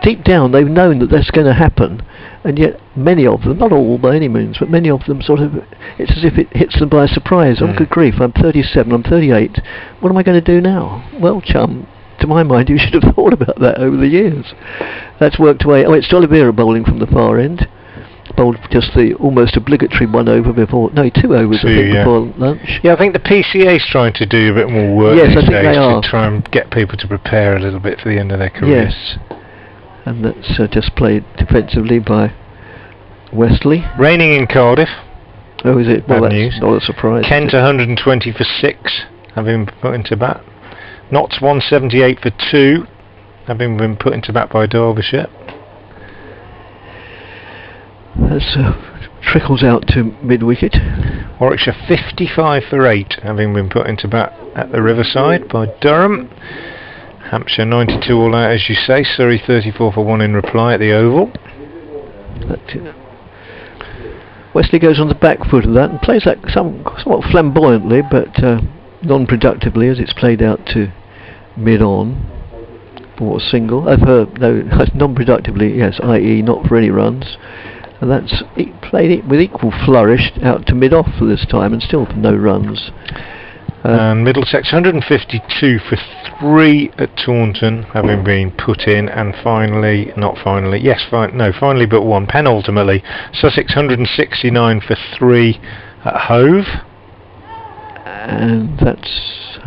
deep down they've known that that's going to happen, and yet many of them, not all by any means, but many of them sort of, it's as if it hits them by surprise. Oh, good grief, I'm 37, I'm 38, what am I going to do now? Well, chum, to my mind, you should have thought about that over the years. That's worked away. Oh, it's Oliveira bowling from the far end. Bowled just the almost obligatory 1 over before, no, 2 overs I think before lunch. Yeah, I think the PCA's trying to do a bit more work these I think days they are. to try and get people to prepare a little bit for the end of their careers. Yes, and that's just played defensively by Westley. Raining in Cardiff. Oh, is it? Well, Bad that's news. not a surprise. Kent 120 for 6, having been put into bat. Notts 178 for 2, having been put into bat by Derbyshire. That's trickles out to mid-wicket. Warwickshire 55 for 8, having been put into bat at the Riverside by Durham. Hampshire 92 all out, as you say. Surrey 34 for 1 in reply at the Oval. Wesley goes on the back foot of that and plays that somewhat flamboyantly, but non-productively, as it's played out to mid-on for a single. I've heard, no, non-productively, yes, i.e. not for any runs. And that's played it with equal flourish out to mid-off for this time, and still for no runs. And Middlesex 152 for 3 at Taunton, having been put in, and finally but 1, penultimately, Sussex 169 for 3 at Hove. And that's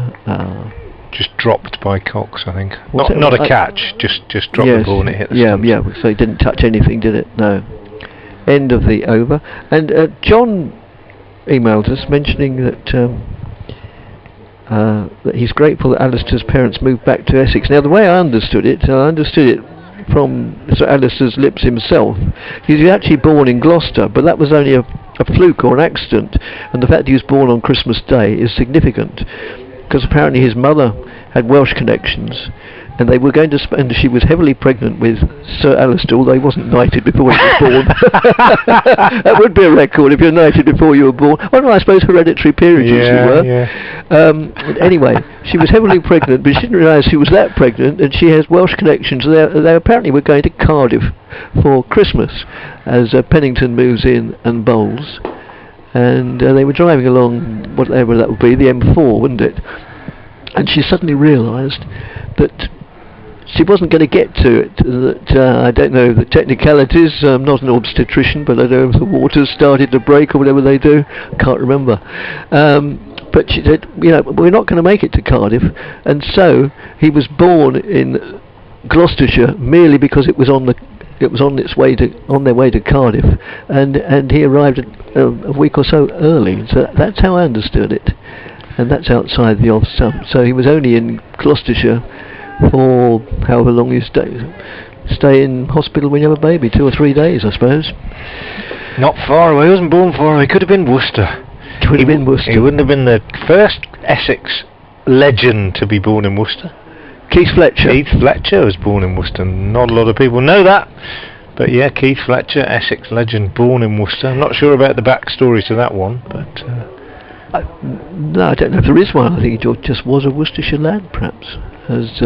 just dropped by Cox, I think. Not a catch, just dropped the ball and it hit the stumps. So it didn't touch anything, did it? No. End of the over. And John emailed us mentioning that he's grateful that Alistair's parents moved back to Essex. Now, the way I understood it from Sir Alistair's lips himself. He was actually born in Gloucester, but that was only a fluke or an accident, and the fact he was born on Christmas Day is significant, because apparently his mother had Welsh connections, and they were going to and she was heavily pregnant with Sir Alistair, although he wasn't knighted before he was born. That would be a record if you're knighted before you were born. Well, no, I suppose hereditary peerages you were. Anyway, she was heavily pregnant, but she didn't realise she was that pregnant, and she has Welsh connections. They apparently were going to Cardiff for Christmas as Pennington moves in and bowls, and they were driving along whatever that would be, the M4, wouldn't it? And she suddenly realised that she wasn't going to get to it, that I don't know the technicalities, I'm not an obstetrician, but I don't know if the waters started to break or whatever they do, can't remember. But she said, we're not going to make it to Cardiff, and so he was born in Gloucestershire merely because it was on the it was on their way to Cardiff, and he arrived a week or so early. So that's how I understood it, and that's outside the off stump. So he was only in Gloucestershire for however long you stay in hospital when you have a baby, 2 or 3 days, I suppose. Not far away. He wasn't born far away. Could have been Worcester. Could have been Worcester. He wouldn't have been the first Essex legend to be born in Worcester. Keith Fletcher. Keith Fletcher was born in Worcester. Not a lot of people know that. But yeah, Keith Fletcher, Essex legend, born in Worcester. I'm not sure about the backstory to that one, but... no, I don't know if there is one. I think he just was a Worcestershire lad, perhaps, as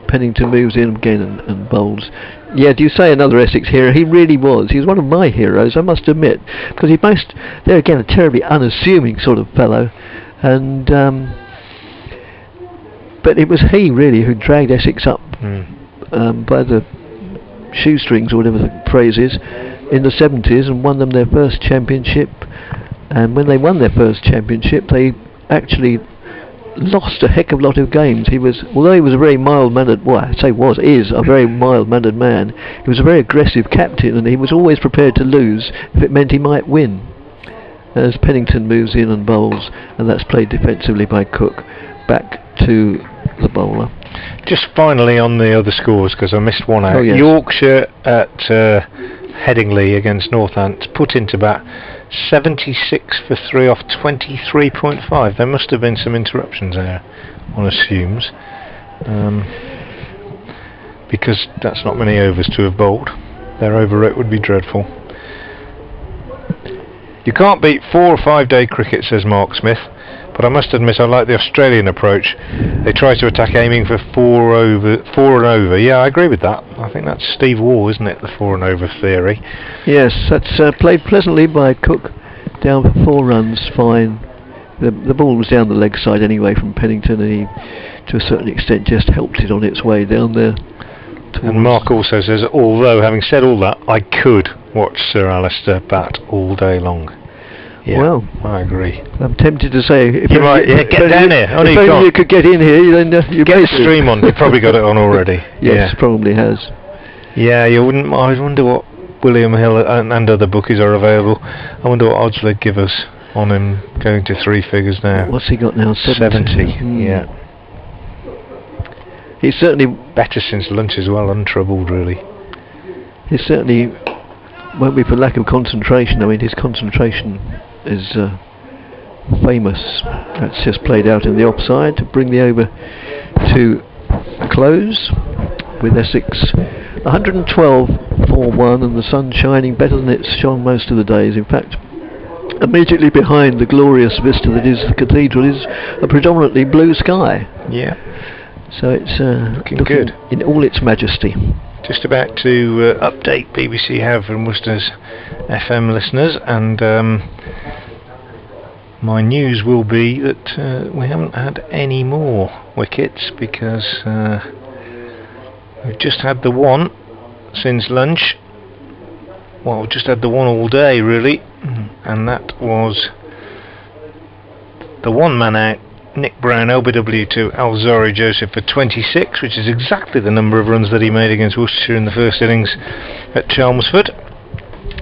Pennington moves in again and bowls. Yeah, do you say another Essex hero? He really was. He was one of my heroes, I must admit, because they're again a terribly unassuming sort of fellow, and but it was he really who dragged Essex up by the shoestrings, or whatever the phrase is, in the 70s, and won them their first championship. And when they won their first championship, they actually lost a heck of a lot of games. Although he was a very mild-mannered, is a very mild-mannered man, he was a very aggressive captain, and he was always prepared to lose if it meant he might win. As Pennington moves in and bowls, and that's played defensively by Cook, back to the bowler. Just finally on the other scores, because I missed one out. Oh, yes. Yorkshire at Headingley against Northants, put into bat 76 for 3 off 23.5. There must have been some interruptions there, one assumes, because that's not many overs to have bowled. Their over rate would be dreadful. You can't beat 4 or 5 day cricket, says Mark Smith, but I must admit I like the Australian approach. They try to attack aiming for 4 and over. Yeah, I agree with that. I think that's Steve Waugh, isn't it, the 4 and over theory? Yes, that's played pleasantly by Cook, down for 4 runs, fine. The ball was down the leg side anyway from Pennington, and he, to a certain extent, just helped it on its way down there. And Mark also says, although having said all that, I could watch Sir Alistair bat all day long. Yeah, well, I agree. I'm tempted to say, if you might, get down here. If only you could get in here, then you get the stream on. You've probably got it on already. Yes, probably has. Yeah, you wouldn't. I wonder what William Hill and other bookies are available. I wonder what odds they'd give us on him going to 3 figures now. What's he got now? 70. Yeah. He's certainly better since lunch as well, untroubled really. He certainly won't be for lack of concentration. I mean, his concentration is famous. That's just played out in the offside to bring the over to close with Essex 112 for 1, and the sun shining better than it's shone most of the days. In fact, immediately behind the glorious vista that is the cathedral is a predominantly blue sky. Yeah. So it's looking good in all its majesty. Just about to update BBC Have and Worcester's FM listeners, and my news will be that we haven't had any more wickets, because we've just had the one since lunch. Well, we've just had the one all day really, and that was the one man out, Nick Brown, LBW to Alzari Joseph for 26, which is exactly the number of runs that he made against Worcestershire in the first innings at Chelmsford.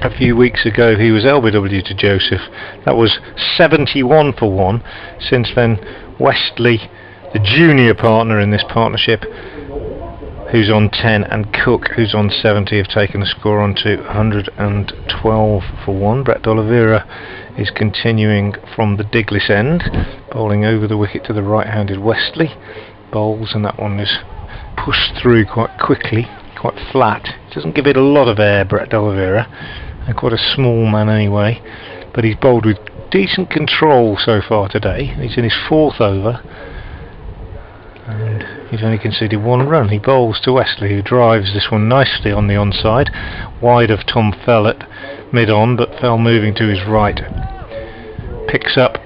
A few weeks ago he was LBW to Joseph. That was 71 for 1. Since then, Westley, the junior partner in this partnership, who's on 10, and Cook, who's on 70, have taken the score on to 112 for 1. Brett D'Oliveira is continuing from the Diglis end, bowling over the wicket to the right-handed Westley. Bowls, and that one is pushed through quite quickly, quite flat. Doesn't give it a lot of air, Brett D'Oliveira, and quite a small man anyway, but he's bowled with decent control so far today. He's in his 4th over, and he's only conceded 1 run. He bowls to Westley, who drives this one nicely on the onside, wide of Tom Fell at mid-on, but Fell moving to his right. Picks up,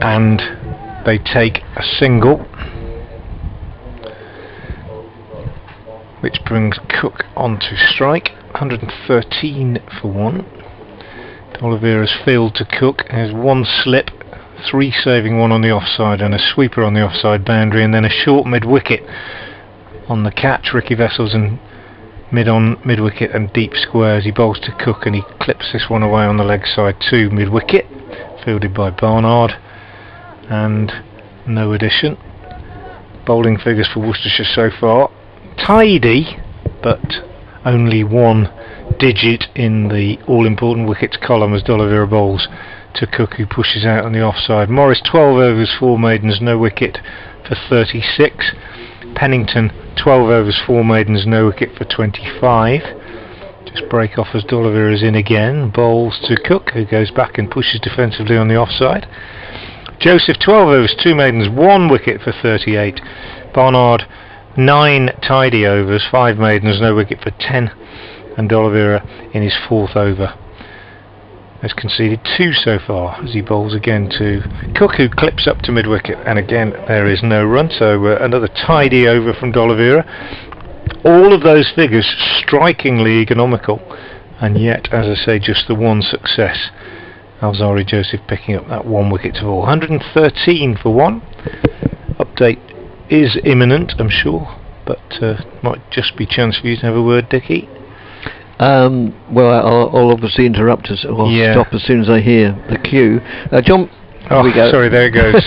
and they take a single, which brings Cook on to strike, 113 for 1. D'Oliveira's field to Cook has 1 slip, 3 saving 1 on the offside, and a sweeper on the offside boundary, and then a short mid-wicket on the catch. Ricky Vessels and mid wicket and deep square as he bowls to Cook, and he clips this one away on the leg side to mid wicket, fielded by Barnard, and no addition. Bowling figures for Worcestershire so far tidy, but only one digit in the all-important wickets column as D'Oliveira bowls to Cook, who pushes out on the offside. Morris 12 overs 4 maidens, no wicket for 36. Pennington 12 overs 4 maidens, no wicket for 25. Just break off as D'Oliveira's in again, bowls to Cook, who goes back and pushes defensively on the offside. Joseph 12 overs 2 maidens, 1 wicket for 38. Barnard 9 tidy overs 5 maidens, no wicket for 10. And D'Oliveira in his 4th over has conceded 2 so far as he bowls again to Cook, who clips up to mid wicket, and again there is no run, so another tidy over from D'Oliveira. All of those figures strikingly economical, and yet, as I say, just the one success. Alzari Joseph picking up that 1 wicket to all. 113 for 1. Update is imminent, I'm sure, but might just be chance for you to have a word, Dickie. Well, I'll obviously interrupt us, or stop as soon as I hear the cue. John, oh, we go. Sorry, there it goes.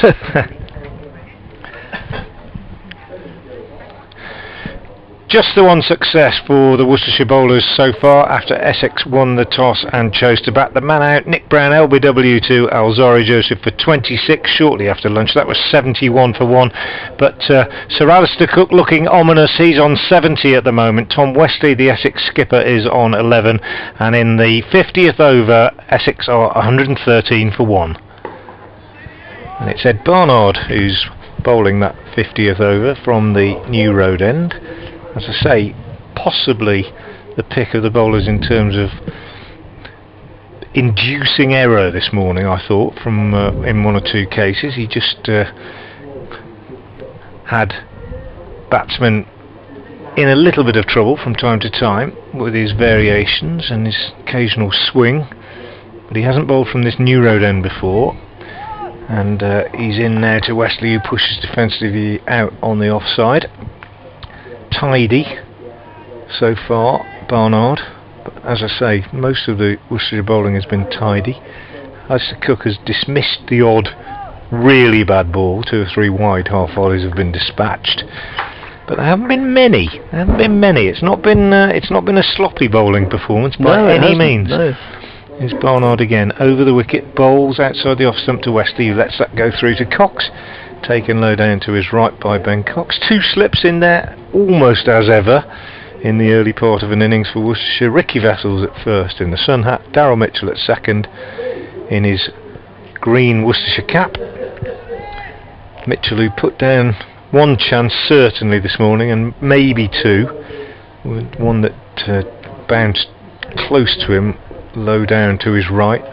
Just the one success for the Worcestershire bowlers so far after Essex won the toss and chose to bat the man out. Nick Brown LBW to Alzari Joseph for 26 shortly after lunch. That was 71 for 1. But Sir Alistair Cook looking ominous. He's on 70 at the moment. Tom Westley, the Essex skipper, is on 11. And in the 50th over, Essex are 113 for 1. And it's Ed Barnard who's bowling that 50th over from the New Road end. As I say, possibly the pick of the bowlers in terms of inducing error this morning, I thought, from in 1 or 2 cases. He just had batsmen in a little bit of trouble from time to time with his variations and his occasional swing, but he hasn't bowled from this New Road end before. And he's in now to Wesley, who pushes defensively out on the offside. Tidy so far, Barnard, but as I say, most of the Worcestershire bowling has been tidy. Alistair Cook has dismissed the odd really bad ball. 2 or 3 wide half volleys have been dispatched, but there haven't been many. It's not been a sloppy bowling performance by any means. No. Here's Barnard again over the wicket, bowls outside the off stump to Westley, who lets that go through to Cox. Taken low down to his right by Ben Cox. 2 slips in there, almost as ever, in the early part of an innings for Worcestershire. Ricky Vessels at first in the sun hat, Darryl Mitchell at second in his green Worcestershire cap. Mitchell, who put down 1 chance certainly this morning, and maybe 2, one that bounced close to him, low down to his right.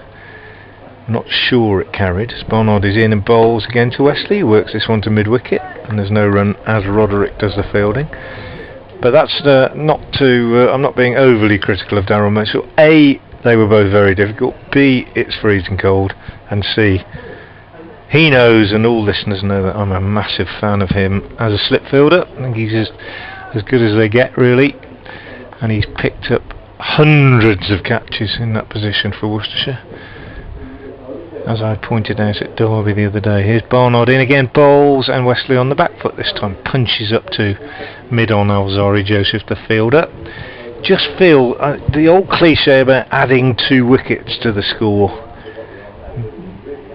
Not sure it carried. Barnard is in and bowls again to Wesley, who works this one to mid wicket, and there's no run as Roderick does the fielding. But that's not to. I'm not being overly critical of Darryl Mitchell. A, they were both very difficult. B, it's freezing cold. And C, he knows, and all listeners know, that I'm a massive fan of him as a slip fielder. I think he's as good as they get, really. And he's picked up hundreds of catches in that position for Worcestershire, as I pointed out at Derby the other day. Here's Barnard in again, bowls, and Wesley on the back foot this time, punches up to mid on Alzari Joseph, the fielder. Just feel the old cliche about adding 2 wickets to the score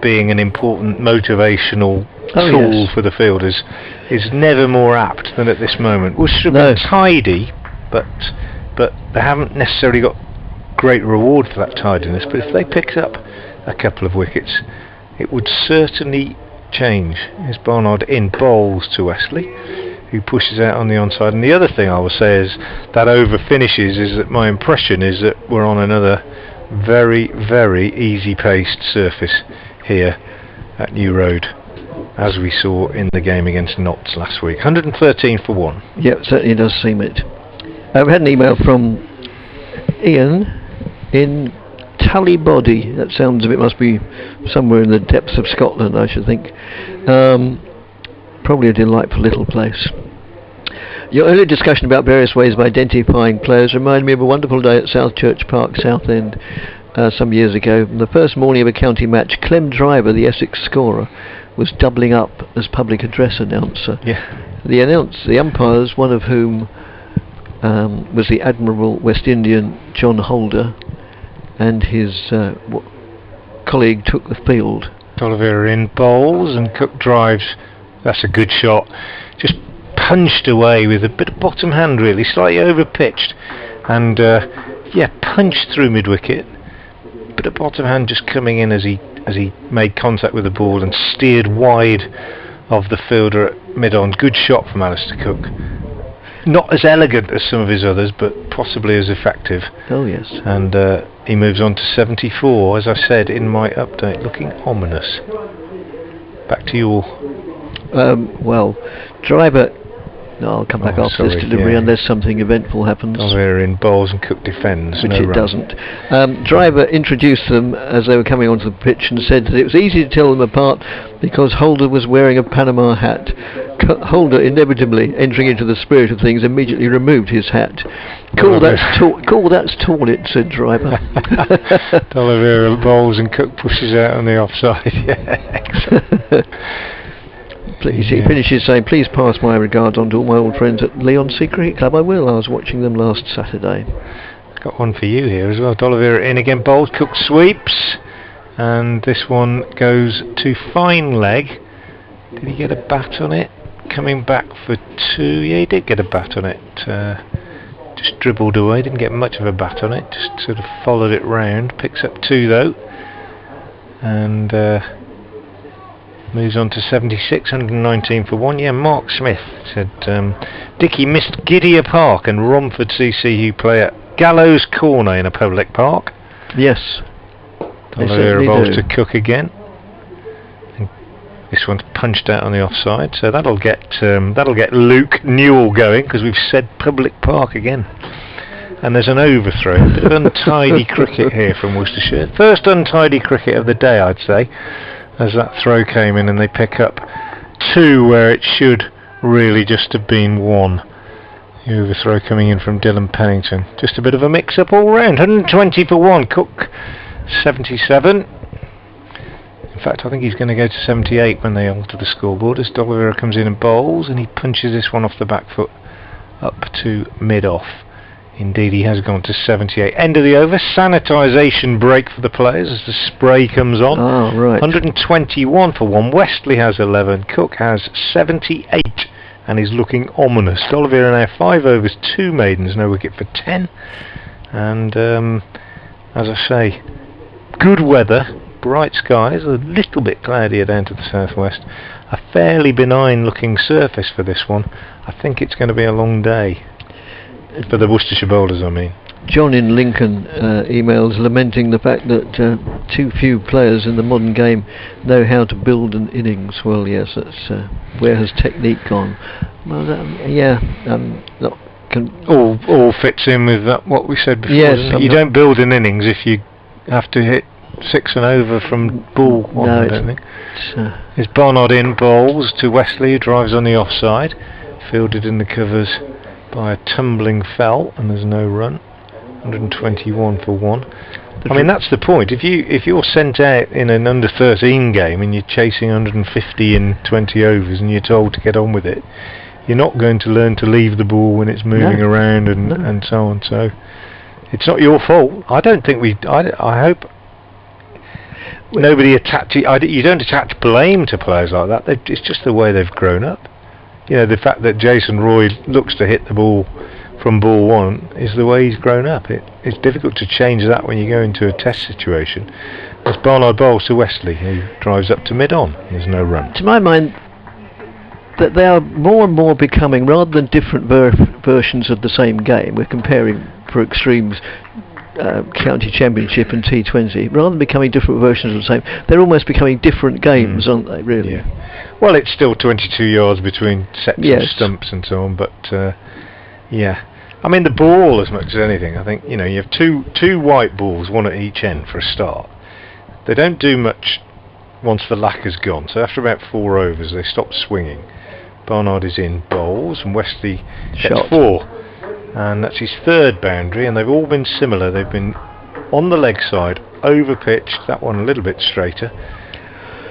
being an important motivational tool for the fielders is never more apt than at this moment. Worcestershire have been tidy, but they haven't necessarily got great reward for that tidiness. But if they picked up a couple of wickets, it would certainly change. Here's Barnard in, bowls to Wesley, who pushes out on the onside. And the other thing I will say is that over finishes is that my impression is that we're on another very, very easy paced surface here at New Road, as we saw in the game against Notts last week. 113 for 1. Yeah, it certainly does seem it. I've had an email from Ian in Tullybody. That sounds it must be somewhere in the depths of Scotland, I should think. Probably a delightful little place. Your earlier discussion about various ways of identifying players reminded me of a wonderful day at South Church Park, Southend, some years ago. On the first morning of a county match, Clem Driver, the Essex scorer, was doubling up as public address announcer. Yeah. The umpires, one of whom was the admirable West Indian John Holder, and his colleague took the field. Oliveira in bowls and Cook drives. That's a good shot. Just punched away with a bit of bottom hand, really, slightly over pitched, and punched through mid wicket. Bit of bottom hand just coming in as he made contact with the ball and steered wide of the fielder at mid on. Good shot from Alistair Cook. Not as elegant as some of his others, but possibly as effective. Oh yes. And he moves on to 74, as I said in my update, looking ominous. Back to you all. Driver. No, I'll come back after this delivery unless something eventful happens. Oliveira in bowls and Cook defends. Which it doesn't. Driver introduced them as they were coming onto the pitch and said that it was easy to tell them apart because Holder was wearing a Panama hat. Holder, inevitably entering into the spirit of things, immediately removed his hat. Cool, that's tall, said Driver. Oliveira bowls and Cook pushes out on the offside. Yeah, excellent. He finishes saying, "Please pass my regards on to all my old friends at Leon Sea Cricket Club." I will. I was watching them last Saturday. Got one for you here as well. Oliveira in again, bowls. Cook sweeps, and this one goes to fine leg. Did he get a bat on it? Coming back for two. Yeah, he did get a bat on it. Just dribbled away. Didn't get much of a bat on it. Just sort of followed it round. Picks up two though, and moves on to 76, 119 for one. Yeah, Mark Smith said Dickie missed Gidea Park and Romford CC who play at Gallows Corner in a public park. Yes. Oliveira bowls to Cook again. And this one's punched out on the offside, so that'll get Luke Newell going because we've said public park again. And there's an overthrow. A bit of untidy cricket here from Worcestershire. First untidy cricket of the day, I'd say, as that throw came in and they pick up two where it should really just have been one. The overthrow coming in from Dylan Pennington. Just a bit of a mix-up all round. 120 for one. Cook 77. In fact, I think he's going to go to 78 when they alter the scoreboard as Oliveira comes in and bowls, and he punches this one off the back foot up to mid-off. Indeed, he has gone to 78. End of the over. Sanitisation break for the players as the spray comes on. Oh, right. 121 for one. Wesley has 11. Cook has 78 and is looking ominous. Oliveira now 5 overs, 2 maidens, no wicket for 10. And as I say, good weather, bright skies, a little bit cloudier down to the southwest. A fairly benign looking surface for this one. I think it's going to be a long day. For the Worcestershire bowlers, I mean. John in Lincoln emails lamenting the fact that too few players in the modern game know how to build an innings. Well, yes, that's where has technique gone? Well, all fits in with what we said before. Yes, you don't build an innings if you have to hit 6 and over from ball one. I don't think. It's Barnard in bowls to Wesley, who drives on the offside, fielded in the covers by a tumbling fell, and there's no run. 121 for one. I mean, that's the point. If you're sent out in an under 13 game and you're chasing 150 in 20 overs and you're told to get on with it, you're not going to learn to leave the ball when it's moving around and so on. So it's not your fault. I don't think I hope nobody you don't attach blame to players like that. It's just the way they've grown up. You know, the fact that Jason Roy looks to hit the ball from ball one is the way he's grown up. It's difficult to change that when you go into a test situation. As Barnard bowls to Wesley, who drives up to mid-on. There's no run. To my mind, that they are more and more becoming, rather than different versions of the same game, we're comparing, for extremes, County Championship and T20, rather than becoming different versions of the same, they're almost becoming different games, aren't they, really? Yeah. Well, it's still 22 yards between sets and stumps and so on, but yeah. I mean, the ball, as much as anything, I think, you know, you have two white balls, one at each end for a start. They don't do much once the lacquer's gone, so after about 4 overs they stop swinging. Barnard is in bowls, and Wesley gets Shot. 4. And that's his 3rd boundary, and they've all been similar. They've been on the leg side, over pitched, that one a little bit straighter,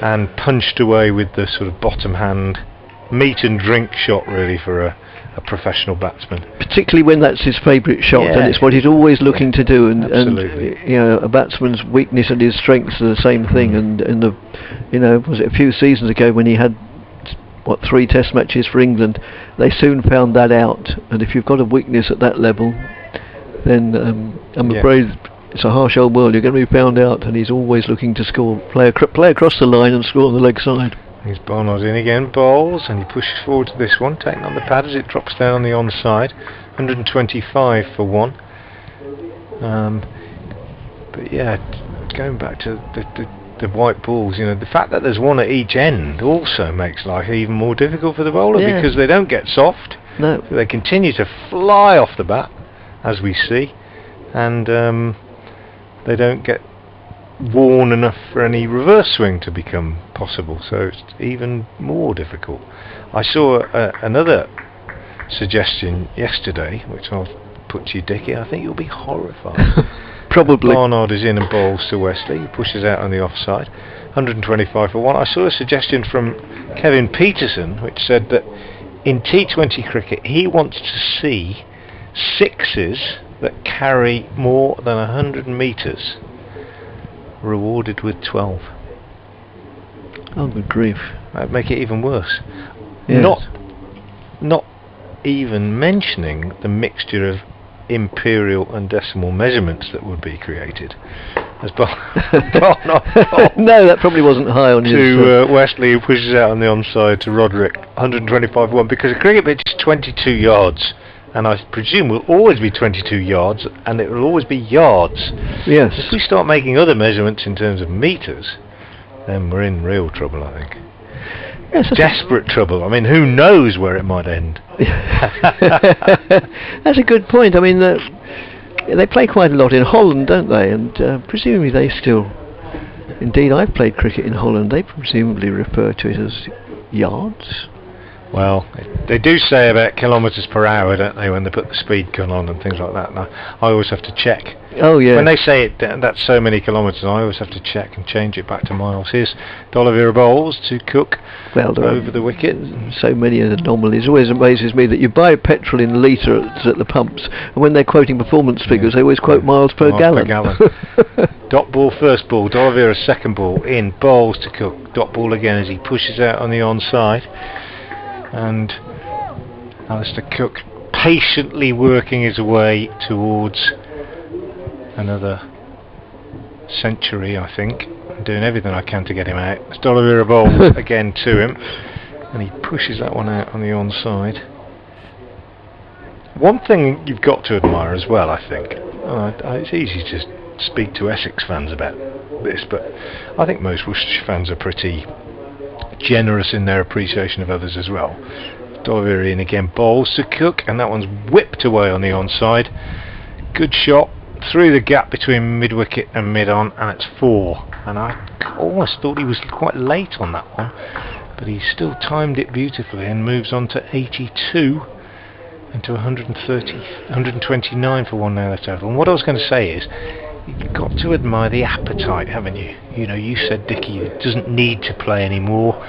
and punched away with the sort of bottom hand meat and drink shot, really, for a professional batsman. Particularly when that's his favourite shot, Yeah. and it's what he's always looking to do. And Absolutely. you know, a batsman's weakness and his strengths are the same thing. And in the, you know, was it a few seasons ago when he had 3 Test matches for England? They soon found that out. And if you've got a weakness at that level, then I'm Yeah. afraid it's a harsh old world. You're going to be found out. And he's always looking to score, play across the line and score on the leg side. He's Barnard in again, bowls, and he pushes forward to this one, taking on the pad as it drops down on the onside. 125 for 1. But yeah, going back to the white balls, you know, the fact that there's one at each end also makes life even more difficult for the bowler, Yeah. because they don't get soft. No. They continue to fly off the bat, as we see, and they don't get worn enough for any reverse swing to become possible, so it's even more difficult. I saw another suggestion yesterday, which I'll put to you, Dickie. I think you'll be horrified. Probably. Barnard is in and bowls to Wesley. He pushes out on the offside. 125 for 1. I saw a suggestion from Kevin Peterson, which said that in T20 cricket he wants to see 6s that carry more than 100 metres rewarded with 12. Oh, good grief. That'd make it even worse. Yes. Not even mentioning the mixture of imperial and decimal measurements that would be created. As Barnard No, that probably wasn't high on his... to Wesley, who pushes out on the onside to Roderick. 125 for 1, because a cricket pitch is 22 yards, and I presume will always be 22 yards, and it will always be yards. Yes. If we start making other measurements in terms of metres, then we're in real trouble, I think. Yes, Desperate trouble. I mean, who knows where it might end? That's a good point. I mean, they play quite a lot in Holland, don't they? And presumably they still... Indeed, I've played cricket in Holland. They presumably refer to it as yards. Well, they do say about kilometres per hour, don't they, when they put the speed gun on and things like that. And I always have to check. Oh, yeah. When they say it, that's so many kilometres, I always have to check and change it back to miles. Here's D'Oliveira bowls to Cook over the wicket. So many anomalies. It always amazes me that you buy petrol in litres at the pumps, and when they're quoting performance figures, they always quote miles per gallon. Dot ball first ball, D'Oliveira's second ball, in, bowls to Cook. Dot ball again as he pushes out on the onside. And Alistair Cook patiently working his way towards another century, I think. I'm doing everything I can to get him out. As D'Oliveira bowls again to him, and he pushes that one out on the onside. One thing you've got to admire as well, I think, it's easy to speak to Essex fans about this, but I think most Worcestershire fans are pretty generous in their appreciation of others as well. D'Oliveira in again, bowls to Cook, and that one's whipped away on the onside. Good shot through the gap between mid-wicket and mid-on, and it's 4. And I almost thought he was quite late on that one, but he still timed it beautifully and moves on to 82 and to 129 for 1 now the total. And what I was going to say is, you've got to admire the appetite, haven't you? You know, you said Dickie doesn't need to play anymore.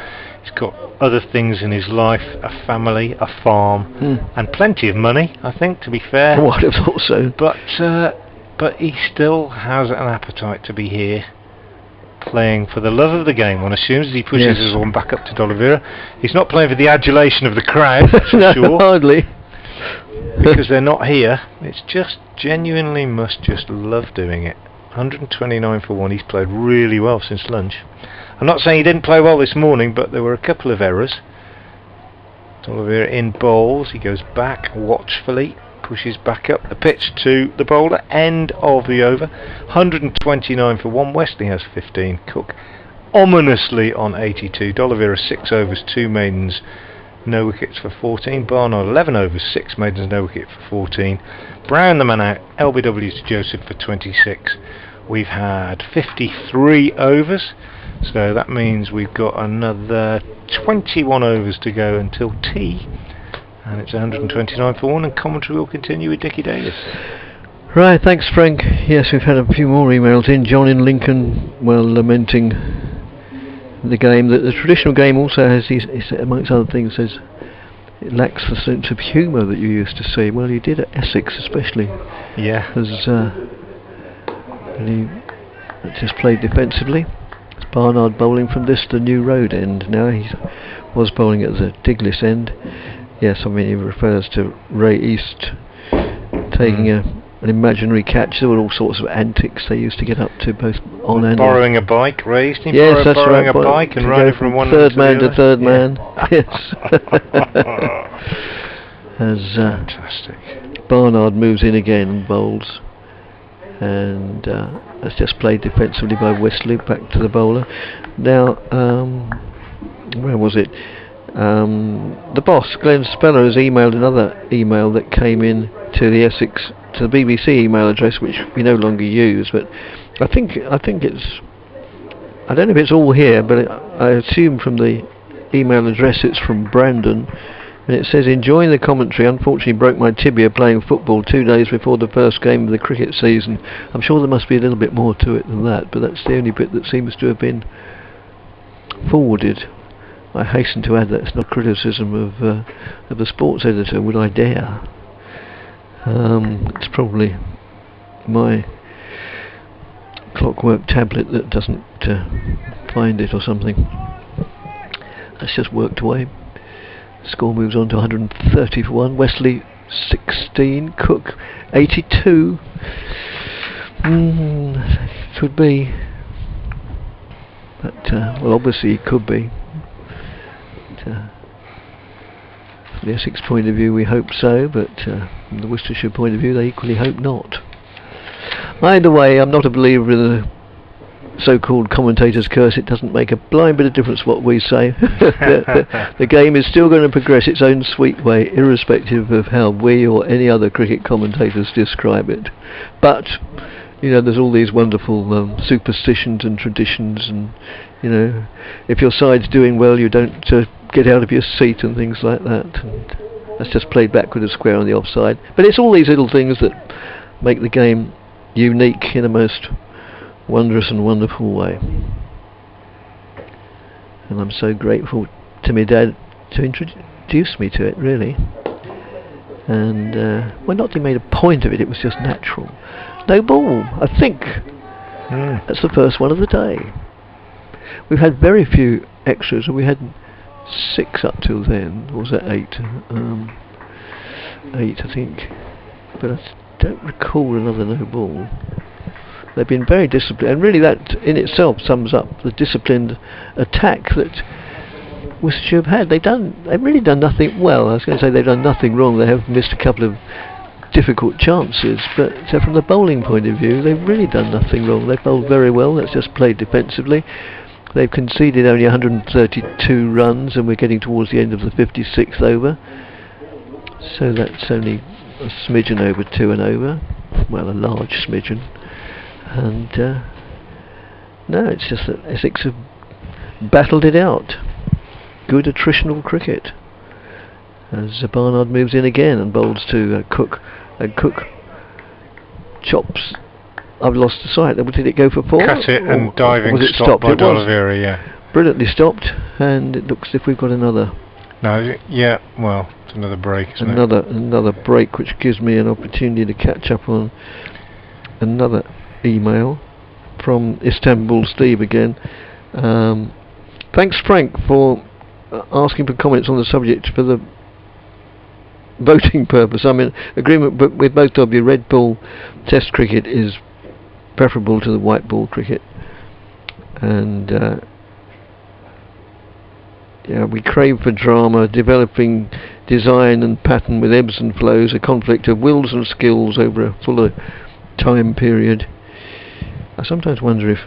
He's got other things in his life, a family, a farm, and plenty of money, I think, to be fair. Oh, I'd have thought so. But he still has an appetite to be here, playing for the love of the game. One assumes as he pushes his one back up to D'Oliveira. He's not playing for the adulation of the crowd, that's for No, sure. hardly. Because they're not here. It's just genuinely must just love doing it. 129 for 1. He's played really well since lunch. I'm not saying he didn't play well this morning, but there were a couple of errors. D'Oliveira in bowls. He goes back watchfully, pushes back up the pitch to the bowler. End of the over. 129 for 1. Wesley has 15. Cook ominously on 82. D'Oliveira 6 overs, 2 maidens, no wickets for 14. Barnard 11 overs, 6 maidens, no wicket for 14. Brown the man out. LBW to Joseph for 26. We've had 53 overs, so that means we've got another 21 overs to go until tea, and it's 129 for 1, and commentary will continue with Dickie Davis. Right, thanks Frank. Yes, we've had a few more emails in. John in Lincoln, well, lamenting the game. The traditional game also has, he amongst other things, says it lacks the sense of humour that you used to see. Well, you did at Essex especially. Yeah. As he just played defensively. It's Barnard bowling from this, the New Road end. Now he was bowling at the Diglis end. Yes, I mean he refers to Ray East taking an imaginary catch. There were all sorts of antics they used to get up to, both on and borrowing a bike, Ray East. Yes, that's borrowing right. a bike and riding from one third man to to third man. Yes. As fantastic. Barnard moves in again and bowls, and that's just played defensively by Wesley back to the bowler. Now, where was it? The boss, Glenn Speller, has emailed another email that came in to the Essex, to the BBC email address, which we no longer use. But I think it's, I don't know if it's all here, but I assume from the email address it's from Brandon. And it says, enjoying the commentary, unfortunately broke my tibia playing football 2 days before the first game of the cricket season. I'm sure there must be a little bit more to it than that, but that's the only bit that seems to have been forwarded. I hasten to add that it's not criticism of the sports editor, would I dare. It's probably my clockwork tablet that doesn't find it or something. That's just worked away. Score moves on to 130 for 1. Wesley 16, Cook 82. Could be, but well, obviously it could be. But, from the Essex point of view, we hope so, but from the Worcestershire point of view, they equally hope not. Either way, I'm not a believer in the so-called commentator's curse. It doesn't make a blind bit of difference what we say. The game is still going to progress its own sweet way, irrespective of how we or any other cricket commentators describe it. But you know, there's all these wonderful superstitions and traditions, and you know, if your side's doing well, you don't get out of your seat and things like that. And that's just played backward and square on the offside. But it's all these little things that make the game unique in a most wondrous and wonderful way. And I'm so grateful to my dad to introduce me to it, really. And well, not that he made a point of it, it was just natural. No ball, I think. That's the first one of the day. We've had very few extras, and we had 6 up till then. Or was that 8? 8, I think. But I don't recall another no ball. They've been very disciplined, and really that in itself sums up the disciplined attack that Worcestershire have had. They've really done nothing well. I was going to say they've done nothing wrong. They have missed a couple of difficult chances, but from the bowling point of view, they've really done nothing wrong. They've bowled very well. That's just played defensively. They've conceded only 132 runs, and we're getting towards the end of the 56th over. So that's only a smidgen over 2 and over. Well, a large smidgen. And no, it's just that Essex have battled it out. Good attritional cricket. As Barnard moves in again and bowls to Cook. And Cook chops. I've lost the sight. Did it go for 4? Cut it and diving was it stopped by D'Oliveira, yeah. Brilliantly stopped, and it looks as if we've got another. No, yeah, well, it's another break, isn't it? Another break, which gives me an opportunity to catch up on another email from Istanbul Steve again. Thanks Frank for asking for comments on the subject for the voting purpose. I'm in agreement with both of you. Red ball test cricket is preferable to the white ball cricket, and yeah, we crave for drama, developing design and pattern with ebbs and flows, a conflict of wills and skills over a fuller time period. I sometimes wonder if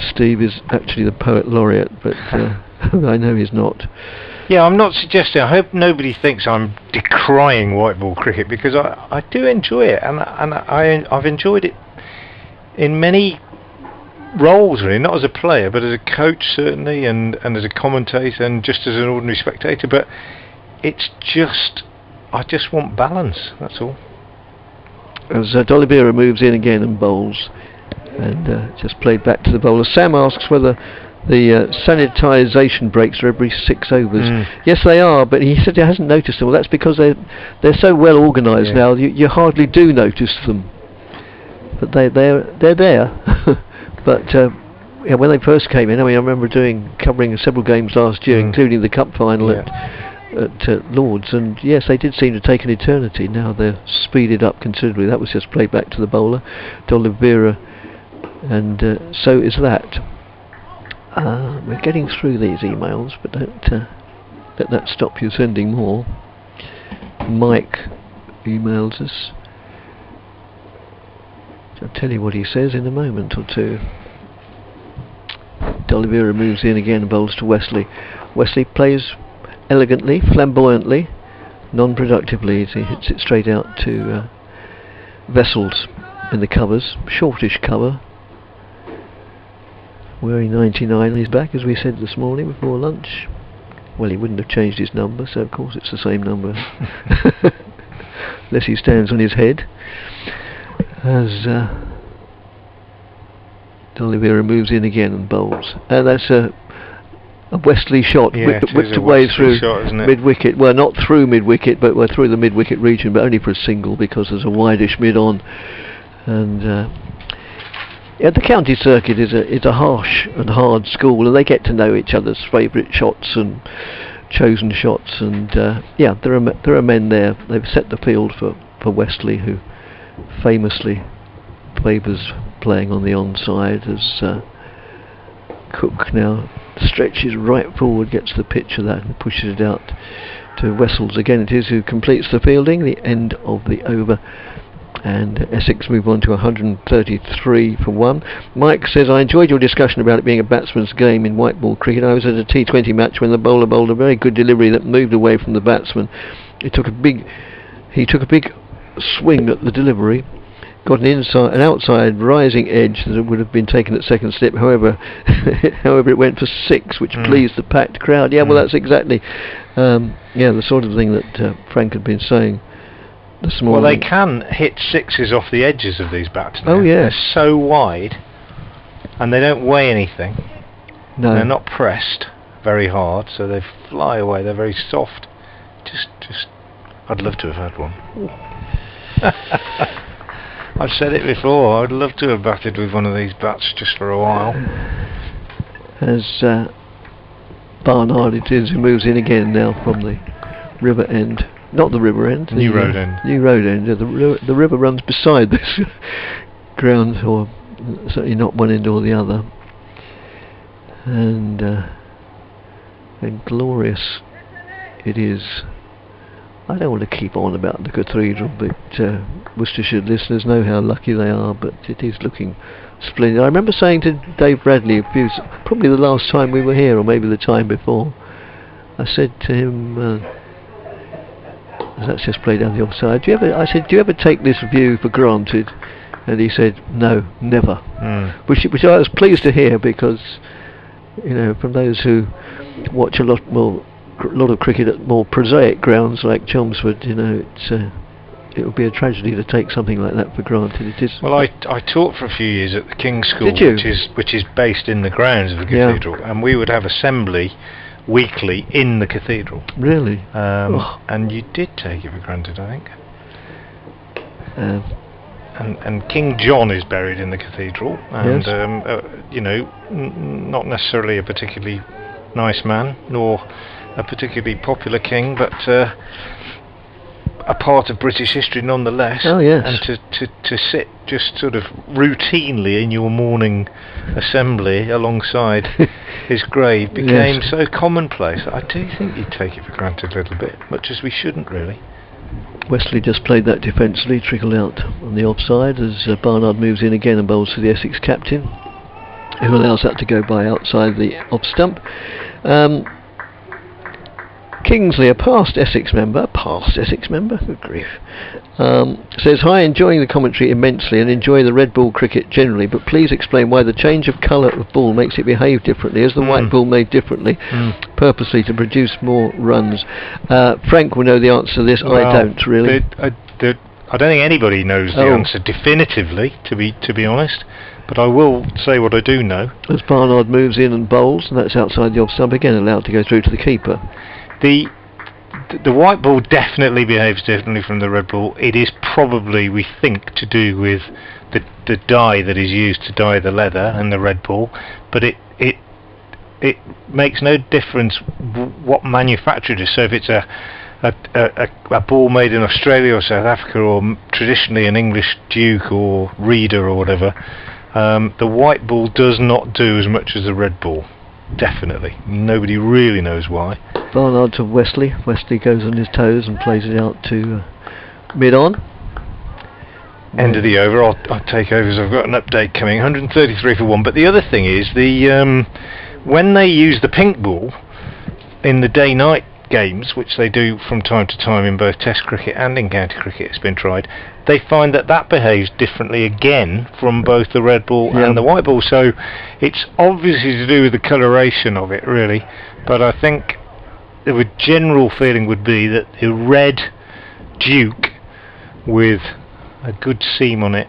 Steve is actually the poet laureate, but I know he's not. Yeah, I'm not suggesting. I hope nobody thinks I'm decrying white ball cricket, because I do enjoy it, and I've enjoyed it in many roles really, not as a player, but as a coach certainly, and as a commentator, and just as an ordinary spectator. But it's just, I just want balance. That's all. As D'Oliveira moves in again and bowls, and just played back to the bowler. Sam asks whether the sanitisation breaks are every 6 overs. Yes, they are, but he said he hasn't noticed them. Well, that's because they're so well organised now. You hardly do notice them, but they're there. But when they first came in, I mean, I remember covering several games last year, including the cup final at Lords, and yes, they did seem to take an eternity. Now they're speeded up considerably. That was just played back to the bowler, D'Oliveira, and so is that. We're getting through these emails, but don't let that stop you sending more. Mike emails us. I'll tell you what he says in a moment or two. D'Oliveira moves in again and bowls to Wesley. Wesley plays elegantly, flamboyantly, non-productively as he hits it straight out to Vessels in the covers. Shortish cover. Wearing 99 on his back, as we said this morning before lunch. Well, he wouldn't have changed his number, so of course it's the same number. Unless he stands on his head. As D'Oliveira moves in again and bowls. And that's a Wesley shot, whipped away through mid-wicket. Well, not through mid-wicket, but through the mid-wicket region, but only for a single because there's a wideish mid-on. And the county circuit is a harsh and hard school, and they get to know each other's favourite shots and chosen shots. And there are men there. They've set the field for Wesley, who famously favours playing on the onside, as Cook now stretches right forward, gets the pitch of that and pushes it out to Wessels. Again it is who completes the fielding, the end of the over, and Essex move on to 133 for 1. Mike says, I enjoyed your discussion about it being a batsman's game in white ball cricket. I was at a T20 match when the bowler bowled a very good delivery that moved away from the batsman. He took a big swing at the delivery, got an outside rising edge that would have been taken at second slip. However, it went for 6, which pleased the packed crowd. Well, that's exactly the sort of thing that Frank had been saying this morning. Well, they can hit 6s off the edges of these bats now. Oh yeah, they're so wide, and they don't weigh anything. No, they're not pressed very hard, so they fly away. They're very soft. Just, I'd love to have had one. I've said it before, I'd love to have batted with one of these bats just for a while. As Barnard it is who moves in again now from the river end. Not the river end. New Road End. New Road End. The river runs beside this ground, or certainly not one end or the other. And glorious it is. I don't want to keep on about the cathedral, but Worcestershire listeners know how lucky they are, but it is looking splendid. I remember saying to Dave Bradley probably the last time we were here, or maybe the time before, I said to him, that's just played down the offside, I said, do you ever take this view for granted? And he said, no, never. Which I was pleased to hear, because from those who watch a lot of cricket at more prosaic grounds like Chelmsford, it would be a tragedy to take something like that for granted. It is. Well, I taught for a few years at the King's School, Did you? which is based in the grounds of the cathedral, and we would have assembly weekly in the cathedral. Really? And you did take it for granted, I think. And King John is buried in the cathedral, and not necessarily a particularly nice man, nor a particularly popular king, but a part of British history nonetheless. Oh yes. And to sit just sort of routinely in your morning assembly alongside his grave became so commonplace. I do think you take it for granted a little bit, much as we shouldn't really. Wesley just played that defensively, trickled out on the offside as Barnard moves in again and bowls to the Essex captain, who allows that to go by outside the off stump. Kingsley, a past Essex member, good grief, says, hi, enjoying the commentary immensely and enjoy the red ball cricket generally, but please explain why the change of colour of ball makes it behave differently. Is the white ball made differently, purposely to produce more runs? Frank will know the answer to this. I don't really. I don't think anybody knows the answer definitively, to be honest. But I will say what I do know. As Barnard moves in and bowls, and that's outside the off stump again, allowed to go through to the keeper. The white ball definitely behaves differently from the red ball. It is probably, we think, to do with the dye that is used to dye the leather and the red ball, but it makes no difference what manufacturer it is. So if it's a ball made in Australia or South Africa, or traditionally an English Duke or Reader or whatever, the white ball does not do as much as the red ball. Definitely. Nobody really knows why. Barnard to Wesley. Wesley goes on his toes and plays it out to mid-on. End of the over. I'll take over, as I've got an update coming. 133 for 1. But the other thing is, when they use the pink ball in the day-night games, which they do from time to time in both Test cricket and in county cricket, it's been tried, they find that behaves differently again from both the red ball and the white ball. So it's obviously to do with the coloration of it, really. But I think the general feeling would be that the red Duke with a good seam on it,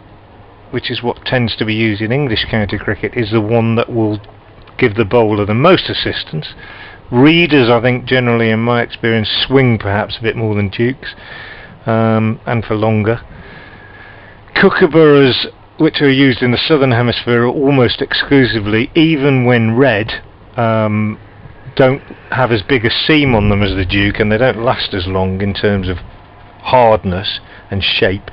which is what tends to be used in English county cricket, is the one that will give the bowler the most assistance. Readers, I think, generally, in my experience, swing perhaps a bit more than Dukes, and for longer. Kookaburras, which are used in the southern hemisphere almost exclusively, even when red, don't have as big a seam on them as the Duke, and they don't last as long in terms of hardness and shape.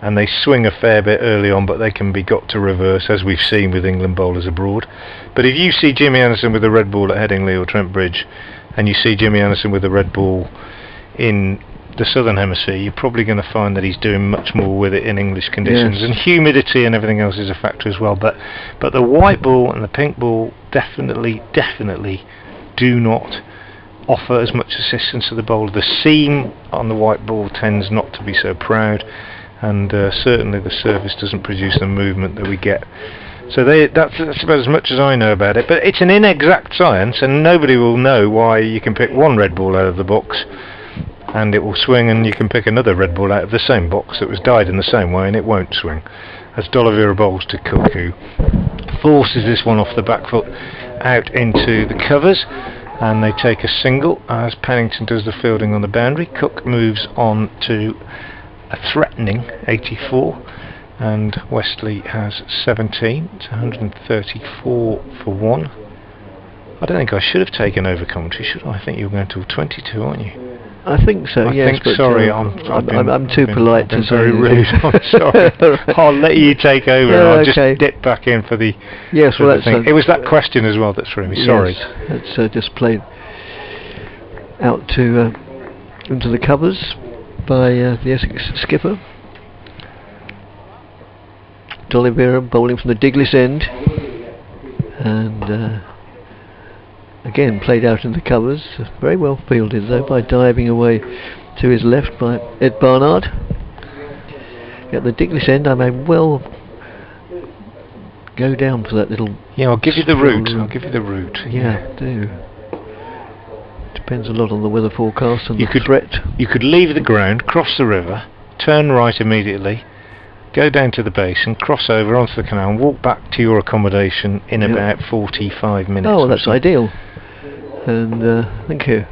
And they swing a fair bit early on, but they can be got to reverse, as we've seen with England bowlers abroad. But if you see Jimmy Anderson with a red ball at Headingley or Trent Bridge, and you see Jimmy Anderson with a red ball in the southern hemisphere, you're probably going to find that he's doing much more with it in English conditions. And humidity and everything else is a factor as well. But the white ball and the pink ball definitely do not offer as much assistance to the bowler. The seam on the white ball tends not to be so proud, and certainly the surface doesn't produce the movement that we get. So that's about as much as I know about it. But it's an inexact science, and nobody will know why you can pick one red ball out of the box and it will swing, and you can pick another red ball out of the same box that was dyed in the same way and it won't swing. As D'Oliveira bowls to Cook, who forces this one off the back foot out into the covers, and they take a single as Pennington does the fielding on the boundary. Cook moves on to a threatening 84, and Wesley has 17. It's 134 for 1. I don't think I should have taken over commentary, should I? I think you were going till 22, aren't you? I think so, yes. I think, sorry, I'm too polite to say. Very rude. I'm sorry. I'll let you take over. Yeah, I'll just dip back in for the. Yes, well, that's thing. It was that question as well that threw me. Sorry. Yes, it's just played out to into the covers by the Essex skipper. D'Oliveira bowling from the Diglis end, and again played out in the covers. Very well fielded though by diving away to his left by Ed Barnard. At the Diglis end, I may well go down for that little. Yeah, I'll give you the route. I'll give you the route. Yeah, do. Depends a lot on the weather forecast and the threat. You could leave the ground, cross the river, turn right immediately, go down to the base and cross over onto the canal and walk back to your accommodation in about 45 minutes. Oh, that's ideal. And thank you.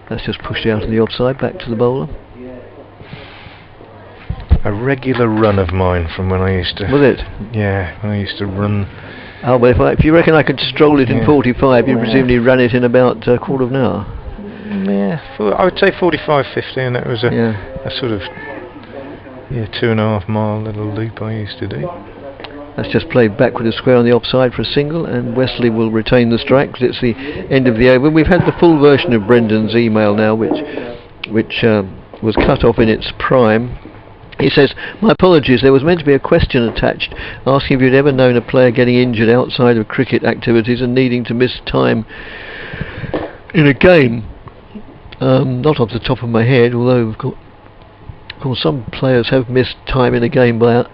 That's just pushed out of the offside, back to the bowler. A regular run of mine from when I used to. Was it? Yeah, when I used to run. Oh, well, if you reckon I could stroll it in 45, you presumably run it in about a quarter of an hour. Yeah, I would say 45, 50, and that was a sort of 2.5 mile little loop I used to do. That's just played backward and square on the offside for a single, and Wesley will retain the strike because it's the end of the over. We've had the full version of Brendan's email now, which was cut off in its prime. He says, my apologies, there was meant to be a question attached asking if you'd ever known a player getting injured outside of cricket activities and needing to miss time in a game. Not off the top of my head, although of course some players have missed time in a game by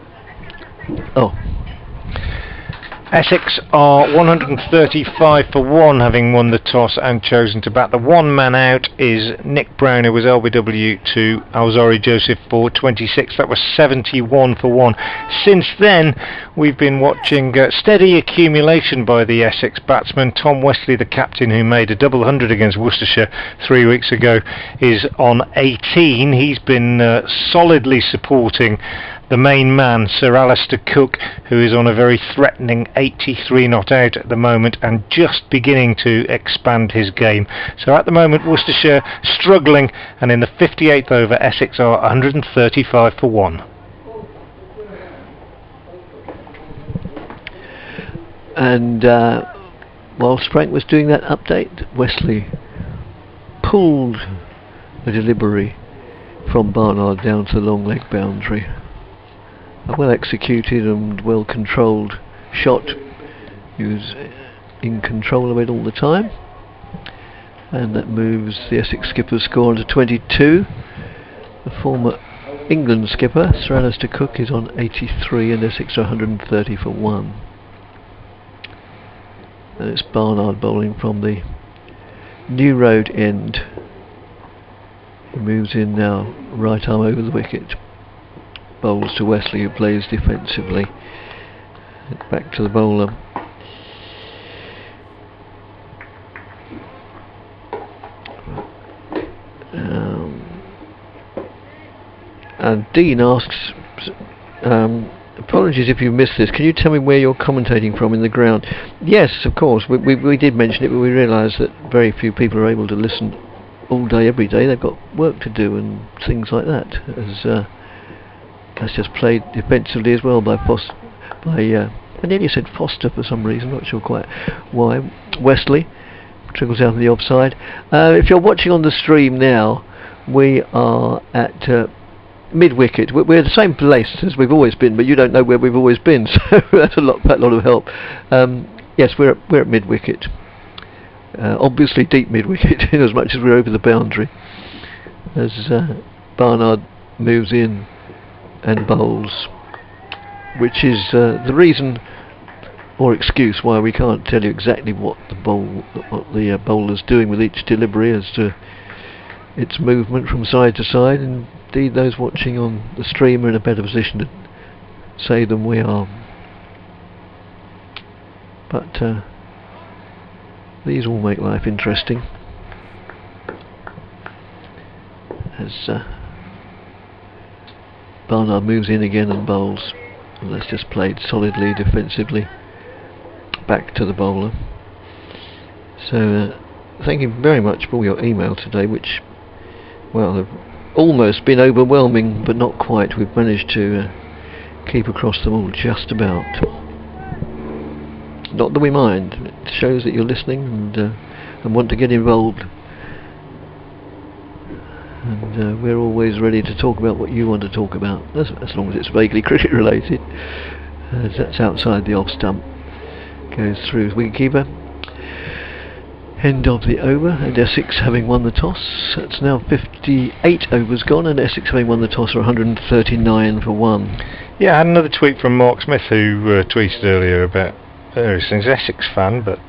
Essex are 135 for 1, having won the toss and chosen to bat. The one man out is Nick Brown, who was LBW to Alzari Joseph for 26. That was 71 for 1. Since then, we've been watching steady accumulation by the Essex batsman. Tom Wesley, the captain, who made a double hundred against Worcestershire 3 weeks ago, is on 18. He's been solidly supporting the main man, Sir Alistair Cook, who is on a very threatening 83 not out at the moment and just beginning to expand his game. So at the moment, Worcestershire struggling, and in the 58th over, Essex are 135 for 1. And whilst Frank was doing that update, Wesley pulled a delivery from Barnard down to the long leg boundary. A well executed and well controlled shot. He was in control of it all the time, and that moves the Essex skipper's score on to 22. The former England skipper, Sir Alistair Cook, is on 83, and Essex are 130 for 1. And it's Barnard bowling from the New Road end. He moves in now, right arm over the wicket. Bowls to Wesley, who plays defensively. Back to the bowler. And Dean asks, apologies if you missed this, can you tell me where you're commentating from in the ground? Yes, of course, we did mention it, but we realised that very few people are able to listen all day, every day. They've got work to do and things like that. That's just played defensively as well by I nearly said Foster for some reason, not sure quite why. Wesley trickles out of the offside. If you're watching on the stream now, we are at mid-wicket. We're the same place as we've always been, but you don't know where we've always been, so that's a lot of help. Yes, we're at mid-wicket. Obviously deep mid-wicket, in as much as we're over the boundary. As Barnard moves in and bowls, which is the reason or excuse why we can't tell you exactly what the bowler's doing with each delivery as to its movement from side to side. And indeed, those watching on the stream are in a better position to say than we are. But these all make life interesting. As Barnard moves in again and bowls. And that's just played solidly defensively back to the bowler. So thank you very much for your email today, which, well, have almost been overwhelming, but not quite. We've managed to keep across them all just about. Not that we mind. It shows that you're listening and want to get involved. And we're always ready to talk about what you want to talk about, as long as it's vaguely cricket related. As that's outside the off stump. Goes through wicketkeeper. End of the over, and Essex having won the toss. It's now 58 overs gone, and Essex having won the toss are 139 for 1. Yeah, I had another tweet from Mark Smith, who tweeted earlier about various things. Essex fan, but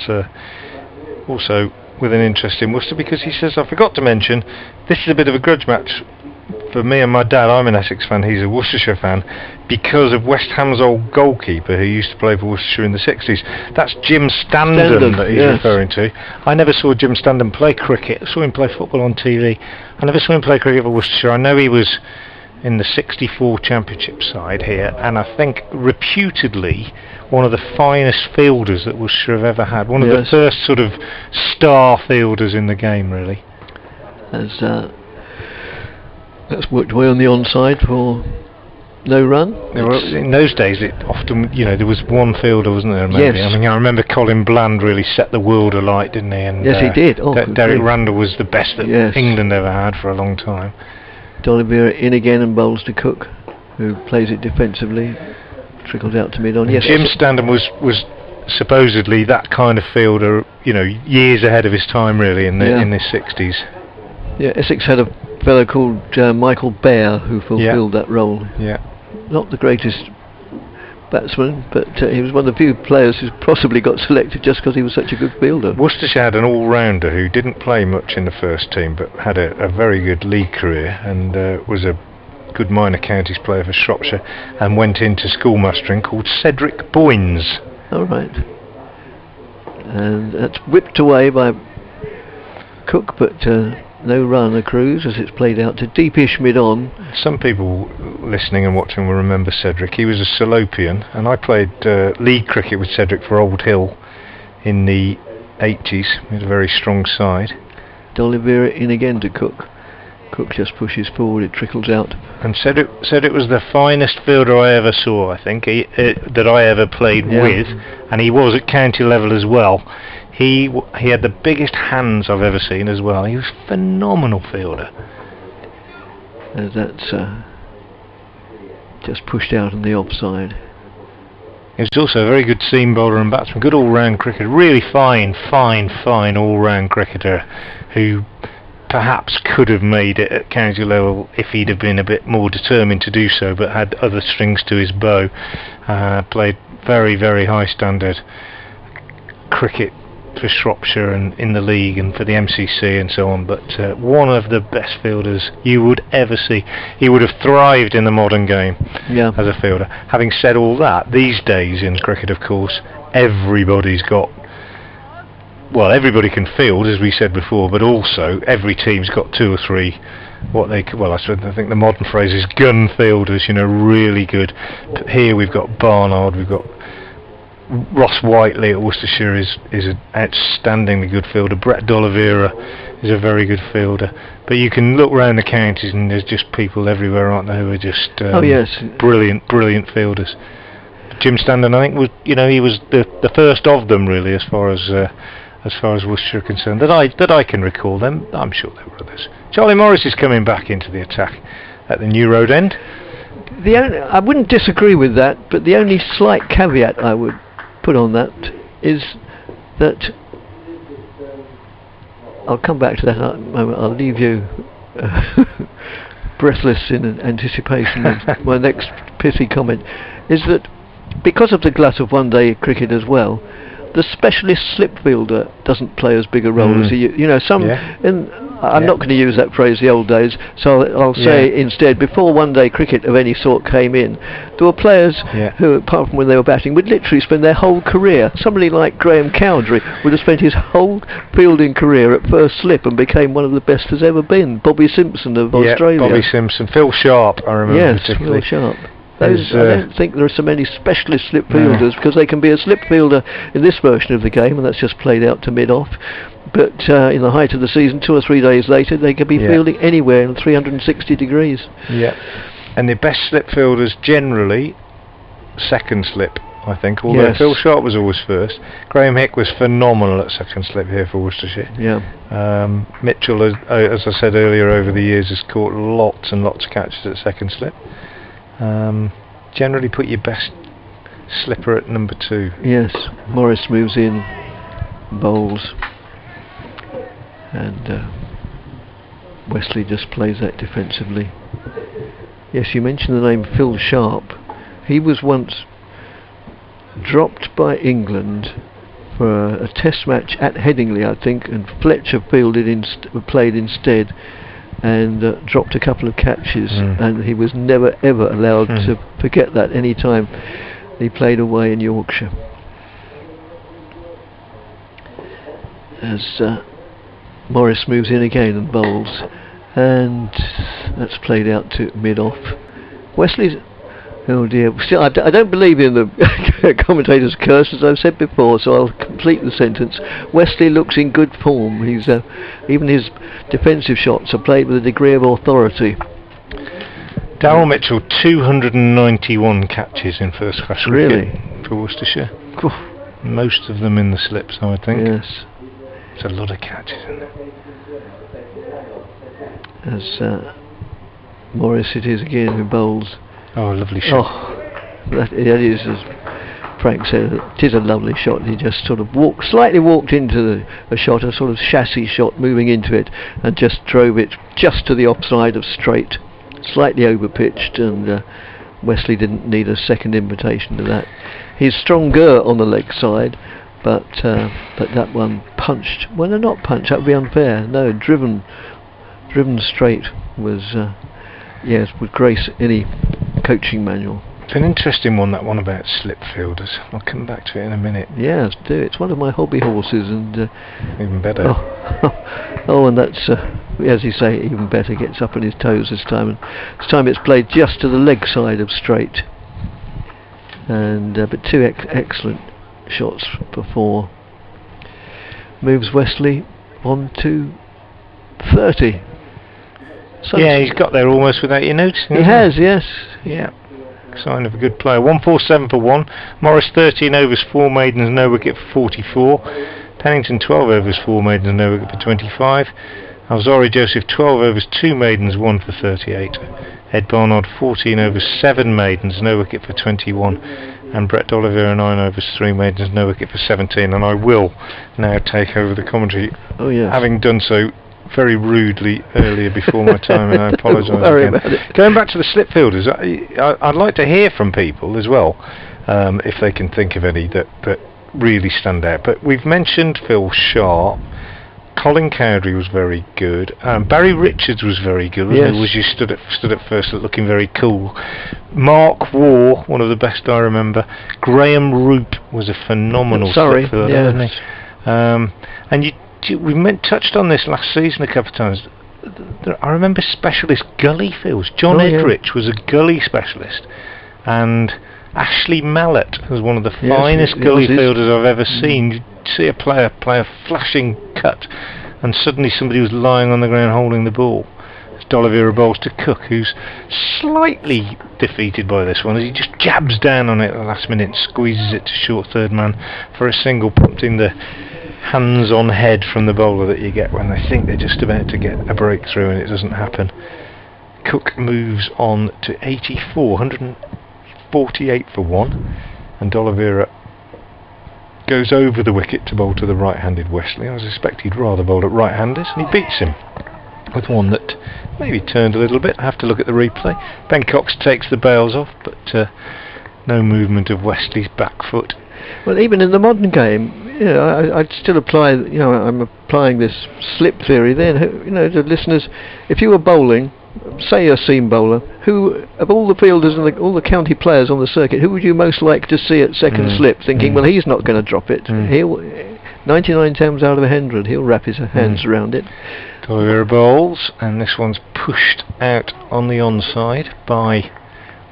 also with an interest in Worcester, because he says, I forgot to mention, this is a bit of a grudge match for me and my dad. I'm an Essex fan, he's a Worcestershire fan, because of West Ham's old goalkeeper who used to play for Worcestershire in the 60s. That's Jim Standen that he's referring to. I never saw Jim Standen play cricket. I saw him play football on TV. I never saw him play cricket for Worcestershire. I know he was in the 64 championship side here, and I think reputedly one of the finest fielders that Worcestershire have ever had. One of the first sort of star fielders in the game, really. That's worked away on the onside for no run. In those days, it often, there was one fielder, wasn't there? Maybe? Yes. I mean, I remember Colin Bland really set the world alight, didn't he? And, yes, he did. Derek Randall was the best that England ever had for a long time. D'Oliveira in again and bowls to Cook, who plays it defensively. Trickled out to mid-on. Yes, Jim Standen was supposedly that kind of fielder, years ahead of his time, really, in the 60s. Yeah, Essex had a fellow called Michael Bear who fulfilled that role. Yeah. Not the greatest batsman, but he was one of the few players who possibly got selected just because he was such a good fielder. Worcestershire had an all-rounder who didn't play much in the first team, but had a very good league career, and was a good minor counties player for Shropshire, and went into schoolmastering, called Cedric Boynes. All right. And that's whipped away by Cook, but no run accrues as it's played out to deepish mid-on. Some people listening and watching will remember Cedric. He was a Salopian, and I played league cricket with Cedric for Old Hill in the 80s. He had a very strong side. D'Oliveira in again to Cook. Cook just pushes forward, it trickles out. And Cedric was the finest fielder I ever saw, I think, that I ever played with, and he was at county level as well. He had the biggest hands I've ever seen as well. He was a phenomenal fielder. And that's just pushed out on the offside. He was also a very good seam bowler and batsman, good all-round cricketer, really fine all-round cricketer who perhaps could have made it at county level if he'd have been a bit more determined to do so, but had other strings to his bow. Played very, very high standard cricket for Shropshire and in the league and for the MCC and so on, but one of the best fielders you would ever see. He would have thrived in the modern game as a fielder. Having said all that, these days in cricket, of course, everybody can field, as we said before, but also every team's got two or three I think the modern phrase is gun fielders, really good. Here we've got Barnard, we've got Ross Whiteley at Worcestershire is an outstandingly good fielder. Brett D'Oliveira is a very good fielder. But you can look round the counties and there's just people everywhere, aren't there, who are just brilliant fielders. Jim Standen, I think, he was the first of them really, as far as Worcestershire are concerned, that I can recall them. I'm sure there were others. Charlie Morris is coming back into the attack at the New Road end. I wouldn't disagree with that, but the only slight caveat I would put on that is that I'll come back to that in a moment. I'll leave you breathless in anticipation of my next pithy comment. Is that because of the glut of one-day cricket as well, the specialist slip fielder doesn't play as big a role as he. I'm not going to use that phrase, the old days, so I'll say instead, before one-day cricket of any sort came in, there were players who, apart from when they were batting, would literally spend their whole career. Somebody like Graham Cowdrey would have spent his whole fielding career at first slip and became one of the best there's ever been. Bobby Simpson of Australia. Bobby Simpson. Phil Sharp, I remember particularly. Phil Sharp. I don't think there are so many specialist slip fielders, because they can be a slip fielder in this version of the game, and that's just played out to mid-off. But in the height of the season, 2 or 3 days later, they could be fielding anywhere in 360 degrees. Yeah. And the best slip fielders generally second slip, I think, although Phil Sharp was always first. Graham Hick was phenomenal at second slip here for Worcestershire. Mitchell, as I said earlier, over the years has caught lots and lots of catches at second slip. Generally put your best slipper at number 2. Yes, Morris moves in, bowls, and Wesley just plays that defensively. Yes, you mentioned the name Phil Sharp. He was once dropped by England for a test match at Headingley, I think, and Fletcher played instead, and dropped a couple of catches, and he was never ever allowed to forget that any time he played away in Yorkshire. As Morris moves in again and bowls, and that's played out to mid-off. Wesley's, oh dear, still I don't believe in the commentator's curse, as I've said before, so I'll complete the sentence. Wesley looks in good form. He's even his defensive shots are played with a degree of authority. Darryl Mitchell, 291 catches in first class cricket for Worcestershire. Most of them in the slips, I would think. Yes. It's a lot of catches in there. As Morris it is again who bowls. Oh, lovely shot. Oh, that is as Frank said, it is a lovely shot. He just sort of slightly walked into a shot, a sort of chassis shot, moving into it, and just drove it just to the offside of straight, slightly over pitched, and Wesley didn't need a second invitation to that. He's stronger on the leg side, but that one punched. Well, no, not punched. That would be unfair. No, driven straight was yes, would grace any coaching manual. It's an interesting one, that one about slip fielders. I'll come back to it in a minute. Yeah, let's do it. It's one of my hobby horses, and Even better. oh, and that's as you say, even better. Gets up on his toes this time, and this time it's played just to the leg side of straight. And but two excellent shots before. Moves Wesley on to 30. Yeah, he's got there almost without you noticing. He has, yes. Yeah. Sign of a good player. 147 for 1. Morris 13 overs, 4 maidens, no wicket for 44. Pennington 12 overs, 4 maidens, no wicket for 25. Alzari Joseph 12 overs, 2 maidens, 1 for 38. Ed Barnard 14 overs, 7 maidens, no wicket for 21. And Brett Oliver 9 overs, 3 maidens, no wicket for 17. And I will now take over the commentary. Oh yes. Having done so very rudely earlier before my time, and I apologise again. Going back to the slip fielders, I'd like to hear from people as well, if they can think of any that really stand out. But we've mentioned Phil Sharp. Colin Cowdery was very good. Barry Richards was very good. Yes. Was just stood at first looking very cool. Mark Waugh, one of the best I remember. Graham Roop was a phenomenal slip fielder, wasn't he? And touched on this last season a couple of times. I remember specialist gully fields. John Edrich was a gully specialist, and Ashley Mallet was one of the finest gully fielders I've ever seen. You'd see a player play a flashing cut, and suddenly somebody was lying on the ground holding the ball. It's D'Oliveira bowls to Cook, who's slightly defeated by this one, as he just jabs down on it at the last minute and squeezes it to short third man for a single, prompting the hands on head from the bowler that you get when they think they're just about to get a breakthrough and it doesn't happen. Cook moves on to 84, 148 for 1, and D'Oliveira goes over the wicket to bowl to the right-handed Wesley. I suspect he'd rather bowl at right-handers, and he beats him with one that maybe turned a little bit. I have to look at the replay. Ben Cox takes the bails off, but no movement of Wesley's back foot. Well, even in the modern game, I'd still apply. I'm applying this slip theory. Then, to listeners, if you were bowling, say you're a seam bowler, who of all the fielders and all the county players on the circuit, who would you most like to see at second slip? Thinking, well, he's not going to drop it. He'll 99 times out of 100, he'll wrap his hands around it. D'Oliveira bowls, and this one's pushed out on the onside by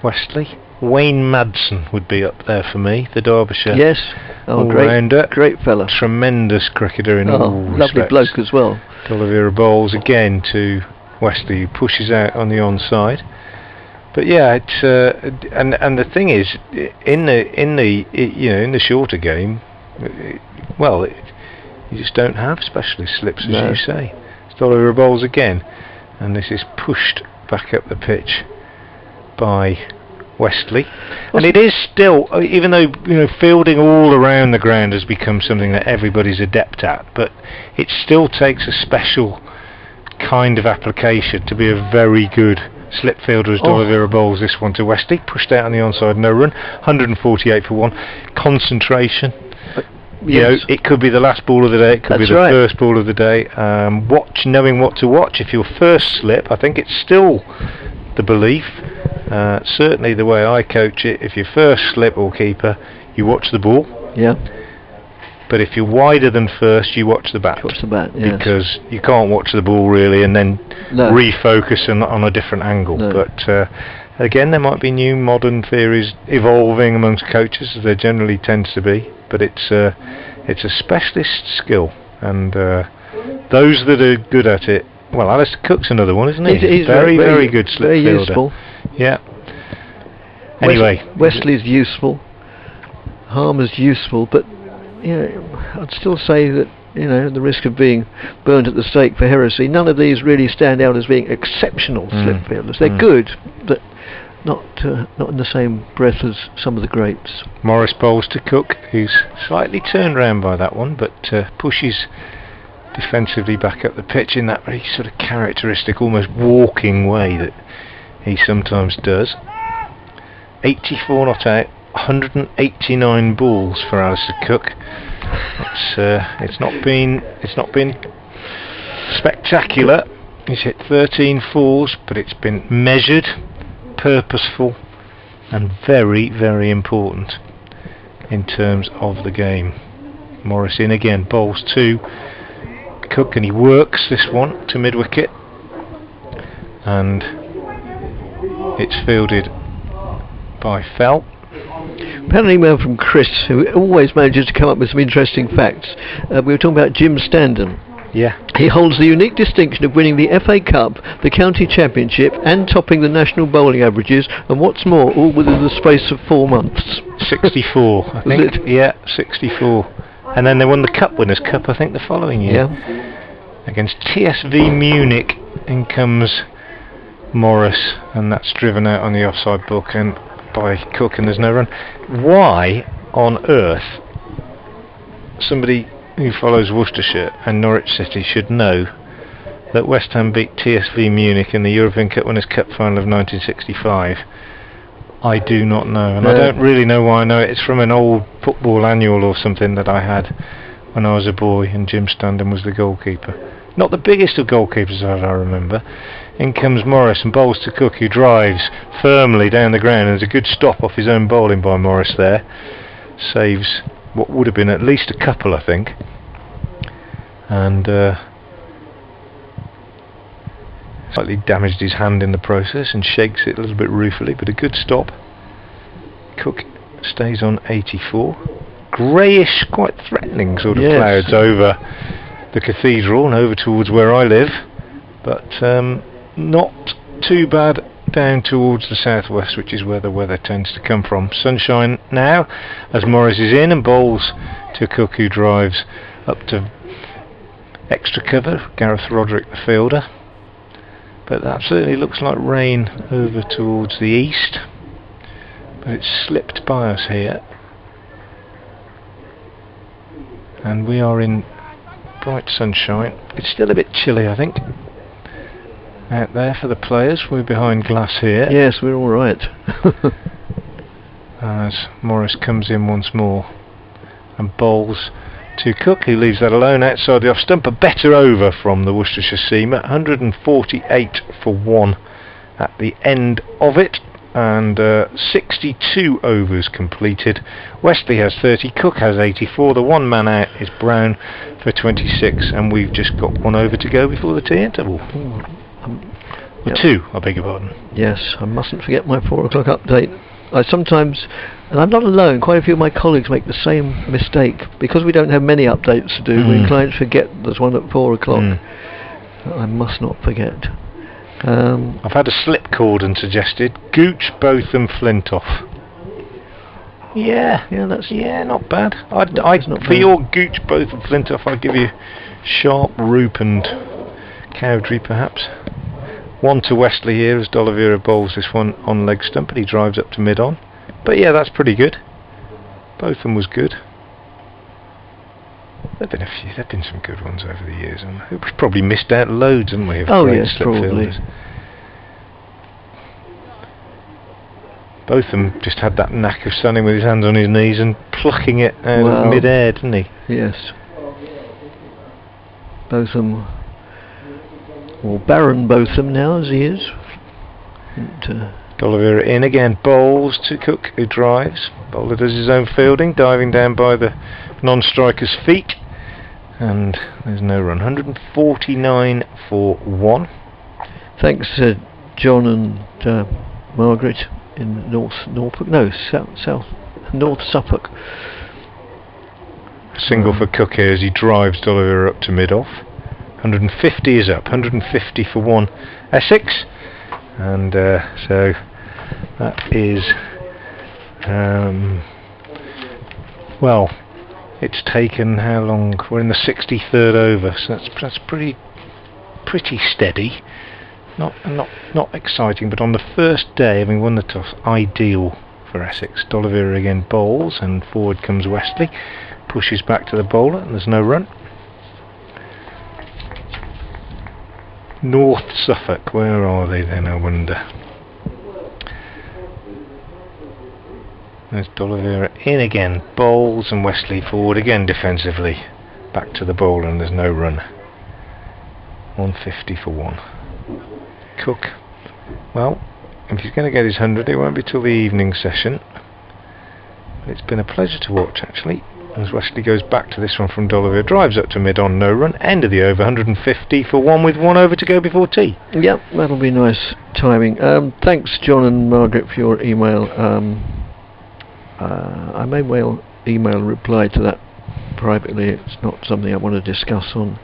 Wesley. Wayne Madsen would be up there for me, the Derbyshire all-rounder. Great fella. Tremendous cricketer in all respects. Lovely bloke as well. D'Oliveira bowls again to Wesley, who pushes out on the onside. But yeah, it's and the thing is, in the shorter game, you just don't have specialist slips, as you say. D'Oliveira bowls again, and this is pushed back up the pitch by Wesley, and it is still, even though fielding all around the ground has become something that everybody's adept at, but it still takes a special kind of application to be a very good slip fielder, as D'Oliveira bowls this one to Wesley, pushed out on the onside, no run, 148 for 1. Concentration. It could be the last ball of the day, it could be the first ball of the day. Knowing what to watch. If your first slip, I think it's still the belief, certainly the way I coach it, if you first slip or keeper, you watch the ball. Yeah. But if you're wider than first, you watch the bat. Watch the bat, yes. Because you can't watch the ball really and then refocus on a different angle. No. But again, there might be new modern theories evolving amongst coaches, as there generally tends to be. But it's a specialist skill, and those that are good at it. Well, Alistair Cook's another one, isn't he? He's very good slip very fielder. Useful. Yeah. Anyway, Wesley's useful. Harmer's useful, but I'd still say that the risk of being burnt at the stake for heresy. None of these really stand out as being exceptional slip fielders. They're good, but not in the same breath as some of the greats. Morris bowls to Cook, who's slightly turned round by that one, but pushes defensively back up the pitch in that very sort of characteristic, almost walking way that he sometimes does. 84 not out, 189 balls for Alistair Cook. It's not been spectacular. He's hit 13 fours, but it's been measured, purposeful, and very, very important in terms of the game. Morris in again, bowls to Cook, and he works this one to mid-wicket, and it's fielded by Fell. We had an email from Chris, who always manages to come up with some interesting facts. We were talking about Jim Standen. Yeah. He holds the unique distinction of winning the FA Cup, the County Championship, and topping the national bowling averages, and what's more, all within the space of 4 months. 64, I think. Yeah, 64. And then they won the Cup Winners' Cup, I think, the following year. Yeah. Against TSV Munich. In comes Morris, and that's driven out on the offside book and by Cook, and there's no run. Why on earth somebody who follows Worcestershire and Norwich City should know that West Ham beat TSV Munich in the European Cup Winners' Cup final of 1965? I do not know, and I don't really know why I know it. It's from an old football annual or something that I had when I was a boy, and Jim Standen was the goalkeeper. Not the biggest of goalkeepers, as I remember. In comes Morris and bowls to Cook, who drives firmly down the ground. There's a good stop off his own bowling by Morris there. Saves what would have been at least a couple, I think. And slightly damaged his hand in the process and shakes it a little bit ruefully, but a good stop. Cook stays on 84. Greyish, quite threatening sort of clouds over the cathedral and over towards where I live, but not too bad down towards the southwest, which is where the weather tends to come from. Sunshine now as Morris is in and bowls to Cook, who drives up to extra cover, Gareth Roderick the fielder. But that certainly looks like rain over towards the east, but it's slipped by us here, and we are in bright sunshine. It's still a bit chilly, I think, out there for the players. We're behind glass here. Yes, we're all right. As Morris comes in once more and bowls to Cook, who leaves that alone outside the off stump. A better over from the Worcestershire seamer, 148 for 1 at the end of it, and 62 overs completed. Westley has 30, Cook has 84. The one man out is Brown for 26, and we've just got 1 over to go before the tea interval. Yep. 2, I beg your pardon. Yes, I mustn't forget my 4 o'clock update. I sometimes, and I'm not alone, quite a few of my colleagues make the same mistake. Because we don't have many updates to do, we're inclined to forget there's one at 4 o'clock. I must not forget. I've had a slip cordon suggested. Gooch, Botham, Flintoff. Yeah, that's not bad. For your Gooch, Botham, Flintoff, I'd give you Sharp, Roop and Cowdrey perhaps. 1 to Westley here as D'Oliveira bowls this one on leg stump, and he drives up to mid on. But yeah, that's pretty good. Botham was good. There've been some good ones over the years, and we've probably missed out loads, haven't we? Oh yes, probably. Fielders. Botham just had that knack of standing with his hands on his knees and plucking it out of mid-air, didn't he? Yes. Botham, or Baron Botham now, as he is. D'Oliveira in again, bowls to Cook, who drives. Bowler does his own fielding, diving down by the non-striker's feet, and there's no run. 149 for 1. Thanks, John and Margaret in North Suffolk. Single for Cook here as he drives D'Oliveira up to mid-off. 150 is up, 150 for 1 Essex, and so that is well, it's taken how long? We're in the 63rd over, so that's pretty steady. not exciting, but on the first day, having won the toss, ideal for Essex. D'Oliveira again bowls, and forward comes Westley, pushes back to the bowler, and there's no run. North Suffolk, where are they then, I wonder? There's D'Oliveira in again, bowls, and Westley forward again defensively, back to the bowler, and there's no run. 150 for 1. Cook, well, if he's going to get his 100, it won't be till the evening session. But it's been a pleasure to watch, actually, as Westley goes back to this one from D'Oliveira, drives up to mid on, no run, end of the over, 150 for 1 with 1 over to go before tea. Yep, that'll be nice timing. Thanks, John and Margaret, for your email. I may well email and reply to that privately. It's not something I want to discuss on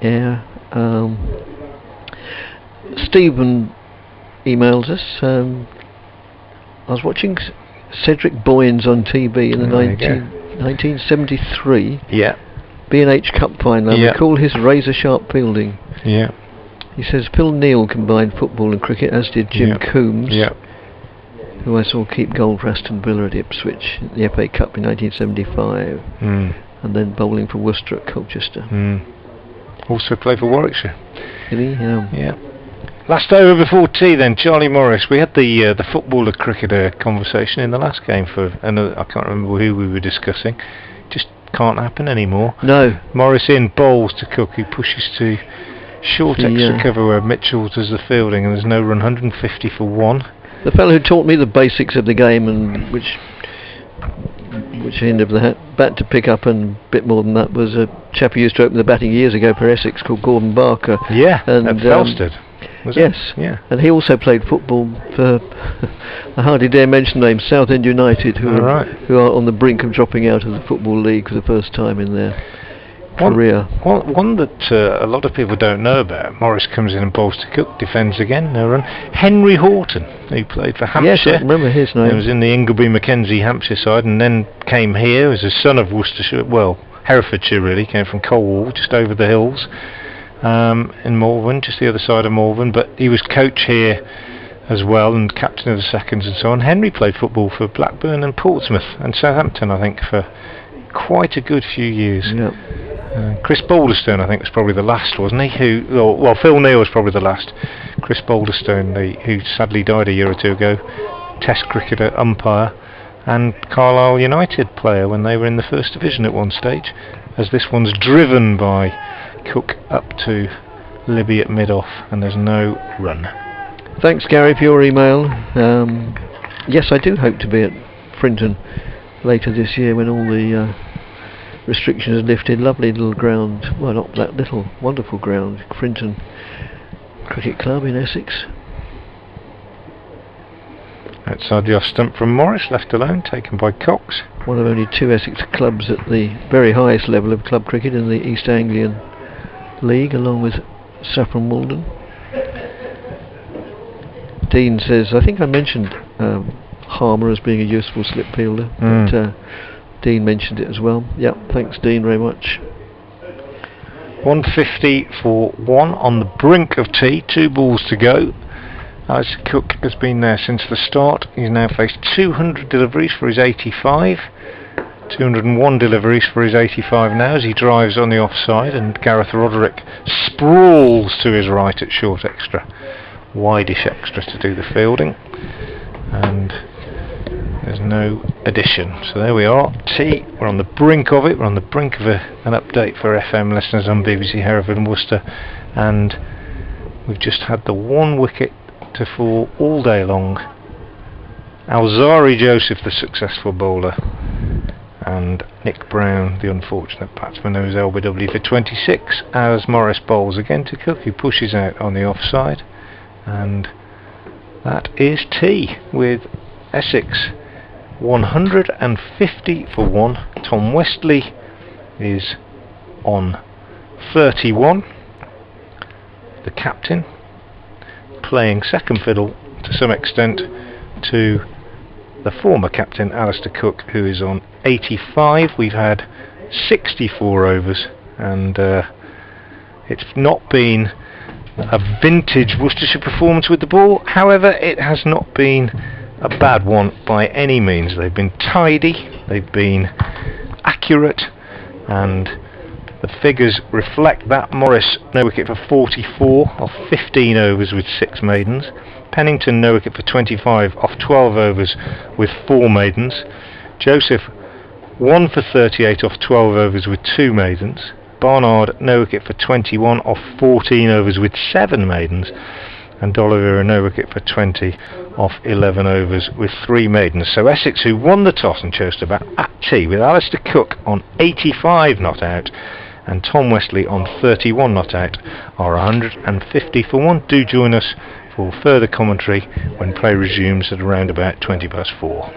air. Stephen emails us. I was watching Cedric Boyens on TV in the 1973 B&H Cup final. I recall his razor-sharp fielding. Yeah. He says Phil Neal combined football and cricket, as did Jim Coombs, who I saw keep goal for Aston Villa at Ipswich in the FA Cup in 1975, and then bowling for Worcester at Colchester. Also played for Warwickshire. Did he? Yeah. Last over before tea then, Charlie Morris. We had the footballer cricketer conversation in the last game for another, I can't remember who we were discussing. Just can't happen anymore. No. Morris in, bowls to Cook, who pushes to short extra cover where Mitchell does the fielding, and there's no run, 150 for 1. The fellow who taught me the basics of the game, and which end of the bat to pick up and a bit more than that, was a chap who used to open the batting years ago for Essex called Gordon Barker. Yeah, and at Felsted. Yes, and he also played football for, I hardly dare mention the name, Southend United, who are on the brink of dropping out of the Football League for the first time in their career. One that a lot of people don't know about. Morris comes in and bowls to Cook, defends again, no run. Henry Horton, who played for Hampshire. Yes, I remember his name. He was in the Ingleby Mackenzie Hampshire side, and then came here as a son of Worcestershire, well, Herefordshire really, came from Colwall, just over the hills. In Malvern, just the other side of Malvern, but he was coach here as well and captain of the seconds and so on. Henry played football for Blackburn and Portsmouth and Southampton, I think, for quite a good few years. Chris Balderstone, I think, was probably the last, wasn't he? Phil Neal was probably the last. Chris Balderstone, who sadly died a year or two ago, Test cricketer, umpire, and Carlisle United player when they were in the First Division at one stage, as this one's driven by Cook up to Libby at mid-off, and there's no run. Thanks, Gary, for your email. Yes, I do hope to be at Frinton later this year when all the restrictions are lifted. Lovely little ground, well, not that little, wonderful ground, Frinton Cricket Club in Essex. Outside the off stump from Morris, left alone, taken by Cox. One of only 2 Essex clubs at the very highest level of club cricket in the East Anglian League, along with Saffron Walden. Dean says, I think I mentioned Harmer as being a useful slip fielder, but Dean mentioned it as well. Yep, thanks Dean very much. 150 for 1 on the brink of tea, 2 balls to go. As Cook has been there since the start. He's now faced 200 deliveries for his 85. 201 deliveries for his 85 now as he drives on the offside, and Gareth Roderick sprawls to his right at short extra, wideish extra to do the fielding, and there's no addition. So there we are, tea, we're on the brink of it, we're on the brink of an update for FM listeners on BBC Hereford and Worcester, and we've just had the 1 wicket to fall all day long. Alzari Joseph, the successful bowler, and Nick Brown, the unfortunate batsman, who was LBW for 26, as Morris bowls again to Cook, who pushes out on the offside, and that is tea with Essex 150 for 1. Tom Westley is on 31, the captain, playing second fiddle to some extent to the former captain Alistair Cook, who is on 85. We've had 64 overs, and it's not been a vintage Worcestershire performance with the ball. However, it has not been a bad one by any means. They've been tidy, they've been accurate, and the figures reflect that. Morris, no wicket for 44 off 15 overs with 6 maidens. Pennington, no wicket for 25 off 12 overs with 4 maidens. Joseph, 1 for 38 off 12 overs with 2 maidens. Barnard, no wicket for 21 off 14 overs with 7 maidens. And D'Oliveira, no wicket for 20 off 11 overs with 3 maidens. So Essex, who won the toss and chose to bat at tea, with Alistair Cook on 85 not out and Tom Westley on 31 not out, are 150 for 1. Do join us for further commentary when play resumes at around about 20 past 4.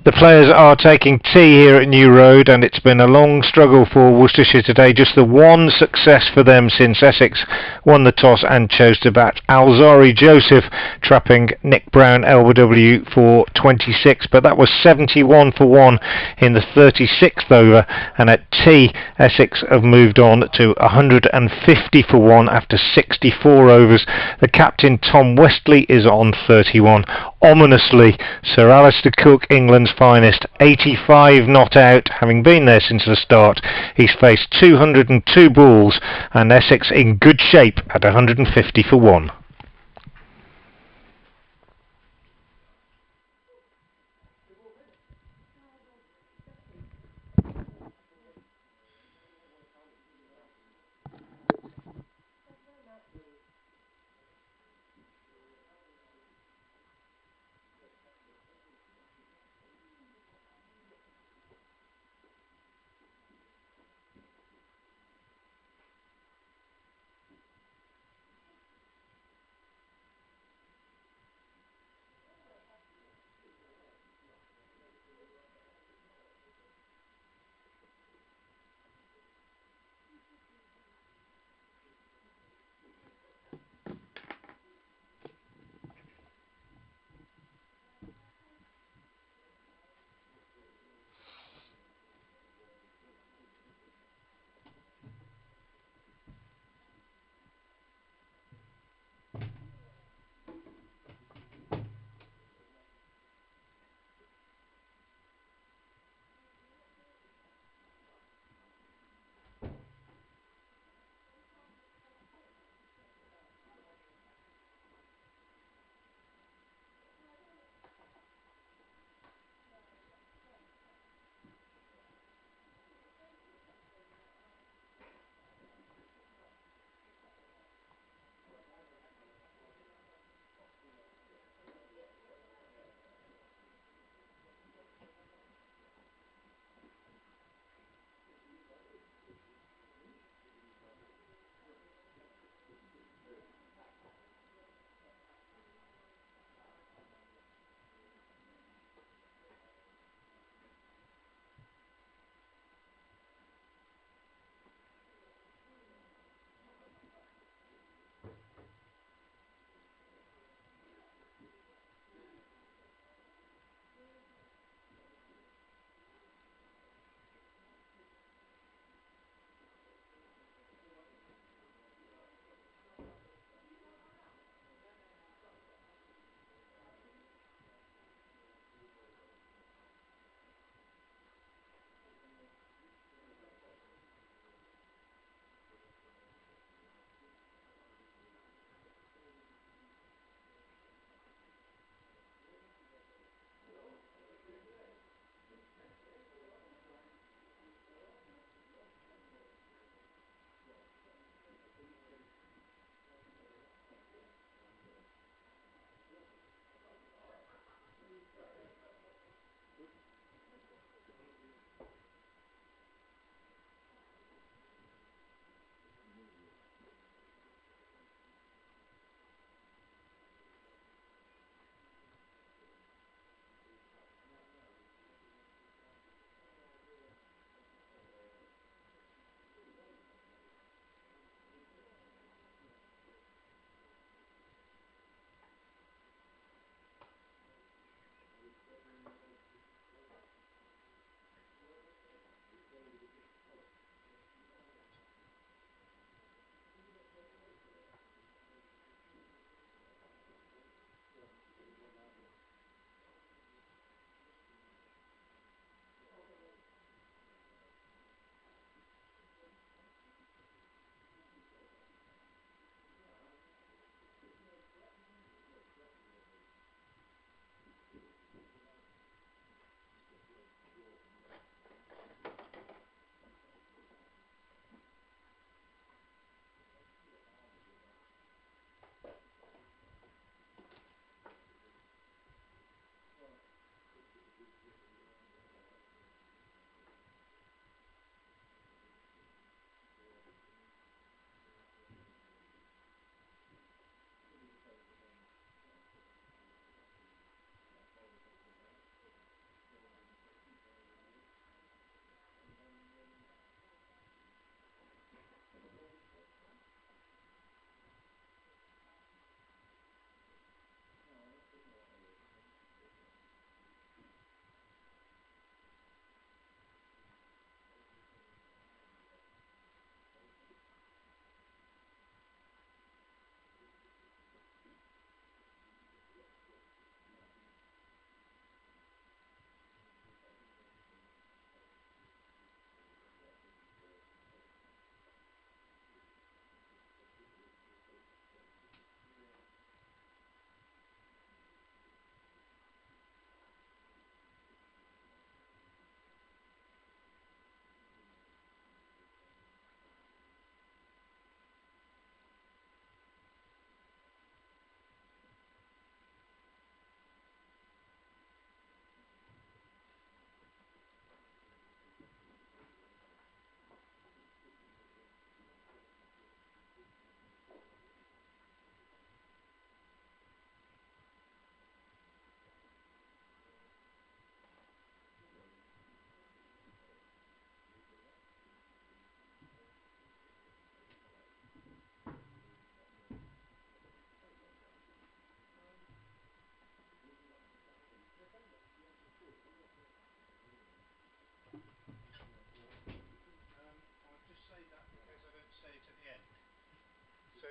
The players are taking tea here at New Road, and it's been a long struggle for Worcestershire today. Just the one success for them since Essex won the toss and chose to bat. Alzari Joseph trapping Nick Brown LBW for 26, but that was 71 for 1 in the 36th over, and at tea Essex have moved on to 150 for 1 after 64 overs. The captain Tom Westley is on 31. Ominously, Sir Alistair Cook, England's finest, 85 not out, having been there since the start. He's faced 202 balls, and Essex in good shape at 150 for 1.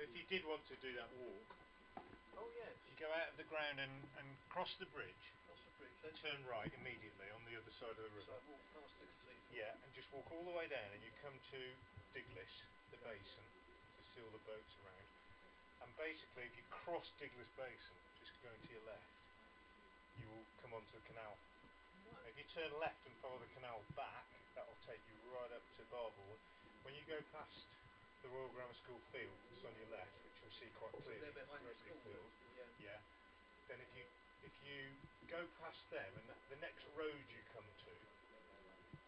if you did want to do that walk, Oh yes. you go out of the ground and cross the bridge, Across the bridge. Then turn right immediately on the other side of the so I river. walk past the cathedral. Yeah, and just walk all the way down, and you come to Diglis, the basin, to see all the boats around. And basically, if you cross Diglis Basin, just going to your left, you will come onto the canal. Right. If you turn left and follow the canal back, that will take you right up to Barbourne. When you go past the Royal Grammar School fields on your left, which you'll see quite clearly, They're behind the it's school. field, Yeah. yeah. Then if you go past them, and the next road you come to,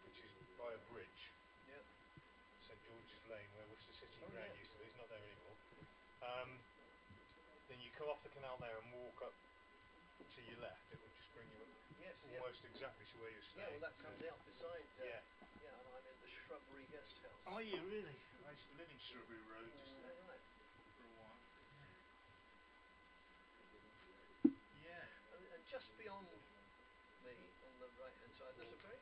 which is by a bridge, Yeah. St George's Lane, where Worcester City Oh, Ground yeah. used to be, it's not there anymore. Then you come off the canal there and walk up to your left. It will just bring you up Yes. almost exactly to where you're Yeah. staying. Well, that comes out beside. Yeah. Yeah, and I'm in the Shrubbery Guest House. Are you really? I used to live in Shrubbery Road just Is that right? for a while. Yeah. And just beyond me, on the right-hand side, there's a very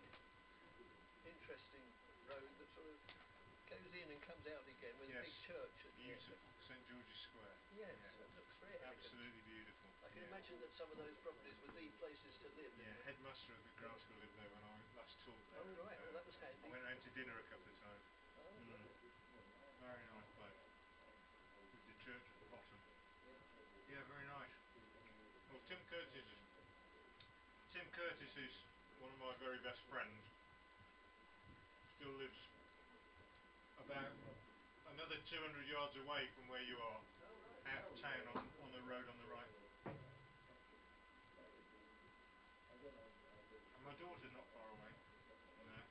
interesting road that sort of goes in and comes out again with a Yes. big church at the end. Beautiful. St George's Square. Yes, Yeah. it looks very elegant. Absolutely beautiful. I can yeah. imagine that some of those properties were the places to live. Yeah, headmaster of the grammar school lived there when I last taught there. Oh right, well that was handy. I went round to dinner a couple of times. Oh, right. Very nice place. With the church at the bottom. Yeah, very nice. Well, Tim Curtis is one of my very best friends. Still lives about another 200 yards away from where you are. Oh, right. Out of town on the road on the right. And my daughter's not far away from there.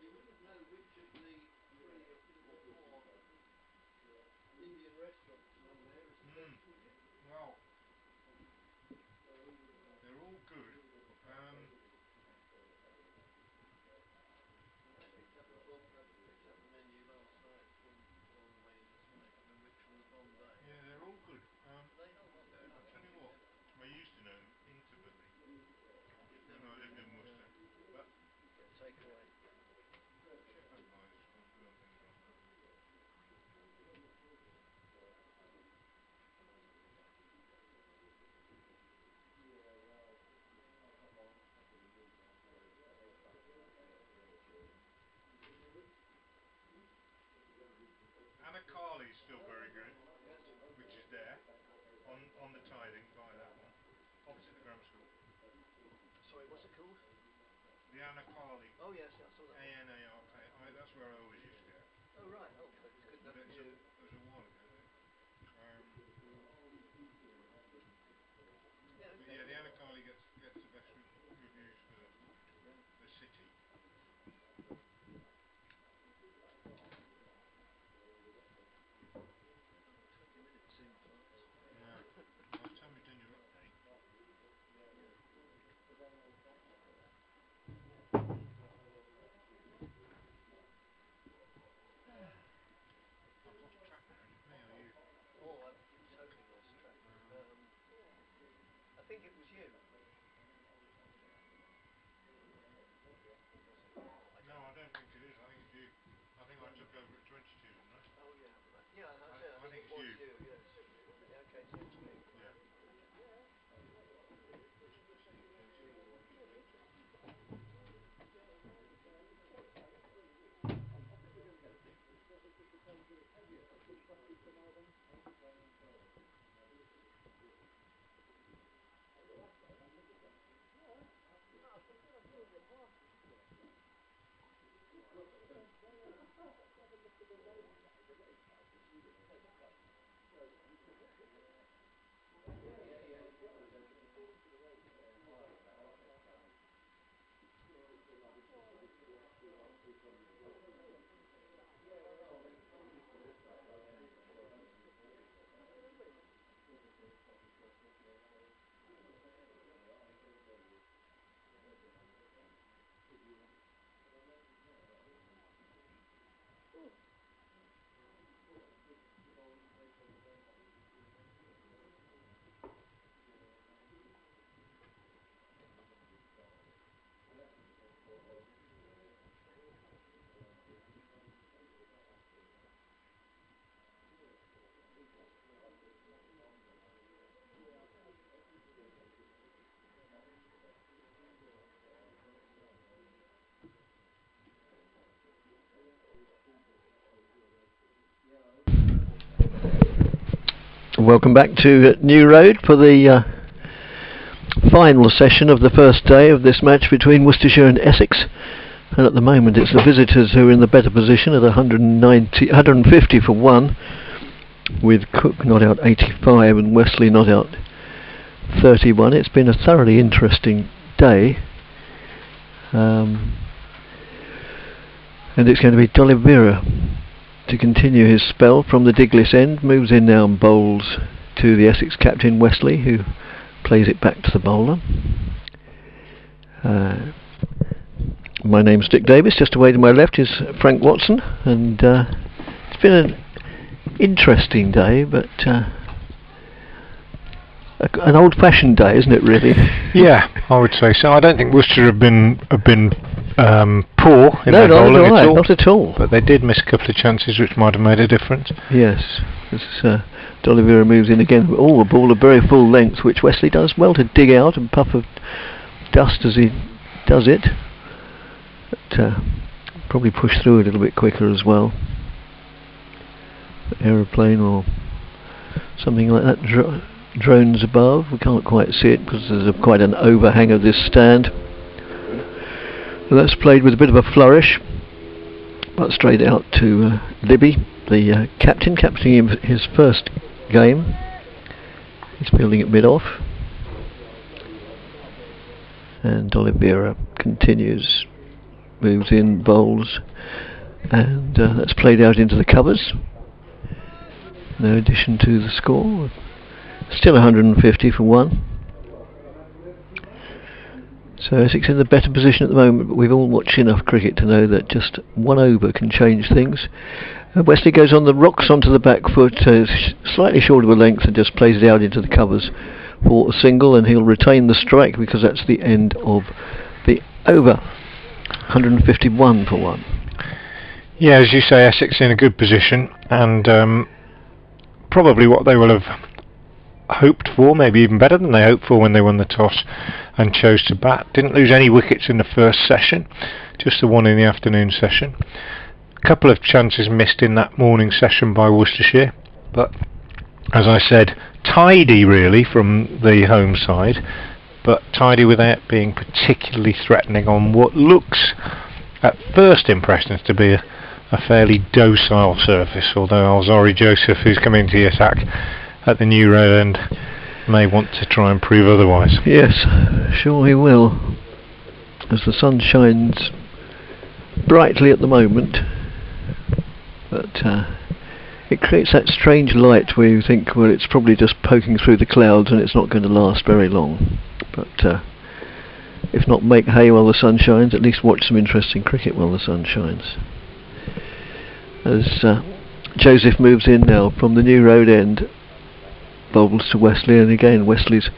You wouldn't know which of the 3 or 4 Indian restaurants along there is the best, would you? Well, they're all good. I picked up the menu last night from main this morning from the Richmond Bombay. Yeah, they're all good. They hold up very I'll well. tell you what, I used to know them intimately when I lived in Worcester. But Get takeaway. shepherd pie is quite good on things like that. Anna is still very good, Yes. which is there, on the tithing by that one, opposite the grammar school. Sorry, what's it called? The Anna Oh yes, I saw that. A-N-A-R-K, that's where I always used to go. Oh right, oh it's good enough But for it you. was a while ago though. Yeah, But okay. yeah, the Anna gets the best reviews for the city. 20 minutes soon flies. Yeah. By the time you've done your update. I've lost track now, didn't I? Or you? Oh, I've totally lost track. I think it was you. Was it? Oh, I No, don't I know. don't think it is. I think it's you. I think I took over at 22, didn't I? Oh yeah, right. Yeah, I I think think it it's was you. you. Yes. Yeah. Okay, so it's me. Yeah. Worcestershire CCC. Welcome back to New Road for the final session of the first day of this match between Worcestershire and Essex. And at the moment it's the visitors who are in the better position at 150 for 1, with Cook not out 85 and Wesley not out 31. It's been a thoroughly interesting day. And it's going to be D'Oliveira to continue his spell from the Diglis end. Moves in now and bowls to the Essex captain Wesley, who plays it back to the bowler. My name's Dick Davis. Just away to my left is Frank Watson, and it's been an interesting day, but an old-fashioned day, isn't it? Really? Yeah, I would say so. I don't think Worcester have been poor in their bowling at all. Not at all. But they did miss a couple of chances which might have made a difference. Yes. D'Oliveira moves in again. The ball a very full length, which Wesley does well to dig out and puff of dust as he does it. But probably push through a little bit quicker as well. Aeroplane or something like that drones above. We can't quite see it because there's quite an overhang of this stand. So that's played with a bit of a flourish, but straight out to Libby, the captaining his first game. He's fielding it mid-off, and D'Oliveira continues, moves in, bowls, and that's played out into the covers. No addition to the score. Still 150 for 1. So Essex in the better position at the moment, but we've all watched enough cricket to know that just one over can change things. Wesley goes on the rocks onto the back foot, slightly short of a length, and just plays it out into the covers for a single, and he'll retain the strike because that's the end of the over. 151 for 1. Yeah, as you say, Essex in a good position, and probably what they will have hoped for, maybe even better than they hoped for when they won the toss and chose to bat. Didn't lose any wickets in the first session, just the one in the afternoon session. A couple of chances missed in that morning session by Worcestershire, but as I said, tidy really from the home side, but tidy without being particularly threatening on what looks at first impressions to be a fairly docile surface, although Alzari Joseph, who's coming to the attack at the New Road end, may want to try and prove otherwise. Yes, sure he will, as the sun shines brightly at the moment, but it creates that strange light where you think, well, it's probably just poking through the clouds and it's not going to last very long. But if not make hay while the sun shines, at least watch some interesting cricket while the sun shines. As Joseph moves in now from the New Road end, bowls to Wesley, and again Wesley's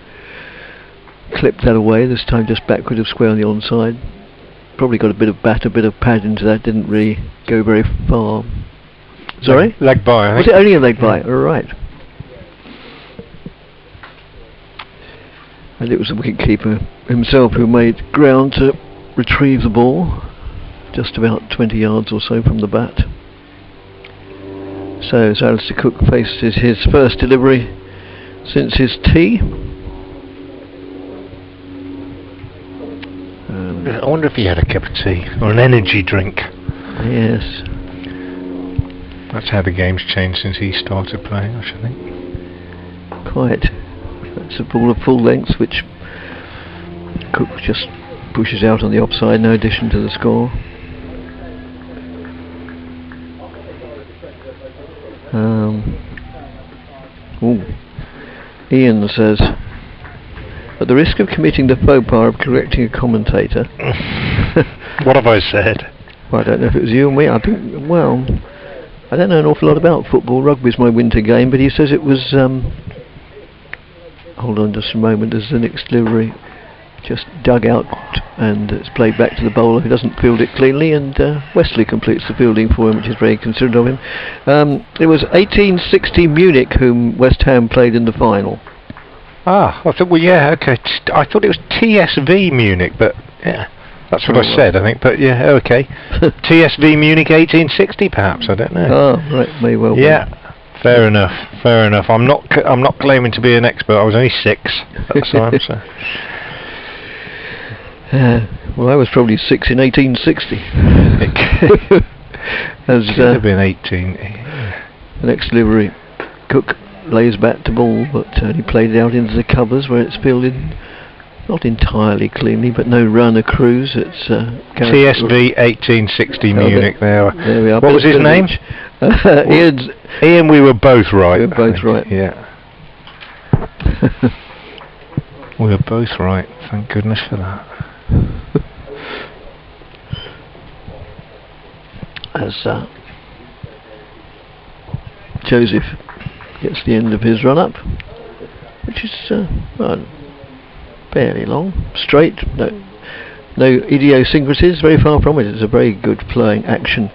clipped that away, this time just backward of square on the onside. Probably got a bit of bat, a bit of pad into that, didn't really go very far. Sorry? Leg by, I think. Was it only a leg by? Alright. And it was the wicketkeeper himself who made ground to retrieve the ball, just about 20 yards or so from the bat. So as Alistair Cook faces his first delivery since his tea. I wonder if he had a cup of tea or an energy drink. Yes. That's how the game's changed since he started playing, I should think. Quite. That's a ball of full length which Cook just pushes out on the offside, no addition to the score. Ian says, at the risk of committing the faux pas of correcting a commentator. What have I said? Well, I don't know if it was you or me. I think, well, I don't know an awful lot about football. Rugby's my winter game, but he says it was hold on just a moment, as the next delivery just dug out and it's played back to the bowler who doesn't field it cleanly, and Wesley completes the fielding for him, which is very considerate of him. It was 1860 Munich whom West Ham played in the final. Ah, I thought, well, yeah, okay. I thought it was TSV Munich, but yeah, That's what Oh, I said, I think, but yeah, okay. TSV Munich 1860, perhaps, I don't know. Oh, right, may well be. Yeah, fair enough, fair enough. I'm not claiming to be an expert, I was only 6 at the time, so... Well, I was probably 6 in 1860. As Could have been 18. the next delivery, Cook lays bat to ball, but he played it out into the covers where it's fielded not entirely cleanly, but no run accrues. It's TSV 1860 Munich there. There we are. What was his name? Ian, we were both right. We were both right. Yeah. We were both right, thank goodness for that. As Joseph gets the end of his run up, which is fairly long, straight, no idiosyncrasies, very far from it. It's a very good playing action,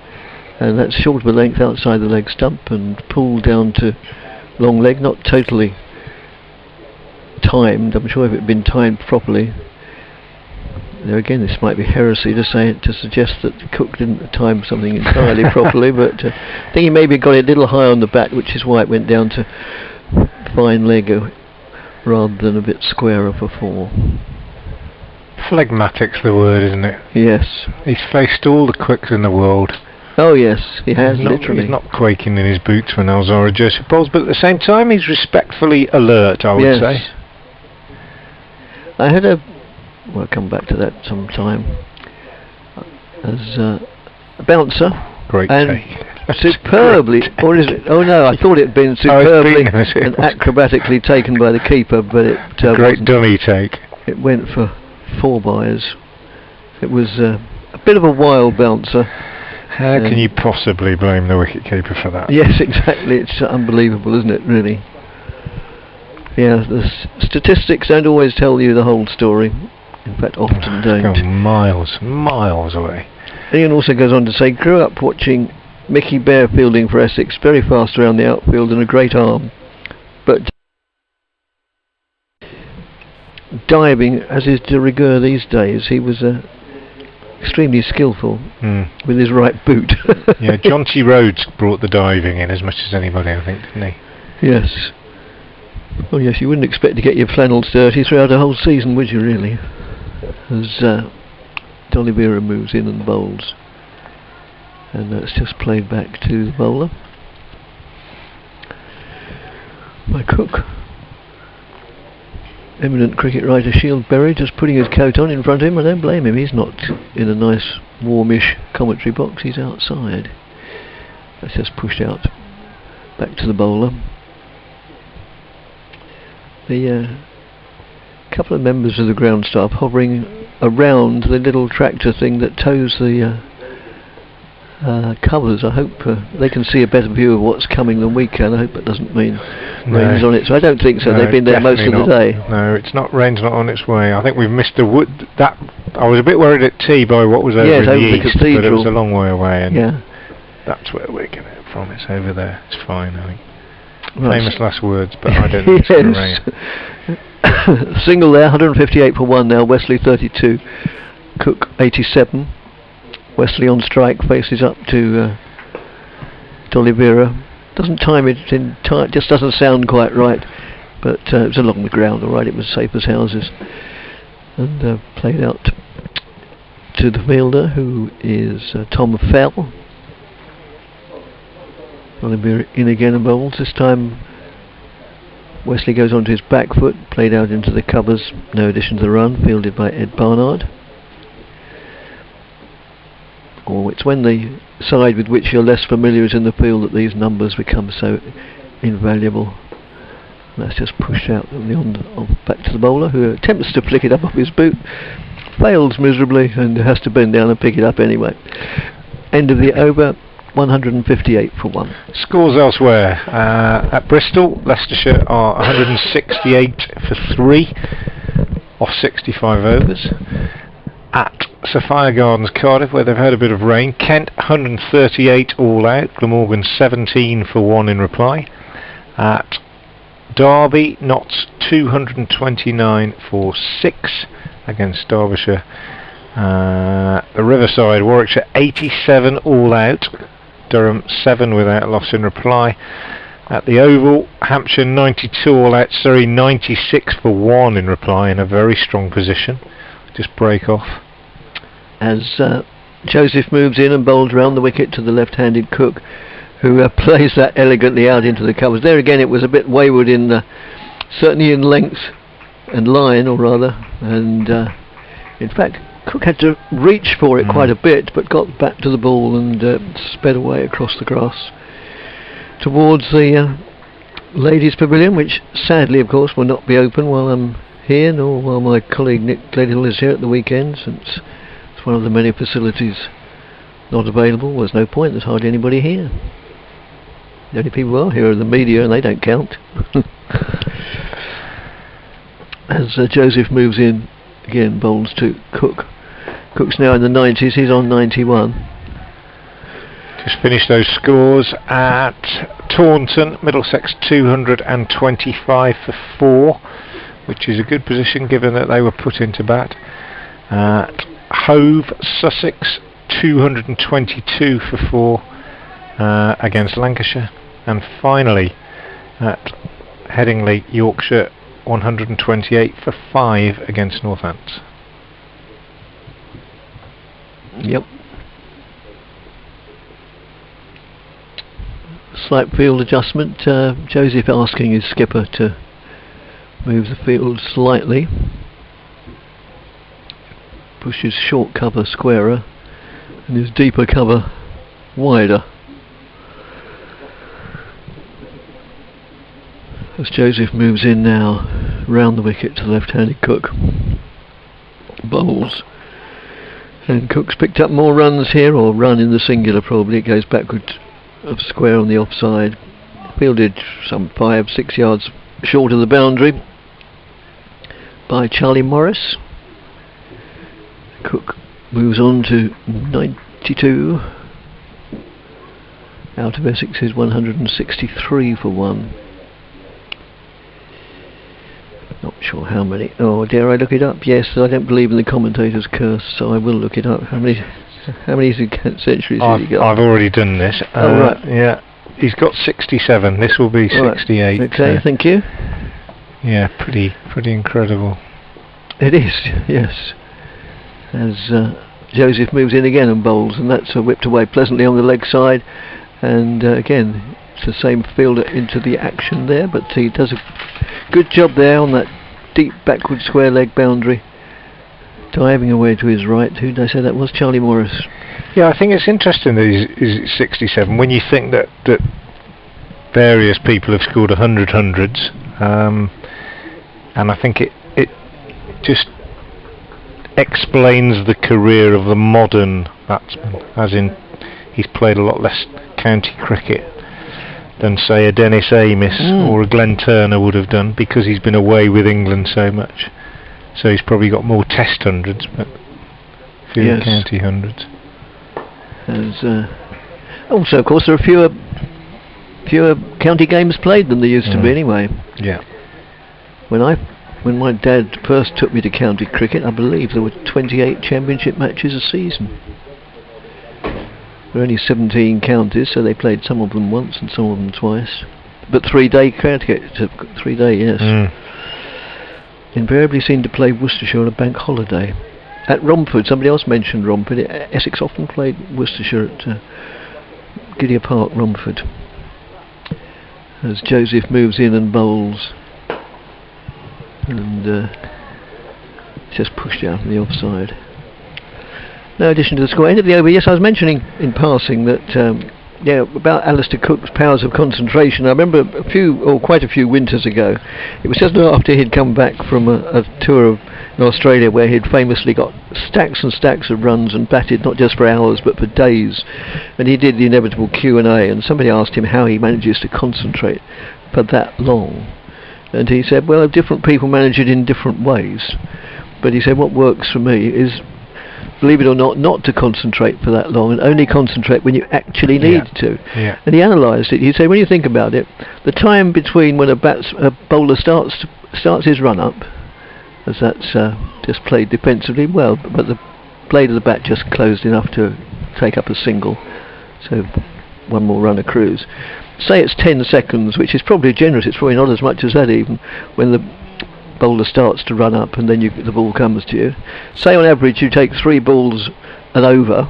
and that's short of a length outside the leg stump and pulled down to long leg, not totally timed. I'm sure if it had been timed properly. There again, this might be heresy to suggest that Cook didn't time something entirely properly, but I think he maybe got it a little high on the bat, which is why it went down to fine leg rather than a bit squarer for 4. Phlegmatic's the word, isn't it? Yes. He's faced all the quicks in the world. Oh yes, he has, literally. He's not quaking in his boots when Alzara Joseph bowls, but at the same time he's respectfully alert, I would say. I had we'll come back to that sometime. As a bouncer. Great and take. Superbly, or is it? Oh no, I thought it had been superbly and acrobatically taken by the keeper, but it great dummy take. It went for 4 byes. It was a bit of a wild bouncer. How can you possibly blame the wicketkeeper for that? Yes, exactly. It's unbelievable, isn't it? Really. Yeah, the statistics don't always tell you the whole story. In fact, often don't. Go miles away. Ian also goes on to say, grew up watching Mickey Bear fielding for Essex, very fast around the outfield and a great arm. But diving, as is de rigueur these days, he was extremely skillful with his right boot. Yeah, John T. Rhodes brought the diving in as much as anybody, I think, didn't he? Yes. Oh yes, you wouldn't expect to get your flannels dirty throughout a whole season, would you really? As D'Oliveira moves in and bowls. And it's just played back to the bowler by Cook. Eminent cricket writer Shieldberry just putting his coat on in front of him. I don't blame him, he's not in a nice warmish commentary box, he's outside. That's just pushed out back to the bowler. The couple of members of the ground staff hovering around the little tractor thing that tows the covers. I hope they can see a better view of what's coming than we can. I hope it doesn't mean rain's on it. So I don't think so. No, they've been there most of the day. No, it's not. Rain's not on its way. I think we've missed the wood. That I was a bit worried at tea by what was over in the east, but it was a long way away, and that's where we're getting it from. It's over there. It's fine, I think. Right. Famous last words, but I don't think it's going to rain. Single there, 158 for 1 now. Wesley 32, Cook 87. Wesley on strike, faces up to D'Oliveira. Doesn't time it in time, just doesn't sound quite right, but it was along the ground, alright, it was safe as houses. And played out to the fielder, who is Tom Fell. D'Oliveira in again and bowls. This time Wesley goes onto his back foot, played out into the covers, no addition to the run, fielded by Ed Barnard. Or it's when the side with which you're less familiar is in the field that these numbers become so invaluable. And that's just pushed out back to the bowler, who attempts to flick it up off his boot, fails miserably and has to bend down and pick it up anyway. End of the over, 158 for 1. Scores elsewhere. At Bristol, Leicestershire are 168 for 3 off 65 overs. At Sophia Gardens, Cardiff, where they've had a bit of rain, Kent 138 all out, Glamorgan 17 for 1 in reply. At Derby, Notts 229 for 6 against Derbyshire The Riverside, Warwickshire 87 all out, Durham 7 without loss in reply. At the Oval, Hampshire 92 all out, Surrey 96 for 1 in reply, in a very strong position. Just break off. As Joseph moves in and bowls round the wicket to the left-handed Cook, who plays that elegantly out into the covers. There again, it was a bit wayward in certainly in length and line, or rather, and in fact Cook had to reach for it quite a bit, but got back to the ball and sped away across the grass towards the ladies' pavilion, which sadly, of course, will not be open while I'm here, nor while my colleague Nick Gledhill is here at the weekend, since it's one of the many facilities not available. There's no point, there's hardly anybody here. The only people who are here are the media, and they don't count. As Joseph moves in, again bowls to Cook. Cook's now in the 90s, he's on 91. Just finished those scores at Taunton, Middlesex 225 for 4, which is a good position given that they were put into bat. At Hove, Sussex 222 for 4 against Lancashire. And finally at Headingley, Yorkshire 128 for 5 against Northants. Yep. Slight field adjustment. Joseph asking his skipper to move the field slightly. Push his short cover squarer and his deeper cover wider. As Joseph moves in now, round the wicket to the left-handed Cook. Bowls. And Cook's picked up more runs here, or run in the singular probably. It goes backward of square on the offside. Fielded some 5-6 yards short of the boundary by Charlie Morris. Cook moves on to 92. Out of Essex's 163 for 1. Not sure how many. Oh, dare I look it up? Yes, I don't believe in the commentator's curse, so I will look it up. How many centuries has he got? I've already done this. Oh, right. Yeah, he's got 67. This will be 68. Right. Okay, thank you. Yeah, pretty incredible. It is, yes. As Joseph moves in again and bowls, and that's whipped away pleasantly on the leg side, and again it's the same fielder into the action there, but he does a good job there on that deep backward square leg boundary, diving away to his right. Who did I say that was? Charlie Morris. Yeah, I think it's interesting that he's 67 when you think that various people have scored 100 hundreds, and I think it just explains the career of the modern batsman, as in he's played a lot less county cricket than say a Dennis Amiss or a Glenn Turner would have done, because he's been away with England so much. So he's probably got more test hundreds, but fewer county hundreds. Also, of course, there are fewer county games played than there used to be anyway. Yeah. When my dad first took me to county cricket, I believe there were 28 championship matches a season. There were only 17 counties, so they played some of them once and some of them twice. But 3-day cricket, 3-day, yes. Invariably seemed to play Worcestershire on a bank holiday. At Romford, somebody else mentioned Romford. Essex often played Worcestershire at Gidea Park, Romford. As Joseph moves in and bowls, and just pushed out from the offside. No addition to the score. End of the over. Yes, I was mentioning in passing that about Alistair Cook's powers of concentration. I remember quite a few winters ago, it was just after he'd come back from a tour in Australia where he'd famously got stacks and stacks of runs and batted not just for hours but for days, and he did the inevitable Q&A, and somebody asked him how he manages to concentrate for that long, and he said, well, different people manage it in different ways, but he said what works for me is, believe it or not to concentrate for that long, and only concentrate when you actually need to. Yeah. And he analysed it. He said, when you think about it, the time between when a bowler starts his run up, as that's just played defensively well, but the blade of the bat just closed enough to take up a single, so one more run accrues. Say it's 10 seconds, which is probably generous, it's probably not as much as that even, when the bowler starts to run up and then the ball comes to you. Say on average you take 3 balls an over,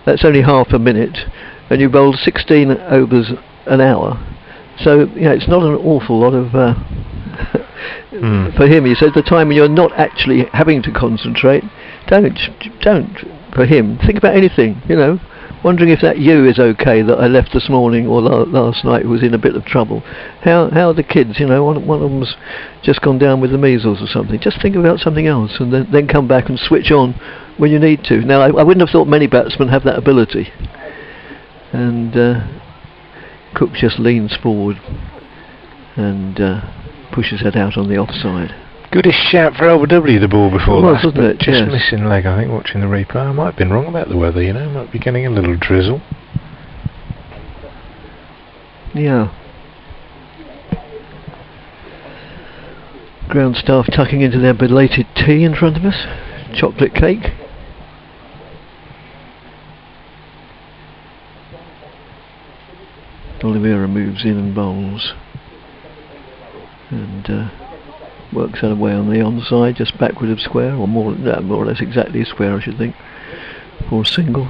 that's only half a minute, and you bowl 16 overs an hour. So, it's not an awful lot of... For him, he said, the time when you're not actually having to concentrate, don't, for him, think about anything, wondering if that is okay that I left this morning or last night was in a bit of trouble. How are the kids, one of them's just gone down with the measles or something. Just think about something else and then come back and switch on when you need to. Now, I wouldn't have thought many batsmen have that ability. And Cook just leans forward and pushes it out on the offside. Goodest shout for LBW, the ball before It was, last, wasn't but it? just Yes. missing leg, I think, watching the replay. I might have been wrong about the weather, might be getting a little drizzle. Yeah. Ground staff tucking into their belated tea in front of us. Chocolate cake. Oliveira moves in and bowls. And works that away on the onside, just backward of square, or more or less exactly a square, I should think, for a single.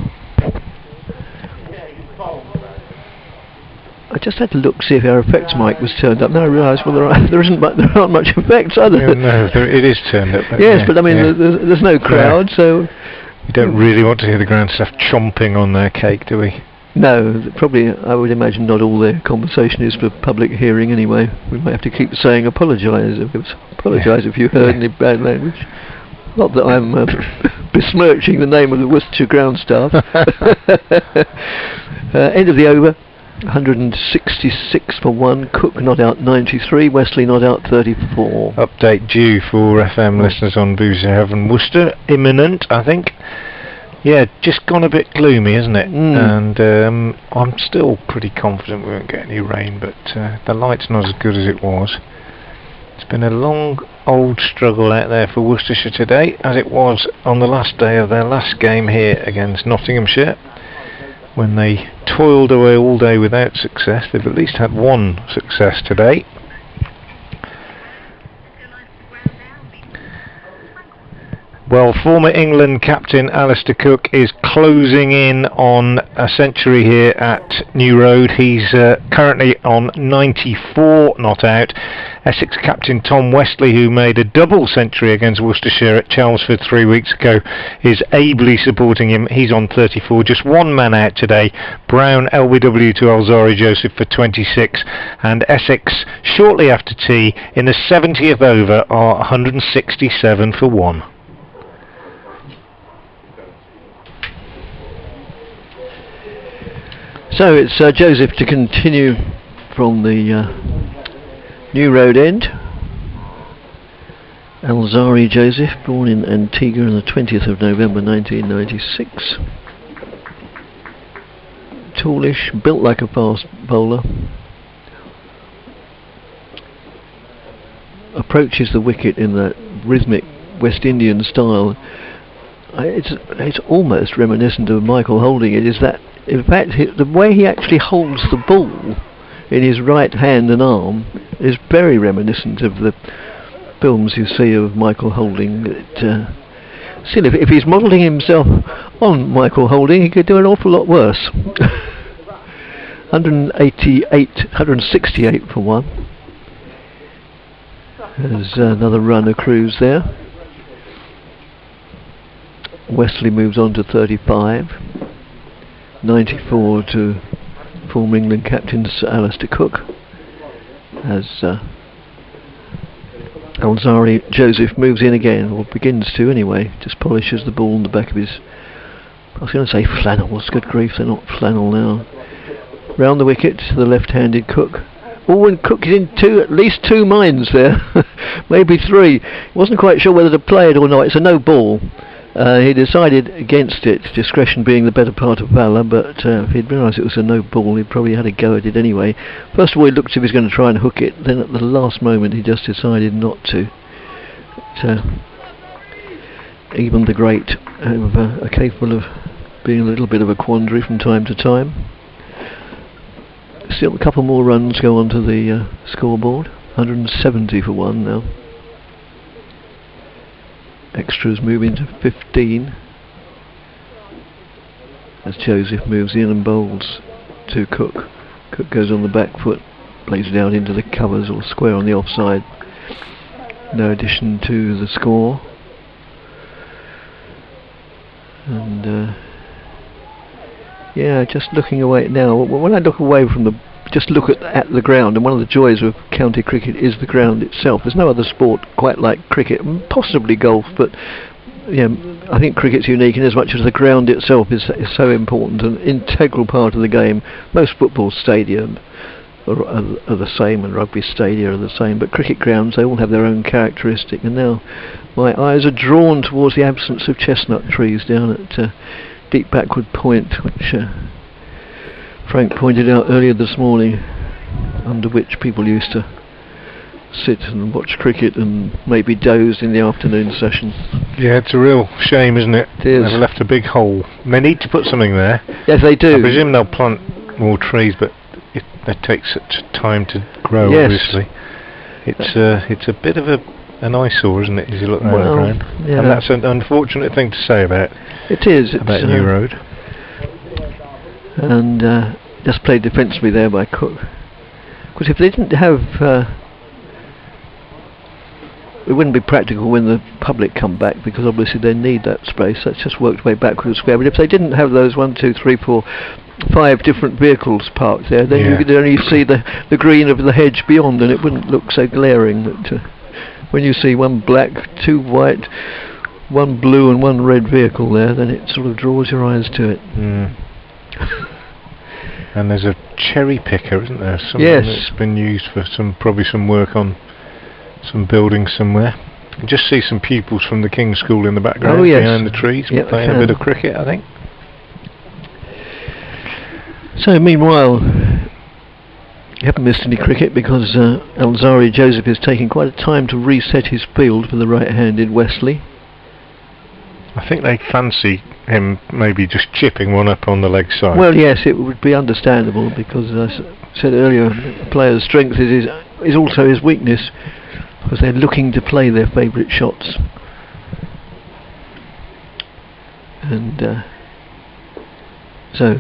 I just had to look, see if our effects mic was turned up. Now I realise, well, there aren't much effects, are there? No, it is turned up. Yes, but I mean, there's no crowd, so... We don't really want to hear the ground staff chomping on their cake, do we? No, probably, I would imagine not all their conversation is for public hearing anyway. We might have to keep saying apologise if you heard any bad language. Not that I'm besmirching the name of the Worcestershire ground staff. End of the over, 166 for 1, Cook not out 93, Wesley not out 34. Update due for FM listeners on Boozy Heaven Worcester, imminent, I think. Yeah, just gone a bit gloomy, isn't it? And I'm still pretty confident we won't get any rain, but the light's not as good as it was. It's been a long, old struggle out there for Worcestershire today, as it was on the last day of their last game here against Nottinghamshire, when they toiled away all day without success. They've at least had one success today. Well, former England captain Alistair Cook is closing in on a century here at New Road. He's currently on 94 not out. Essex captain Tom Westley, who made a double century against Worcestershire at Chelmsford 3 weeks ago, is ably supporting him. He's on 34. Just one man out today. Brown LBW to Alzari Joseph for 26. And Essex, shortly after tea, in the 70th over, are 167 for 1. So it's Joseph to continue from the New Road end. Alzari Joseph, born in Antigua on the 20th of November 1996. Tallish, built like a fast bowler. Approaches the wicket in that rhythmic West Indian style. It's almost reminiscent of Michael Holding. It is that. In fact, the way he actually holds the ball in his right hand and arm is very reminiscent of the films you see of Michael Holding. Still, if he's modelling himself on Michael Holding, he could do an awful lot worse. 168 for 1. There's another run accrues there. Wesley moves on to 35. 94 to former England captain Sir Alistair Cook, as Alzari Joseph moves in again, or begins to anyway, just polishes the ball in the back of his, I was going to say flannels, good grief, they're not flannel now. Round the wicket to the left-handed Cook. Oh, and Cook is in at least two minds there, maybe three. He wasn't quite sure whether to play it or not. It's a no ball. He decided against it, discretion being the better part of valour, but if he'd realised it was a no ball, he'd probably had a go at it anyway. First of all, he looked as if he was going to try and hook it, then at the last moment he just decided not to. even the great are capable of being a little bit of a quandary from time to time. Still a couple more runs go onto the scoreboard. 170 for one now. Extras moving to 15 as Joseph moves in and bowls to Cook. Cook goes on the back foot, plays it out into the covers or square on the offside. No addition to the score. And yeah, just looking away now. When I look away from the, just look at the ground, and one of the joys of county cricket is the ground itself. There's no other sport quite like cricket, possibly golf, but yeah, I think cricket's unique in as much as the ground itself is so important, an integral part of the game. Most football stadiums are the same, and rugby stadia are the same, but cricket grounds, they all have their own characteristic. And now my eyes are drawn towards the absence of chestnut trees down at Deep Backward Point, which Frank pointed out earlier this morning, under which people used to sit and watch cricket and maybe doze in the afternoon session. Yeah, it's a real shame, isn't it? It is. They've left a big hole. They need to put something there. Yes, they do. I presume they'll plant more trees, but they take such time to grow. Yes. Obviously, it's a bit of an eyesore, isn't it? As you look around the ground, yeah. and that's an unfortunate thing to say about it is about New Road. And just played defensively there by Cook. Because if they didn't have, it wouldn't be practical when the public come back, because obviously they need that space. That's just worked way back with the square. But if they didn't have those 1, 2, 3, 4, 5 different vehicles parked there, then you could only see the green of the hedge beyond, and it wouldn't look so glaring. But when you see one black, 2 white, 1 blue and 1 red vehicle there, then it sort of draws your eyes to it. And there's a cherry picker, isn't there? Something yes. that's been used for probably some work on some building somewhere. You just see some pupils from the King's School in the background, behind the trees, playing a bit of cricket, I think. So meanwhile, you haven't missed any cricket, because Alzari Joseph is taking quite a time to reset his field for the right-handed Wesley. I think they fancy him maybe just chipping one up on the leg side. Well, yes, it would be understandable, because as I said earlier, a player's strength is also his weakness, because they're looking to play their favourite shots. And so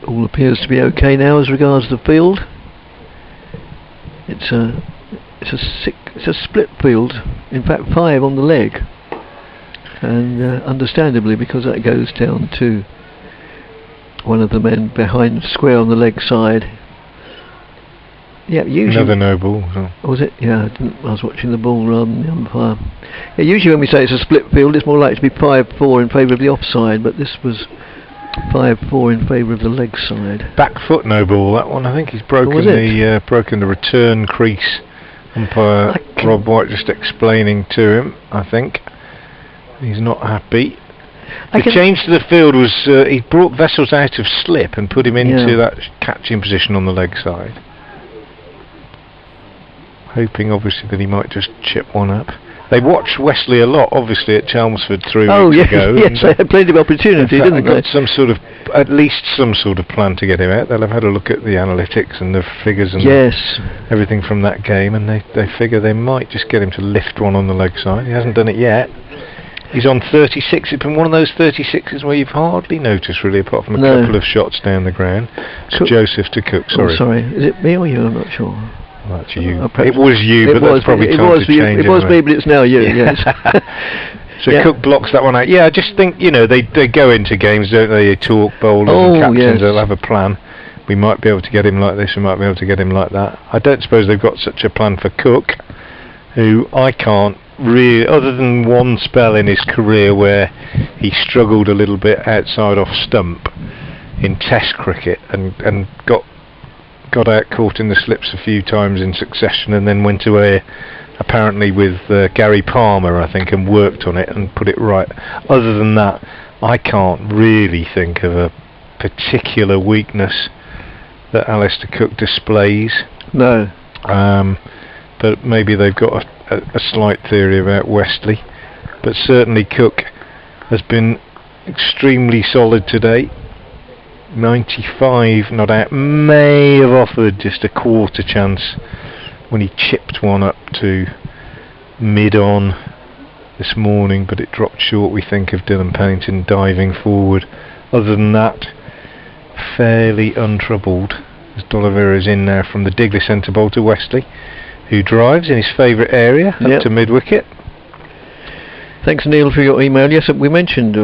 all appears to be okay now as regards the field. It's a split field, in fact 5 on the leg, and understandably, because that goes down to one of the men behind square on the leg side. Yeah, usually another no ball. So. Was it? Yeah, I was watching the ball rather than the umpire. Yeah, usually when we say it's a split field, it's more likely to be 5-4 in favour of the offside, but this was 5-4 in favour of the leg side. Back foot no ball, that one. I think he's broken the return crease. Umpire Rob White just explaining to him, I think. He's not happy. The change to the field was he brought Vessels out of slip and put him into that catching position on the leg side. Hoping obviously that he might just chip one up. They watched Wesley a lot, obviously, at Chelmsford 3 weeks ago. Yes, they had plenty of opportunity, didn't they? Got at least some sort of plan to get him out. They'll have had a look at the analytics and the figures and everything from that game, and they figure they might just get him to lift one on the leg side. He hasn't done it yet. He's on 36. It's been one of those 36s where you've hardly noticed, really, apart from a couple of shots down the ground. It's Joseph to Cook, sorry. Oh, sorry. Is it me or you? I'm not sure. Well, that's you. It was you, but that's probably time to change. It was me, but it's now you, yes. So Cook blocks that one out. Yeah, I just think, they go into games, don't they? They talk, bowlers and captains, they'll have a plan. We might be able to get him like this, we might be able to get him like that. I don't suppose they've got such a plan for Cook, who I can't really, other than one spell in his career where he struggled a little bit outside off stump in Test cricket and got out caught in the slips a few times in succession, and then went away apparently with Gary Palmer, I think, and worked on it and put it right. Other than that, I can't really think of a particular weakness that Alistair Cook displays. No. But maybe they've got a slight theory about Westley, but certainly Cook has been extremely solid today. 95 not out. May have offered just a quarter chance when he chipped one up to mid-on this morning, but it dropped short, we think, of Dylan Pennington diving forward. Other than that, fairly untroubled, as D'Oliveira's in now from the Digley centre bowl to Westley, who drives in his favourite area up to mid-wicket. Thanks, Neil, for your email. Yes, we mentioned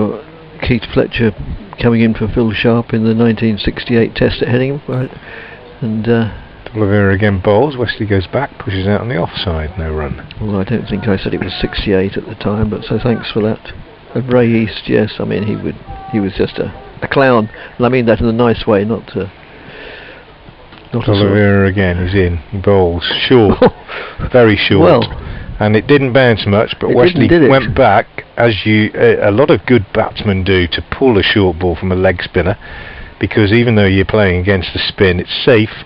Keith Fletcher coming in for Phil Sharp in the 1968 Test at Headingham, right? And D'Oliveira again bowls. Westley goes back, pushes out on the offside, no run. Well, I don't think I said it was 68 at the time, but so thanks for that. And Ray East, yes, I mean he was just a clown, and I mean that in a nice way, not D'Oliveira again, he's in. He bowls short, very short. Well, and it didn't bounce much, but Westley went back, as a lot of good batsmen do, to pull a short ball from a leg spinner, because even though you're playing against the spin, it's safe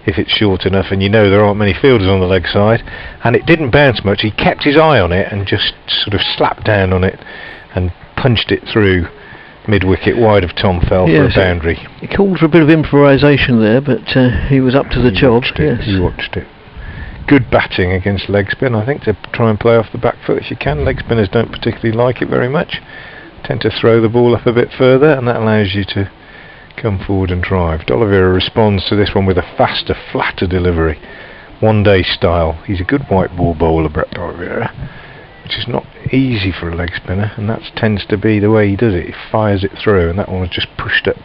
if it's short enough, and you know there aren't many fielders on the leg side. And it didn't bounce much. He kept his eye on it and just sort of slapped down on it and punched it through mid-wicket wide of Tom Fell for a boundary. He called for a bit of improvisation there, but he was up to the job. He watched it. Good batting against leg spin, I think, to try and play off the back foot if you can. Leg spinners don't particularly like it very much. Tend to throw the ball up a bit further, and that allows you to come forward and drive. D'Oliveira responds to this one with a faster, flatter delivery. One day style. He's a good white ball bowler, Brett D'Oliveira, which is not easy for a leg spinner, and that tends to be the way he does it. He fires it through, and that one was just pushed up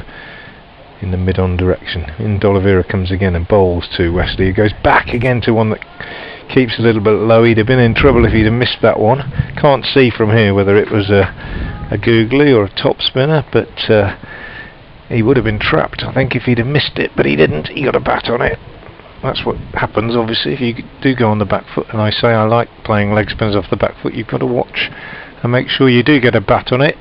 in the mid-on direction. In D'Oliveira comes again and bowls to Westley, who goes back again to one that keeps a little bit low. He'd have been in trouble if he'd have missed that one. Can't see from here whether it was a googly or a top spinner, but he would have been trapped, I think, if he'd have missed it, but he didn't. He got a bat on it. That's what happens, obviously, if you do go on the back foot. And I say I like playing leg spinners off the back foot. You've got to watch and make sure you do get a bat on it.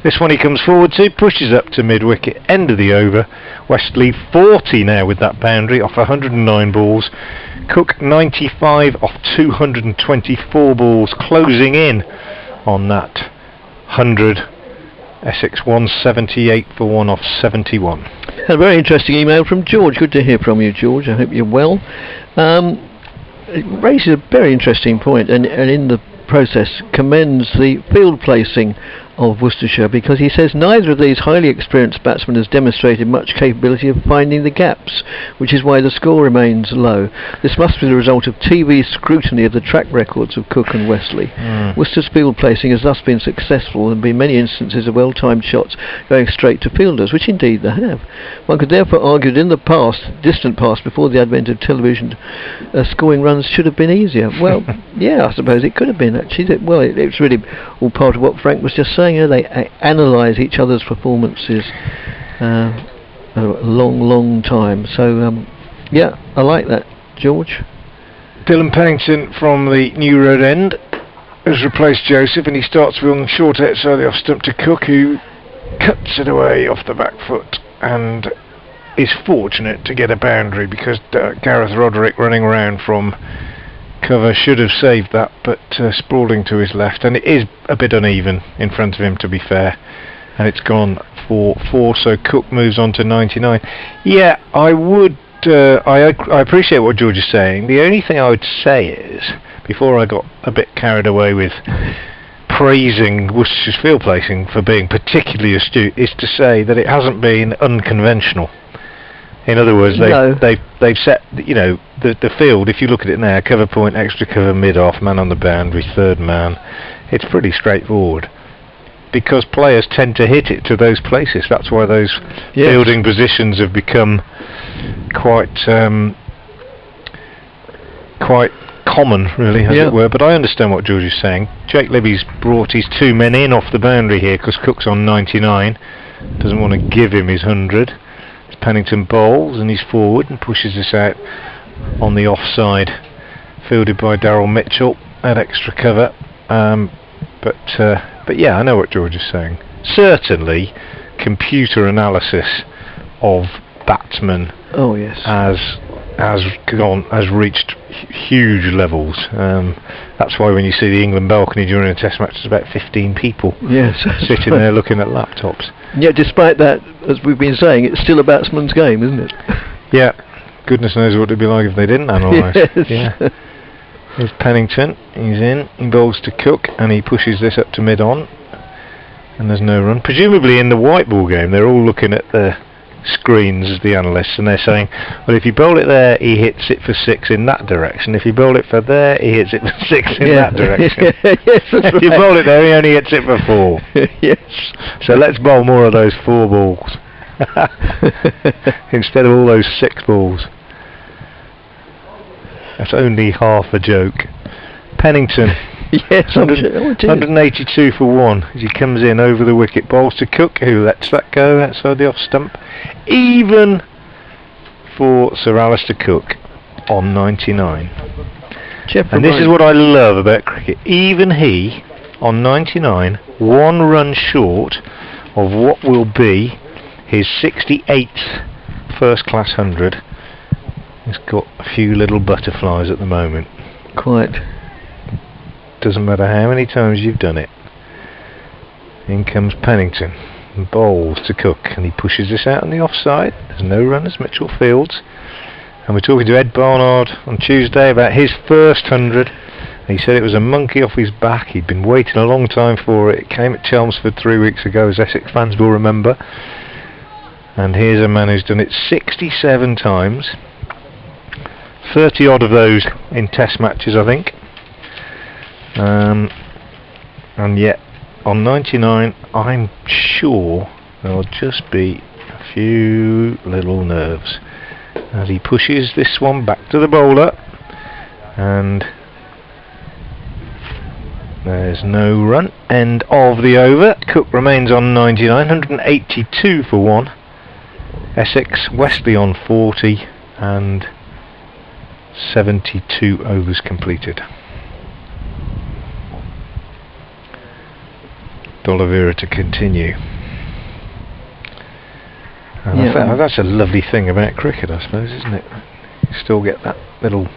This one he comes forward to, pushes up to mid-wicket, end of the over. Westley 40 now with that boundary off 109 balls. Cook 95 off 224 balls, closing in on that 100. Essex 178 for 1 off 71. A very interesting email from George. Good to hear from you, George. I hope you're well. It raises a very interesting point, and in the process commends the field placing of Worcestershire, because he says neither of these highly experienced batsmen has demonstrated much capability of finding the gaps, which is why the score remains low. This must be the result of TV scrutiny of the track records of Cook and Westley. Worcester's field placing has thus been successful, and been many instances of well-timed shots going straight to fielders, which indeed they have. One could therefore argue that in the past, distant past, before the advent of television, scoring runs should have been easier. Well, yeah, I suppose it could have been, actually. It's really all part of what Frank was just saying. They analyse each other's performances a long time. So, yeah, I like that, George. Dylan Pennington from the New Road End has replaced Joseph, and he starts with short outside the off stump to Cook, who cuts it away off the back foot and is fortunate to get a boundary, because Gareth Roderick running around from cover should have saved that, but sprawling to his left, and it is a bit uneven in front of him, to be fair, and it's gone for 4, so Cook moves on to 99. Yeah, I would I appreciate what George is saying. The only thing I would say is, before I got a bit carried away with praising Worcestershire's field placing for being particularly astute, is to say that it hasn't been unconventional. In other words, they've set, you know, the field. If you look at it now, cover point, extra cover, mid-off, man on the boundary, third man. It's pretty straightforward, because players tend to hit it to those places. That's why those fielding positions have become quite common, really, as it were. But I understand what George is saying. Jake Libby's brought his 2 men in off the boundary here, because Cook's on 99. Doesn't want to give him his 100. Pennington bowls, and he's forward and pushes this out on the offside, fielded by Darryl Mitchell at extra cover. But yeah, I know what George is saying. Certainly, computer analysis of batsmen as has reached huge levels. That's why when you see the England balcony during a test match, there's about 15 people Yes, sitting there looking at laptops. Yeah, despite that, as we've been saying, it's still a batsman's game, isn't it? Yeah, goodness knows what it'd be like if they didn't analyse. Yes. Yeah. Here's Pennington, he's in, he bowls to Cook, and he pushes this up to mid-on, and there's no run. Presumably in the white ball game, they're all looking at the screens, the analysts, and they're saying, well, if you bowl it there, he hits it for 6 in that direction. If you bowl it for there, he hits it for 6 in that direction. Yes, If you bowl it there, he only hits it for 4. Yes. So let's bowl more of those 4 balls instead of all those 6 balls. That's only half a joke. Pennington. Yes, 182 for 1 as he comes in over the wicket. Bowls to Cook, who lets that go outside the off stump. Even for Sir Alistair Cook on 99. And this is what I love about cricket. Even he, on 99, 1 run short of what will be his 68th first class 100. He's got a few little butterflies at the moment. Quite. Doesn't matter how many times you've done it. In comes Pennington, and bowls to Cook, and he pushes this out on the offside. There's no runners, Mitchell Fields. And we're talking to Ed Barnard on Tuesday about his first 100. And he said it was a monkey off his back. He'd been waiting a long time for it. It came at Chelmsford 3 weeks ago, as Essex fans will remember. And here's a man who's done it 67 times. 30 odd of those in test matches, I think. And yet on 99, I'm sure there'll just be a few little nerves as he pushes this one back to the bowler, and there's no run. End of the over. Cook remains on 99, 182 for 1. Essex, Wesley on 40, and 72 overs completed. D'Oliveira to continue. And I think that's a lovely thing about cricket, I suppose, isn't it? You still get that little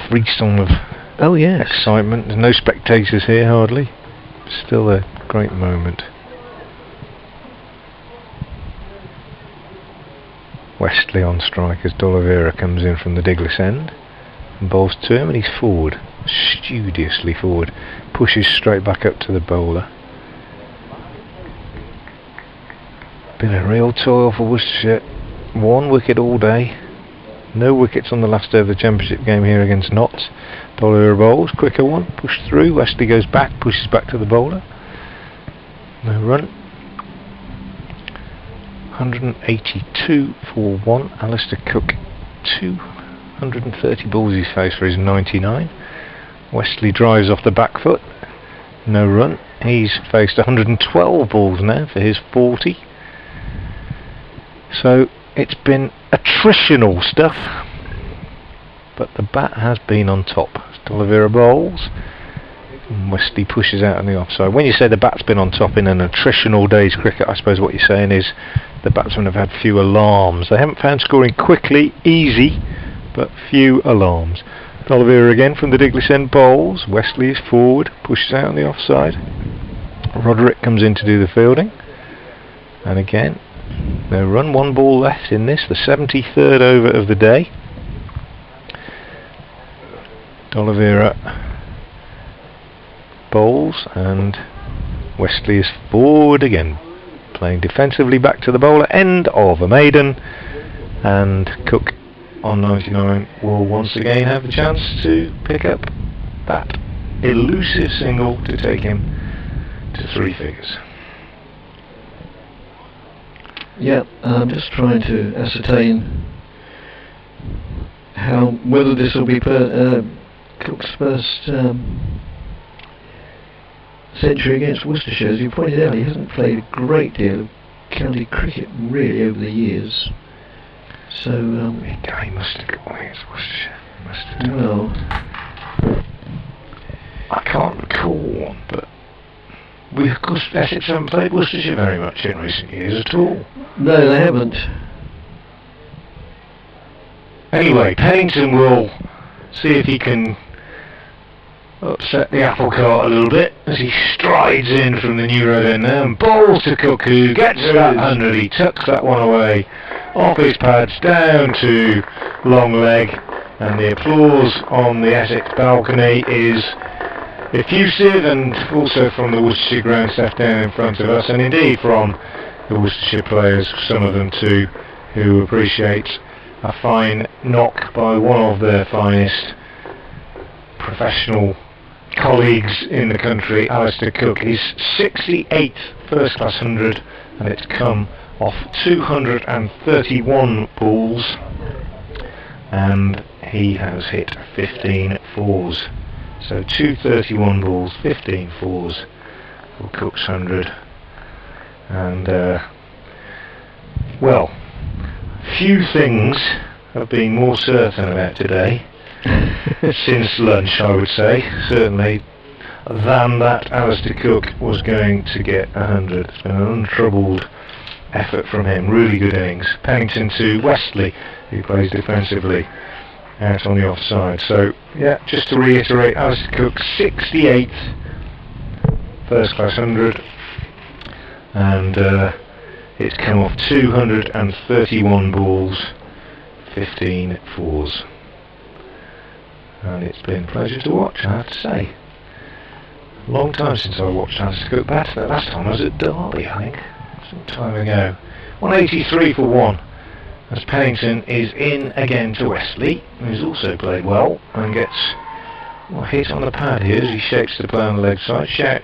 frisson of excitement. There's no spectators here hardly. Still a great moment. Wesley on strike as D'Oliveira comes in from the Diglis end and bowls to him, and he's forward, studiously forward, pushes straight back up to the bowler. Been a real toil for Worcestershire. 1 wicket all day. No wickets on the last day of the championship game here against Notts. D'Oliveira bowls, quicker one, pushed through. Wesley goes back, pushes back to the bowler. No run. 182 for 1. Alistair Cook 230 balls he's faced for his 99. Wesley drives off the back foot. No run. He's faced 112 balls now for his 40. So it's been attritional stuff, but the bat has been on top. D'Oliveira bowls, and Wesley pushes out on the offside. When you say the bat's been on top in an attritional day's cricket, I suppose what you're saying is the batsmen have had few alarms. They haven't found scoring quickly, easy, but few alarms. D'Oliveira again from the Diglis end bowls. Wesley is forward, pushes out on the offside. Roderick comes in to do the fielding, and again no run. 1 ball left in this, the 73rd over of the day. D'Oliveira bowls, and Wesley is forward again, playing defensively back to the bowler. End of a maiden, and Cook on 99 will once again have the chance to pick up that elusive single to take him to 3 figures. Yeah, I'm just trying to ascertain whether this will be Cook's first century against Worcestershire. As you pointed out, he hasn't played a great deal of county cricket really over the years. So he must have got away against Worcestershire. Must have done. Well, I can't recall one, but we of course Essex haven't played Worcestershire very much in recent years at all. no, they haven't. Anyway, Pennington will see if he can upset the apple cart a little bit as he strides in from the new road end there and bowls to Cook, who gets that 100. He tucks that one away off his pads down to long leg, and the applause on the Essex balcony is effusive, and also from the Worcestershire ground staff down in front of us, and indeed from the Worcestershire players, some of them too, who appreciate a fine knock by one of their finest professional colleagues in the country, Alistair Cook. His 68th first class 100, and it's come off 231 balls, and he has hit 15 fours. So 231 balls, 15 fours for Cook's 100. And well, few things have been more certain about today since lunch, I would say, certainly, than that Alistair Cook was going to get 100. It's been an untroubled effort from him, really good innings. Pennington to Wesley, who plays defensively out on the offside. So yeah, just to reiterate, Alistair Cook 68th first class 100, and it's come off 231 balls, 15 fours. And it's been a pleasure to watch, I have to say. Long time since I watched Alistair Cook bat. The last time I was at Derby, I think, some time ago. 183 for 1, as Pennington is in again to Wesley, who's also played well and gets hit on the pad here as he shapes the play on the leg side. Shout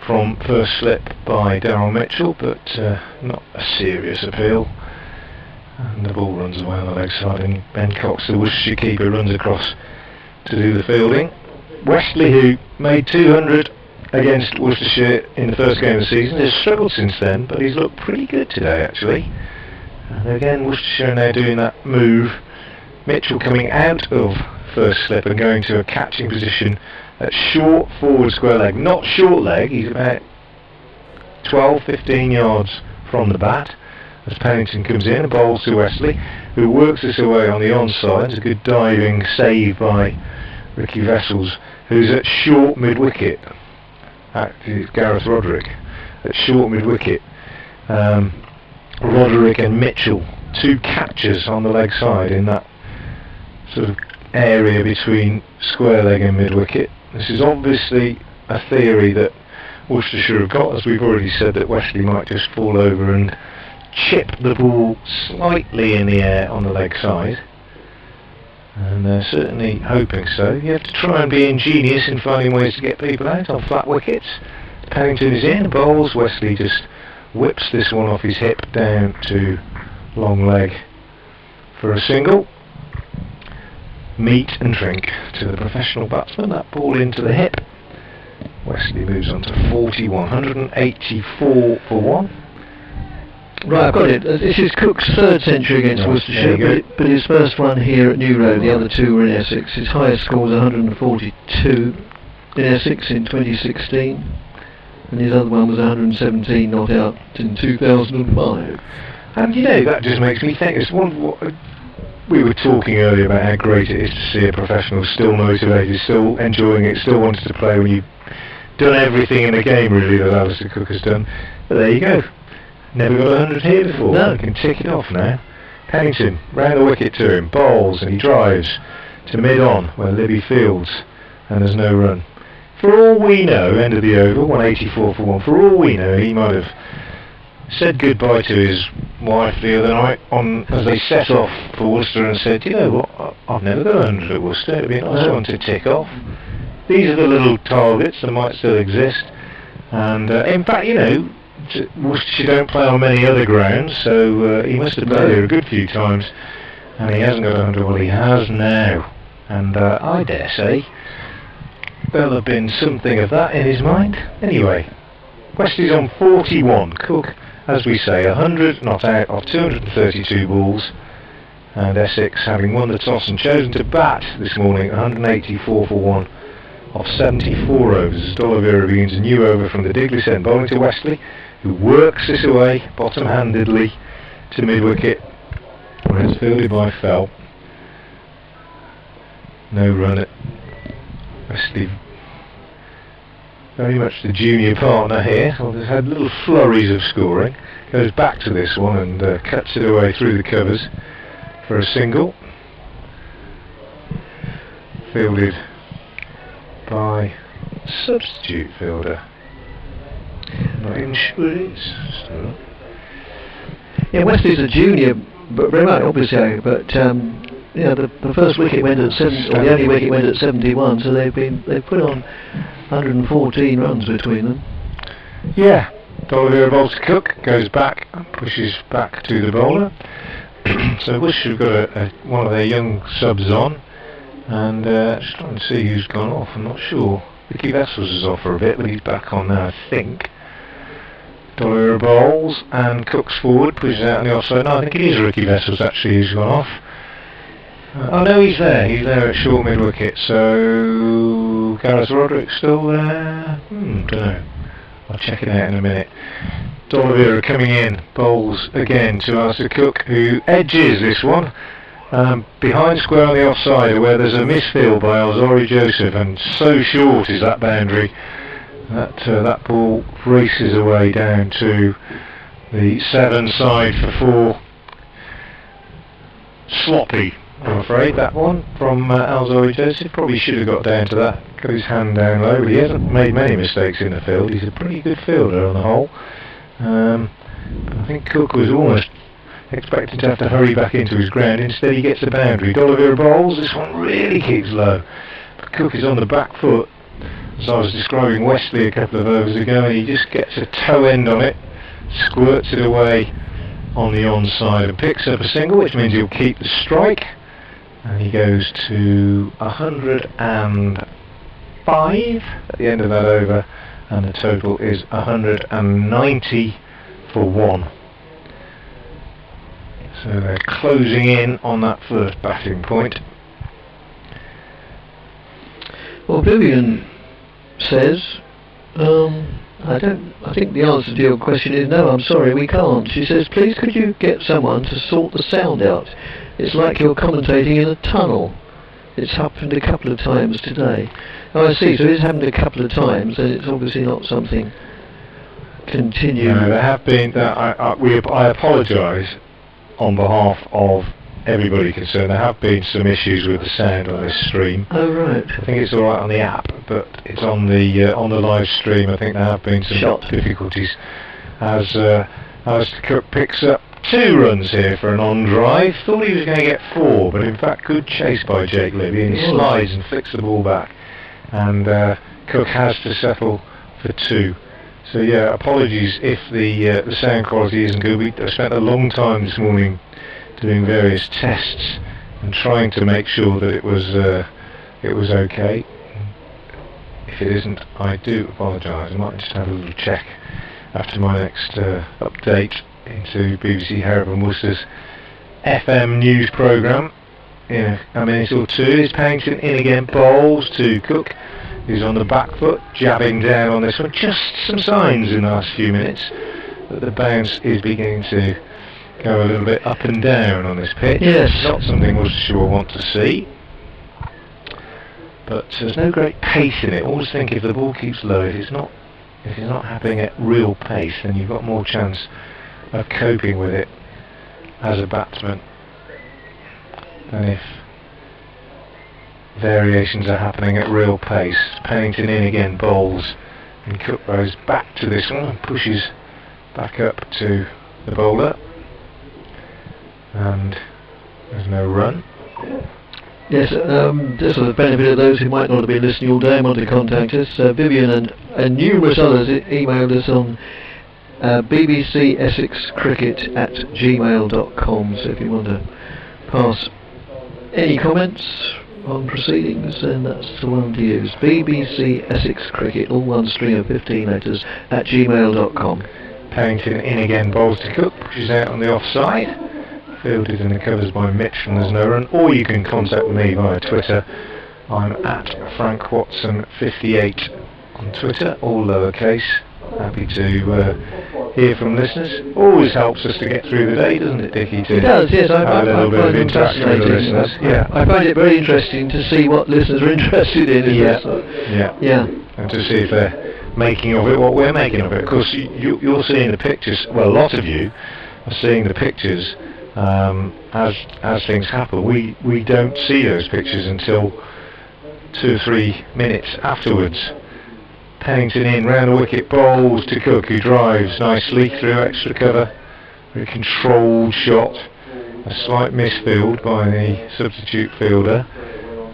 from first slip by Darryl Mitchell, but not a serious appeal. And the ball runs away on the leg side, and Ben Cox, the Worcestershire keeper, runs across to do the fielding. Wesley, who made 200 against Worcestershire in the first game of the season, has struggled since then, but he's looked pretty good today actually. And again, Worcestershire now doing that move. Mitchell coming out of first slip and going to a catching position at short forward square leg, not short leg. He's about 12-15 yards from the bat as Pennington comes in and bowls to Wesley, who works this away on the onside. It's a good diving save by Ricky Vessels, who's at short mid-wicket. Actually, it's Gareth Roderick at short mid-wicket. Roderick and Mitchell, two catchers on the leg side in that sort of area between square leg and mid-wicket. This is obviously a theory that Worcestershire have got, as we've already said, that Wesley might just fall over and chip the ball slightly in the air on the leg side, and they're certainly hoping so. You have to try and be ingenious in finding ways to get people out on flat wickets. Pennington is in, bowls. Wesley just whips this one off his hip down to long leg for a single. Meat and drink to the professional batsman. That ball into the hip. Wesley moves on to 41, 184 for 1. Right, I've got it. This is Cook's third century against Worcestershire, but his first one here at New Road. The other two were in Essex. His highest score was 142 in Essex in 2016, and his other one was 117 not out in 2005. And you know, that just makes me think, it's one of what we were talking earlier about how great it is to see a professional still motivated, still enjoying it, still wanting to play when you've done everything in the game really that Alistair Cook has done. But there you go. Never got 100 here before. No. You can tick it off now. Pennington round the wicket to him, bowls, and he drives to mid-on where Libby fields, and there's no run. For all we know, end of the over, 184 for 1. For all we know, he might have said goodbye to his wife the other night as they set off for Worcester and said, you know what, I've never got 100 at Worcester, it'd be a nice one to tick off. These are the little targets that might still exist, and in fact, you know, Worcestershire don't play on many other grounds, so he must have played here a good few times, and he hasn't got 100. Well, he has now, and I dare say there'll have been something of that in his mind. Anyway, Wesley's on 41. Cook, as we say, 100 not out of 232 balls, and Essex, having won the toss and chosen to bat this morning, 184 for 1 of 74 overs. As D'Oliveira begins a new over from the Diglis end, bowling to Wesley, who works this away bottom-handedly to mid-wicket, where it's fielded by Fell. No run at Wesley. Very much the junior partner here. Well, they've had little flurries of scoring. Goes back to this one and cuts it away through the covers for a single. Fielded by substitute fielder. Not even sure it is. Still. Yeah, Wesley's a junior, but very much obviously. But yeah, the first wicket went at or the only wicket went at 71. So they've put on 114 runs between them. Yeah, D'Oliveira bowls to Cook, goes back, pushes back to the bowler. So Worcestershire have got one of their young subs on, and just trying to see who's gone off. I'm not sure. Ricky Vessels is off for a bit, but he's back on now, I think. D'Oliveira bowls and Cook's forward, pushes out on the offside. No, I think it is Ricky Vessels actually who's gone off. Oh no, he's there. He's there at short mid wicket. So Gareth Roderick still there. Don't know. I'll check it out in a minute. D'Oliveira coming in, bowls again to Alistair Cook, who edges this one behind square on the offside, where there's a misfield by Alzori Joseph, and so short is that boundary that that ball races away down to the 7 side for 4. Sloppy, I'm afraid, that one from Alzori Joseph. Probably should have got down to that, got his hand down low, but he hasn't made many mistakes in the field. He's a pretty good fielder on the whole. I think Cook was almost expecting to have to hurry back into his ground. Instead he gets the boundary. D'Oliveira bowls, this one really keeps low. But Cook is on the back foot, as I was describing Wesley a couple of overs ago, and he just gets a toe end on it, squirts it away on the onside and picks up a single, which means he'll keep the strike, and he goes to 105 at the end of that over, and the total is 190 for 1. So they're closing in on that first batting point. Well, Vivian says, I think the answer to your question is no, I'm sorry, we can't. She says, please could you get someone to sort the sound out? It's like you're commentating in a tunnel. It's happened a couple of times today. Oh, I see, so it's happened a couple of times, and it's obviously not something continuing. No, there have been, I apologise on behalf of everybody concerned. There have been some issues with the sound on this stream. Oh right. I think it's alright on the app, but it's on the live stream. I think there have been some difficulties as Alistair Cook picks up 2 runs here for an on drive. Thought he was going to get 4, but in fact good chase by Jake Libby, and he slides and flicks the ball back, and Cook has to settle for 2. So yeah, apologies if the sound quality isn't good. I spent a long time this morning doing various tests and trying to make sure that it was okay. If it isn't, I do apologise. I might just have a little check after my next update into BBC Hereford and Worcester's FM news programme. In a minute or 2, is Pennington in again, bowls to Cook, who's on the back foot, jabbing down on this one. Just some signs in the last few minutes that the bounce is beginning to go a little bit up and down on this pitch. Yes. Not something Worcestershire will want to see, but there's no great pace in it. Always think if the ball keeps low, if it's not happening at real pace, then you've got more chance of coping with it as a batsman than if variations are happening at real pace. Pennington in again, bowls, and Cook goes back to this one and pushes back up to the bowler, and there's no run. Yes, just for the benefit of those who might not have been listening all day, want to contact us. Vivian and numerous others emailed us on bbcessexcricket@gmail.com, so if you want to pass any comments on proceedings, then that's the one to use. bbcessexcricket, all one string of 15 letters, @gmail.com. Pennington in again, bowls to Cook, pushes out on the offside, fielded in the covers by Mitch, and there's no run. Or you can contact me via Twitter. I'm at FrankWatson58 on Twitter, all lowercase. Happy to hear from listeners. Always helps us to get through the day, doesn't it, Dickie? It does, yes. Have a little bit of find them interaction with the fascinating. listeners. Yeah. I find it very interesting to see what listeners are interested in. Yeah. And to see if they're making of it what we're making of it. Of course, you're seeing the pictures. Well, a lot of you are seeing the pictures as things happen. We don't see those pictures until 2 or 3 minutes afterwards. Pennington in, round the wicket, bowls to Cook, who drives nicely through extra cover. Very controlled shot. A slight misfield by the substitute fielder,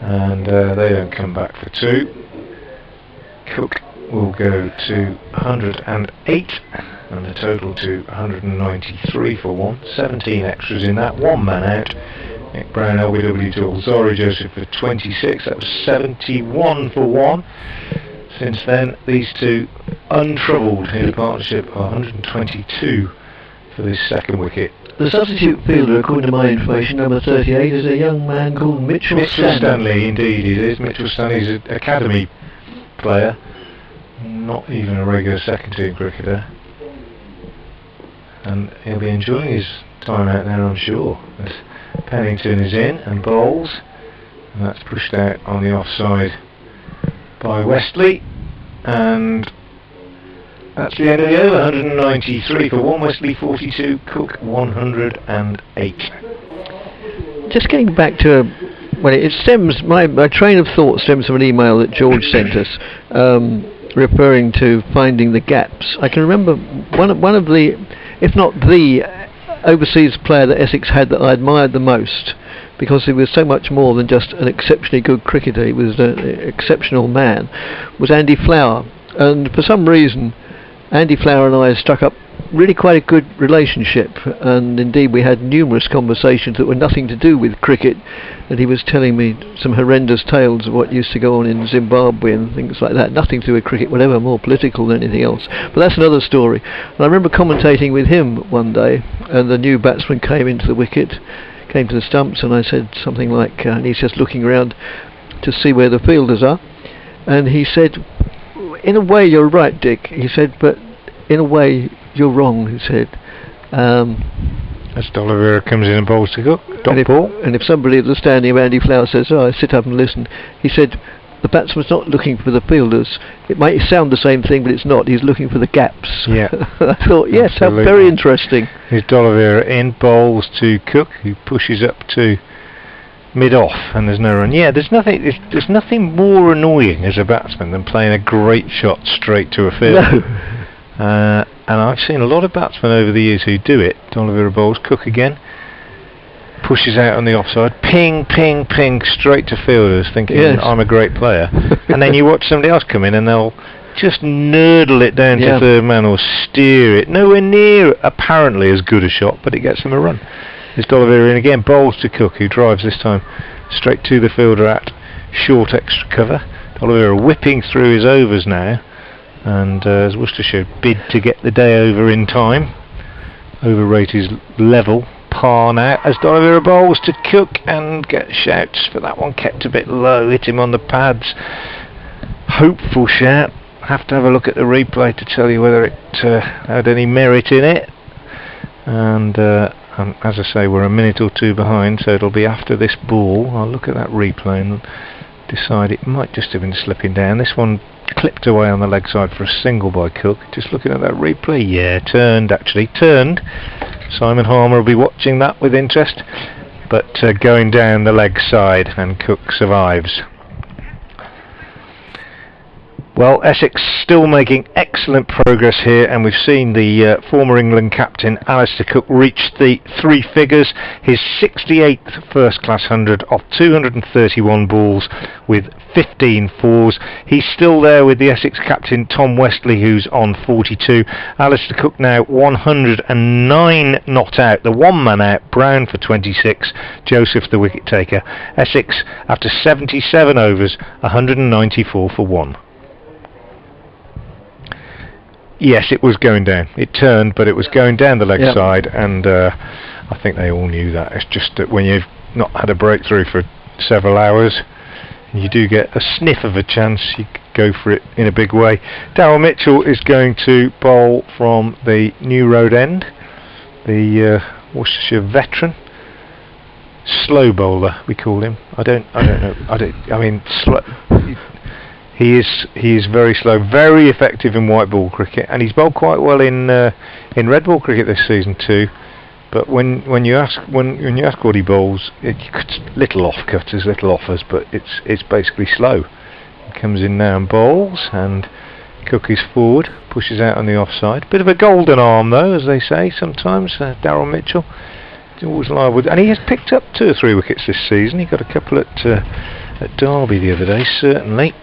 and they don't come back for 2. Cook will go to 108, and a total to 193 for 1. 17 extras in that, 1 man out. Nick Brown, LBW to Alzari Joseph for 26. That was 71 for 1. Since then, these two untroubled in a partnership are 122 for this second wicket. The substitute fielder, according to my information, number 38, is a young man called Mitchell Stanley. Indeed it is. Mitchell Stanley is an academy player, not even a regular second team cricketer, and he'll be enjoying his time out there, I'm sure. As Pennington is in and bowls, and that's pushed out on the offside by Westley, and that's the end of the over. 193 for 1, Westley 42, Cook 108. Just getting back to it stems, my train of thought stems from an email that George sent us, referring to finding the gaps. I can remember one of the, if not the overseas player that Essex had that I admired the most, because he was so much more than just an exceptionally good cricketer. He was an exceptional man, was Andy Flower. And for some reason, Andy Flower and I struck up really quite a good relationship, and indeed we had numerous conversations that were nothing to do with cricket, and he was telling me some horrendous tales of what used to go on in Zimbabwe and things like that, nothing to do with cricket, whatever, more political than anything else. But that's another story. And I remember commentating with him one day, and the new batsman came into the wicket, came to the stumps, and I said something like, and he's just looking around to see where the fielders are, and he said, in a way you're right, Dick, he said, but in a way you're wrong, he said. As D'Oliveira comes in and bowls to Cook, and if somebody at the standing of Andy Flower says, I sit up and listen, he said, the batsman's not looking for the fielders. It might sound the same thing, but it's not. He's looking for the gaps. Yeah. I thought, yes, how very interesting. Here's D'Oliveira in, bowls to Cook, who pushes up to mid-off, and there's no run. Yeah, there's nothing more annoying as a batsman than playing a great shot straight to a field. No. And I've seen a lot of batsmen over the years who do it. D'Oliveira bowls, Cook again, pushes out on the offside, ping, ping, ping, straight to fielders, thinking, yes, I'm a great player. And then you watch somebody else come in and they'll just nurdle it down to third man or steer it. Nowhere near apparently as good a shot, but it gets them a run. There's D'Oliveira in again, bowls to Cook, who drives this time straight to the fielder at short extra cover. D'Oliveira whipping through his overs now, and as Worcestershire bid to get the day over in time. Over rate is level, par now, as D'Oliveira bowls to Cook and gets shouts for that one, kept a bit low, hit him on the pads. Hopeful shout. Have to have a look at the replay to tell you whether it had any merit in it. And as I say, we're a minute or two behind, so it'll be after this ball. I'll look at that replay and decide. It might just have been slipping down. This one clipped away on the leg side for a single by Cook. Just looking at that replay, yeah, turned. Simon Harmer will be watching that with interest, but going down the leg side, and Cook survives. Well, Essex still making excellent progress here, and we've seen the former England captain Alistair Cook reach the 3 figures, his 68th first-class 100 off 231 balls with 15 fours. He's still there with the Essex captain Tom Westley, who's on 42. Alistair Cook now 109 not out, the one man out, Brown for 26, Joseph the wicket taker. Essex, after 77 overs, 194 for 1. Yes, it was going down. It turned, but it was going down the leg side, and I think they all knew that. It's just that when you've not had a breakthrough for several hours, you do get a sniff of a chance. go for it in a big way. Darryl Mitchell is going to bowl from the New Road end, the Worcestershire veteran. Slow bowler, we call him. I mean, he is very slow, very effective in white ball cricket, and he's bowled quite well in red ball cricket this season too. But when you ask what he bowls, little off-cutters, little offers, but it's basically slow. He comes in now and bowls, and Cook is forward, pushes out on the offside. Bit of a golden arm though, as they say sometimes. Darryl Mitchell. Always liable, and he has picked up 2 or 3 wickets this season. He got a couple at Derby the other day, certainly.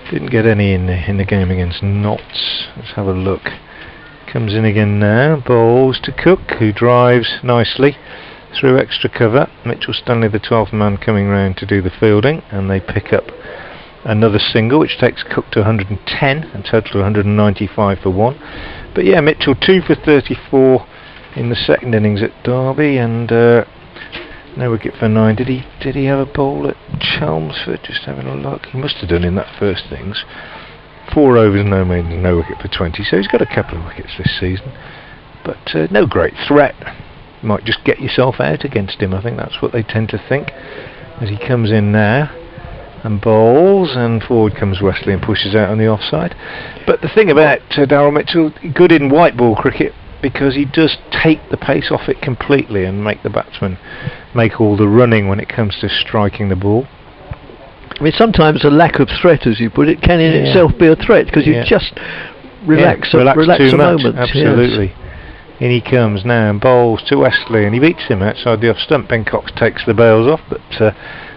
Didn't get any in the game against Notts. Let's have a look. Comes in again now, bowls to Cook, who drives nicely through extra cover. Mitchell Stanley, the 12th man, coming round to do the fielding, and they pick up another single, which takes Cook to 110 and total to 195 for 1. But yeah, Mitchell 2 for 34 in the second innings at Derby, and no wicket for 9. Did he have a bowl at Chelmsford? Just having a look. He must have done in that first innings. 4 overs, no maiden, no wicket for 20. So he's got a couple of wickets this season, but no great threat. You might just get yourself out against him. I think that's what they tend to think. As he comes in now and bowls, and forward comes Wesley and pushes out on the offside. But the thing about Darryl Mitchell, good in white ball cricket, because he does take the pace off it completely and make the batsman make all the running when it comes to striking the ball. I mean, sometimes a lack of threat, as you put it, can in itself be a threat, because you just relax too a much. moment. Absolutely. Yes. In he comes now and bowls to Wesley, and he beats him outside the off stump. Ben Cox takes the bails off, but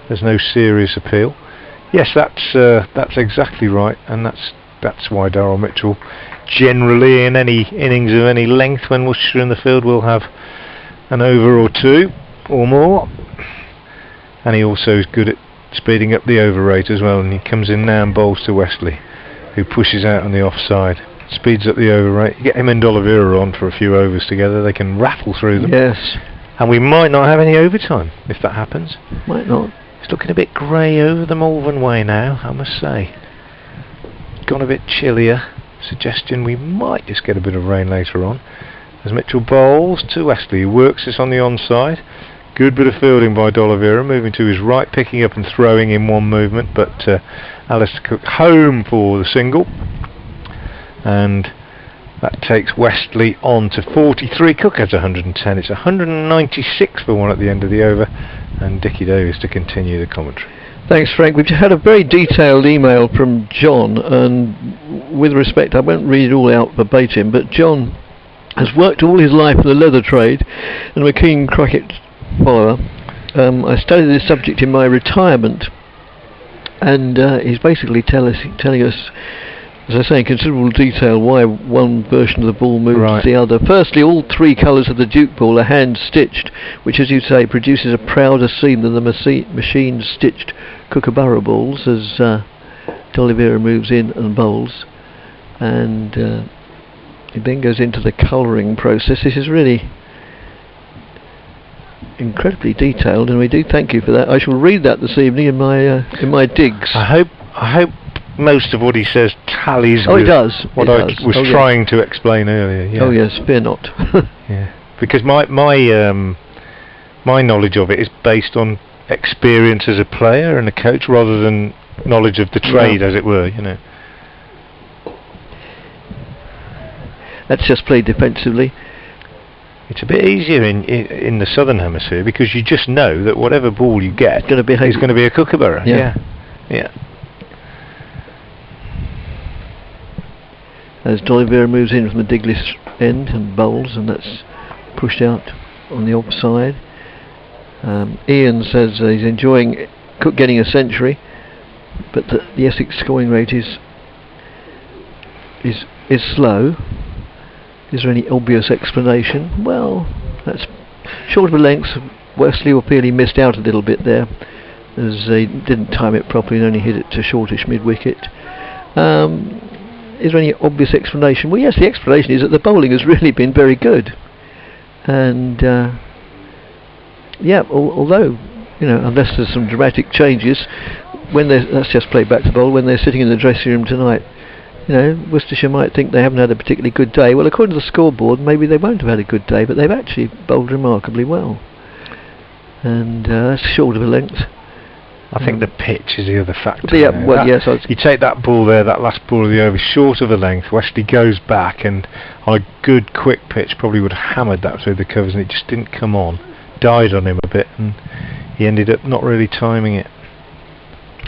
there's no serious appeal. Yes, that's exactly right, and that's why Darryl Mitchell, generally in any innings of any length when Worcestershire in the field, will have an over or 2 or more, and he also is good at speeding up the over rate as well. And he comes in now and bowls to Wesley, who pushes out on the offside, speeds up the over rate. You get him and D'Oliveira on for a few overs together, they can rattle through them. Yes, and we might not have any overtime if that happens. Might not. It's looking a bit grey over the Malvern way now, I must say. Gone a bit chillier. Suggestion we might just get a bit of rain later on. As Mitchell bowls to Wesley, who works this on the onside. Good bit of fielding by D'Oliveira, moving to his right, picking up and throwing in one movement, but Alistair Cook home for the single, and that takes Wesley on to 43. Cook has 110. It's 196 for 1 at the end of the over, and Dickie Davis to continue the commentary. Thanks, Frank. We've had a very detailed email from John, and with respect, I won't read it all out verbatim, but John has worked all his life in the leather trade and a keen cricket follower. I studied this subject in my retirement, and he's basically telling us, as I say, in considerable detail, why one version of the ball moves to the other. Firstly, all 3 colours of the Duke ball are hand-stitched, which, as you say, produces a prouder scene than the machine-stitched Kookaburra balls, as D'Oliveira moves in and bowls. And it then goes into the colouring process. This is really incredibly detailed, and we do thank you for that. I shall read that this evening in my digs. I hope most of what he says tallies with what I was trying to explain earlier. Yeah. Oh yes, fear not. Yeah, because my knowledge of it is based on experience as a player and a coach, rather than knowledge of the trade, as it were. You know. That's just played defensively. It's a bit easier in the southern hemisphere, because you just know that whatever ball you get is going to be a Kookaburra. Yeah. As D'Oliveira moves in from the Diglis end and bowls, and that's pushed out on the offside. Ian says he's enjoying Cook getting a century, but the Essex scoring rate is slow. Is there any obvious explanation? Well, that's short of a length. Wesley or Peely missed out a little bit there, as they didn't time it properly and only hit it to shortish mid-wicket. Is there any obvious explanation? Well, yes, the explanation is that the bowling has really been very good, and although unless there's some dramatic changes, when they're, that's just played back to bowl, when they're sitting in the dressing room tonight, you know, Worcestershire might think they haven't had a particularly good day. Well, according to the scoreboard, maybe they won't have had a good day, but they've actually bowled remarkably well. And that's short of a length. I think the pitch is the other factor. Yeah, there. well, That- yes, you take that ball there, that last ball of the over, short of a length. Wesley goes back and on a good quick pitch probably would have hammered that through the covers, and it just didn't come on. Died on him a bit, and he ended up not really timing it.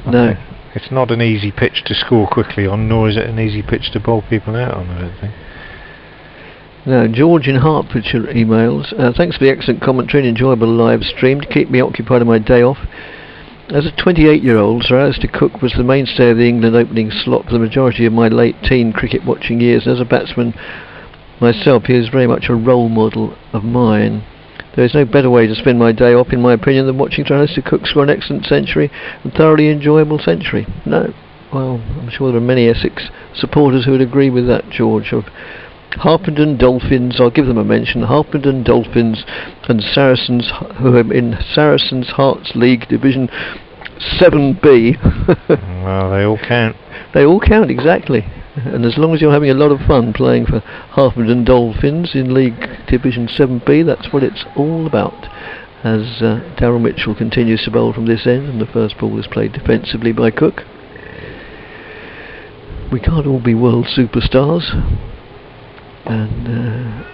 I No. think. It's not an easy pitch to score quickly on, nor is it an easy pitch to bowl people out on, I don't think. No, George in Hertfordshire emails, thanks for the excellent commentary and enjoyable live stream to keep me occupied on my day off. As a 28-year-old, Sir Alistair Cook was the mainstay of the England opening slot for the majority of my late teen cricket watching years. As a batsman myself, he is very much a role model of mine. There is no better way to spend my day off, in my opinion, than watching Sir Alistair Cook score an excellent century and thoroughly enjoyable century. No, well, I'm sure there are many Essex supporters who would agree with that, George. Of Harpenden Dolphins, I'll give them a mention. Harpenden Dolphins and Saracens, who are in Saracens Hearts League Division 7B. Well, they all count. They all count, exactly. And as long as you're having a lot of fun playing for Harpenden Dolphins in League Division 7B, that's what it's all about. As Darryl Mitchell continues to bowl from this end, and the first ball is played defensively by Cook. We can't all be world superstars. And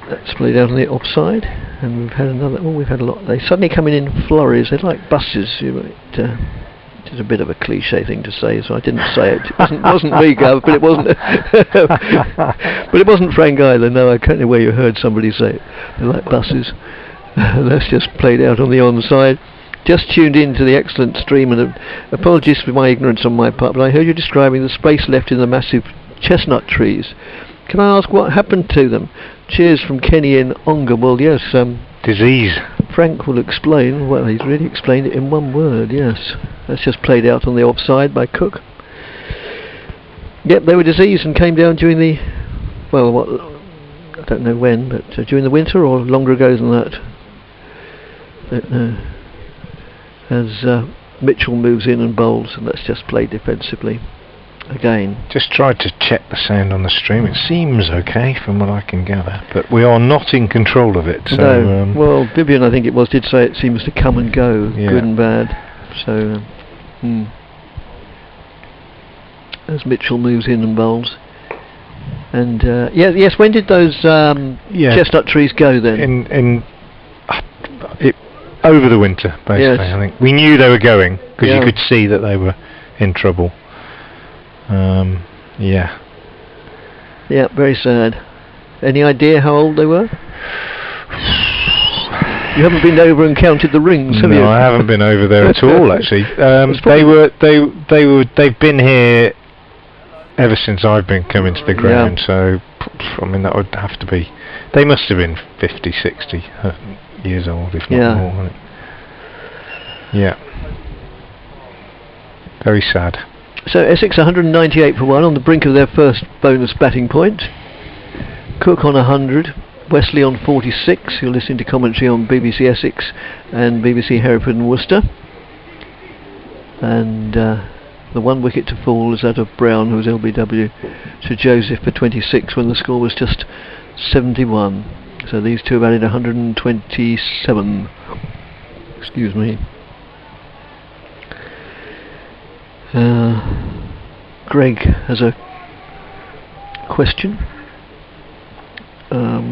that's played out on the offside, and we've had another. Well, we've had a lot. They suddenly coming in flurries. They're like buses. It is a bit of a cliche thing to say, so I didn't say it. It wasn't me, Gav, but it wasn't. But it wasn't Frank either. No, I can't know where you heard somebody say it. They're like buses. That's just played out on the onside. Just tuned in to the excellent stream, and apologies for my ignorance on my part, but I heard you describing the space left in the massive chestnut trees. Can I ask what happened to them? Cheers from Kenny in Ongar. Well, yes, Disease. Frank will explain. Well, he's really explained it in one word, yes. That's just played out on the offside by Cook. Yep, they were diseased and came down during the, well, what, I don't know when, but during the winter or longer ago than that. Don't know. As Mitchell moves in and bowls, and that's just played defensively again. Just tried to check the sound on the stream. It seems okay from what I can gather, but we are not in control of it. So, no, well, Vivian, I think it was, did say it seems to come and go, yeah. good and bad. So, as Mitchell moves in and bowls. And yes, when did those chestnut trees go then? Over the winter, basically. Yes. I think we knew they were going because Yeah. you could see that they were in trouble. Yeah. Yeah, very sad. Any idea how old they were? You haven't been over and counted the rings, have you? No, I haven't been over there at all. Actually, they've been here ever since I've been coming to the ground. Yeah. So, I mean, that would have to be. They must have been 50, 60 years old, if not more. Right? Yeah. Very sad. So Essex 198 for 1 on the brink of their first bonus batting point. Cook on 100, Wesley on 46. You're listening to commentary on BBC Essex and BBC Hereford and Worcester. And the one wicket to fall is that of Brown, who was LBW, to Joseph for 26 when the score was just 71. So these two have added 127. Excuse me. Greg has a question. Oh,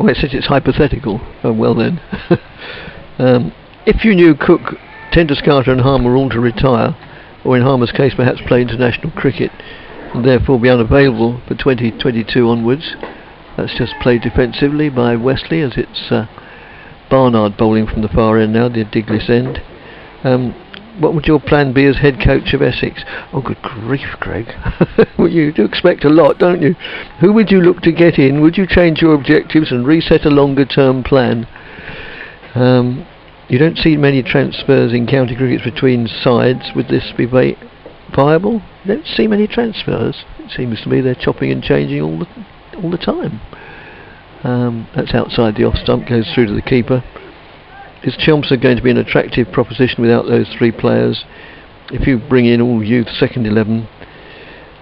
it says it's hypothetical. Oh, well then. If you knew Cook, Tenders, Carter and Harmer were all to retire, or in Harmer's case perhaps play international cricket, and therefore be unavailable for 2022 onwards, that's just played defensively by Wesley, as it's Barnard bowling from the far end now, the Diglis end. What would your plan be as head coach of Essex? Oh, good grief, Greg. Well, you do expect a lot, don't you? Who would you look to get in? Would you change your objectives and reset a longer-term plan? You don't see many transfers in county cricket between sides. Would this be viable? You don't see many transfers. It seems to me they're chopping and changing all the time. That's outside the off stump, goes through to the keeper. is Chelmsford going to be an attractive proposition without those 3 players? If you bring in all youth second 11,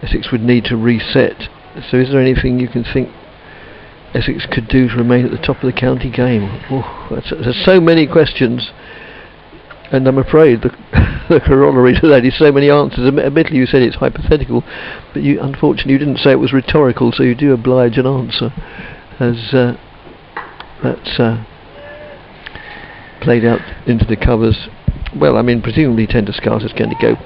Essex would need to reset. So is there anything you can think Essex could do to remain at the top of the county game? There's so many questions, and I'm afraid the corollary to that is so many answers. Admittedly, you said it's hypothetical, but unfortunately you didn't say it was rhetorical, so you do oblige an answer, as that's played out into the covers. Well, I mean, presumably Tenderscarter's going to go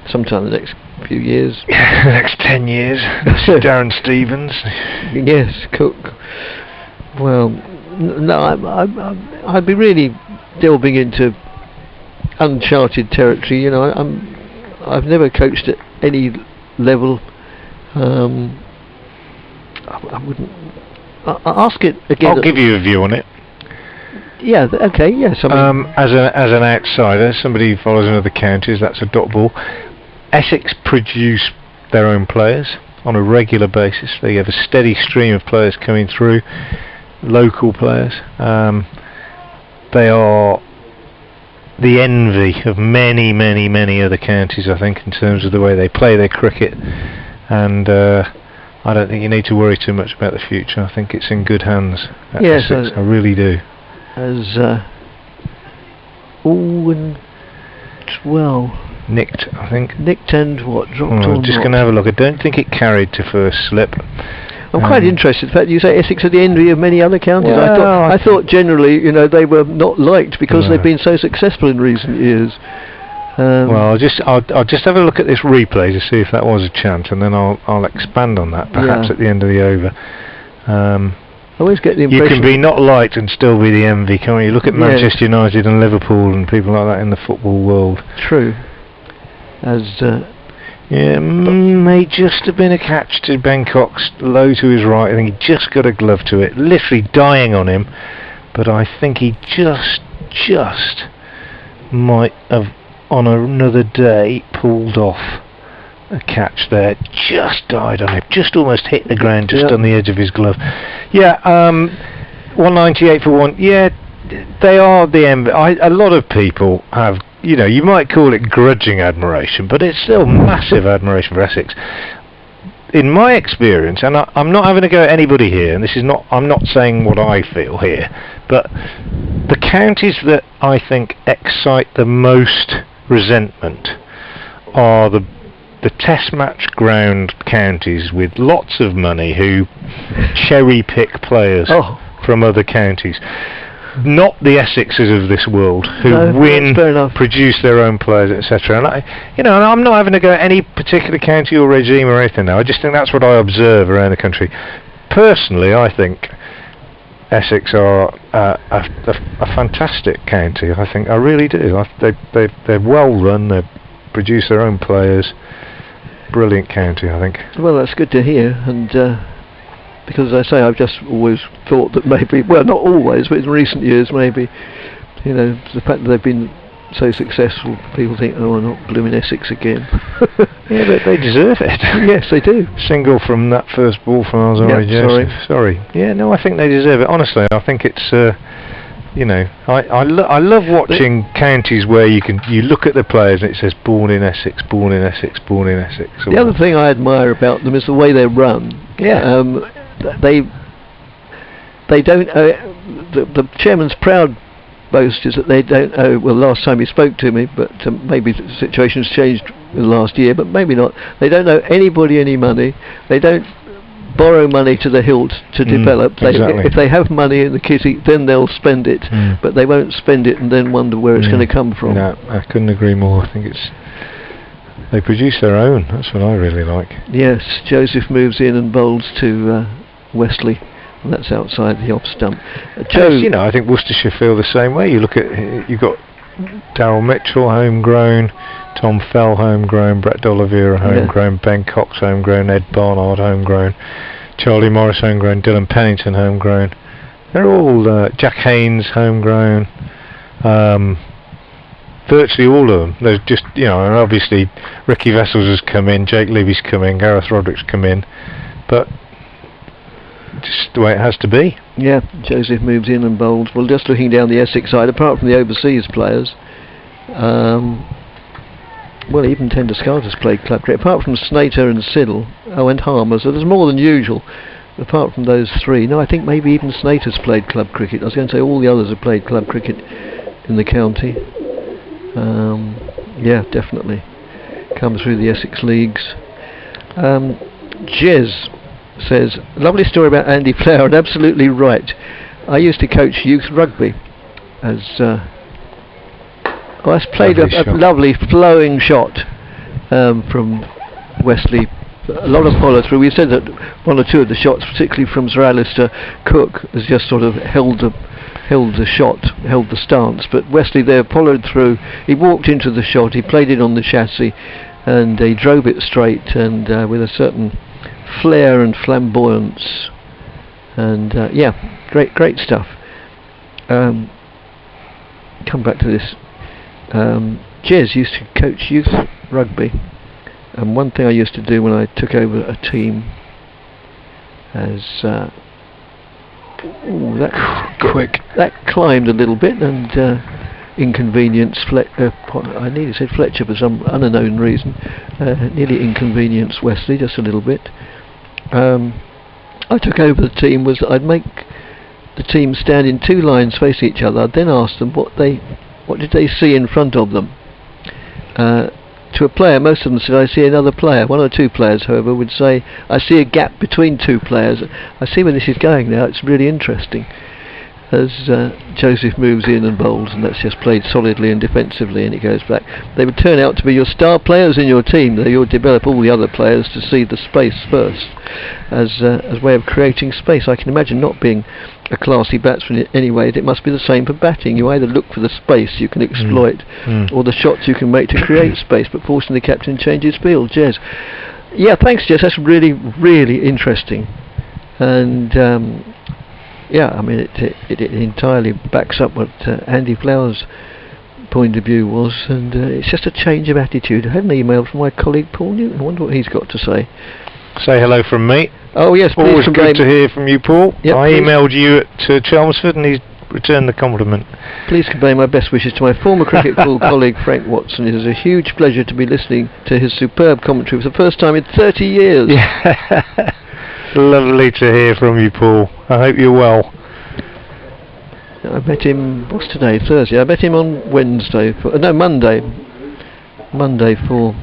sometime in the next few years. The next 10 years. Darren Stevens. Yes, Cook. Well, no, I'd be really delving into uncharted territory. You know, I've never coached at any level. I wouldn't. I'll ask it again. I'll give you a view on it. Yeah. Okay. Yes. I mean, as an outsider, somebody who follows another counties, that's a dot ball. Essex produce their own players on a regular basis. They have a steady stream of players coming through, local players. They are the envy of many, many, many other counties, I think, in terms of the way they play their cricket. And I don't think you need to worry too much about the future. I think it's in good hands at yes, Essex. I really do. As and 12. Nicked, I think. Nicked and what? Dropped or just not? going to have a look. I don't think it carried to first slip. I'm quite interested. In fact, you say Essex are the envy of many other counties. Well, I thought generally, you know, they were not liked because they've been so successful in recent years. Well, I'll just have a look at this replay to see if that was a chant, and then I'll expand on that perhaps at the end of the over. I always get the impression you can be not liked and still be the envy, can't you? Look at Manchester United and Liverpool and people like that in the football world. True. As may just have been a catch to Ben Cox, low to his right. I think he just got a glove to it, literally dying on him. But I think he just might have, on another day, pulled off a catch there. Just died on him, just almost hit the ground, just on the edge of his glove. 198 for 1. Yeah, they are the envy. A lot of people have, you know, you might call it grudging admiration, but it's still massive admiration for Essex. In my experience, and I'm not having to go at anybody here, and I'm not saying what I feel here, but the counties that I think excite the most resentment are the test match ground counties with lots of money who cherry pick players from other counties. Not the Essexes of this world who win, produce their own players, etc. And I'm not having to go at any particular county or regime or anything now. I just think that's what I observe around the country. Personally, I think Essex are a fantastic county. I really do. They're well run. They produce their own players. Brilliant county, I think. Well, that's good to hear, and because as I say, I've just always thought that maybe, well, not always, but in recent years maybe, you know, the fact that they've been so successful, people think, oh, not blooming Essex again. Yeah, but they deserve it. Yes, they do. Single from that first ball from Alzheimer's. Sorry. Yeah, no, I think they deserve it. Honestly, I think it's. You know, I love watching counties where you look at the players and it says born in Essex, born in Essex, born in Essex. The other thing I admire about them is the way they run. Yeah. They don't. The chairman's proud boast is that they don't owe. Well, last time he spoke to me, but maybe the situation's changed in the last year, but maybe not. They don't owe anybody any money. They don't borrow money to the hilt to develop. If they have money in the kitty, then they'll spend it, but they won't spend it and then wonder where it's going to come from. No, I couldn't agree more. I think they produce their own. That's what I really like. Yes, Joseph moves in and bowls to Wesley, and that's outside the off stump. Joe, I think Worcestershire feel the same way. You look at, you've got Daryl Mitchell, homegrown, Tom Fell, homegrown, Brett D'Oliveira, homegrown, Ben Cox, homegrown, Ed Barnard, homegrown, Charlie Morris, homegrown, Dylan Pennington, homegrown. They're all Jack Haynes, homegrown. Virtually all of them. There's just, and obviously Ricky Vessels has come in, Jake Levy's come in, Gareth Roderick's come in, but just the way it has to be. Yeah, Joseph moves in and bowls. Well, just looking down the Essex side, apart from the overseas players, well, even Tenduskarta's played club cricket. Apart from Snater and Siddle, and Harmer, so there's more than usual. Apart from those three, no, I think maybe even Snater's played club cricket. I was going to say all the others have played club cricket in the county. Yeah, definitely come through the Essex leagues. Jez says, lovely story about Andy Flower, and absolutely right. I used to coach youth rugby as I played a lovely flowing shot from Wesley. A lot of follow through. We said that one or two of the shots, particularly from Sir Alistair Cook, has just sort of held the shot, held the stance. But Wesley there followed through. He walked into the shot. He played it on the chassis, and he drove it straight and with a certain flair and flamboyance. And yeah, great stuff. Come back to this. Jez used to coach youth rugby, and one thing I used to do when I took over a team as that climbed a little bit and inconvenienced I nearly said Fletcher for some unknown reason, nearly inconvenienced Wesley just a little bit. I took over the team was I'd make the team stand in two lines facing each other. I'd then ask them what did they see in front of them. To a player, most of them said, I see another player. One or two players, however, would say, I see a gap between two players. I see where this is going now. It's really interesting. As Joseph moves in and bowls, and that's just played solidly and defensively, and it goes back. They would turn out to be your star players in your team. You'll develop all the other players to see the space first, as a way of creating space. I can imagine not being a classy batsman anyway. It must be the same for batting. You either look for the space you can exploit, or the shots you can make to create space. But forcing the captain changes field. Jez, yeah, thanks, Jez. That's really, really interesting, and. Yeah, I mean, it entirely backs up what Andy Flower's point of view was, and it's just a change of attitude. I had an email from my colleague Paul Newton. I wonder what he's got to say. Say hello from me. Oh yes, please. Always good to hear from you, Paul. Yep, I please. emailed you to Chelmsford, and he's returned the compliment. Please convey my best wishes to my former cricket colleague Frank Watson. It is a huge pleasure to be listening to his superb commentary for the first time in 30 years. Yeah. Lovely to hear from you, Paul. I hope you're well. I met him, what's today, Thursday? I met him on Monday for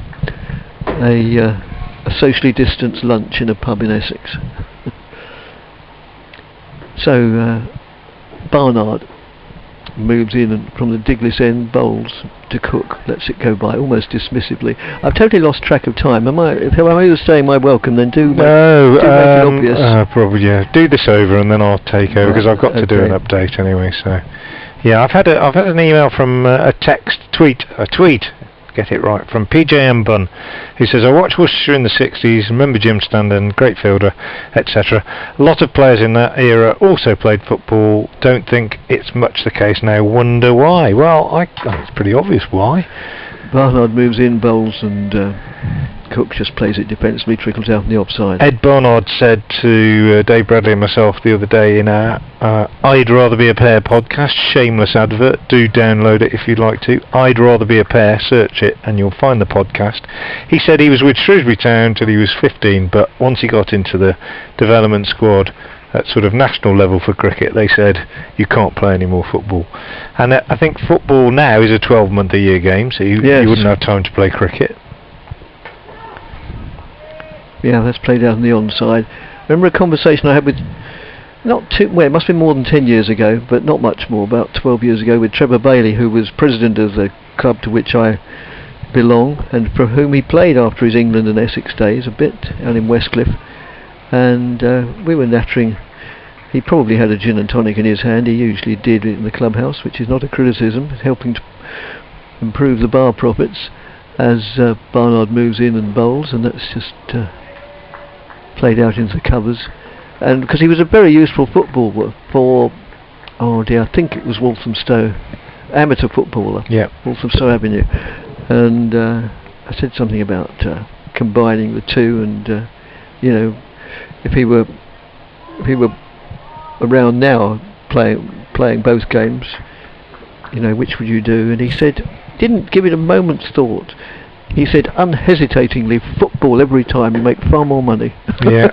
a socially distanced lunch in a pub in Essex. So Barnard moves in and from the Diglis end bowls to Cook, lets it go by almost dismissively. I've totally lost track of time. If I was saying my welcome, then do make it obvious. Probably, yeah. Do this over and then I'll take over, because I've got to do an update anyway. So, yeah, I've had an email from a tweet. Get it right, from PJM Bun, who says, I watched Worcestershire in the 60s, remember Jim Standen, great fielder, etc. A lot of players in that era also played football, don't think it's much the case now, wonder why. Well, it's pretty obvious why. Barnard moves in, bowls, and Cook just plays it defensively, trickles out on the offside. Ed Barnard said to Dave Bradley and myself the other day in our I'd Rather Be a Pair podcast, shameless advert, do download it if you'd like to. I'd Rather Be a Pair, search it and you'll find the podcast. He said he was with Shrewsbury Town till he was 15, but once he got into the development squad at sort of national level for cricket, they said you can't play any more football. And I think football now is a 12-month-a-year game, so you wouldn't have time to play cricket. Yeah, that's played out on the onside. Remember a conversation I had with, it must be more than 10 years ago, but not much more, about 12 years ago, with Trevor Bailey, who was president of the club to which I belong, and for whom he played after his England and Essex days a bit, out in Westcliff. And we were nattering. He probably had a gin and tonic in his hand. He usually did in the clubhouse, which is not a criticism, helping to improve the bar profits as Barnard moves in and bowls, and that's just played out into the covers. And because he was a very useful footballer for, I think it was Walthamstow, amateur footballer. Yeah, Walthamstow Avenue. And I said something about combining the two, and if he were around now playing both games, you know, which would you do? And he said, didn't give it a moment's thought. He said, unhesitatingly, football every time, you make far more money. Yeah,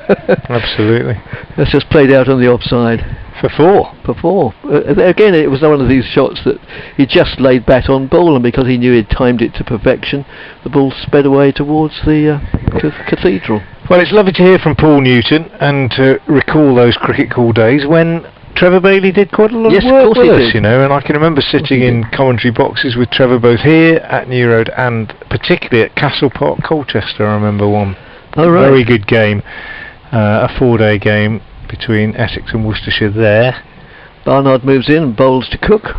absolutely. That's just played out on the offside. For 4. For 4. Again, it was one of these shots that he just laid bat on ball, and because he knew he'd timed it to perfection, the ball sped away towards the cathedral. Well, it's lovely to hear from Paul Newton and to recall those cricket call days when Trevor Bailey did quite a lot Yes, of work of course with he us, did. you know, and I can remember sitting in commentary boxes with Trevor both here at New Road and particularly at Castle Park, Colchester. I remember one very good game, a 4-day game between Essex and Worcestershire there. Barnard moves in and bowls to Cook.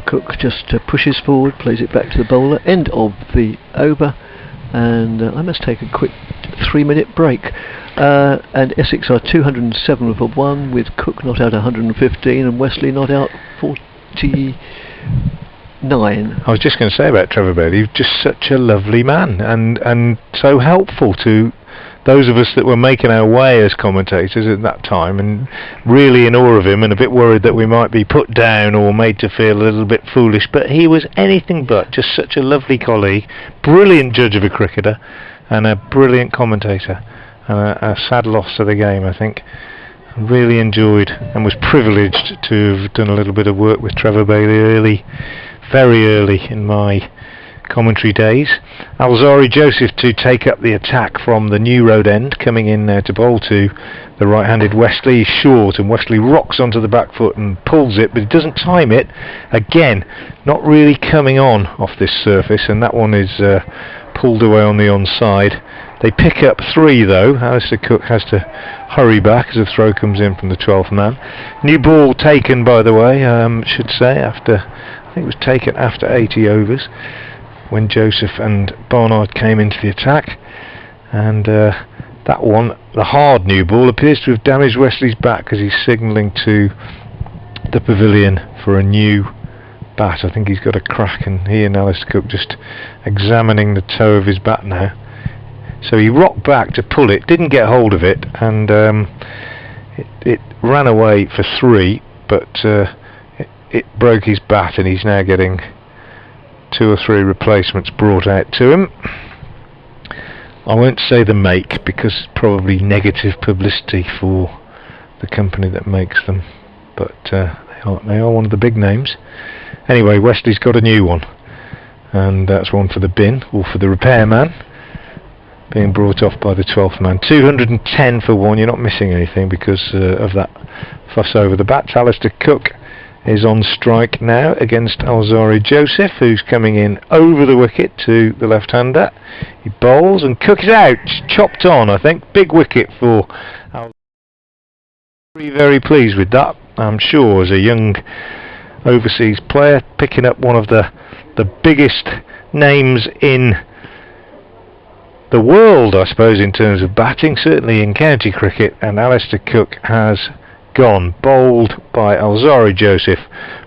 Cook just pushes forward, plays it back to the bowler. End of the over, and I must take a quick 3-minute break. And Essex are 207 for 1, with Cook not out 115 and Wesley not out 49. I was just going to say about Trevor Bailey, he's just such a lovely man and so helpful to those of us that were making our way as commentators at that time, and really in awe of him and a bit worried that we might be put down or made to feel a little bit foolish, but he was anything but just such a lovely colleague, brilliant judge of a cricketer and a brilliant commentator, and a sad loss to the game, I think. Really enjoyed and was privileged to have done a little bit of work with Trevor Bailey very early in my commentary days. Alzari Joseph to take up the attack from the New Road end, coming in there to bowl to the right-handed Wesley. He's short and Wesley rocks onto the back foot and pulls it, but he doesn't time it. Again, not really coming on off this surface, and that one is pulled away on the onside. They pick up 3 though. Alistair Cook has to hurry back as a throw comes in from the 12th man. New ball taken, by the way, should say, after, I think it was taken after 80 overs when Joseph and Barnard came into the attack, and that one, the hard new ball, appears to have damaged Wesley's back as he's signalling to the pavilion for a new bat. I think he's got a crack, and he and Alistair Cook just examining the toe of his bat now. So he rocked back to pull it, didn't get hold of it, and it ran away for 3, but it broke his bat, and he's now getting 2 or 3 replacements brought out to him. I won't say the make because it's probably negative publicity for the company that makes them, but they are one of the big names. Anyway, Wesley's got a new one, and that's one for the bin, or for the repairman, being brought off by the 12th man. 210 for 1, you're not missing anything because of that fuss over the bats. Alistair Cook is on strike now against Alzari Joseph, who's coming in over the wicket to the left-hander. He bowls and Cook is out, chopped on, I think. Big wicket for Alzari. Very pleased with that, I'm sure, as a young overseas player, picking up one of the biggest names in the world, I suppose, in terms of batting, certainly in county cricket, and Alistair Cook has gone, bowled by Alzari Joseph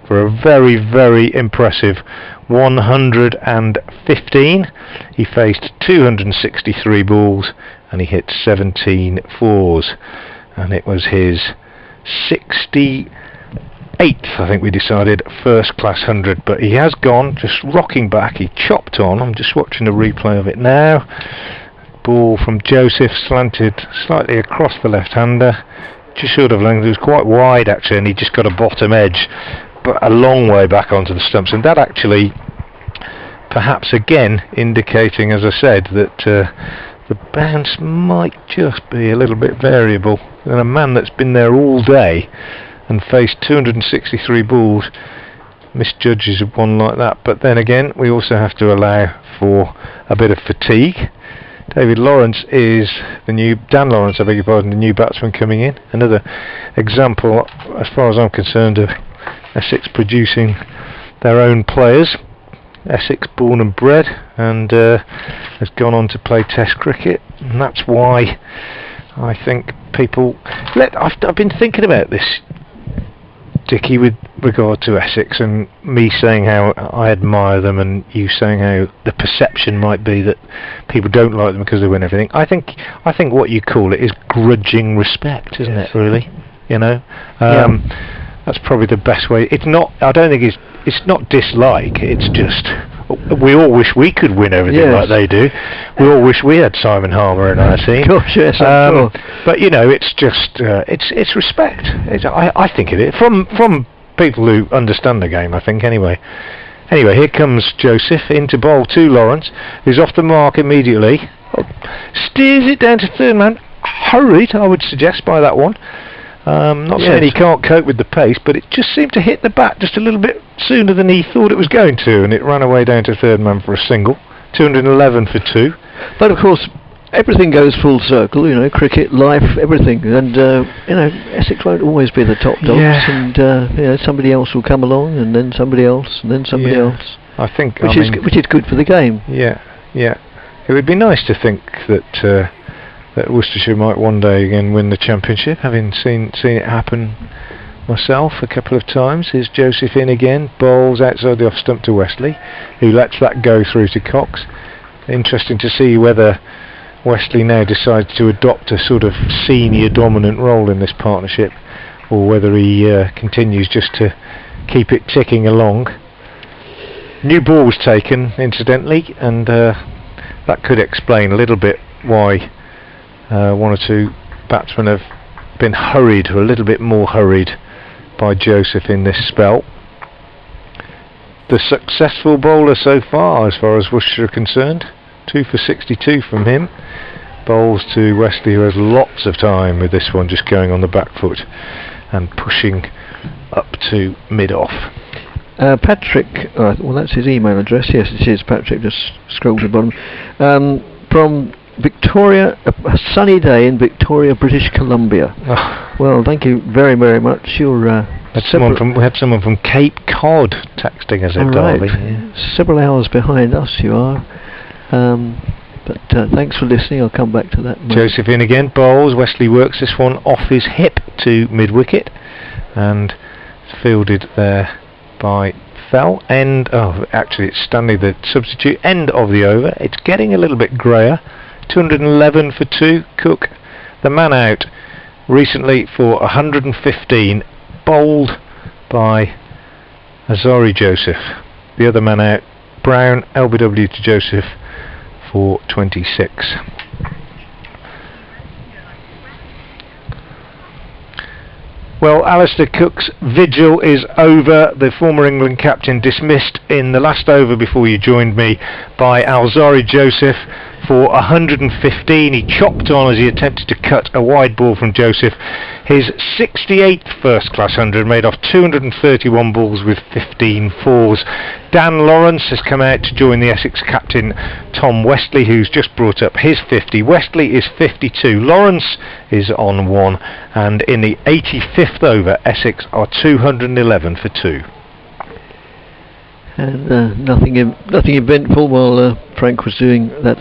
for a very impressive 115. He faced 263 balls and he hit 17 fours, and it was his 68th, I think we decided, first class 100, but he has gone, just rocking back. He chopped on. I'm just watching a replay of it now. Ball from Joseph slanted slightly across the left-hander, just short of length. It was quite wide actually, and he just got a bottom edge, but a long way back onto the stumps, and that actually perhaps again indicating, as I said, that the bounce might just be a little bit variable, and a man that's been there all day and faced 263 balls misjudges one like that. But then again, we also have to allow for a bit of fatigue. David Lawrence is Dan Lawrence, I beg your pardon, the new batsman coming in. Another example, as far as I'm concerned, of Essex producing their own players. Essex born and bred, and has gone on to play Test cricket, and that's why I think people... I've been thinking about this, Dickie, with regard to Essex, and me saying how I admire them and you saying how the perception might be that people don't like them because they win everything. I think what you call it is grudging respect, isn't it, really? You know, Yeah. that's probably the best way. It's not. I don't think it's not dislike. It's just we all wish we could win everything Yes. like they do. We all wish we had Simon Harmer in our team. Gosh, yes, I'm sure. But you know, it's just it's respect. I think it is from people who understand the game. I think anyway. Anyway, here comes Joseph into bowl to Lawrence, who's off the mark immediately. Steers it down to third man. Hurried, I would suggest, by that one. Not saying he can't cope with the pace, but it just seemed to hit the bat just a little bit sooner than he thought it was going to, and it ran away down to third man for a single. 211 for 2. But of course, everything goes full circle, you know, cricket, life, everything. And, you know, Essex won't always be the top dogs, and, you know, somebody else will come along, and then somebody else, and then somebody else. I think, which is good for the game. Yeah, yeah. It would be nice to think that that Worcestershire might one day again win the championship, having seen it happen myself a couple of times. Here's Joseph in again, bowls outside the off stump to Wesley, who lets that go through to Cox. Interesting to see whether Wesley now decides to adopt a sort of senior dominant role in this partnership, or whether he continues just to keep it ticking along. New ball was taken, incidentally, and that could explain a little bit why one or two batsmen have been hurried, or a little bit more hurried, by Joseph in this spell. The successful bowler so far, as far as Worcestershire are concerned. 2 for 62 from him. Bowls to Wesley, who has lots of time with this one, just going on the back foot and pushing up to mid-off. Patrick, well, that's his email address. Yes, it is. Patrick, just scroll to the bottom. From Victoria, a sunny day in Victoria, British Columbia. Oh. Well, thank you very, very much. You're we had someone from Cape Cod texting us at Derby. Yeah. Several hours behind us, you are. But thanks for listening. I'll come back to that. Joseph in again, bowls. Wesley works this one off his hip to mid-wicket, and fielded there by Fell. Actually it's Stanley the substitute. End of the over. It's getting a little bit greyer. 211 for 2. Cook, the man out recently for 115, bowled by Azari Joseph. The other man out, Brown, LBW to Joseph for 26. Well, Alistair Cook's vigil is over. The former England captain dismissed in the last over before you joined me by Alzari Joseph for 115. He chopped on as he attempted to cut a wide ball from Joseph. His 68th first class 100, made off 231 balls with 15 fours. Dan Lawrence has come out to join the Essex captain Tom Westley, who's just brought up his 50. Westley is 52. Lawrence is on 1, and in the 85th over, Essex are 211 for 2. And nothing eventful while Frank was doing that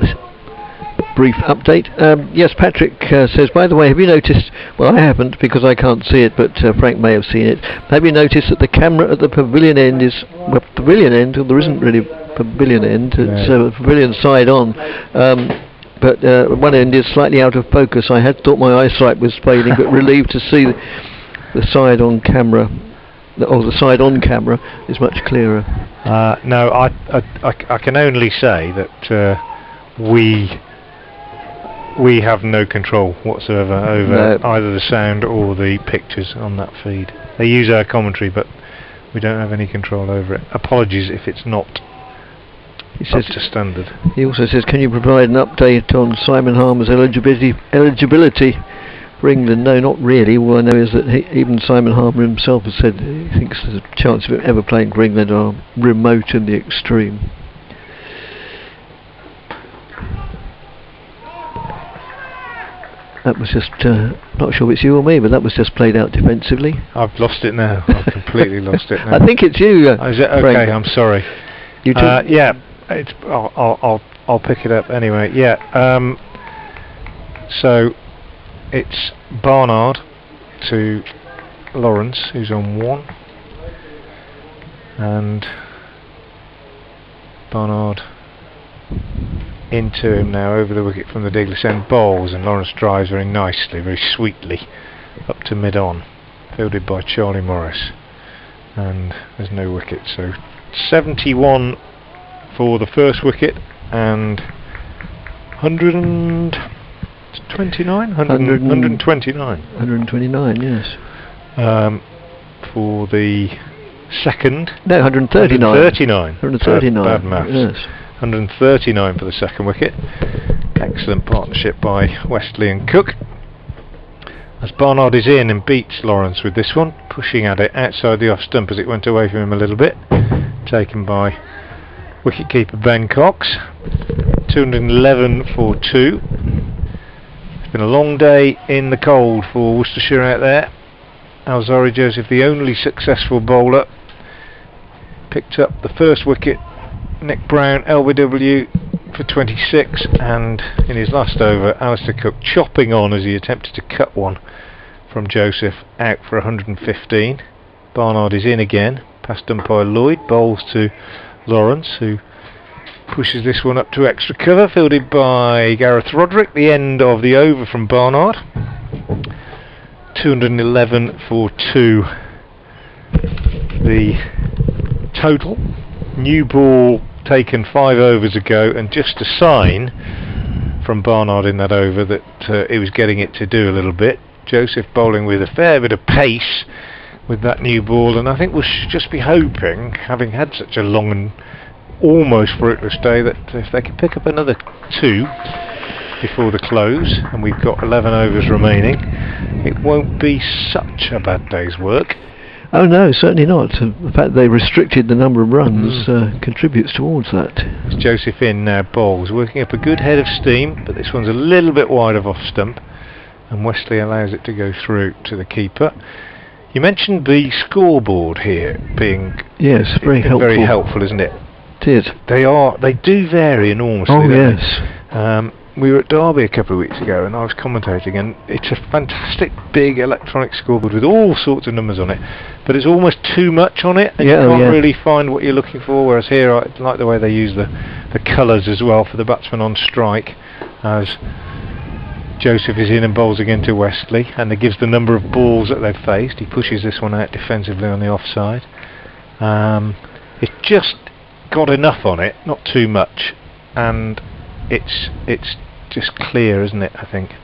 brief update. Yes, Patrick says, by the way, have you noticed, well, I haven't because I can't see it, but Frank may have seen it. Have you noticed that the camera at the pavilion end is, well, pavilion end, well, there isn't really pavilion end, it's pavilion side on, but one end is slightly out of focus. I had thought my eyesight was failing, but relieved to see the side on camera, or the side on camera is much clearer. No, I can only say that we have no control whatsoever over either the sound or the pictures on that feed. They use our commentary, but we don't have any control over it. Apologies if it's not up to standard. He also says, can you provide an update on Simon Harmer's eligibility for England? No, not really. All I know is that even Simon Harmer himself has said he thinks there's a chance of him ever playing for England are remote in the extreme. That was just, not sure if it's you or me, but that was just played out defensively. I've lost it now. I've completely lost it now. I think it's you. Is it? Okay, Frank. I'm sorry. You yeah, I'll pick it up anyway. Yeah. So it's Barnard to Lawrence, who's on 1, and Barnard into him now over the wicket from the Douglas end, bowls, and Lawrence drives very nicely, very sweetly up to mid-on. fielded by Charlie Morris, and there's no wicket, so 71 for the first wicket and 129, 129, yes. For the second. No, 139. 139. Bad maths. Yes. 139 for the second wicket. Excellent partnership by Westley and Cook. As Barnard is in and beats Lawrence with this one, pushing at it outside the off stump as it went away from him a little bit. Taken by wicketkeeper Ben Cox. 211 for 2. It's been a long day in the cold for Worcestershire out there. Alzari Joseph, the only successful bowler, picked up the first wicket. Nick Brown, LBW, for 26, and in his last over, Alistair Cook chopping on as he attempted to cut one from Joseph out for 115. Barnard is in again, past umpire Lloyd, bowls to Lawrence, who pushes this one up to extra cover, fielded by Gareth Roderick. The end of the over from Barnard. 211 for 2. The total. New ball taken 5 overs ago, and just a sign from Barnard in that over that he was getting it to do a little bit. Joseph bowling with a fair bit of pace with that new ball, and I think we'll just be hoping, having had such a long and almost fruitless day, that if they can pick up another 2 before the close, and we've got 11 overs remaining, it won't be such a bad day's work. Oh no, certainly not. The fact they restricted the number of runs contributes towards that. It's Joseph in now, bowls, working up a good head of steam, but this one's a little bit wide of off stump, and Wesley allows it to go through to the keeper. You mentioned the scoreboard here being very helpful. Very helpful, isn't it? It is. They do vary enormously. Oh don't yes. they? We were at Derby a couple of weeks ago, and I was commentating, and it's a fantastic big electronic scoreboard with all sorts of numbers on it, but it's almost too much on it, and you can't really find what you're looking for. Whereas here, I like the way they use the colours as well for the batsman on strike, as Joseph is in and bowls again to Westley, and it gives the number of balls that they've faced. He pushes this one out defensively on the offside. It's just got enough on it, not too much, and it's just clear, isn't it, I think,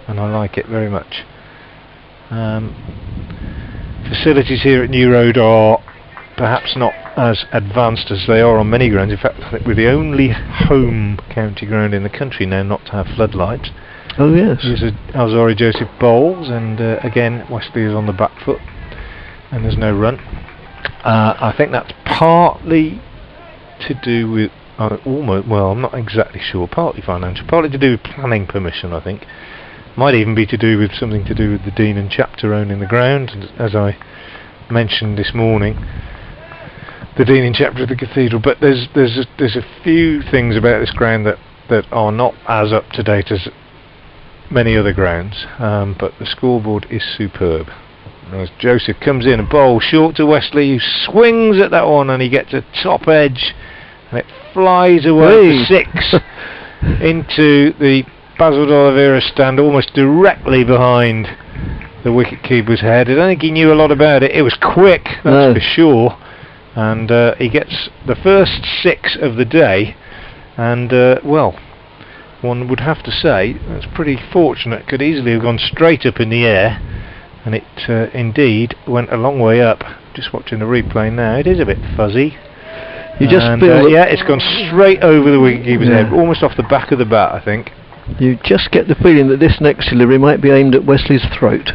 and I like it very much. Facilities here at New Road are perhaps not as advanced as they are on many grounds. In fact, I think we're the only home county ground in the country now not to have floodlights. Oh yes. Here's Alzari Joseph bowls, and again Wesley is on the back foot, and there's no run. I think that's partly to do with I'm not exactly sure, partly financial, partly to do with planning permission, I think. Might even be to do with something to do with the Dean and Chapter owning the ground, as I mentioned this morning, the Dean and Chapter of the Cathedral. But there's a few things about this ground that are not as up to date as many other grounds, but the scoreboard is superb. As Joseph comes in and bowls short to Wesley, who swings at that one, and he gets a top edge, and it flies away for 6 into the Basil D'Oliveira stand, almost directly behind the wicket-keeper's head. I don't think he knew a lot about it. It was quick, that's for sure, and he gets the first 6 of the day, and one would have to say that's pretty fortunate. Could easily have gone straight up in the air, and it indeed went a long way up. Just watching the replay now, it is a bit fuzzy. You just feel it's gone straight over the wicketkeeper's head, almost off the back of the bat, I think. You just get the feeling that this next delivery might be aimed at Wesley's throat.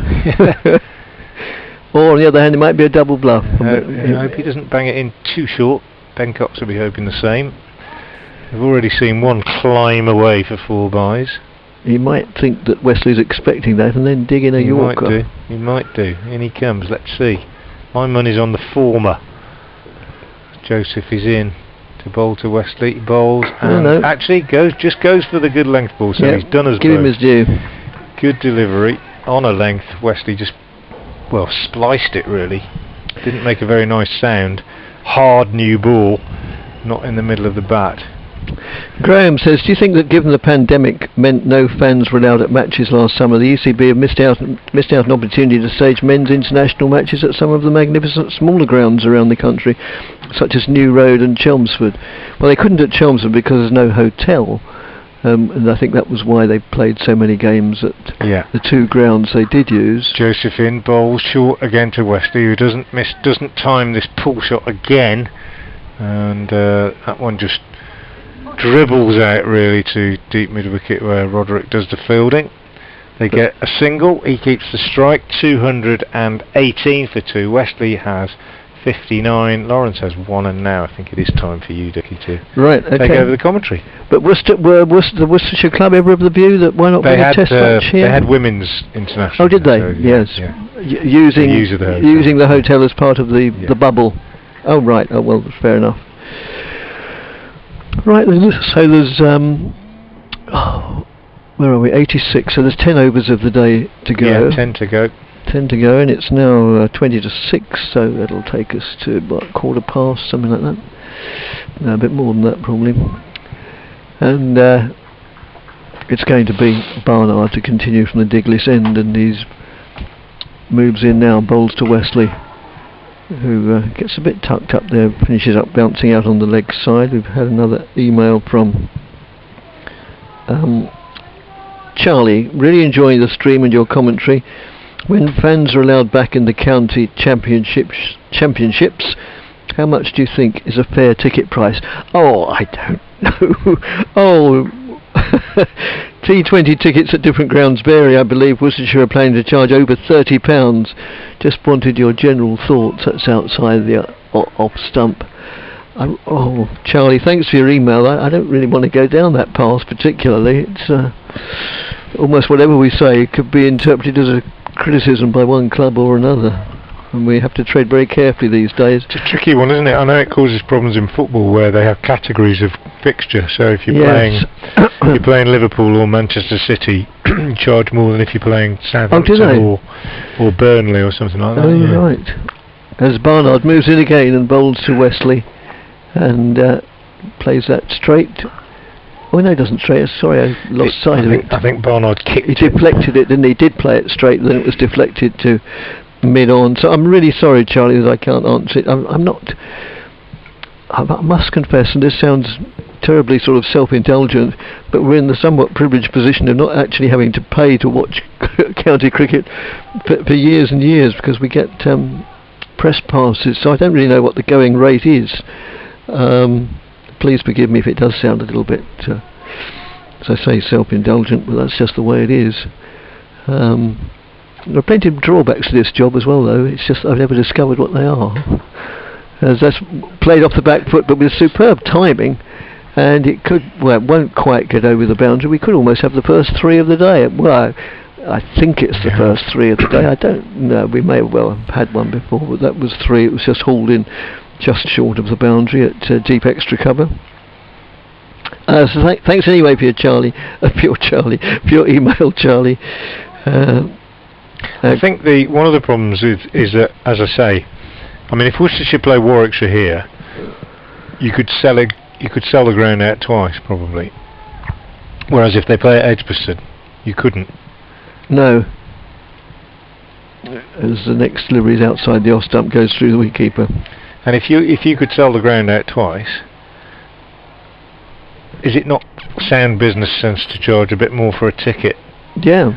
Or on the other hand, it might be a double bluff. I hope he doesn't bang it in too short. Ben Cox will be hoping the same. We've already seen one climb away for 4 byes. He might think that Wesley's expecting that and then dig in a Yorker. He might do. In he comes. Let's see. My money's on the former. Joseph is in to bowl to Wesley. He bowls and actually goes for the good length ball. So he's done as give him his due. Good delivery on a length. Wesley just spliced it really. Didn't make a very nice sound. Hard new ball, not in the middle of the bat. Graham says, do you think that given the pandemic meant no fans were allowed at matches last summer, the ECB have missed out an opportunity to stage men's international matches at some of the magnificent smaller grounds around the country, such as New Road and Chelmsford? Well, they couldn't at Chelmsford because there's no hotel, and I think that was why they played so many games at the two grounds they did use. Josephine bowls short again to Wesley, who doesn't time this pull shot again, and that one just dribbles out really to deep mid wicket where Roderick does the fielding. They get a single, he keeps the strike, 218 for 2. Wesley has 59, Lawrence has 1, and now I think it is time for you, Dickie, to take over the commentary. But the Worcestershire Club ever of the view that why not bring a test match here? They had women's international. Oh, did they? So, yes. Yeah. Using the hotel as part of the bubble. Oh, right. Oh, well, fair enough. Right, so there's where are we? 86. So there's 10 overs of the day to go. Yeah, 10 to go. 10 to go, and it's now 20 to 6. So that'll take us to about 1/4 something like that. No, a bit more than that probably. And it's going to be Barnard to continue from the Diglis end, and he's moves in now, bowls to Wesley, who gets a bit tucked up there, finishes up bouncing out on the leg side. We've had another email from Charlie, really enjoying the stream and your commentary. When fans are allowed back in the county championships, how much do you think is a fair ticket price? Oh, I don't know. T20 tickets at different grounds vary. I believe Worcestershire are planning to charge over £30. Just wanted your general thoughts. That's outside the off stump. Charlie, thanks for your email. I don't really want to go down that path particularly. It's almost whatever we say could be interpreted as a criticism by one club or another, and we have to tread very carefully these days. It's a tricky one, isn't it? I know it causes problems in football where they have categories of fixture. So if you're playing Liverpool or Manchester City, you charge more than if you're playing Southampton or Burnley or something like that. Oh, right. As Barnard moves in again and bowls to Wesley, and plays that straight. Oh no, he doesn't straight. Sorry, I lost sight of it. I think Barnard kicked it. He deflected it, didn't he? He did play it straight, then it was deflected to mid-on. So I'm really sorry, Charlie, that I can't answer it. I'm not... I must confess, and this sounds terribly sort of self-indulgent, but we're in the somewhat privileged position of not actually having to pay to watch county cricket for years and years, because we get press passes, so I don't really know what the going rate is. Please forgive me if it does sound a little bit, as I say, self-indulgent, but that's just the way it is. There are plenty of drawbacks to this job as well, though. It's just I've never discovered what they are. As that's played off the back foot, but with superb timing, and it won't quite get over the boundary. We could almost have the first 3 of the day. Well, I think it's the first 3 of the day. I don't know. We may well have had one before, but that was 3. It was just hauled in just short of the boundary at deep extra cover. So thanks anyway for your email, Charlie. I think one of the problems is that, as I say, I mean, if Worcestershire play Warwickshire here, you could sell the ground out twice probably. Whereas if they play at Edgbaston, you couldn't. No. As the next delivery is outside the off stump, goes through the wicketkeeper. And if you could sell the ground out twice, is it not sound business sense to charge a bit more for a ticket? Yeah.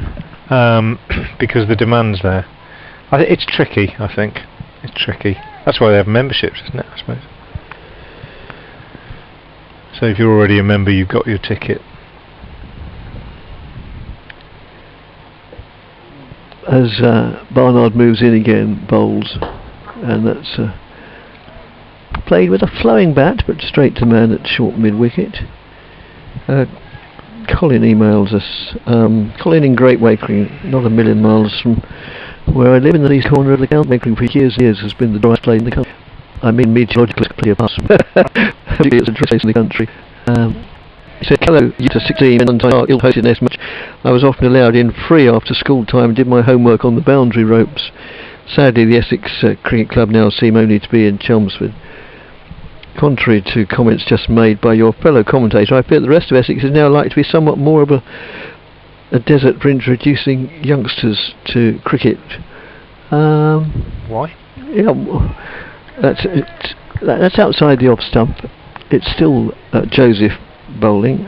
Because the demand's there. It's tricky, I think. It's tricky. That's why they have memberships, isn't it, I suppose? So if you're already a member, you've got your ticket. As Barnard moves in again, bowls, and that's played with a flowing bat, but straight to man at short mid-wicket. Colin emails us. Colin in Great Wakering, not a million miles from where I live in the east corner of the county. Wakering for years has been the driest place in the country. I mean meteorologically apart from it's a place in the country. He said, hello, you to 16 and ill-posted much. I was often allowed in free after school time and did my homework on the boundary ropes. Sadly, the Essex Cricket Club now seem only to be in Chelmsford. contrary to comments just made by your fellow commentator, I feel the rest of Essex is now likely to be somewhat more of a desert for introducing youngsters to cricket. Why? Yeah, that's outside the off stump. It's still Joseph bowling.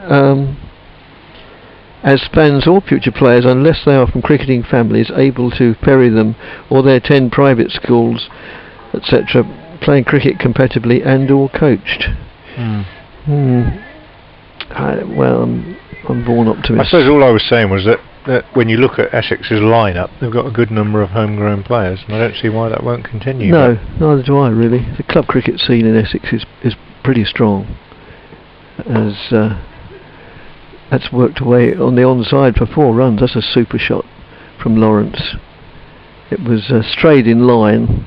As fans or future players, unless they are from cricketing families able to ferry them or they attend private schools, etc., playing cricket competitively and or coached. I'm born optimist. I suppose all I was saying was that when you look at Essex's lineup, they've got a good number of homegrown players, and I don't see why that won't continue. No, neither do I really. The club cricket scene in Essex is pretty strong. That's worked away on the onside for 4 runs. That's a super shot from Lawrence. It was strayed in line,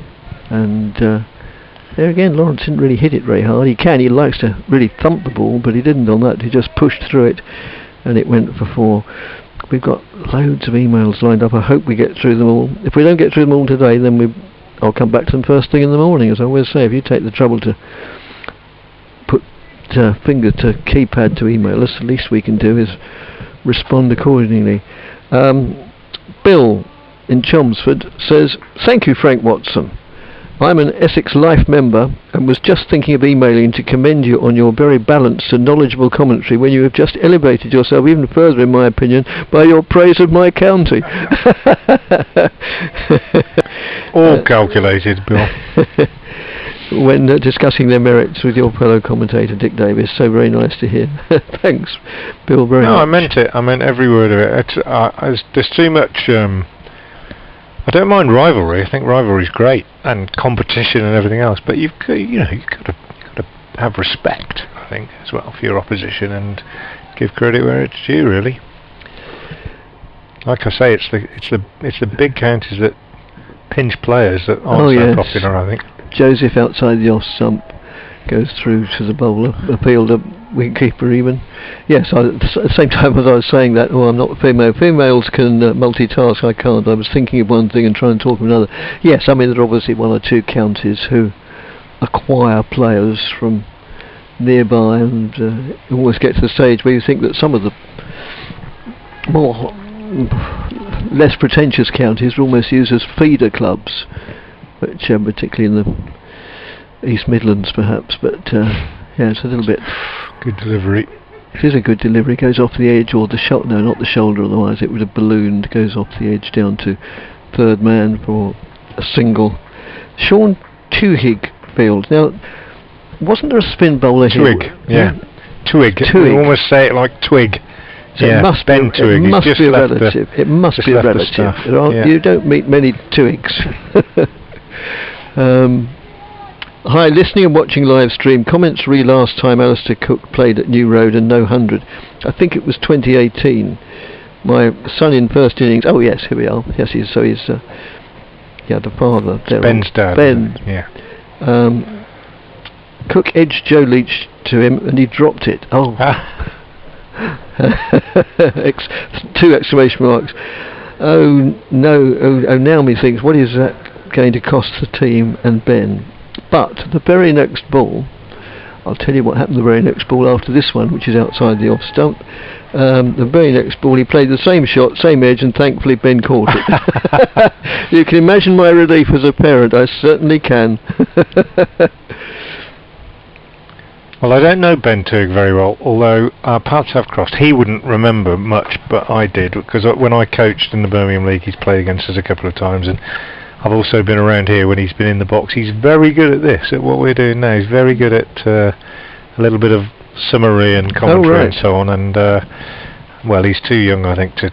and there again Lawrence didn't really hit it very hard. He likes to really thump the ball, but he didn't on that. He just pushed through it and it went for 4. We've got loads of emails lined up. I hope we get through them all. If we don't get through them all today, then I'll come back to them first thing in the morning. As I always say, if you take the trouble to put finger to keypad to email us, the least we can do is respond accordingly. Bill in Chelmsford says, "Thank you, Frank Watson. I'm an Essex Life member and was just thinking of emailing to commend you on your very balanced and knowledgeable commentary when you have just elevated yourself even further, in my opinion, by your praise of my county." All calculated, Bill. When discussing their merits with your fellow commentator Dick Davis. So very nice to hear. Thanks, Bill, very much. No, I meant it. I meant every word of it. There's too much... I don't mind rivalry. I think rivalry's great, and competition and everything else. But you've got to have respect, I think, as well for your opposition, and give credit where it's due. Really, like I say, it's the big counties that pinch players that aren't so popular. I think Joseph outside the off stump goes through to the bowler, a fielder, wicketkeeper even. Yes, at the same time as I was saying that, I'm not a female. Females can multitask, I can't. I was thinking of one thing and trying to talk of another. Yes, I mean there are obviously 1 or 2 counties who acquire players from nearby, and always get to the stage where you think that some of the more less pretentious counties are almost used as feeder clubs, which particularly in the East Midlands perhaps, but yeah, it's a little bit... Good delivery. It is a good delivery. It goes off the edge, or the shoulder. No, not the shoulder, otherwise it would have ballooned. Goes off the edge down to third man for a single. Sean Tuhig field. Now, wasn't there a spin bowler here? Twig, yeah. Twig. We almost say it like twig. So yeah, it must Ben be, Twig. It must be a relative. It must be a relative. You don't meet many Twigs. Hi, listening and watching live stream. Comments re last time Alistair Cook played at New Road and no 100. I think it was 2018. My son in first innings. Oh yes, here we are. Yes, he's the father. Ben's dad. Ben. Yeah. Cook edged Joe Leach to him and he dropped it. Oh. 2 exclamation marks. Oh no. Oh now methinks, what is that going to cost the team and Ben? But the very next ball, I'll tell you what happened the very next ball after this one, which is outside the off stump. The very next ball he played the same shot, same edge, and thankfully Ben caught it. You can imagine my relief as a parent. I certainly can. Well, I don't know Ben Turg very well, although our paths have crossed. He wouldn't remember much, but I did, because when I coached in the Birmingham League, he's played against us a couple of times, and I've also been around here when he's been in the box. He's very good at this, at what we're doing now. He's very good at a little bit of summary and commentary and so on, and well, he's too young, I think, to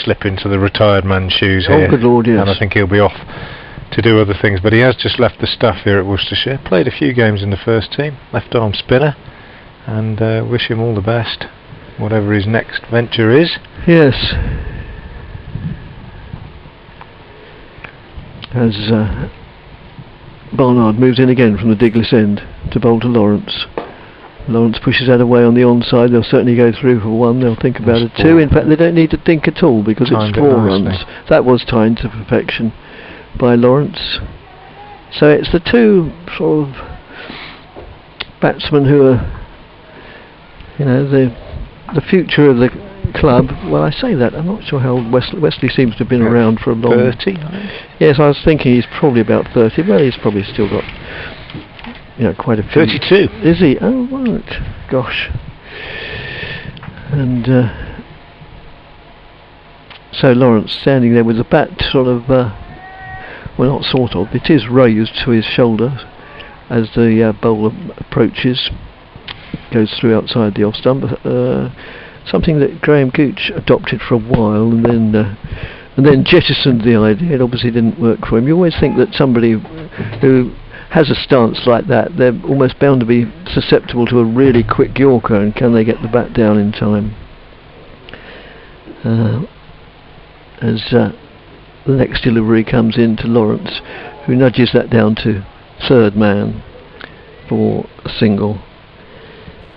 slip into the retired man's shoes here. Oh, good Lord, yes. And I think he'll be off to do other things, but he has just left the staff here at Worcestershire. Played a few games in the first team, left arm spinner, and wish him all the best, whatever his next venture is. Yes. As Barnard moves in again from the Diglis end to bowl to Lawrence. Lawrence pushes that away on the onside. They'll certainly go through for 1. They'll think about a 2. In fact, they don't need to think at all because it's 4 runs. That was timed to perfection by Lawrence. So it's the 2 sort of batsmen who are, you know, the future of the club. Well, I say that, I'm not sure how Wesley seems to have been around for a long... 30? Yes, I was thinking he's probably about 30. Well, he's probably still got, you know, quite a few... 32. Is he? Oh, right. Gosh. And so Lawrence standing there with the bat sort of, well, not sort of, it is raised to his shoulder as the bowler approaches, goes through outside the off stump. Something that Graham Gooch adopted for a while and then jettisoned the idea. It obviously didn't work for him. You always think that somebody who has a stance like that, they're almost bound to be susceptible to a really quick Yorker, and can they get the bat down in time? As the next delivery comes in to Lawrence, who nudges that down to third man for a single.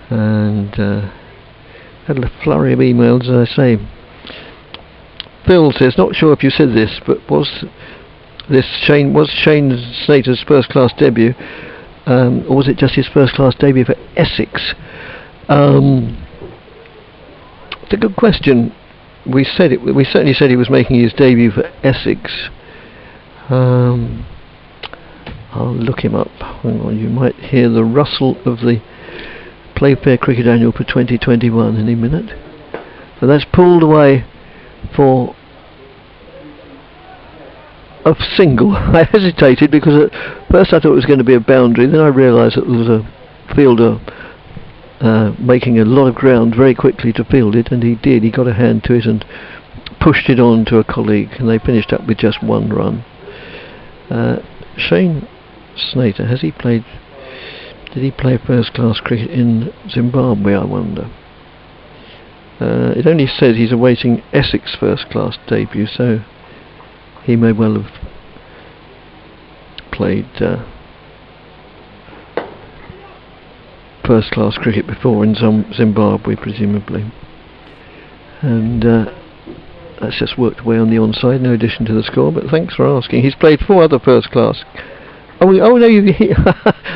And had a flurry of emails, as I say. Phil says, not sure if you said this, but was Shane Snater's first class debut, or was it just his first class debut for Essex? It's a good question. We certainly said he was making his debut for Essex. I'll look him up. Hang on, you might hear the rustle of the Playfair Cricket Annual for 2021 any minute. So that's pulled away for a single. I hesitated because at first I thought it was going to be a boundary, then I realised that there was a fielder making a lot of ground very quickly to field it, and he did. He got a hand to it and pushed it on to a colleague, and they finished up with just one run. Shane Snater, did he play first class cricket in Zimbabwe, I wonder? It only says he's awaiting Essex first class debut, so he may well have played first class cricket before in Zimbabwe, presumably. And that's just worked away on the onside, no addition to the score, but thanks for asking. He's played 4 other first class. Oh no,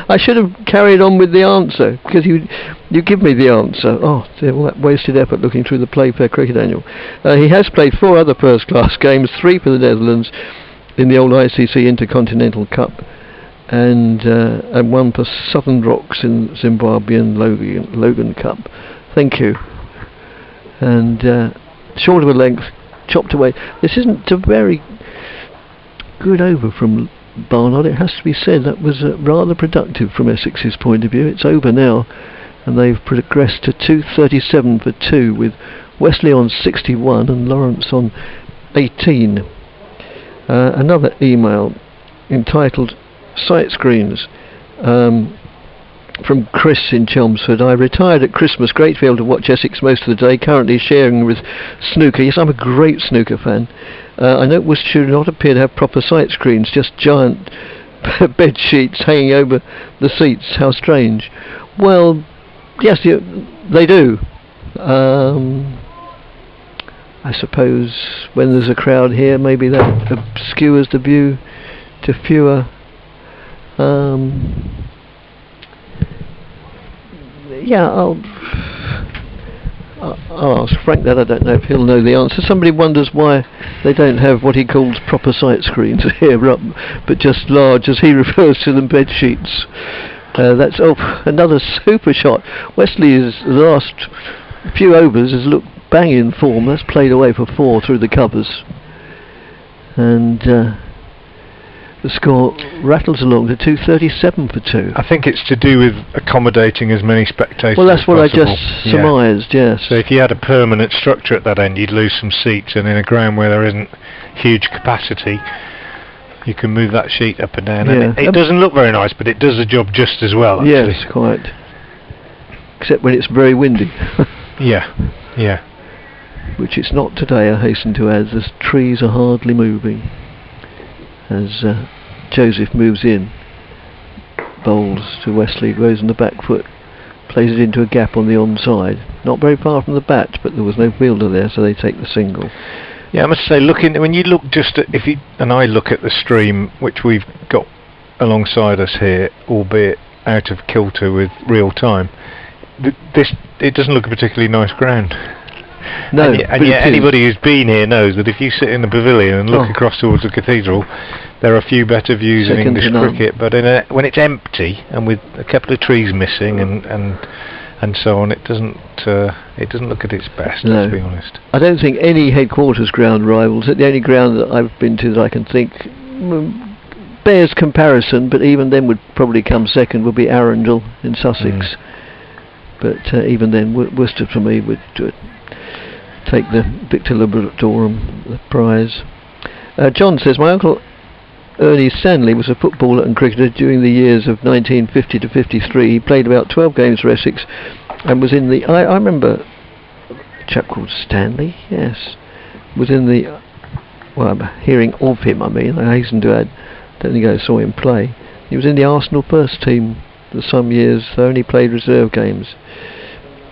I should have carried on with the answer, because you give me the answer. Oh dear, all that wasted effort looking through the Playfair Cricket Annual. He has played 4 other first class games, 3 for the Netherlands in the old ICC Intercontinental Cup, and 1 for Southern Rocks in Zimbabwean Logan Cup. Thank you. And short of a length, chopped away. This isn't a very good over from Barnard, it has to be said. That was rather productive from Essex's point of view. It's over now, and they've progressed to 237 for 2, with Wesley on 61 and Lawrence on 18. Another email entitled Sight Screens from Chris in Chelmsford. I retired at Christmas, great field to watch Essex most of the day, currently sharing with snooker. Yes, I'm a great snooker fan. I know Worcestershire do not appear to have proper sight screens, just giant bed sheets hanging over the seats. How strange. Well, yes, they do. I suppose when there's a crowd here, maybe that obscures the view to fewer. Yeah, I'll ask Frank that. I don't know if he'll know the answer. Somebody wonders why they don't have what he calls proper sight screens here, but just large, as he refers to them, bed sheets. That's another super shot. Wesley's last few overs has looked bang in form. That's played away for 4 through the covers, and the score rattles along to 237 for 2. I think it's to do with accommodating as many spectators. Well, that's as what I possible. just surmised, yes. So if you had a permanent structure at that end, you'd lose some seats, and in a ground where there isn't huge capacity, you can move that sheet up and down. Yeah. And it doesn't look very nice, but it does the job just as well, actually. Yes, quite. Except when it's very windy. Yeah. Which it's not today, I hasten to add. The trees are hardly moving. As Joseph moves in, bowls to Wesley, goes on the back foot, plays it into a gap on the onside. Not very far from the bat, but there was no fielder there, so they take the single. Yeah, I must say, when you look just at, and I look at the stream, which we've got alongside us here, albeit out of kilter with real time. It doesn't look a particularly nice ground. No, and yet anybody who's been here knows that if you sit in the pavilion and look across towards the cathedral, there are a few better views in English cricket. But when it's empty and with a couple of trees missing and so on, it doesn't look at its best. No. Let's be honest. I don't think any headquarters ground rivals. The only ground that I've been to that I can think bears comparison, but even then would probably come second, would be Arundel in Sussex. But even then, Worcester for me would take the Victor Laboratorum the prize. John says, my uncle Ernie Stanley was a footballer and cricketer during the years of 1950 to 53. He played about 12 games for Essex and was in the... I remember a chap called Stanley, yes, was in the... Well, I'm hearing of him, I hasten to add. Don't think I saw him play. He was in the Arsenal first team for some years, though only played reserve games.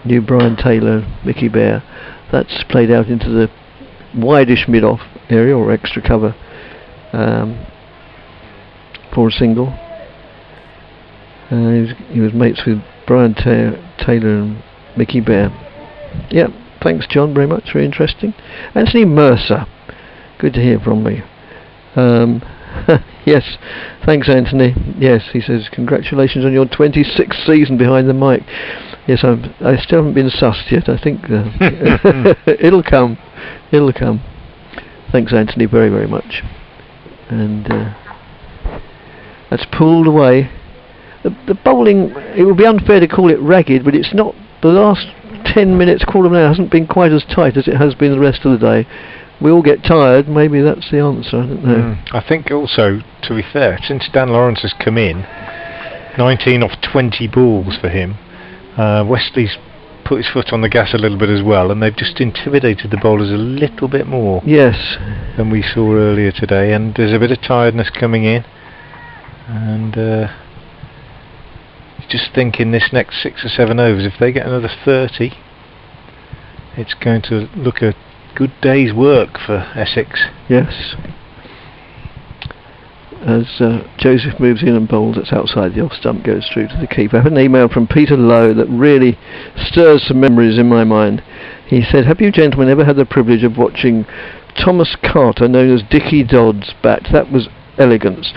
Knew Brian Taylor, Mickey Bear. That's played out into the wideish mid-off area or extra cover for a single. He was mates with Brian Taylor and Mickey Bear. Yep, thanks John very much, very interesting. Anthony Mercer, good to hear from me. Yes, thanks Anthony. Yes, he says congratulations on your 26th season behind the mic. Yes, I still haven't been sussed yet. I think it'll come. Thanks Anthony very, very much. And that's pulled away. The bowling, it would be unfair to call it ragged, but it's not. The last 10 minutes, quarter of an hour, hasn't been quite as tight as it has been the rest of the day. We all get tired, maybe that's the answer, I don't know. I think also, to be fair, since Dan Lawrence has come in, 19 off 20 balls for him, Wesley's put his foot on the gas a little bit as well, and they've just intimidated the bowlers a little bit more than we saw earlier today, and there's a bit of tiredness coming in, and just thinking this next 6 or 7 overs, if they get another 30, it's going to look a good day's work for Essex. Yes. As Joseph moves in and bowls, it's outside the off stump, goes through to the keeper. I have an email from Peter Lowe that really stirs some memories in my mind. He said, have you gentlemen ever had the privilege of watching Thomas Carter, known as Dickie Dodds, bat? That was elegance.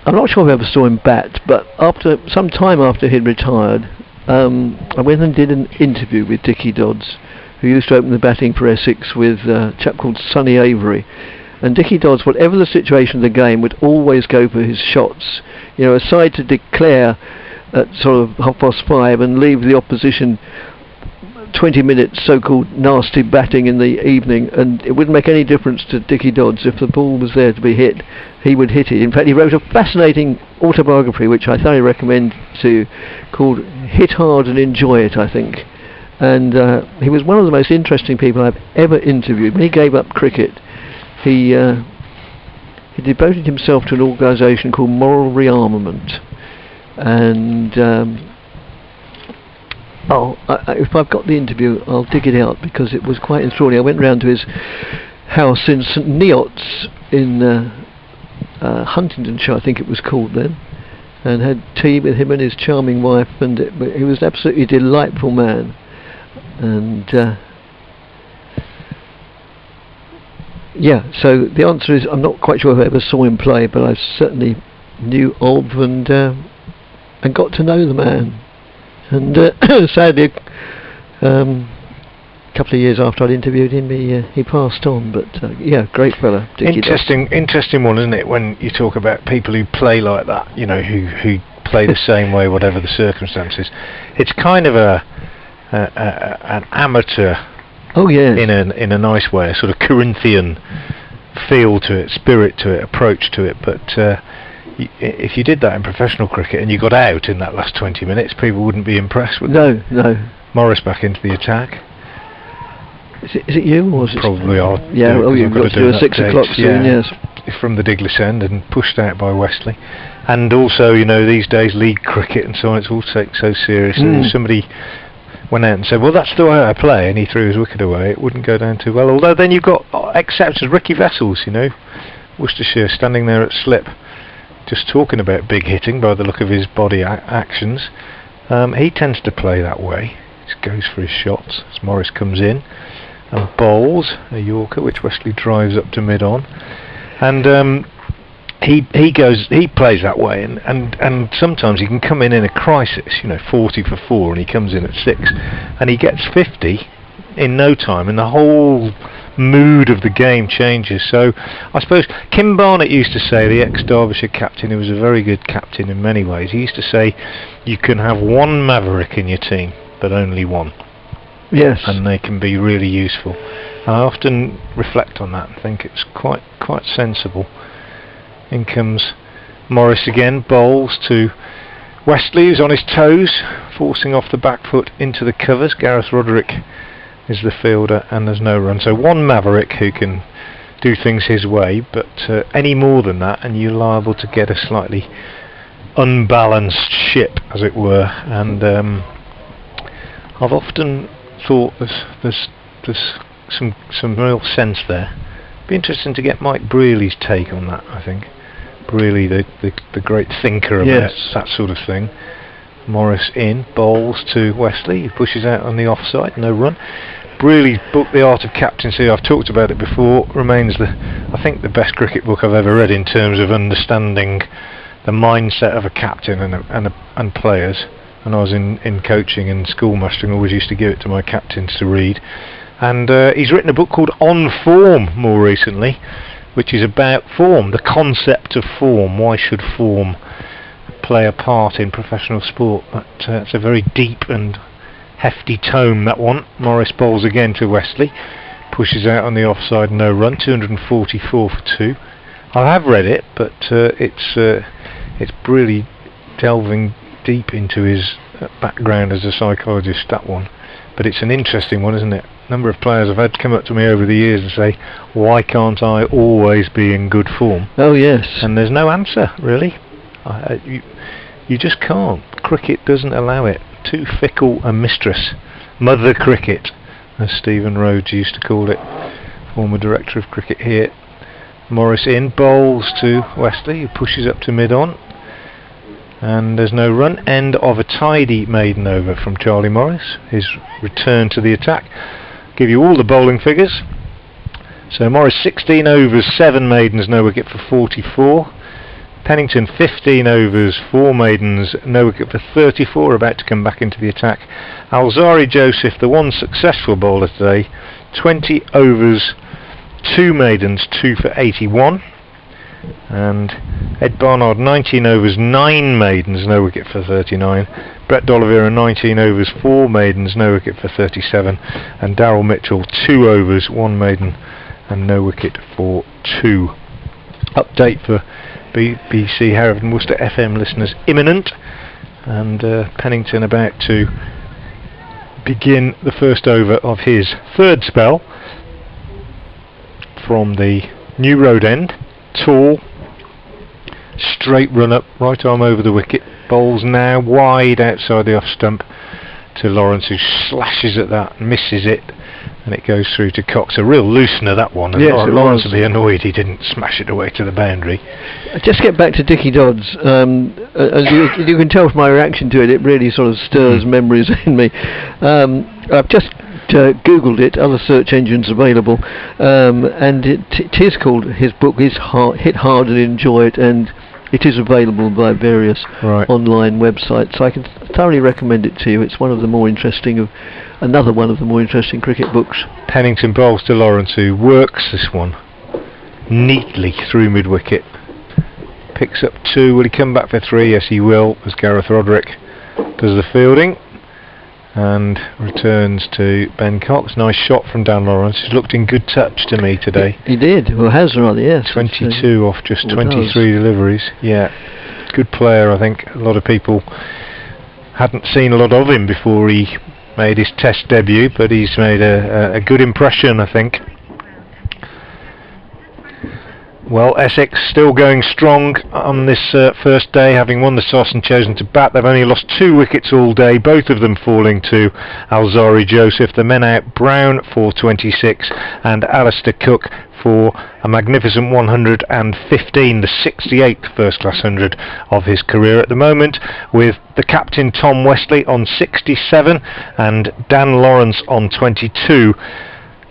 I'm not sure if I ever saw him bat, but some time after he'd retired, I went and did an interview with Dickie Dodds, who used to open the batting for Essex with a chap called Sonny Avery. And Dickie Dodds, whatever the situation of the game, would always go for his shots. You know, aside to declare at sort of 5:30 and leave the opposition 20 minutes so-called nasty batting in the evening, and it wouldn't make any difference to Dickie Dodds. If the ball was there to be hit, he would hit it. In fact, he wrote a fascinating autobiography, which I thoroughly recommend to, called Hit Hard and Enjoy It, I think. And he was one of the most interesting people I've ever interviewed. When he gave up cricket, he devoted himself to an organisation called Moral Rearmament. And if I've got the interview, I'll dig it out, because it was quite enthralling. I went round to his house in St Neots in Huntingdonshire, I think it was called then, and had tea with him and his charming wife, and he was an absolutely delightful man. And yeah, so the answer is I'm not quite sure if I ever saw him play, but I certainly knew of and got to know the man. And sadly, a couple of years after I'd interviewed him, he passed on. But yeah, great fella. Interesting one, isn't it? When you talk about people who play like that, you know, who play the same way, whatever the circumstances. It's kind of an amateur. Oh yes. In a nice way, a sort of Corinthian feel to it, spirit to it, approach to it. But if you did that in professional cricket and you got out in that last 20 minutes, people wouldn't be impressed with it. No. Morris back into the attack. Is it you, or is it probably are? Yeah. Oh, you've got to do a 6 o'clock soon. Yes. From the Diglis end and pushed out by Wesley, and also, you know, these days league cricket and so on, it's all taken so seriously. If somebody went out and said, well, that's the way I play, and he threw his wicket away, it wouldn't go down too well. Although then you've got exceptions, Ricky Vessels, you know, Worcestershire, standing there at slip, just talking about big hitting by the look of his body actions. He tends to play that way. He goes for his shots as Morris comes in and bowls a Yorker, which Wesley drives up to mid-on. And he plays that way, and sometimes he can come in a crisis, 40 for 4, and he comes in at 6, and he gets 50 in no time, and the whole mood of the game changes. So I suppose Kim Barnett used to say, the ex-Derbyshire captain, who was a very good captain in many ways, he used to say, you can have one maverick in your team, but only one. Yes. And they can be really useful. And I often reflect on that and think it's quite sensible. In comes Morris again, bowls to Wesley, who's on his toes, forcing off the back foot into the covers. Gareth Roderick is the fielder, and there's no run. So one maverick who can do things his way, but any more than that and you're liable to get a slightly unbalanced ship, as it were. And I've often thought there's some real sense there. Be interesting to get Mike Brearley's take on that. I think Brearley, the great thinker about that sort of thing. Morris in, bowls to Wesley, he pushes out on the offside, no run. Brearley's book, The Art of Captaincy, I've talked about it before, remains I think the best cricket book I've ever read in terms of understanding the mindset of a captain and players. And I was in coaching and schoolmastering, always used to give it to my captains to read. And he's written a book called On Form more recently, which is about form, the concept of form. Why should form play a part in professional sport? But it's a very deep and hefty tome, that one. Morris bowls again to Wesley, pushes out on the offside, no run, 244 for 2. I have read it, but it's really delving deep into his background as a psychologist, that one. But it's an interesting one, isn't it? A number of players I've had come up to me over the years and say, why can't I always be in good form? Oh yes. And there's no answer, really. You just can't. Cricket doesn't allow it. Too fickle a mistress. Mother cricket, as Stephen Rhodes used to call it, former director of cricket here. Morris in, bowls to Wesley, who pushes up to mid-on. And there's no run. End of a tidy maiden over from Charlie Morris. His return to the attack. Give you all the bowling figures. So Morris 16 overs, 7 maidens, no wicket for 44. Pennington 15 overs, 4 maidens, no wicket for 34, about to come back into the attack. Alzari Joseph, the one successful bowler today, 20 overs, 2 maidens, 2 for 81. And Ed Barnard 19 overs, 9 maidens, no wicket for 39. Brett D'Oliveira 19 overs, 4 maidens, no wicket for 37. And Darryl Mitchell 2 overs, 1 maiden and no wicket for 2. Update for BBC Hereford and Worcester FM listeners imminent, and Pennington about to begin the first over of his third spell from the New Road end. Tall, straight run up, right arm over the wicket, bowls now wide outside the off stump to Lawrence, who slashes at that, misses it, and it goes through to Cox. A real loosener, that one. And yes, Lawrence will be annoyed he didn't smash it away to the boundary. Just get back to Dickie Dodds. As you can tell from my reaction to it, it really sort of stirs memories in me. I've just googled it, other search engines available, and it is called, his book is Hit Hard and Enjoy It, and it is available by various online websites, so I can thoroughly recommend it to you. It's one of the more interesting another one of the more interesting cricket books. Pennington bowls to Lawrence, who works this one neatly through mid-wicket. Picks up 2. Will he come back for 3? Yes, he will, as Gareth Roderick does the fielding. And returns to Ben Cox. Nice shot from Dan Lawrence. He's looked in good touch to me today. He did. Well, has rather, yes. 22 off just 23 deliveries. Yeah, good player. I think a lot of people hadn't seen a lot of him before he made his Test debut, but he's made a good impression, I think. Well, Essex still going strong on this first day, having won the toss and chosen to bat. They've only lost 2 wickets all day, both of them falling to Alzari Joseph. The men out: Brown for 26 and Alistair Cook for a magnificent 115, the 68th first-class 100 of his career at the moment, with the captain Tom Westley on 67 and Dan Lawrence on 22.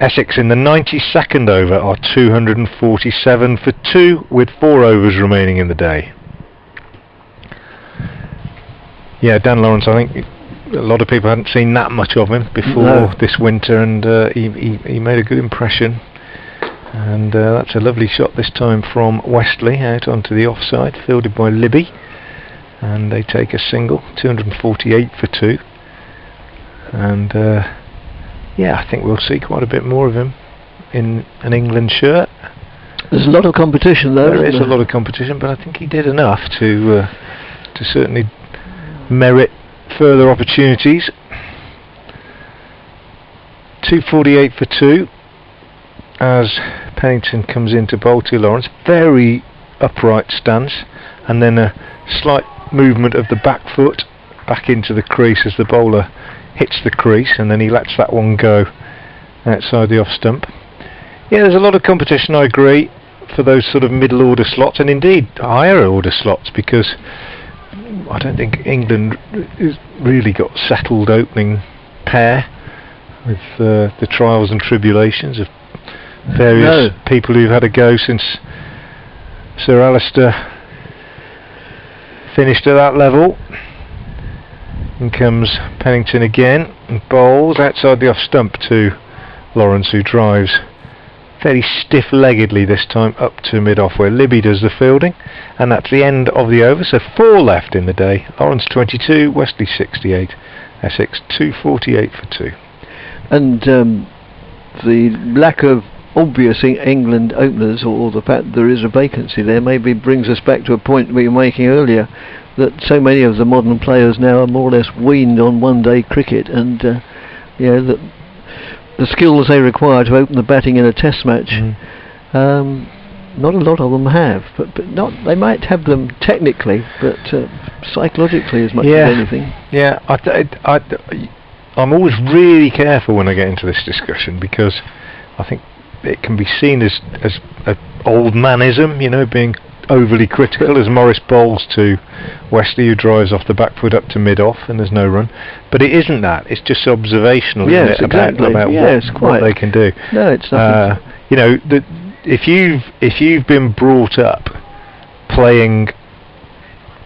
Essex in the 92nd over are 247 for 2 with 4 overs remaining in the day. Yeah, Dan Lawrence, I think a lot of people hadn't seen that much of him before this winter, and he made a good impression. And that's a lovely shot this time from Westley out onto the offside, fielded by Libby, and they take a single, 248 for 2. And yeah, I think we'll see quite a bit more of him in an England shirt. There's a lot of competition though. There is a lot of competition, but I think he did enough to certainly merit further opportunities. 248 for 2 as Pennington comes in to bowl to Lawrence. Very upright stance, and then a slight movement of the back foot back into the crease as the bowler hits the crease, and then he lets that one go outside the off stump. Yeah, there's a lot of competition, I agree, for those sort of middle order slots, and indeed higher order slots, because I don't think England has really got settled opening pair with the trials and tribulations of various people who've had a go since Sir Alistair finished at that level. In comes Pennington again and bowls outside the off stump to Lawrence, who drives fairly stiff-leggedly this time up to mid-off, where Libby does the fielding, and that's the end of the over. So 4 left in the day. Lawrence 22, Westley 68, Essex 248 for 2. And the lack of obvious England openers, or the fact that there is a vacancy there, maybe brings us back to a point we were making earlier, that so many of the modern players now are more or less weaned on one-day cricket, and you know, the skills they require to open the batting in a test match, not a lot of them have, but not, they might have them technically, but psychologically as much as anything. Yeah, I'm always really careful when I get into this discussion, because I think it can be seen as old manism, you know, being overly critical, as Morris bowls to Westley, who drives off the back foot up to mid-off and there's no run. But it isn't that, it's just observational, isn't it, exactly. about what they can do. No, it's nothing. You know, if you've been brought up playing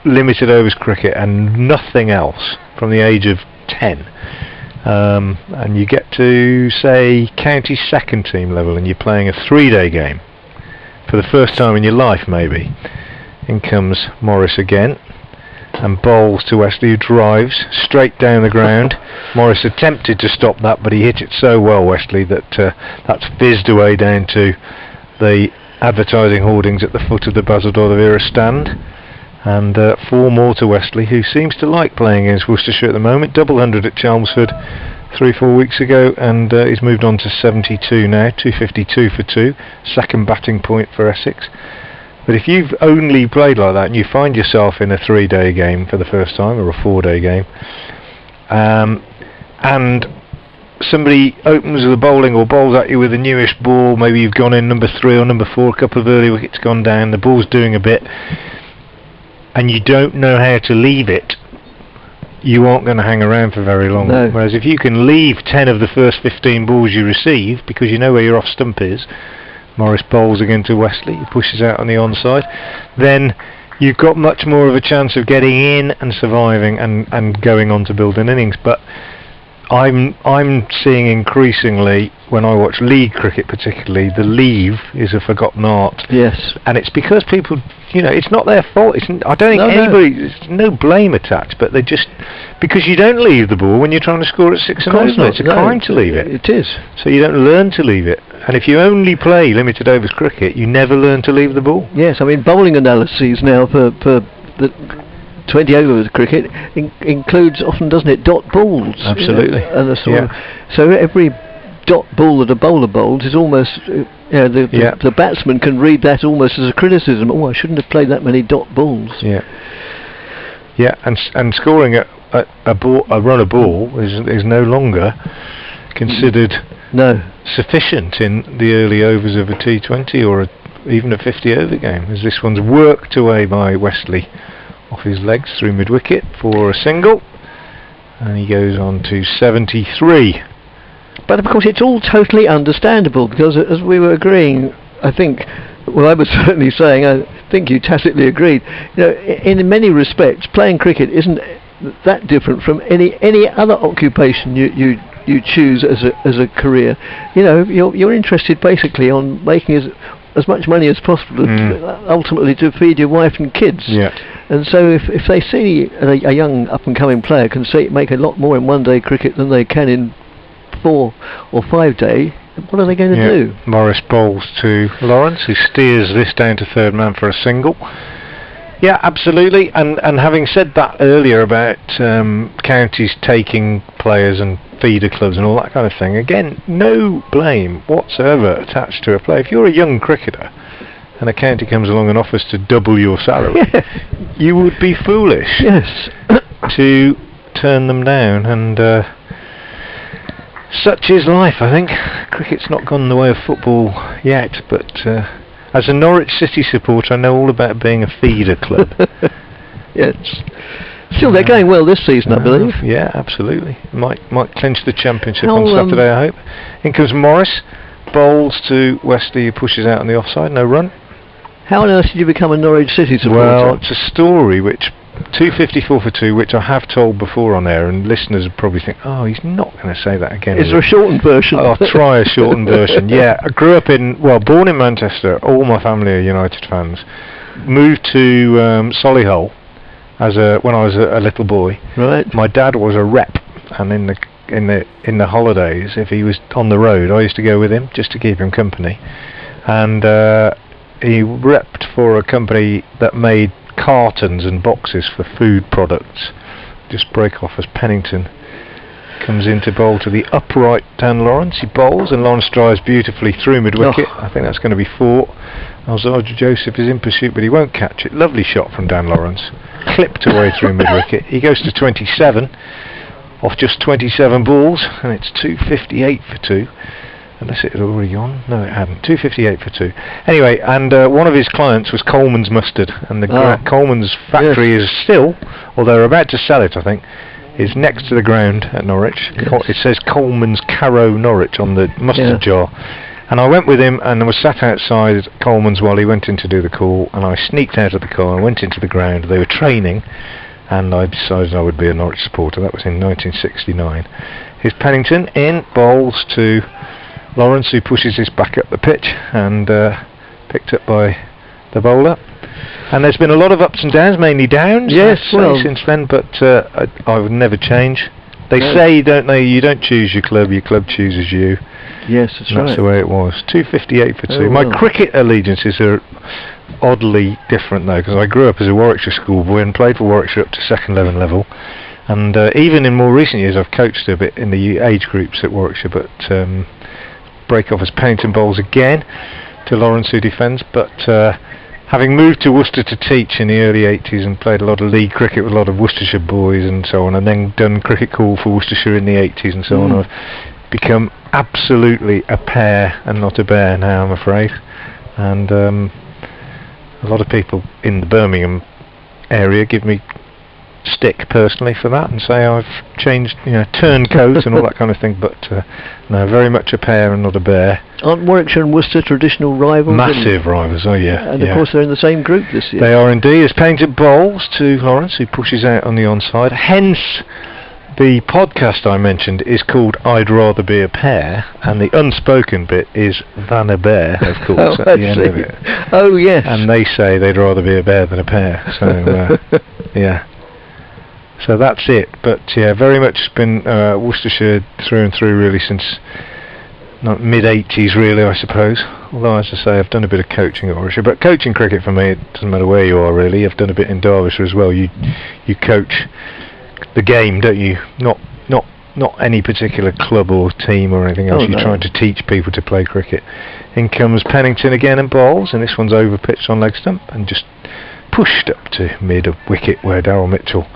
limited overs cricket and nothing else from the age of 10, and you get to, say, county second team level, and you're playing a 3-day game for the first time in your life, maybe. In comes Morris again and bowls to Westley, who drives straight down the ground. Morris attempted to stop that, but he hit it so well, Westley, that that's fizzed away down to the advertising hoardings at the foot of the Basildor de Vera stand. And 4 more to Westley, who seems to like playing against Worcestershire at the moment. Double 100 at Chelmsford 3-4 weeks ago, and he's moved on to 72 now, 252 for 2, second batting point for Essex. But if you've only played like that and you find yourself in a 3-day game for the first time, or a 4-day game, and somebody opens the bowling or bowls at you with a newish ball, maybe you've gone in number 3 or number 4, a couple of early wickets gone down, the ball's doing a bit, and you don't know how to leave it, you aren't going to hang around for very long. No. Whereas if you can leave 10 of the first 15 balls you receive, because you know where your off stump is, Morris bowls again to Westley, he pushes out on the onside, then you've got much more of a chance of getting in and surviving and going on to build an innings. But I'm seeing increasingly, when I watch league cricket particularly, the leave is a forgotten art. Yes. And it's because people, you know, it's not their fault. I don't think anybody, there's no blame attached, but they just, because you don't leave the ball when you're trying to score at 6 and over. It's a crime to leave it. It is. So you don't learn to leave it. And if you only play limited overs cricket, you never learn to leave the ball. Yes, I mean, bowling analyses now for the 20 overs cricket includes often, doesn't it, dot balls? Absolutely. You know, and so every dot ball that a bowler bowls is almost, the batsman can read that almost as a criticism. Oh, I shouldn't have played that many dot balls. Yeah, and scoring a run a ball is no longer considered sufficient in the early overs of a T20 or even a 50 over game, as this one's worked away by Wesley off his legs through mid wicket for a single, and he goes on to 73. But of course it's all totally understandable, because as we were agreeing, I think, well, I was certainly saying, I think you tacitly agreed, in many respects playing cricket isn't that different from any other occupation you choose as a career. You're interested basically on making as much money as possible, ultimately to feed your wife and kids. Yeah. And so if they see a young up-and-coming player can make a lot more in one-day cricket than they can in 4 or 5 day, what are they going to do? Morris bowls to Lawrence, who steers this down to third man for a single. Yeah, absolutely. And having said that earlier about counties taking players and feeder clubs and all that kind of thing, again, no blame whatsoever attached to a player. If you're a young cricketer and a county comes along and offers to double your salary, you would be foolish to turn them down. And such is life, I think. Cricket's not gone the way of football yet, but as a Norwich City supporter, I know all about being a feeder club. Yes. Still, they're going well this season, I believe. Yeah, absolutely. Might clinch the championship on Saturday, I hope. In comes Morris, bowls to Wesley, who pushes out on the offside, no run. How on earth did you become a Norwich City supporter? Well, it's a story which 254 for 2, which I have told before on air, and listeners would probably think, oh, he's not going to say that again. Is there a shortened version? I'll try a shortened version. Yeah, I grew up born in Manchester. All my family are United fans. Moved to Solihull when I was a little boy. Right. My dad was a rep, and in the holidays, if he was on the road, I used to go with him just to keep him company. And he repped for a company that made cartons and boxes for food products. Just break off as Pennington comes in to bowl to the upright Dan Lawrence. He bowls and Lawrence drives beautifully through mid wicket. I think that's going to be 4. Alzarja Joseph is in pursuit, but he won't catch it. Lovely shot from Dan Lawrence, clipped away through mid wicket. He goes to 27 off just 27 balls, and it's 258 for 2. Unless it had already gone. No, it hadn't. 258 for 2. Anyway, and one of his clients was Coleman's Mustard, and the Coleman's factory is still, although they're about to sell it, I think, is next to the ground at Norwich. It says Coleman's Carrow Norwich on the mustard jar. And I went with him and was sat outside Coleman's while he went in to do the call, and I sneaked out of the car and went into the ground. They were training, and I decided I would be a Norwich supporter. That was in 1969. Here's Pennington in, bowls to Lawrence, who pushes his back up the pitch, and picked up by the bowler. And there's been a lot of ups and downs, mainly downs, since then, but I would never change. They say, don't they, you don't choose your club chooses you. Yes, that's right. That's the way it was. 258 for 2. My cricket allegiances are oddly different, though, because I grew up as a Warwickshire schoolboy and played for Warwickshire up to second level. And even in more recent years, I've coached a bit in the age groups at Warwickshire, but break off as Pennington bowls again to Lawrence, who defends. But having moved to Worcester to teach in the early 80s and played a lot of league cricket with a lot of Worcestershire boys and so on, and then done cricket call for Worcestershire in the 80s and so on, I've become absolutely a pair and not a bear now, I'm afraid. And a lot of people in the Birmingham area give me stick personally for that and say I've changed, turncoat and all that kind of thing, but no, very much a pair and not a bear. Aren't Warwickshire and Worcester traditional rivals? Massive rivals, oh yeah. And of course they're in the same group this year. They are indeed. As Pennington bowls to Lawrence, who pushes out on the onside. Hence the podcast I mentioned is called I'd Rather Be a Pair, and the unspoken bit is than a bear, of course, at the end of it. Oh yes. And they say they'd rather be a bear than a pair, so yeah. So that's it, but yeah, very much been Worcestershire through and through really since mid-80s really, I suppose. Although, as I say, I've done a bit of coaching at Worcestershire, but coaching cricket for me, it doesn't matter where you are really. I've done a bit in Derbyshire as well. You coach the game, don't you? Not not any particular club or team or anything else. Oh, You're no. trying to teach people to play cricket. In comes Pennington again and bowls, and this one's over pitched on leg stump and just pushed up to mid of wicket where Darryl Mitchell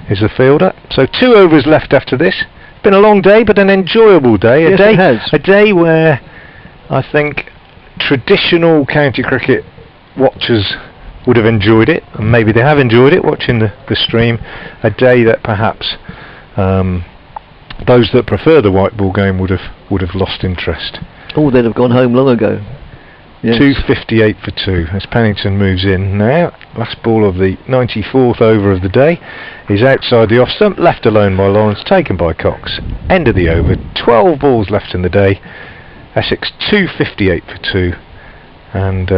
is the fielder. So 2 overs left after this. Been a long day, but an enjoyable day. Yes, it has. A day where I think traditional county cricket watchers would have enjoyed it, and maybe they have enjoyed it watching the stream. A day that perhaps those that prefer the white ball game would have lost interest. Oh, they'd have gone home long ago. Yes. 258 for 2 as Pennington moves in now. Last ball of the 94th over of the day is outside the off stump, left alone by Lawrence, taken by Cox. End of the over. 12 balls left in the day. Essex 258 for 2, and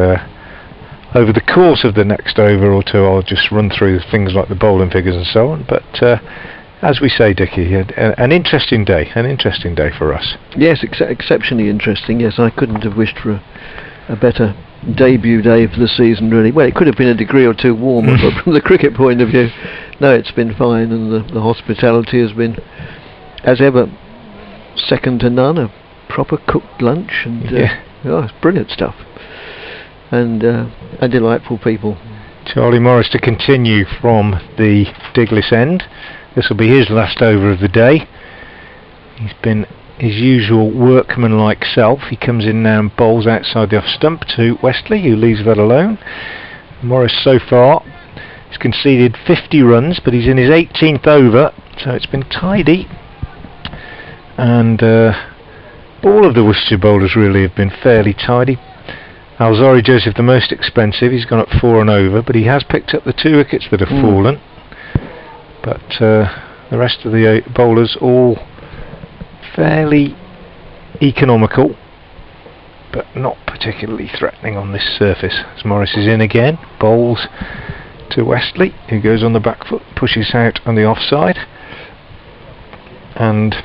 over the course of the next over or two I'll just run through things like the bowling figures and so on, but as we say, Dickie, an interesting day for us. Yes, exceptionally interesting. Yes, I couldn't have wished for a better debut day for the season, really. Well, it could have been a degree or two warmer, but from the cricket point of view, no, it's been fine, and the hospitality has been, as ever, second to none. A proper cooked lunch, and it's brilliant stuff, and delightful people. Charlie Morris to continue from the Diglis end. This will be his last over of the day. He's been his usual workman-like self. He comes in now and bowls outside the off stump to Westley, who leaves that alone. Morris so far has conceded 50 runs, but he's in his 18th over, so it's been tidy. And all of the Worcestershire bowlers really have been fairly tidy. Alzari Joseph, the most expensive, he's gone up 4 and over, but he has picked up the 2 wickets that have fallen. But the rest of the bowlers all fairly economical, but not particularly threatening on this surface. As Morris is in again, bowls to Westley, who goes on the back foot, pushes out on the offside, and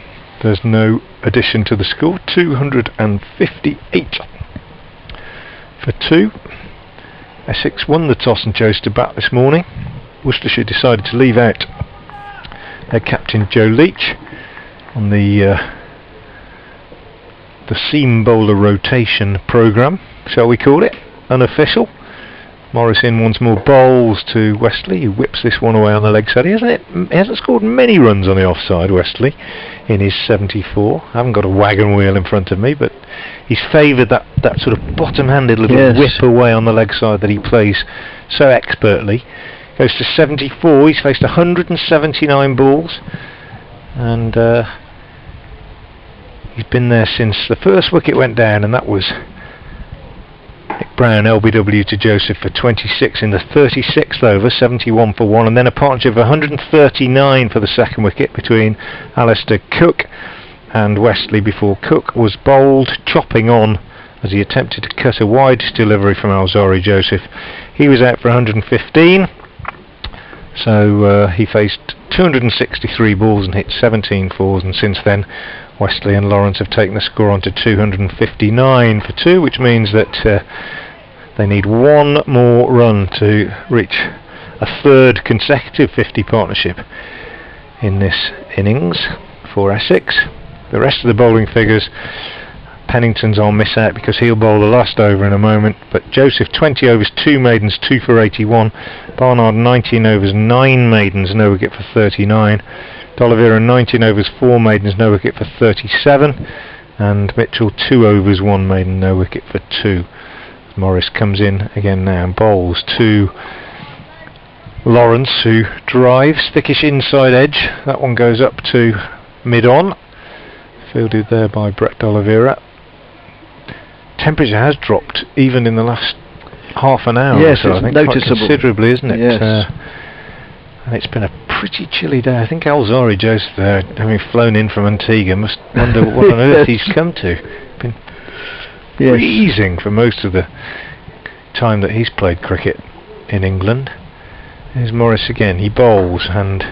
there's no addition to the score. 258 for 2. Essex won the toss and chose to bat this morning. Worcestershire decided to leave out their captain Joe Leach on the seam bowler rotation programme, shall we call it, unofficial. Morris in once more, bowls to Westley, who whips this one away on the leg side. He hasn't scored many runs on the offside, Westley, in his 74. I haven't got a wagon wheel in front of me, but he's favoured that sort of bottom-handed little whip away on the leg side that he plays so expertly. Goes to 74. He's faced 179 balls, and he's been there since the first wicket went down, and that was Nick Brown, LBW to Joseph for 26 in the 36th over, 71 for 1, and then a partnership of 139 for the second wicket between Alistair Cook and Westley before Cook was bowled, chopping on as he attempted to cut a wide delivery from Alzari Joseph. He was out for 115. So he faced 263 balls and hit 17 fours, and since then Westley and Lawrence have taken the score on to 259 for 2, which means that they need one more run to reach a third consecutive 50 partnership in this innings for Essex. The rest of the bowling figures, Pennington's on miss out because he'll bowl the last over in a moment, but Joseph 20 overs, 2 maidens, 2 for 81. Barnard 19 overs, 9 maidens, no wicket for 39. D'Oliveira 19 overs, 4 maidens, no wicket for 37. And Mitchell 2 overs, 1 maiden, no wicket for 2. Morris comes in again now and bowls to Lawrence, who drives, thickish inside edge. That one goes up to mid-on. Fielded there by Brett D'Oliveira. Temperature has dropped even in the last half an hour. Yes, so it's I think noticeable. quite considerably, isn't it? Yes. And it's been a pretty chilly day. I think Alzari Joseph there, having flown in from Antigua, must wonder what on earth he's come to. Been freezing for most of the time that he's played cricket in England. Here's Morris again. He bowls, and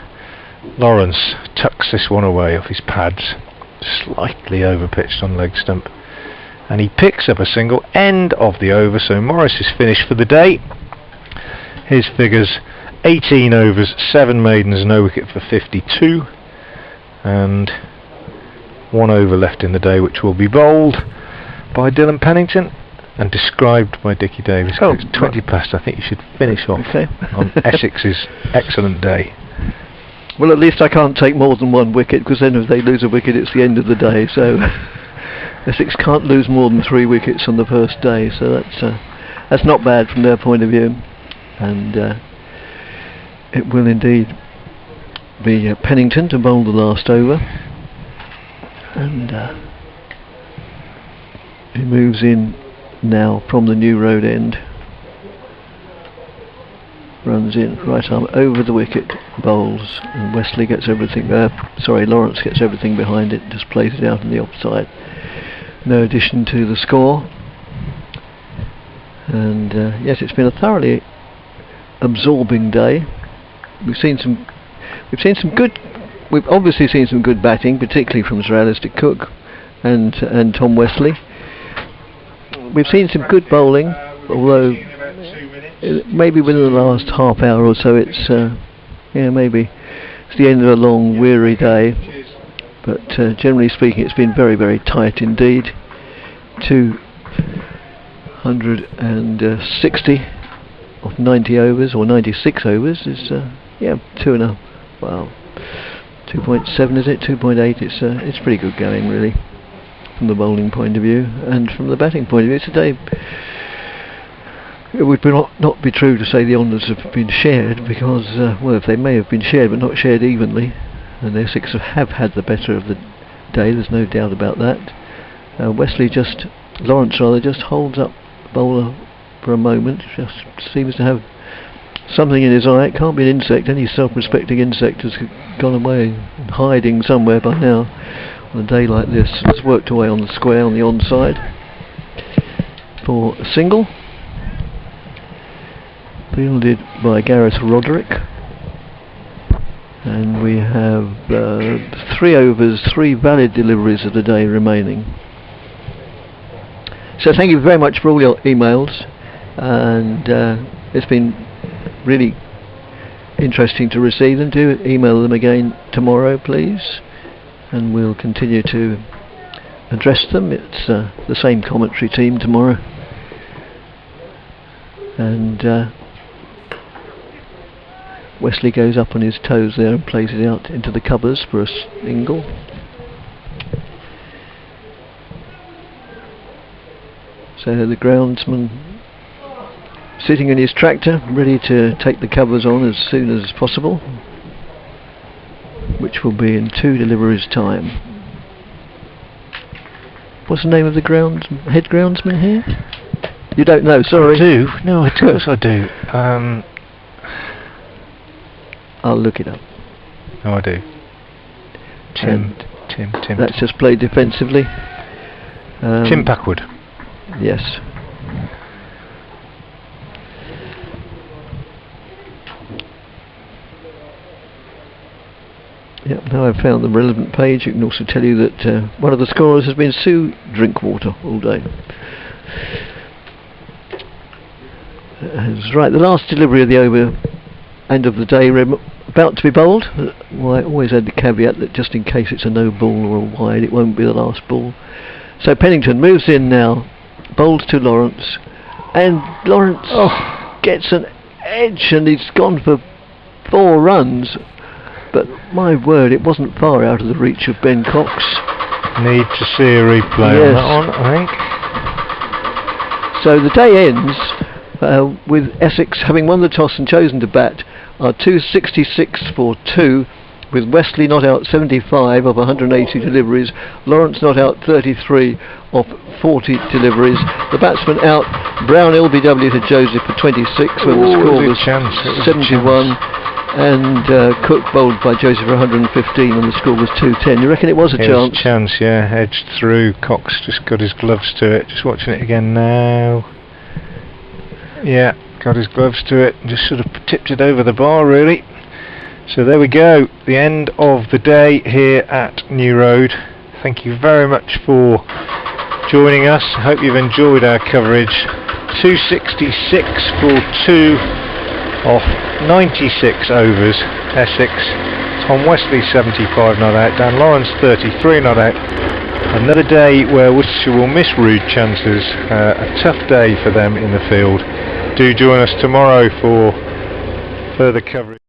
Lawrence tucks this one away off his pads, slightly overpitched on leg stump, and he picks up a single. End of the over, so Morris is finished for the day. His figures: 18 overs, 7 maidens, no wicket for 52, and 1 over left in the day, which will be bowled by Dylan Pennington and described by Dickie Davis. Oh, It's 20 past. I think you should finish off Okay. on Essex's excellent day. Well, at least I can't take more than 1 wicket, because then if they lose a wicket, it's the end of the day. So Essex can't lose more than 3 wickets on the first day. So that's not bad from their point of view, and it will indeed be Pennington to bowl the last over, and he moves in now from the New Road end. Runs in, right arm over the wicket, bowls, and Wesley gets everything. Lawrence gets everything behind it, just plays it out on the offside. No addition to the score. And yes, it's been a thoroughly absorbing day. We've obviously seen some good batting, particularly from Sir Alistair Cook and Tom Wesley. We've seen some good bowling, although maybe within the last half hour or so it's maybe it's the end of a long weary day, but generally speaking it's been very, very tight indeed. 260 of 90 overs, or 96 overs is 2.7 is it, 2.8. It's pretty good going really from the bowling point of view, and from the batting point of view today it would not be true to say the honours have been shared, because if they may have been shared but not shared evenly, and Essex have had the better of the day, there's no doubt about that. Lawrence just holds up the bowler for a moment, just seems to have something in his eye. It can't be an insect. Any self-respecting insect has gone away hiding somewhere by now on a day like this. It's worked away on the square on the onside for a single, fielded by Gareth Roderick, and we have 3 overs, 3 valid deliveries of the day remaining. So thank you very much for all your emails, and it's been really interesting to receive them. Do email them again tomorrow please, and we'll continue to address them. It's the same commentary team tomorrow, and Wesley goes up on his toes there and plays it out into the covers for a single. So the groundsman sitting in his tractor, ready to take the covers on as soon as possible, which will be in 2 deliveries time. What's the name of the head groundsman here? You don't know, sorry. I do. No, of course I do. I'll look it up. No, I do. Tim. That's just played defensively. Tim Packwood. Yes. Yep, now I've found the relevant page, you can also tell you that one of the scorers has been Sue Drinkwater all day. That's right, the last delivery of the over end of the day about to be bowled. Well, I always add the caveat that just in case it's a no ball or a wide, it won't be the last ball. So Pennington moves in now, bowls to Lawrence, and Lawrence gets an edge, and he's gone for 4 runs. But my word, it wasn't far out of the reach of Ben Cox. Need to see a replay on that one, I think. So the day ends with Essex having won the toss and chosen to bat, are 266 for 2, with Wesley not out 75 of 180 deliveries, Lawrence not out 33 of 40 deliveries. The batsman out, Brown LBW to Joseph for 26 when the score was 71. And Cook bowled by Joseph for 115 and the score was 210. You reckon it was a chance? Chance, yeah. Edged through. Cox just got his gloves to it. Just watching it again now. Yeah, got his gloves to it. Just sort of tipped it over the bar, really. So there we go. The end of the day here at New Road. Thank you very much for joining us. Hope you've enjoyed our coverage. 266 for 2 off 96 overs, Essex. Tom Wesley 75 not out, Dan Lawrence 33 not out. Another day where Worcestershire will miss rude chances, a tough day for them in the field. Do join us tomorrow for further coverage.